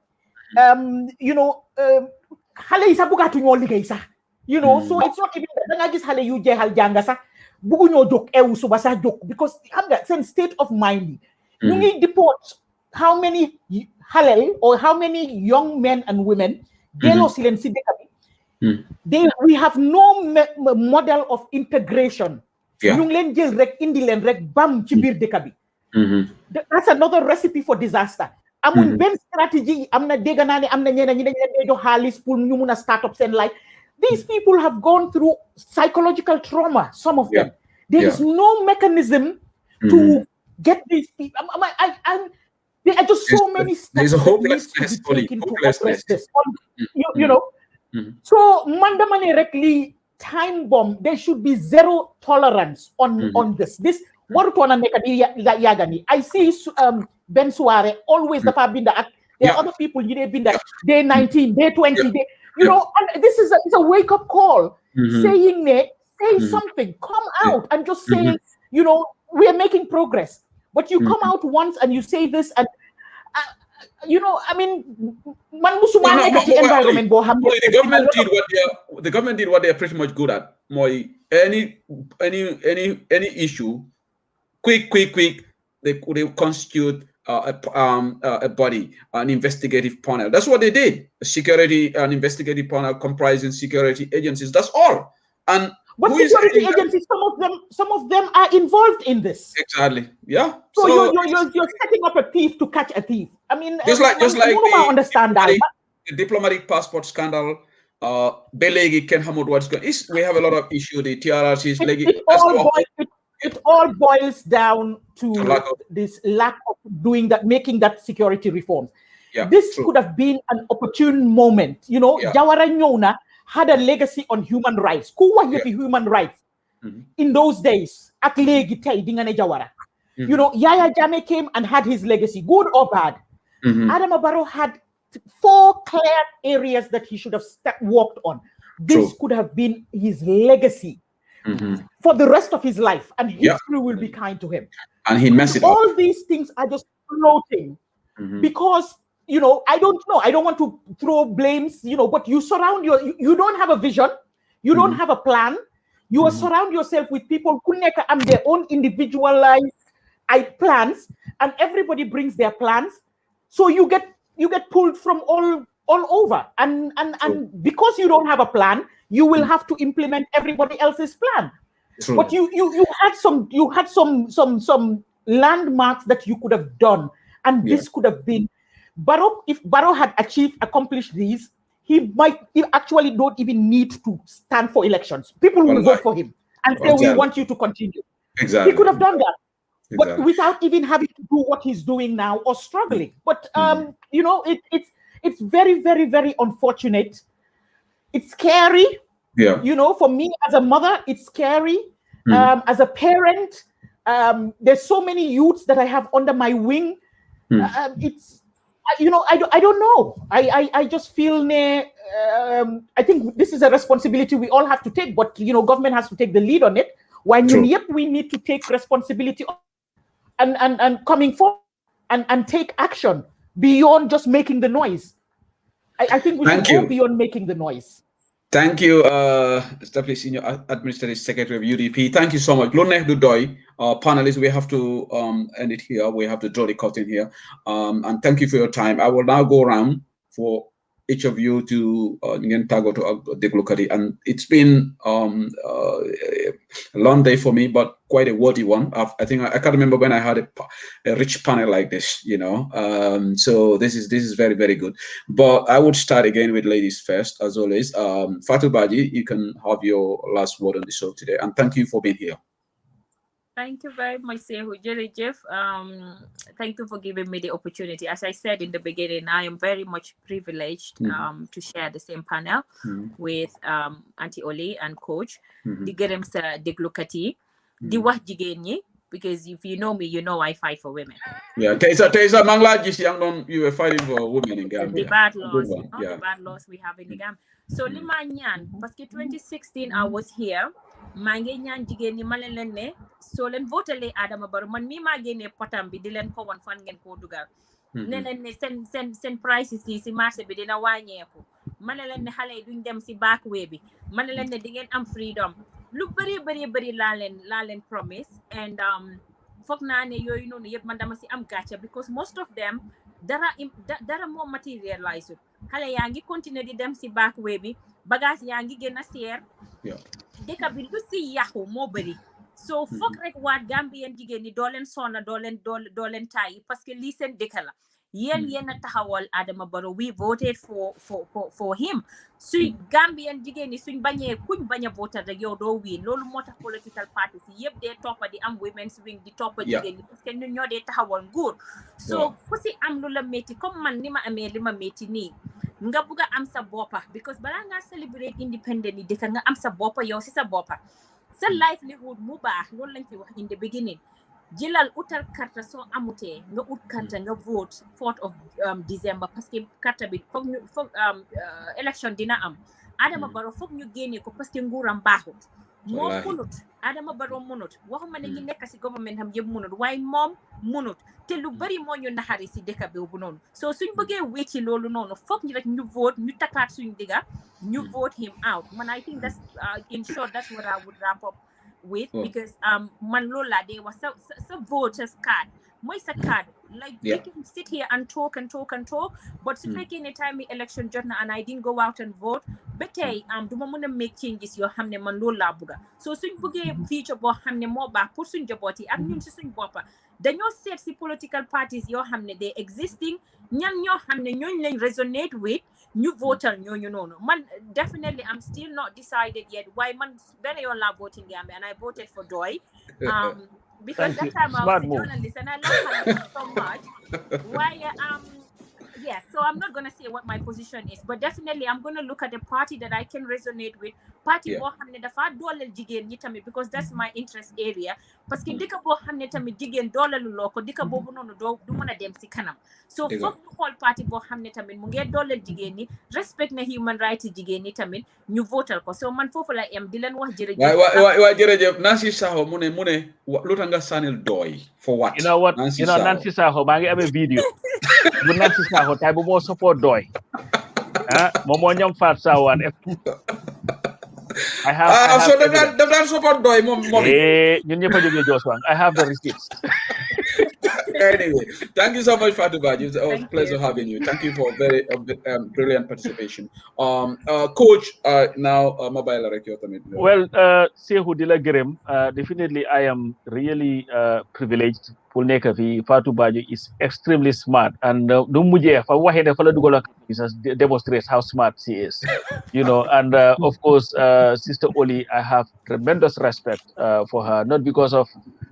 xale yi sax bugaatu ñoo liggéey sax so it's not even da nga gis xale yu jeexal jànga sax bugu ñoo jóg ew suba sax jóg because xam nga seen state of mind ñu ngi deport how many halal or how many young men and women delloo si leen si dëkk bi we have no model of integration ñu ngi leen jël rek indi leen rek bam ci biir dëkk bi that's another recipe for disaster amuñ benn stratégie am na dégg naa ne am na ñeneen ñi dañ leen jox xaalis pour ñu mun a start up seen life. These people have gone through psychological trauma, some of them. There is no mechanism to get these people. There are just so many steps. There's a hopelessness. So, mandamane rekli time bomb. There should be zero tolerance on this. This I see Ben Suare always the far been that. There are other people they've been that day 19, day 20, day. And this is it's a wake-up call, saying say something, come out and just say, we are making progress. But you come out once and you say this and, I mean, the government did what they are pretty much good at. Any issue, quick, they constitute a body, an investigative panel. That's what they did. An investigative panel comprising security agencies. That's all. And But security agencies, some of them are involved in this. Exactly. Yeah. So you're setting up a thief to catch a thief. I mean, just like the diplomatic passport scandal. Belegi Ken Hamud, what's going? We have a lot of issues. The TRRCs. It all boils down to this lack of doing that, making that security reforms. Yeah, this could have been an opportune moment. You know, Jawara Nyona had a legacy on human rights. Human rights in those days. At legi tay dingane Jawara. You know, Yaya Jammeh came and had his legacy, good or bad. Adama Barrow had 4 clear areas that he should have walked on. This could have been his legacy for the rest of his life, and history will be kind to him. And he messed it up. All these things are just floating because, you know, I don't know. I don't want to throw blames, you know, but you surround you don't have a vision. You don't have a plan. You surround yourself with people who have their own individualized plans, and everybody brings their plans. So you get pulled from all over, and because you don't have a plan, you will have to implement everybody else's plan. True. But you had some landmarks that you could have done, and this could have been Barrow. If Barrow had accomplished these, he actually don't even need to stand for elections. People will vote for him and say, we want you to continue. Exactly. He could have done that. But without even having to do what he's doing now or struggling. But you know, it's very, very, very unfortunate. It's scary. Yeah. You know, for me as a mother, it's scary. As a parent, there's so many youths that I have under my wing. It's, you know, I don't know. I just feel I think this is a responsibility we all have to take, but you know, government has to take the lead on it. When we need to take responsibility and coming forward and take action beyond just making the noise. I think we should go beyond making the noise. Thank you, Deputy Senior Administrative Secretary of UDP. Thank you so much. Panelists, we have to end it here. We have to draw the curtain here. And thank you for your time. I will now go around for each of you to tago to Deglukari, and it's been a long day for me, but quite a worthy one. I think I can't remember when I had a rich panel like this, you know. So this is very, very good. But I would start again with ladies first, as always. Fatou Badji, you can have your last word on the show today, and thank you for being here. Thank you very much, Sehu Jeff. Thank you for giving me the opportunity. As I said in the beginning, I am very much privileged to share the same panel with Auntie Oli and Coach. Di gërëm sa déglukati di wax jigéen ñi, because if you know me, you know I fight for women. Yeah, Teysa Mangla gis you were fighting for women in Gambia. The bad laws, the bad laws we have in the Gambia. So li ma ñaan, parce que 2016 I was here. maa ngi ñaan jigéen ñi ma leen ne soo leen votelee Adama Barrow man mii maa génnee potam bi di leen ko won fan ngeen koo dugal ne leen ne seen prices yi si marché bi dina wàññeeku ma ne leen ne xale yi duñ dem si backway bi ma ne leen ne di ngeen am freedom lu bëri laa leen promise, and foog naa ne yooyu noonu yëpp man dama si am gàcce, because most of them dara moo materialize xale yaa ngi continuer di dem si backway bi, bagage yaa ngi gën a seer dëkk bi lu si yàqu moo bëri. So foog rek waa Gambien jigéen ñi doo leen sonna doo leen tàyyi, parce que lii seen dëkk la. Yéen a taxawal Adama Barrow. We voted for him. Suñ Gambien jigéen ñi suñ kuñ bañ a voter rek yow doo win. Loolu moo tax political parties yi yëpp dee toppa di am women's wing di toppa jigéen ñi, parce que ñun ñoo dee taxawal nguur. So ku si am lu la métti comme man ni ma amee li ma métti nii, nga bugg a am sa boppa, because balaa nga celebrate independent yi dëkk nga am sa boppa yow si sa boppa, sa livelihood mu baax. Loolu lañ fi wax in the beginning. Jëlal utal carte soo amutee nga ut carte nga vote 4th of December, parce que carte bi foog election dina am. Adama Barrow foog ñu génnee ko parce que nguuram baaxut. Moom munut, Adama Barrow munut, waxuma ne ñi nekk si government am yëpp munut, waaye moom munut, te lu bari moo ñu naxari si dëkk bi bu noonu. So suñ bëggee wécci loolu noonu foog ñu rek ñu vote, ñu takkaat suñ digga, ñu vote him out. Man, I think that's in short that's what I would wrap up with, because man loolu laa dee wax sa voters card mooy sa card. Like we can sit here and talk, but su fekkee ne time election jot na and I didn't go out and vote, ba tey duma mën a make changes yoo xam ne man loolu laa bëgga so suñ bëggee future boo xam ne moo baax pour suñ njaboot yi ak ñun si suñ boppa dañoo seet si political parties yoo xam ne they existing ñan ñoo xam ne ñooñu lañ resonate with ñu votal ñooñu noonu man definitely I'm still not decided yet why man benn yoon laa voting Gambia and I voted for Doy because that time I was a journalist and I love her so much why yes, so I'm not going to say what my position is, but definitely I'm going to look at a party that I can resonate with. Party bo xamne dafa dolal jigen ñi tamit because that's my interest area. Parce que dika bo xamne tamit jigen dolalu loko dika bobu nonu du mëna dem ci kanam. So fokk ñu xol party bo xamne tamit mu ngi dolal jigen ñi, respect na human rights jigen ñi tamit ñu votal ko. So man fofu la am di len wax jërëjëf. Wa jërëjëf Nancy Sakho mu ne luta nga sanil Doy for what? You know what? Nancy Sakho ba ngi amé video. Bu Nancy Sakho tay bu mo support Doy. Momo ñam faat sawan I have so that support Doy mom ñun ñepp joge Joswan I have the receipts. Anyway, thank you so much, Fatou Badji. It was a pleasure having you. Thank you for very brilliant participation. Coach, now mobile recruitment. Well, Sehu Dila Gerem, definitely I am really privileged. Fatou Badji is extremely smart, and demonstrates how smart she is. You know, and of course, Sister Oli, I have tremendous respect for her, not because of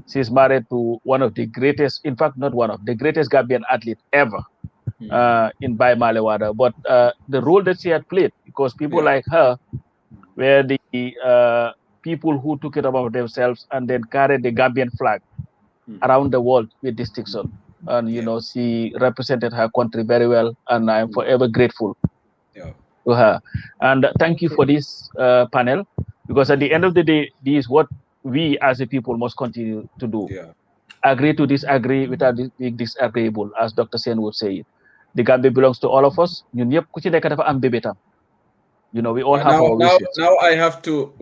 she's married to one of the greatest, in fact, not one of the greatest Gambian athlete ever in Bai Malewada, but the role that she had played, because people like her were the people who took it about themselves and then carried the Gambian flag around the world with distinction. And, you know, she represented her country very well, and I'm forever grateful to her. And thank you for this panel, because at the end of the day, this is what we as a people must continue to do. Agree to disagree without being disagreeable, as Dr. Sen would say it. The Gambia belongs to all of us. You know, we all have our wishes. Now I have to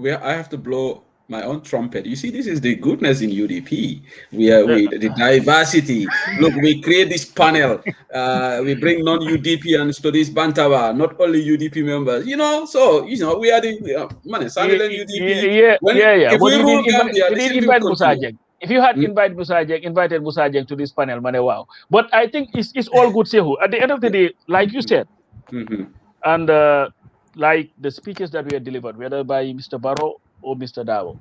blow my own trumpet. You see, this is the goodness in UDP. The diversity. Look, we create this panel. We bring non-UDP to this Bantawa, not only UDP members. You know, so we are the UDP. If we rule Gambia, if you had invited Musajek to this panel, wow. But I think it's all good, Sehu. At the end of the day, like you said, and like the speeches that we had delivered, whether by Mr. Barrow or Mr. Davo,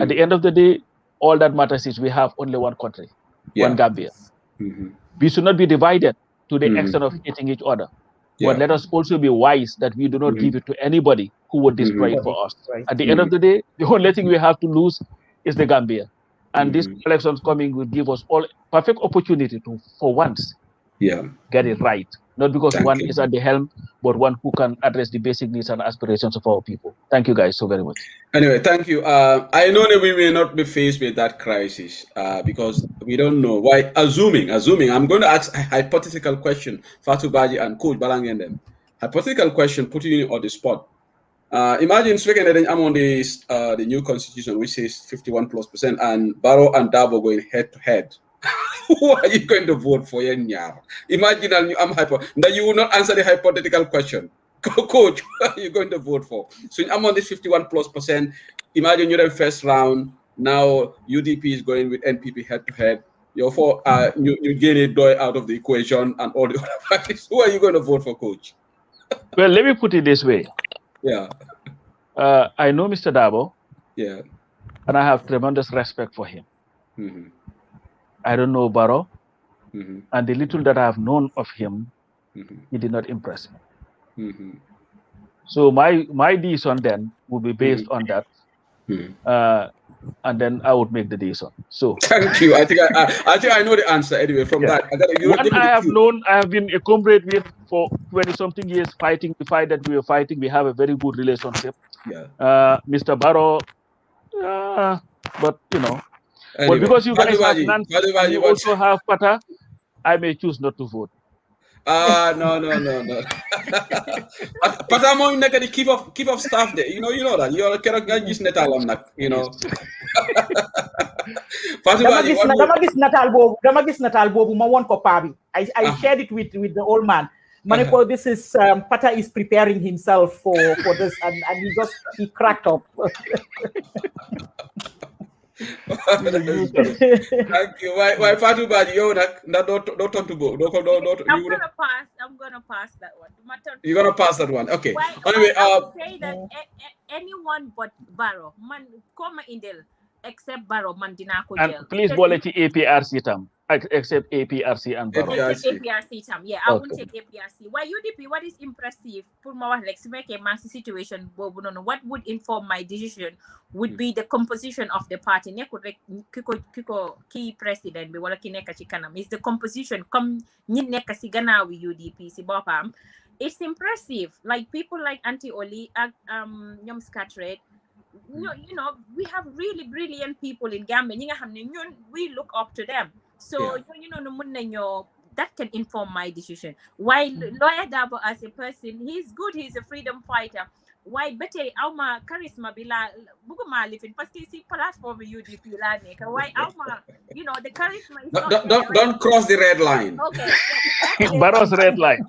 at the end of the day, all that matters is we have only one country, one Gambia. We should not be divided to the extent of hating each other. But let us also be wise that we do not give it to anybody who would destroy it for us. At the end of the day, the only thing we have to lose is the Gambia. And these elections coming will give us all perfect opportunity to, for once, get it right. Not because one is at the helm, but one who can address the basic needs and aspirations of our people. Thank you guys so very much. Anyway, thank you. I know that we may not be faced with that crisis because we don't know why. Assuming, I'm going to ask a hypothetical question, Fatou Badji and Coach Balangenden. Hypothetical question, putting you on the spot. Imagine speaking that I'm on the new constitution, which says 51+%, and Barrow and Dabo going head to head. Who are you going to vote for? Imagine I'm hypo. Now you will not answer the hypothetical question. Coach, who are you going to vote for? So I'm on this 51+%. Imagine you're in the first round. Now UDP is going with NPP head to head. Therefore, you gain a Doy out of the equation and all the other parties. Who are you going to vote for, Coach? Well, let me put it this way. I know Mr. Dabo. And I have tremendous respect for him. I don't know Barrow. And the little that I have known of him, he did not impress me. So my decision then would be based on that. And then I would make the decision. So thank you. I think I know the answer anyway from that. I have been a comrade with for 20-something years fighting the fight that we were fighting. We have a very good relationship. Mr. Barrow, but you know, anyway, but because you guys have Nancy and you also have Pata, I may choose not to vote. No. Pata mo neka the keep of staff there. You know that. You're a just net alumni, you know. Dama gis natal bobu ma won ko pa bi. I shared it with the old man. Manipur, this is Pata is preparing himself for this, and he cracked up. Thank you. Why Fatu Badi, don't turn to go. I'm gonna pass that one. You're gonna pass that one. Okay. Anyway, I would say that anyone but Barrow, man, come indel except Barrow, man, dinako jail. And please boleti APRC tam, except APRC and Barrow. Except APRC tam. Yeah, I won't take APRC. Why UDP? What is impressive? Put my like to make a massive situation. What would inform my decision would be the composition of the party. Kiko key president be wala kineka chikanam is the composition. Come neka sigana with UDP si bopam. It's impressive. Like people like Auntie Oli, Nyom Scatred. You know, we have really brilliant people in Gambia. We look up to them. So that can inform my decision. While Lawyer Dabo as a person, he's good. He's a freedom fighter. Why better Alma charisma bila buguma living paski si platform UDP la neka. Why Alma, the charisma is don't cross the red line. Okay. Barrow's red line.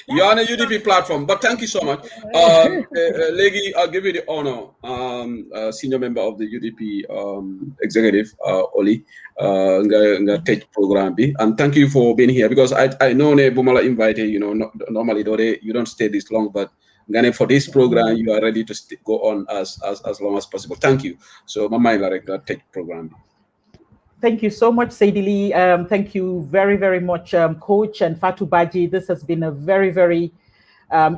You're on a UDP platform, but thank you so much. Legi, I'll give you the honor, senior member of the UDP executive, Oli, nga tech program B, and thank you for being here, because I know ne Bumala invited, normally you don't stay this long, but for this program, you are ready to go on as long as possible. Thank you. So, Mama Ilarek, tech program B. Thank you so much, Saidili. Thank you very, very much, Coach and Fatu Baji. This has been a very, very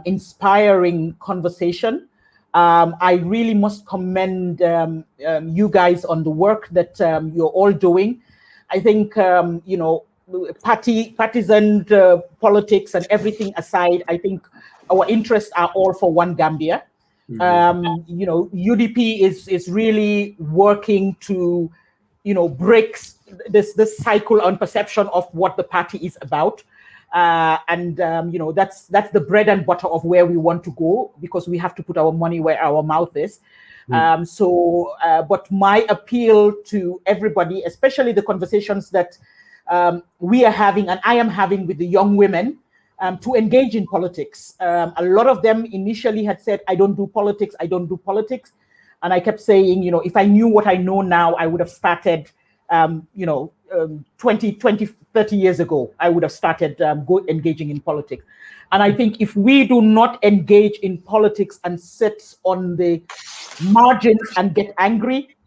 inspiring conversation. I really must commend you guys on the work that you're all doing. I think, partisan politics and everything aside, I think our interests are all for one Gambia. UDP is really working to breaks this cycle on perception of what the party is about, that's the bread and butter of where we want to go, because we have to put our money where our mouth is. But my appeal to everybody, especially the conversations that we are having and I am having with the young women, to engage in politics. A lot of them initially had said, I don't do politics. And I kept saying, if I knew what I know now, I would have started, 20, 30 years ago, I would have started engaging in politics. And I think if we do not engage in politics and sit on the margins and get angry,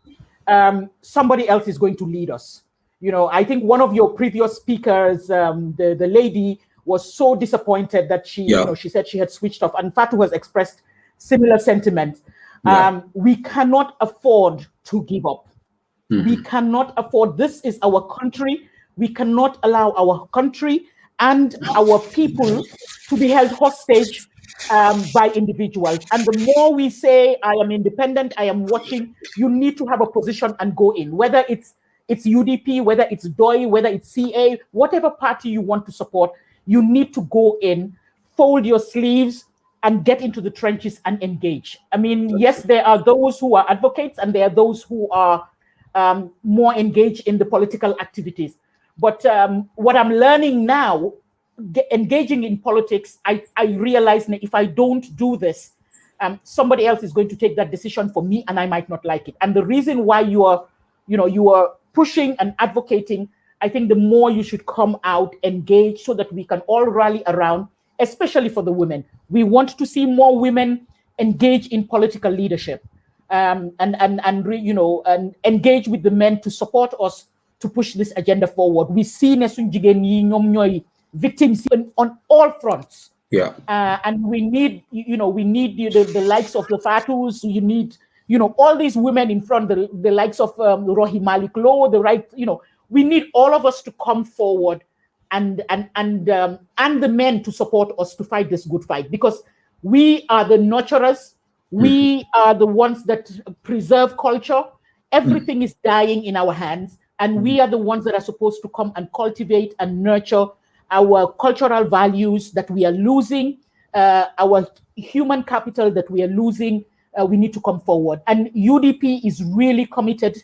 somebody else is going to lead us. I think one of your previous speakers, the lady, was so disappointed that she said she had switched off. And Fatu has expressed similar sentiments. We cannot afford to give up. We cannot afford. This is our country. We cannot allow our country and our people to be held hostage by individuals. And the more we say, I am independent, I am watching, you need to have a position and go in. Whether it's UDP, whether it's DOI, whether it's CA, whatever party you want to support, you need to go in, fold your sleeves, and get into the trenches and engage. I mean, yes, there are those who are advocates and there are those who are more engaged in the political activities. But what I'm learning now, engaging in politics, I realize that if I don't do this, somebody else is going to take that decision for me and I might not like it. And the reason why you are pushing and advocating, I think the more you should come out, engage, so that we can all rally around, especially for the women. We want to see more women engage in political leadership, and engage with the men to support us to push this agenda forward. We see victims on all fronts. Yeah. And we need, the likes of the Fatus. You need, all these women in front, the likes of Rohi Malik Law, we need all of us to come forward and the men to support us to fight this good fight, because we are the nurturers. We are the ones that preserve culture. Everything is dying in our hands, and we are the ones that are supposed to come and cultivate and nurture our cultural values that we are losing, our human capital that we are losing. We need to come forward, and UDP is really committed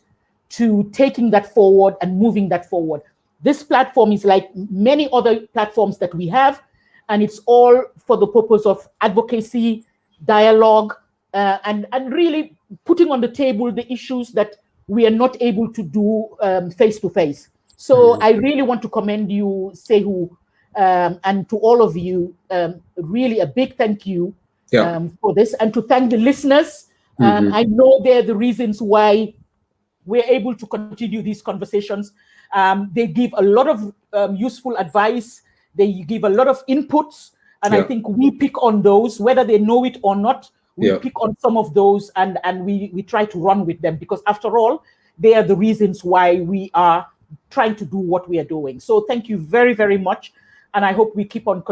to taking that forward and moving that forward. This platform is like many other platforms that we have, and it's all for the purpose of advocacy, dialogue, and really putting on the table the issues that we are not able to do face to face. So I really want to commend you, Sehu, and to all of you, really a big thank you for this, and to thank the listeners. I know they're the reasons why we're able to continue these conversations. They give a lot of useful advice. They give a lot of inputs, and I think we pick on those, whether they know it or not. We pick on some of those, and we try to run with them, because after all, they are the reasons why we are trying to do what we are doing. So thank you very, very much, and I hope we keep on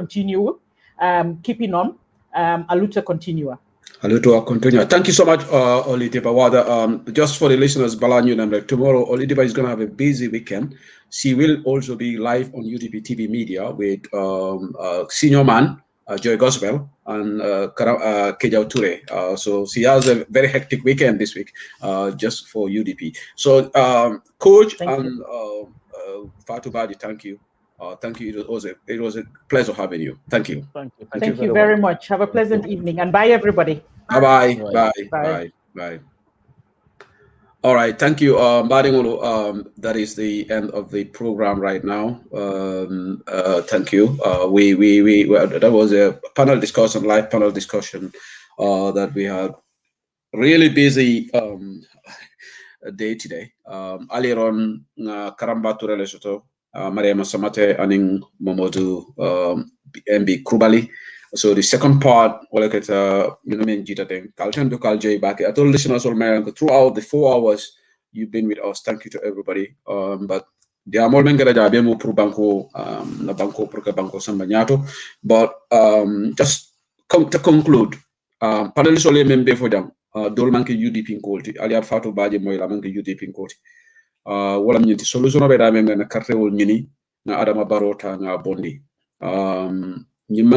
keeping on. Aluta continua. Thank you so much, Olidiba Wada. Just for the listeners, tomorrow Olidiba is going to have a busy weekend. She will also be live on UDP TV Media with senior man Joy Gospel and Kejau Ture. So she has a very hectic weekend this week, just for UDP. So Coach and Fatou Badi, thank you. Thank you. It was a pleasure having you. Thank you. Thank you very much. Have a pleasant evening, and bye, everybody. Bye. All right. Thank you. That is the end of the program right now. Thank you. That was a panel discussion, live panel discussion, that we had. Really busy day today. Earlier on, Karamba Ture Lesotho, Mariama Samate, Aning Momodu, MB Krubali. So the second part, I'll tell listeners throughout the 4 hours you've been with us. Thank you to everybody. But the amolmen gara jabe mo pro banco na banco pro banco sambanyato. But just to conclude, panelists ole membe for them. Dol manke UDP ngolti ali Fatou Badji moy la manke UDP ngolti. Wala ñenti solution be da men na carte wol ñini na Adama Barota nga bondi. There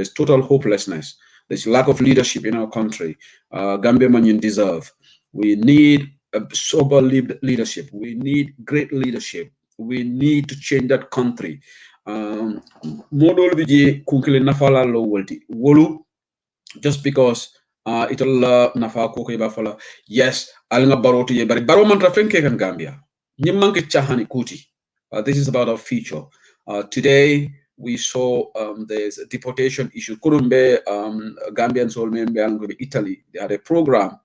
is total hopelessness. There's lack of leadership in our country. Gambia man deserve. We need a sober leadership. We need great leadership. We need to change that country. Just because it'll nafa ko bafala. Yes, alinga baroto ye bari baro man trafenke kan Gambia. Nyimmanke chahani kuti. This is about our future. Today, we saw there's a deportation issue. Kurumbe, Gambians all member Italy, they had a program,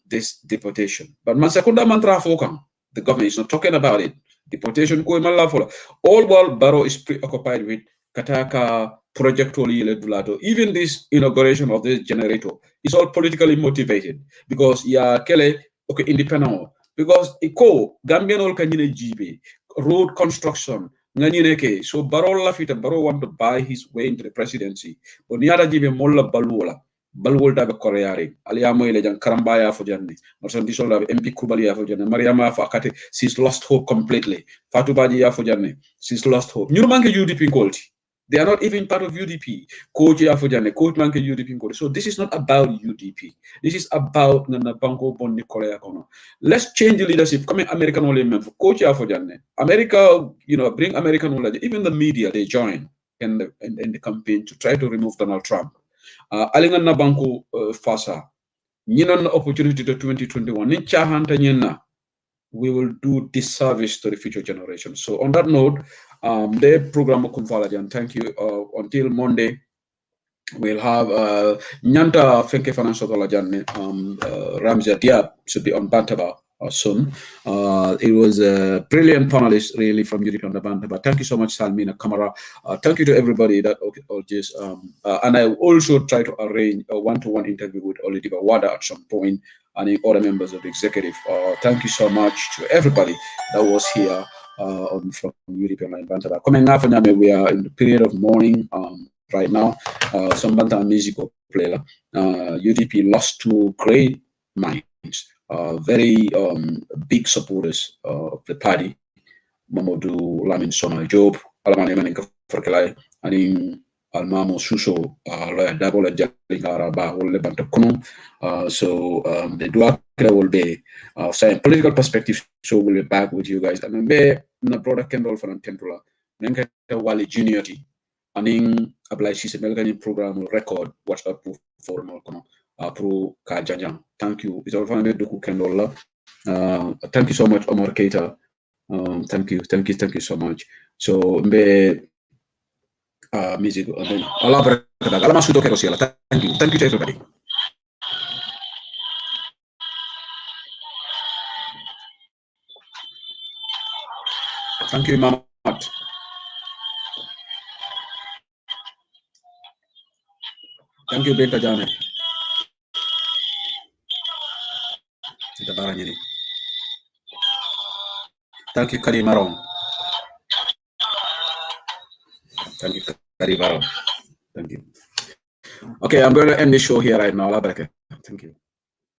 this deportation. But Mansakunda Mantra Fokang, the government is not talking about it. Deportation, all while Barrow is preoccupied with Kataka project. Even this inauguration of this generator is all politically motivated, because independent. Because Gambian all can GB, road construction. So Barrow want to buy his way into the presidency. But niara jibe molla balwola da koreari. Aliamo ile jan karambaya for janni. Marsan disola MP Kubali for janni. Mariama for akate. She's lost hope completely. Fatou Badji for janni. She's lost hope. Nyurumanke UDP Gold. They are not even part of UDP. Coach Afojane, Coach Manke UDP Gold. So this is not about UDP. This is about Nanabango Bondi Korea Kono. Let's change the leadership. Coming American only for Coach Afojane. America, bring American knowledge. Even the media, they join in the campaign to try to remove Donald Trump. Alingan Nabanko Fasa. Ninan opportunity to 2021. Nincha Hanta Nina. We will do disservice to the future generation. So on that note, the program Kumfalajan. Thank you. Until Monday, we'll have Nyanta Fenke Financial Talajan. Ramja Diab should be on Bantaba soon. It was a brilliant panelist, really, from UDP on the Bantaba. Thank you so much, Salmina Kamara. Thank you to everybody that all this. And I will also try to arrange a one-to-one interview with Olidiba Wada at some point, and the other members of the executive. Thank you so much to everybody that was here from UDP Online Bantaba. Coming up, we are in the period of mourning right now. Some Bantaba musical player. UDP lost two great minds, very big supporters of the party. Mamadou Lamin Sona Job, Alamane Maninka Forkelai, and Almamo Suso, lawyer Dabola Jalingara Ba, Wole Bantakuno. So the Duak will be saying political perspective. So we'll be back with you guys. And then na broader Kendall for Tempula. Nenka Wali Junior. Aning apply she's a program record watch up for Malcono pro Kajajang. Thank you. It's all fun to Kendall. Thank you so much, Omar Keita. Thank you so much. So mbe music Allah berkata kalau masuk ke Rusia. Thank you to everybody. Thank you, Mama. Thank you, Beta Jane. Thank you, Kari Maron. Thank you, Kari Maron. Thank you. Okay, I'm going to end the show here right now. Thank you.